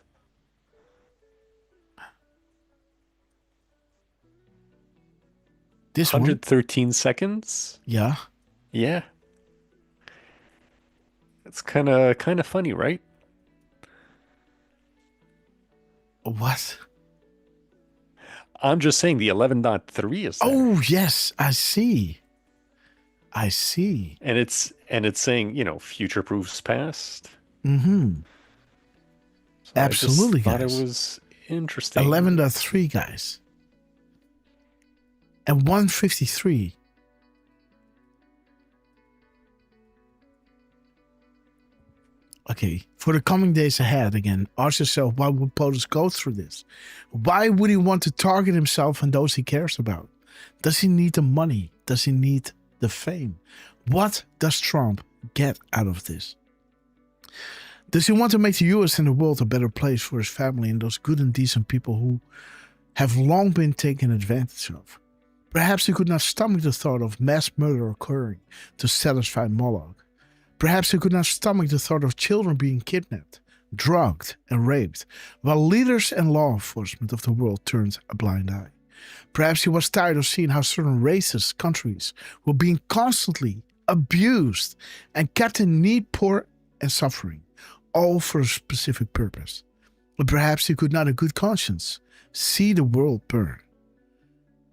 This 113 seconds? Yeah. Yeah. It's kind of funny, right? What? I'm just saying the 11.3 is there. Oh, yes, I see. I see. And it's saying, future proofs past. Mm-hmm. So Absolutely, I just thought guys. it was interesting. 11.3, guys. And 153. Okay, for the coming days ahead, again, ask yourself, why would POTUS go through this? Why would he want to target himself and those he cares about? Does he need the money? Does he need the fame? What does Trump get out of this? Does he want to make the US and the world a better place for his family and those good and decent people who have long been taken advantage of? Perhaps he could not stomach the thought of mass murder occurring to satisfy Moloch. Perhaps he could not stomach the thought of children being kidnapped, drugged, and raped, while leaders and law enforcement of the world turned a blind eye. Perhaps he was tired of seeing how certain races, countries, were being constantly abused and kept in need, poor, and suffering, all for a specific purpose. But perhaps he could not in good conscience see the world burn.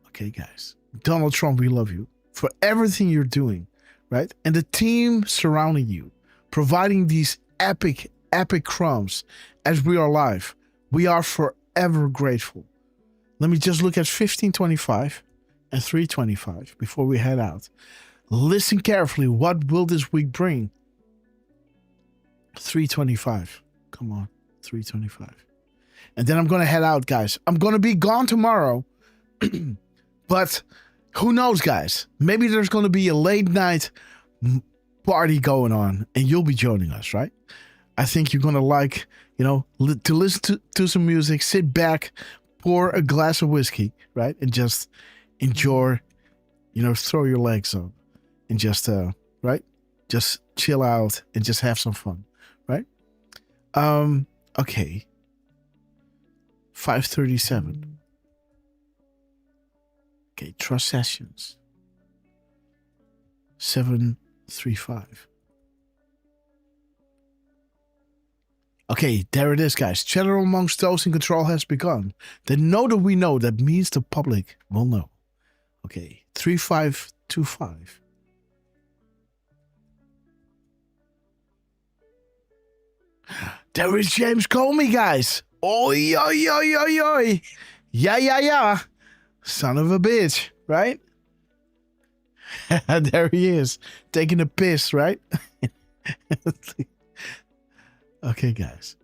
Okay, guys. Donald Trump, we love you for everything you're doing, right? And the team surrounding you, providing these epic crumbs as we are live. We are forever grateful. Let me just look at 1525 and 325 before we head out. Listen carefully. What will this week bring? 325. Come on, 325. And then I'm going to head out, guys. I'm going to be gone tomorrow. But who knows, guys? Maybe there's going to be a late night party going on and you'll be joining us, right? I think you're going to like, to listen to some music, sit back, pour a glass of whiskey, right? And just enjoy, throw your legs up and just, right? Just chill out and just have some fun, right? Okay. 537. Okay, trust sessions. 735. Okay, there it is, guys. Chatter amongst those in control has begun. They know that we know. That means the public will know. Okay, 3525. There is James Comey, guys. Oi, oi, oi, oi, oi. Yeah. Son of a bitch, right? There he is, taking a piss, right? Okay, guys.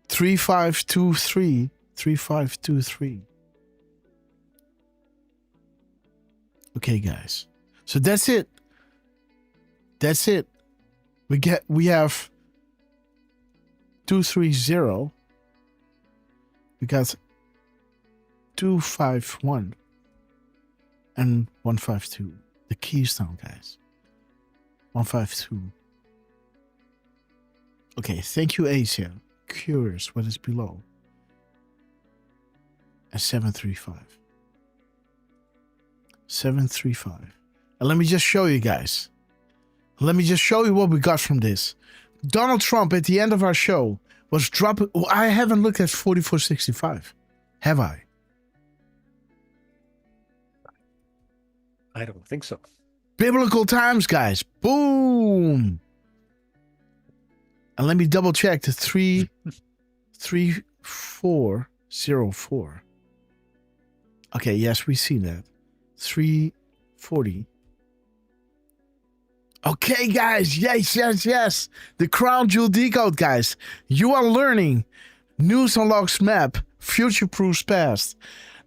3523. 3523. Okay, guys. So that's it. That's it. We have 230. We got 251 and 152. The Keystone, guys. 152. Okay, thank you, Asia. Curious what is below. And 735. 735. And let me just show you guys. Let me just show you what we got from this. Donald Trump at the end of our show was dropping. I haven't looked at 4465. Have I? I don't think so. Biblical times, guys. Boom. And let me double check the 3404. Okay, yes, we see that. 340. Okay, guys. Yes. The Crown Jewel Decode, guys. You are learning. News unlocks map. Future-proofs past.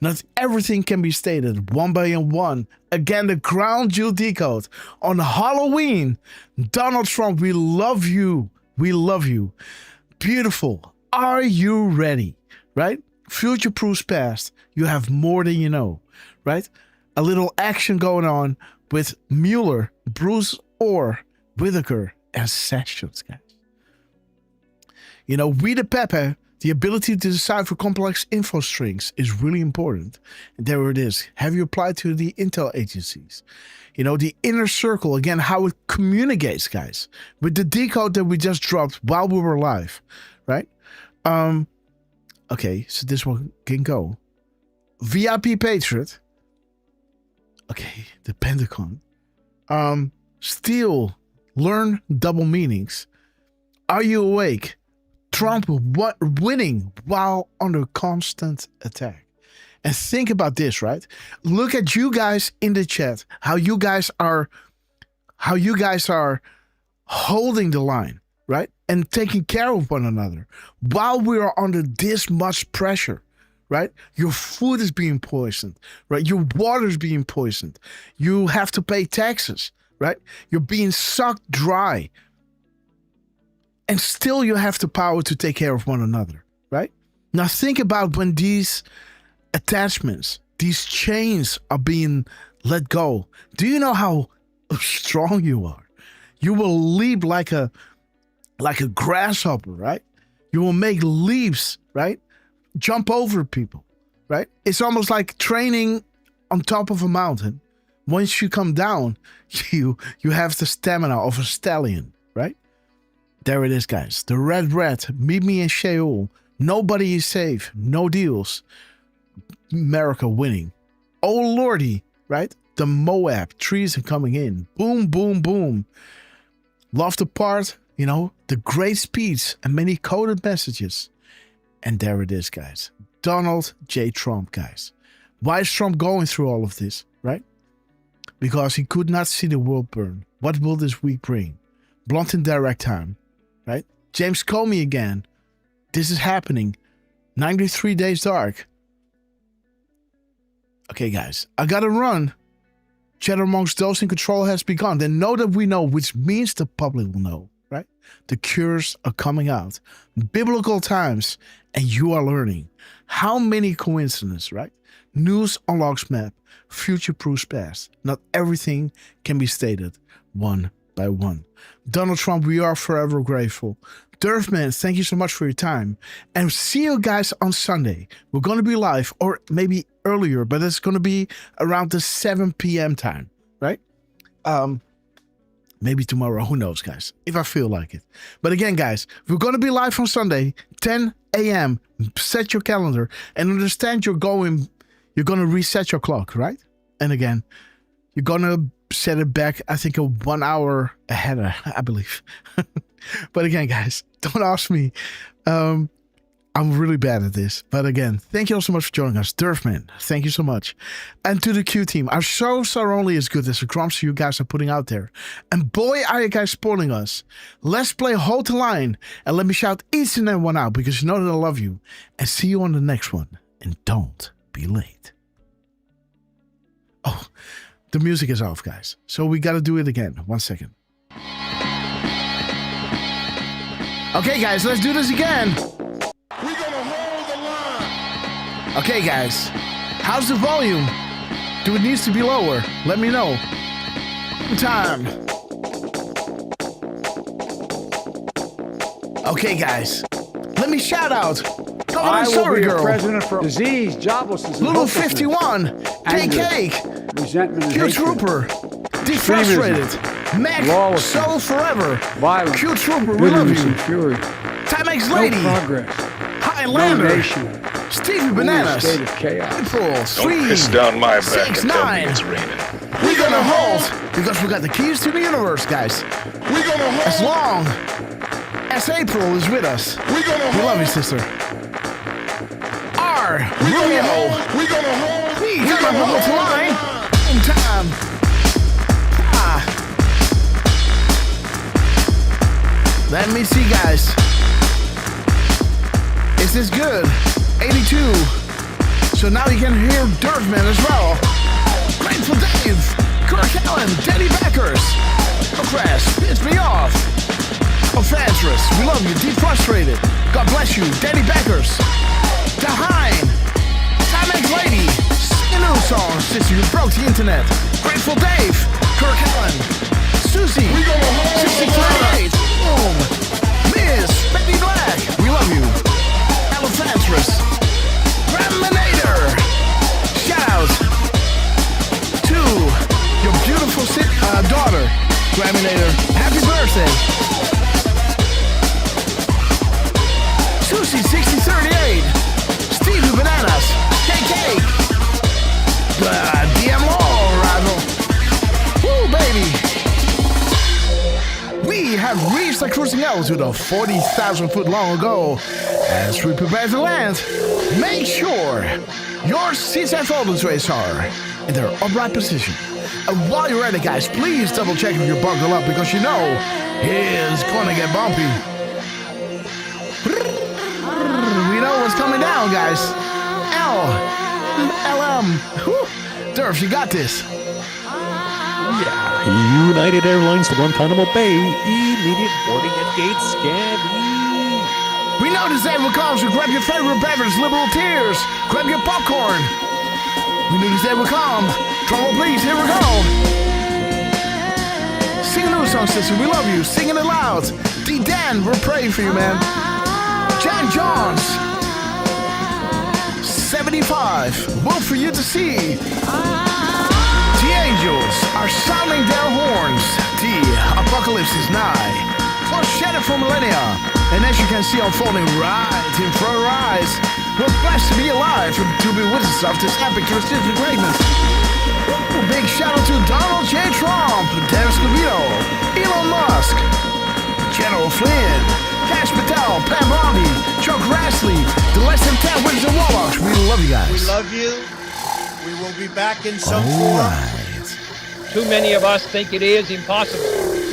Not everything can be stated one by one. Again, the Crown Jewel Decode. On Halloween, Donald Trump, we love you. We love you. Beautiful. Are you ready? Right? Future-proofs past. You have more than you know. Right? A little action going on with Mueller, Bruce Orr, Whitaker, and Sessions, guys. We the Pepe, the ability to decipher complex info strings is really important. And there it is. Have you applied to the intel agencies? The inner circle, again, how it communicates, guys, with the decode that we just dropped while we were live, right? Okay, so this one can go. VIP Patriot. Okay, the Pentagon. Steal, learn double meanings. Are you awake? Trump winning while under constant attack. And think about this, right? Look at you guys in the chat. How you guys are holding the line, right? And taking care of one another while we are under this much pressure, right? Your food is being poisoned, right? Your water is being poisoned. You have to pay taxes, right? You're being sucked dry. And still you have the power to take care of one another, right? Now think about when these attachments, these chains are being let go. Do you know how strong you are? You will leap like a grasshopper, right? You will make leaps, right? Jump over people, right? It's almost like training on top of a mountain. Once you come down, you have the stamina of a stallion, right? There it is, guys. The red rat, meet me in Sheol. Nobody is safe. No deals. America winning. Oh lordy, right? The Moab trees are coming in. Boom, boom, boom. Love the part, the great speech and many coded messages. And there it is, guys. Donald J. Trump, guys. Why is Trump going through all of this, right? Because he could not see the world burn. What will this week bring? Blunt and direct time, right? James Comey again. This is happening. 93 Days Dark. Okay, guys. I gotta run. Chatter amongst those in control has begun. Then know that we know, which means the public will know, right? The cures are coming out. Biblical times. And you are learning. How many coincidences, right? News unlocks map. Future proofs past. Not everything can be stated one by one. Donald Trump, we are forever grateful. Derfman, thank you so much for your time. And see you guys on Sunday. We're going to be live, or maybe earlier, but it's going to be around the 7 p.m. time, right? Maybe tomorrow, who knows, guys, if I feel like it. But again, guys, we're going to be live on Sunday, 10 a.m. Set your calendar and understand you're going to reset your clock, right? And again, you're going to set it back, I think, 1 hour ahead, I believe. But again, guys, don't ask me. I'm really bad at this. But again, thank you all so much for joining us. Derfman, thank you so much. And to the Q team, our shows are only as good as the crumbs you guys are putting out there. And boy, are you guys spoiling us. Let's play Hold the Line. And let me shout each and every one out because you know that I love you. And see you on the next one. And don't be late. Oh, the music is off, guys. So we got to do it again. 1 second. Okay, guys, let's do this again. We're gonna hold the line. Okay, guys, how's the volume? Do it needs to be lower? Let me know. Time. Okay, guys, let me shout out. I will Sorry, be girl. president for disease, joblessness, Lulu 51, J Cake, resentment, Q Trooper, Defrustrated, Mac, Soul Forever, violence, Q Trooper, we love you. Fury. Timex Lady, progress. Highlander, Stevie Bananas, state of chaos. April, Sweet, Piss down my back 6 and tell 9. me it's raining. We're gonna hold because we got the keys to the universe, guys. We're gonna hold. As long as April is with us, We're gonna hold. we love you, sister. R. Romeo, We're gonna hold. we gonna hold the line. In time. Ah. Let me see, guys. Is this good? 82. So now you can hear Derfman as well. Grateful Dave, Kirk Allen, Danny Backers, Oppress, Piss Me Off, Offentress, we love you, Defrustrated, God bless you, Danny Backers, Daheim, Timex Lady, sing a new song, sister, you broke the internet, Grateful Dave, Kirk Allen, Susie, 6038, Boom, Miss, Betty Black, we love you, Elephantress, Graminator, shout out to your beautiful daughter, Graminator, happy birthday, Susie 6038, Stevie Bananas, KK, DM Law rival, woo baby. We have reached the cruising altitude of 40,000 foot long ago. As we prepare to land, make sure your seats and folding trays are in their upright position. And while you're at it, guys, please double check if you're buckled up because you know it's gonna get bumpy. We know what's coming down, guys. come. Derf, you got this. Yeah. United Airlines to Guantanamo Bay. Immediate boarding at gate scan. We know this day will come, so grab your favorite beverage, liberal tears. Grab your popcorn. We knew this day would come. Trouble, please, here we go. Sing a new song, sister. We love you. Singing it loud. D. Dan, we're praying for you, man. Jan Johns. 75. World for you to see. The angels are sounding their horns. The apocalypse is nigh. Foreshadowed for millennia. And as you can see unfolding right in front of our eyes, we're blessed to be alive and to be witnesses of this epic historical greatness. Big shout out to Donald J. Trump, Dennis Levito, Elon Musk, General Flynn, Cash Patel, Pam Bondi, Chuck Grassley, the Less Than 10 Wizards and Warlocks. We love you guys. We love you. We will be back in some form. Too many of us think it is impossible.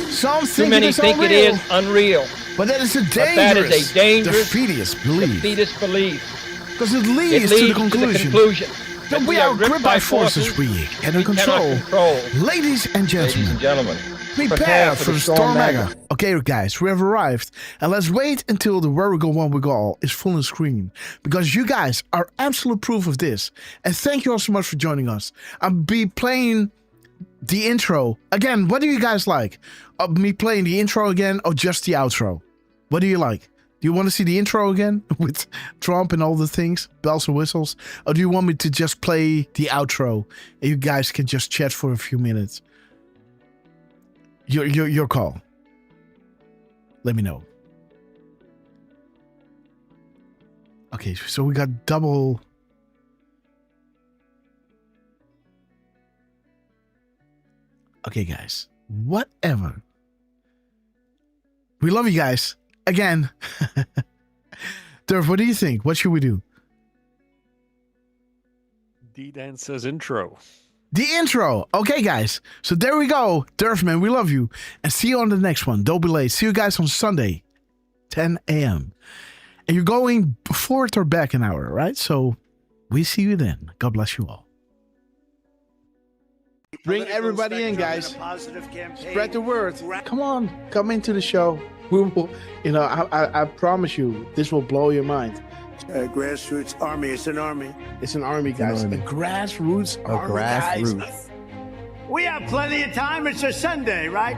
Some Too many think it is unreal. But that is a dangerous, that is a dangerous defeatist belief. Because it leads to the conclusion that we are gripped by forces we cannot control. Ladies and gentlemen, prepare for the Storm Mega. Okay, guys, we have arrived. And let's wait until the Where We Go, When We Go All is full on screen. Because you guys are absolute proof of this. And thank you all so much for joining us. I'll be playing the intro. Again, what do you guys like? Me playing the intro again or just the outro? What do you like? Do you want to see the intro again with Trump and all the things, bells and whistles? Or do you want me to just play the outro and you guys can just chat for a few minutes? Your call. Let me know. Okay, so we got double. Okay, guys. Whatever. We love you guys. Again. Derf, what do you think? What should we do? D-Dan says intro. The intro. Okay, guys. So there we go. Derf, man, we love you. And see you on the next one. Don't be late. See you guys on Sunday, 10 a.m. And you're going forward or back an hour, right? So we see you then. God bless you all. Bring everybody in, guys. Spread the word. Come on. Come into the show. We will, I promise you, this will blow your mind. Grassroots army. It's an army. It's an army, guys. A grassroots army, guys. We have plenty of time. It's a Sunday, right?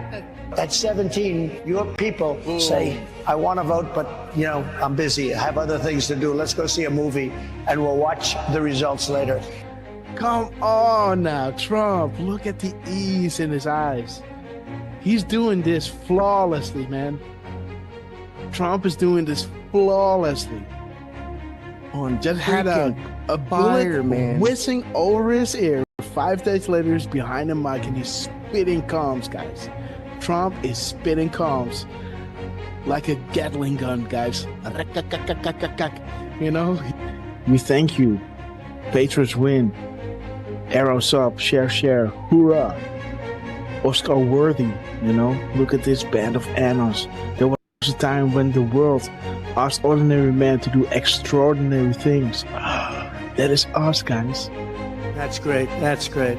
At 17, your people say, I want to vote, but, I'm busy. I have other things to do. Let's go see a movie, and we'll watch the results later. Come on now, Trump. Look at the ease in his eyes. He's doing this flawlessly, man. Trump is doing this flawlessly. Just had a bullet whizzing over his ear. 5 days later, he's behind the mic and he's spitting comms, guys. Trump is spitting comms like a Gatling gun, guys. We thank you. Patriots win. Arrows up. Share. Hoorah. Oscar worthy. Look at this band of annals. There was a time when the world asked ordinary men to do extraordinary things. That is us, guys. That's great. That's great.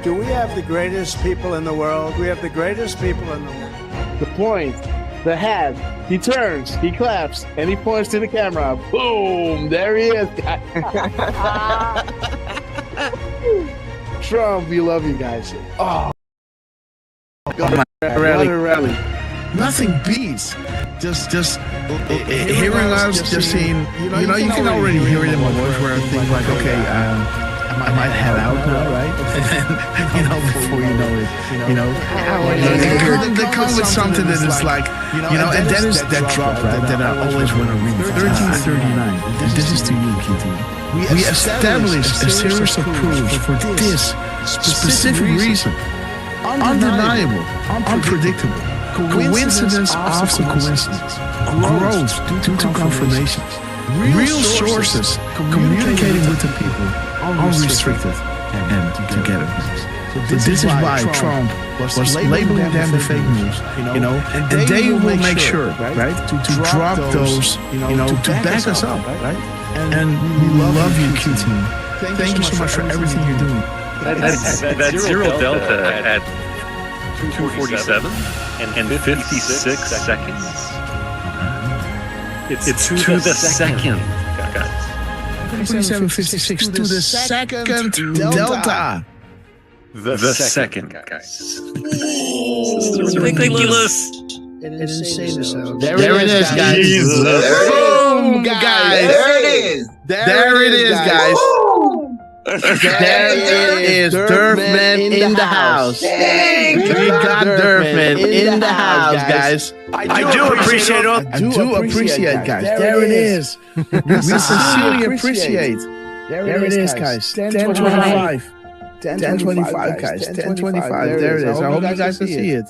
Do we have the greatest people in the world? We have the greatest people in the world. The point, the hat, he turns, he claps, and he points to the camera. Boom! There he is. Trump, we love you guys. Oh, God, what a rally. Nothing beats just hearing us, just seeing, you can already hear it in my voice where I think like, okay, I might head out now, right? And then, before you know it, they come with something that is like, and that is that drop, right? That I always want to read. 1339. And this is to you, QT. We established a series of proofs for this specific reason. Undeniable, unpredictable. Coincidence after coincidence. Growth due to confirmations. Real sources communicating with the people, unrestricted and together. So this is why Trump was labeling them the fake news, and they will make sure, right, to drop those, to back us up, right? And we love you, Q Team. Thank you so much for everything you're doing. That zero delta at 247 and 56 seconds. It's to the second, guys. 47.56 to the second delta. The second, guys. Ridiculous. There it is, guys. Boom, guys. There it is, guys. There it is. Derfman in the house. We got Derfman in the house, guys. I do appreciate it. I do appreciate, guys. There it is. We sincerely appreciate. There it is, guys. 10:25. 10:25, guys. 10:25. There it is. I hope you guys can see it.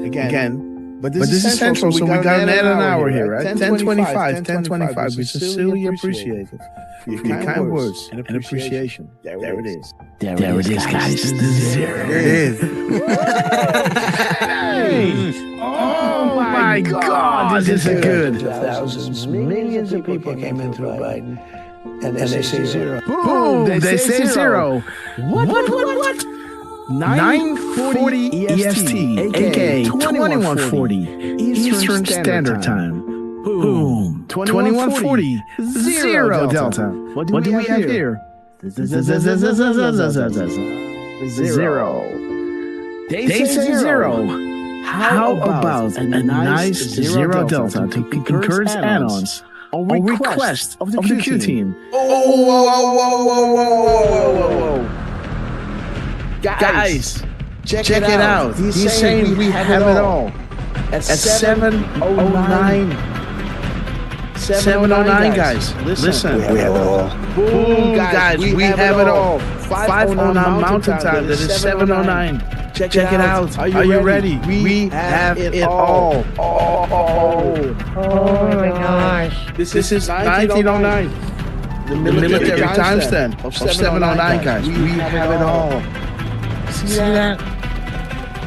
Again. But this is central, so we got an hour here, right? 10:25. 10:25. We sincerely appreciate it. For your kind words and appreciation. There it is. There it is, guys. There it is. Oh my God, this is good. Thousands, millions of people came in through Biden, and they say zero. Boom, they say zero. What? 9:40 EST, aka 21:40 Eastern Standard Time. Boom, 21:40 zero delta. What do we have here? Zero. They say zero. How about a nice zero delta to encourage add-ons on request of the Q Team? Whoa. Guys, check it out. He's saying we have it all. At 7:09. 7:09, guys. Listen. We have it all. Boom, guys. We have it all. 5:09 Mountain Time. That is 7:09. Check it out. Are you ready? We have it all. Oh my gosh. This is 1909. The military timestamp of 7:09, guys. We have it all. See that?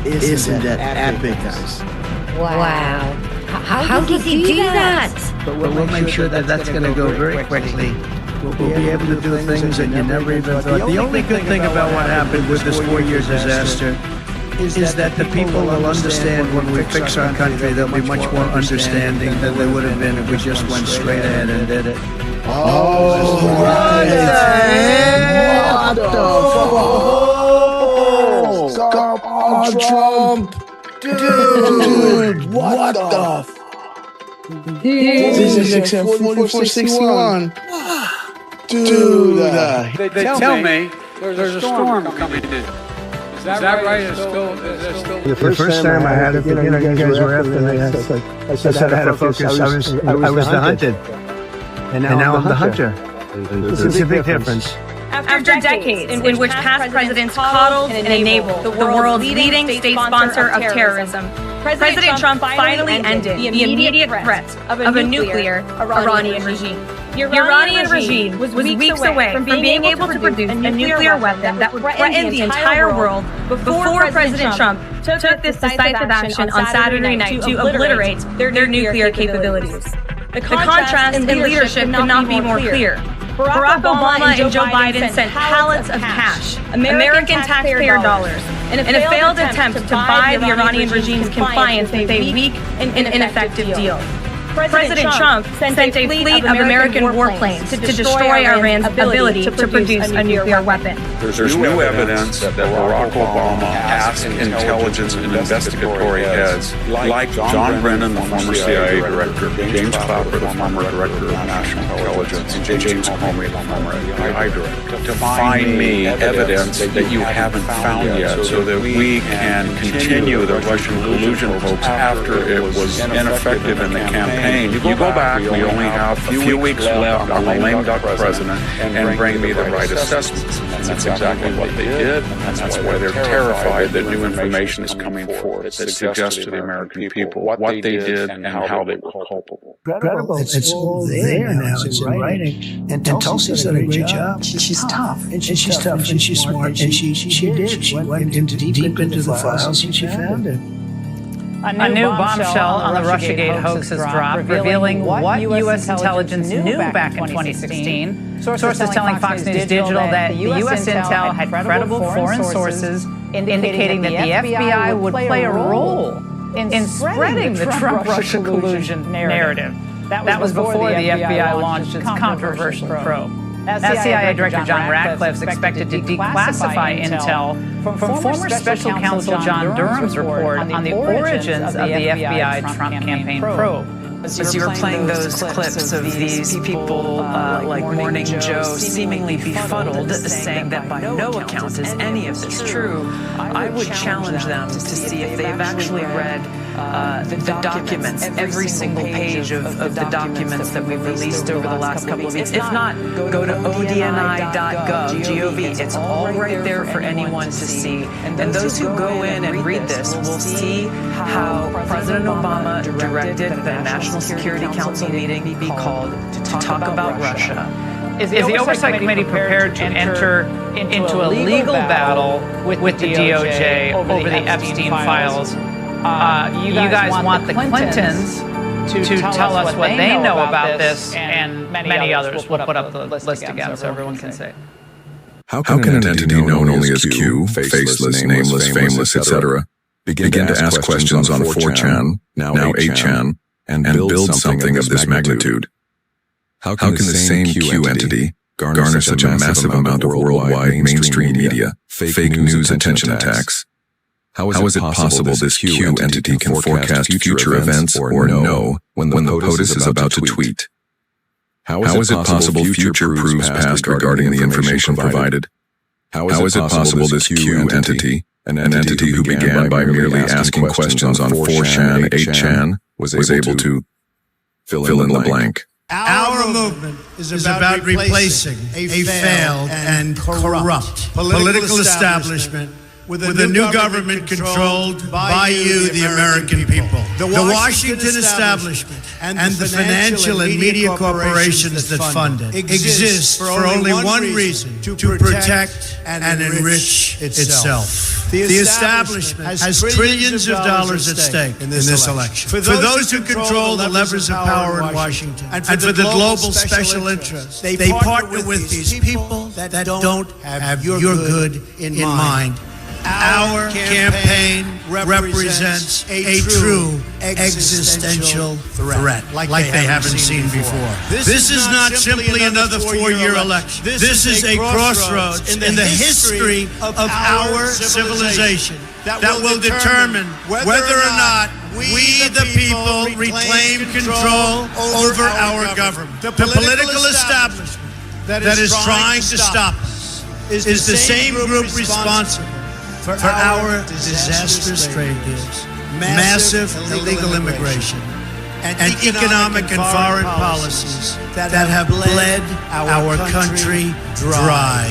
Isn't that epic, guys? Wow. How did he do that? But we'll make sure that that's going to go very quickly. We'll be able to do things that you never even thought. The only good thing about what happened with this 4-year disaster is that the people will understand when we fix our country, they'll be much more understanding than they would have been if we just went straight ahead and did it. What the Stop on Trump! Dude, what the This is XM 4461. Dude, they tell me there's a storm coming in. Is that right? Is there still? The first time I had it, you guys were after me. I said I had to focus. I was the hunted, and now I'm the hunter. It's a big difference. After decades in which past presidents coddled and enabled the world's leading state sponsor of terrorism, President Trump finally ended the immediate threat of a nuclear Iranian regime. The Iranian regime was weeks away from being able to produce a nuclear weapon that would threaten the entire world before President Trump took this decisive action on Saturday night to obliterate their nuclear capabilities. The contrast in leadership could not be more clear. Barack Obama and Joe Biden sent pallets of cash, American taxpayer dollars, in a failed attempt to buy the Iranian regime's compliance with a weak and ineffective deal. President Trump sent a fleet of American warplanes to destroy Iran's ability to produce a nuclear weapon. There's new evidence that Barack Obama asked intelligence and investigatory heads like John Brennan, the former CIA director, James Clapper, the former director of national intelligence, and James Comey, the former FBI director, to find me evidence that you haven't found yet so that we can continue the Russian collusion hoax after it was ineffective in the campaign campaign. You go back, we only have a few weeks left on the lame duck president, and bring me the right assessments. And that's exactly what they did, and that's why they're terrified that new information is coming forth that suggests to the American people what they did and how they were culpable. Incredible. It's all there now. It's in writing. And Tulsi's done a great job. She's tough. And she's tough. And she's smart. And she did. She went into deep into the files and she found it. A new bombshell on the Russiagate hoax has dropped, revealing what U.S. intelligence knew back in 2016. Sources telling Fox News Digital that the U.S. intel had credible foreign sources indicating that the FBI would play a role in spreading the Trump-Russia collusion narrative. That was before the FBI launched its controversial probe. As CIA Director John Ratcliffe is expected to declassify intel from former Special Counsel John Durham's report on the origins of the FBI Trump campaign probe. As you were playing those clips of these people like Morning Joe seemingly befuddled, saying that by no account is any of this true, I would challenge them to see if they've actually read the documents, every single page of the documents that we've released over the last couple of weeks. If not, go to odni.gov, it's all right there for anyone to see. And those who go in and read this will see how President Obama directed the National Security Council meeting be called to talk about Russia. Is the Oversight Committee prepared to enter into a legal battle with the DOJ over the Epstein files? You guys want the Clintons to tell us what they know about this, and many others. We'll put up the list again so everyone can see. How can an entity known only as Q, faceless, nameless, fameless, etc., begin to ask questions on 4chan, now 8chan, and build something of this magnitude? How can the same Q entity garner such a massive amount of worldwide mainstream media, fake news attention attacks? How is it possible this Q entity can forecast future events or know when the POTUS is about to tweet? How is it possible future proves past regarding the information provided? How is it possible this Q entity, an entity who began by merely asking questions on 4chan, 8chan, was able to fill in the blank? Our movement is about replacing a failed and corrupt political establishment with a new government controlled by you, the American people. The Washington establishment and the financial and media corporations that fund it exist for only one reason: to protect and enrich itself. The establishment has trillions of dollars at stake in this election. For those who control the levers of power in Washington and for the global special interests, they partner with these people that don't have your good in mind. Our campaign represents a true existential threat like they haven't seen before. This is not simply another four-year election. This is a crossroads in the history of our civilization that will determine whether or not we, the people, reclaim control over our government. The political establishment that is trying to stop us is the same group responsible for our disastrous trade deals, massive illegal immigration, and economic and foreign policies that have bled our country dry.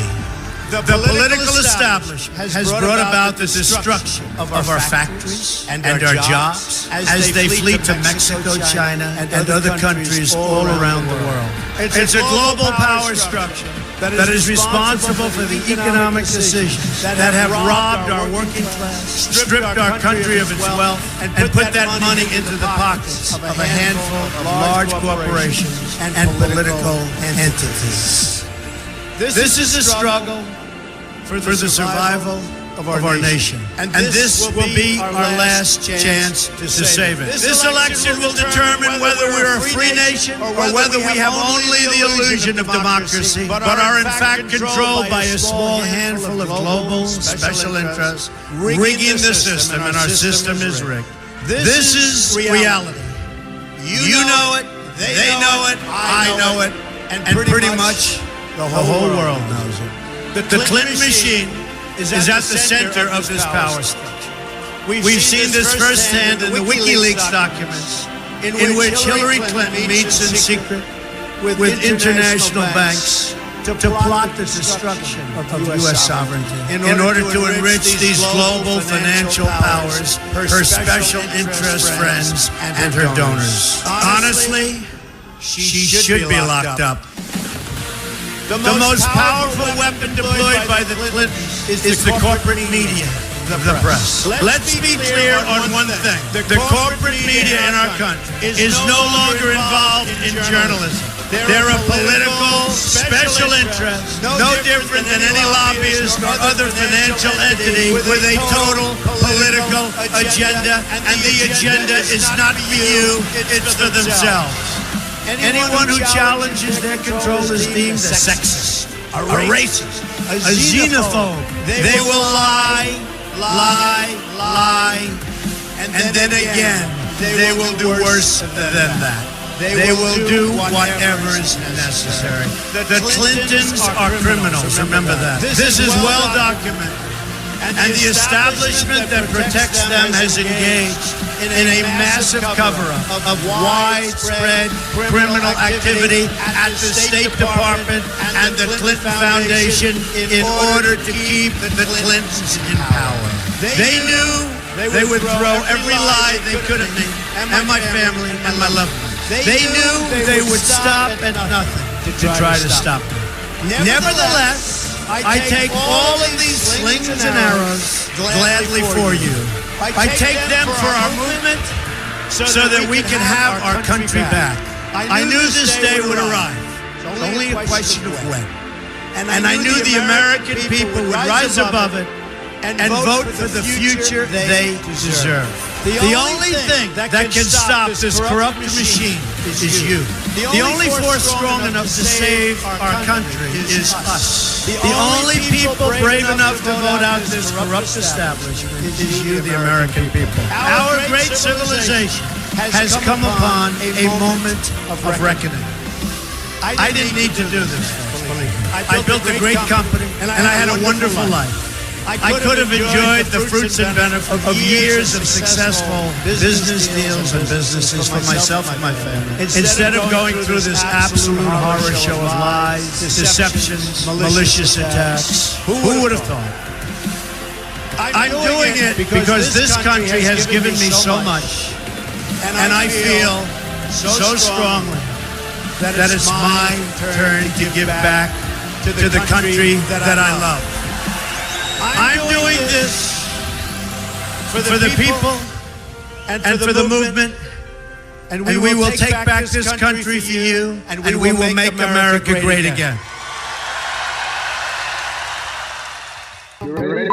The political establishment has brought about the destruction of our factories and our jobs as they flee to Mexico, China, and other countries all around the world. It's a global power structure that is responsible for the economic decisions that have robbed our working class, stripped our country of its wealth, and put that money into the pockets of a handful of large corporations and political entities. This is a struggle for the survival of our nation. And this will be our last chance to save it. This election will determine whether we're a free nation or whether we have only the illusion of democracy, but are in fact controlled by a small handful of global special interests rigging the system, and our system is rigged. This is reality. You know it, they know it, I know it, and pretty much the whole world knows it. The Clinton machine is at the center of this power structure. We've seen this firsthand in the WikiLeaks documents, in which Hillary Clinton meets in secret with international banks to plot the destruction of U.S. sovereignty in order to enrich these global financial powers, her special interest friends, and her donors. Honestly, she should be locked up. The most powerful weapon deployed by the Clintons is the corporate media, the press. Let's be clear on one thing. The corporate media in our country is no longer involved in journalism. They're a political special interest, no different than any lobbyist or other financial entity with a total political agenda, and the agenda is not for you, it's for themselves. Anyone who challenges their control is deemed a sexist, a racist, a xenophobe. They will lie, and then again, they will do worse than that. They will do whatever is necessary. The Clintons are criminals, remember that. This is well documented. And the establishment that protects them has engaged in a massive cover-up of widespread criminal activity at the State Department and the Clinton Foundation in order to keep the Clintons in power. They knew they would throw every lie they could at me and my family and my loved ones. They knew they would stop at nothing to try to stop them. Nevertheless, I take all of these slings and arrows gladly for you. I take them for our movement so that we can have our country back. I knew this day would arrive. It's only a question of when. And I knew the American people would rise above it and vote for the future they deserve. The only thing that can stop this corrupt machine is you. The only force strong enough to save our country is us. The only people brave enough to vote out this corrupt establishment is you, the American people. Our great civilization has come upon a moment of reckoning. I didn't need to do this, believe me. I built a great company, and I had a wonderful life. I could have enjoyed the fruits and benefits of years of successful business deals and businesses for myself and my family, instead of going through this absolute horror show of lies, deceptions, malicious attacks. Who would have thought? I'm doing it because this country has given me so much, and I feel so strongly that it's my turn to give back to the country that I love. I'm doing this for the people and for the movement, and we will take back this country for you, and we will make America great again. You ready?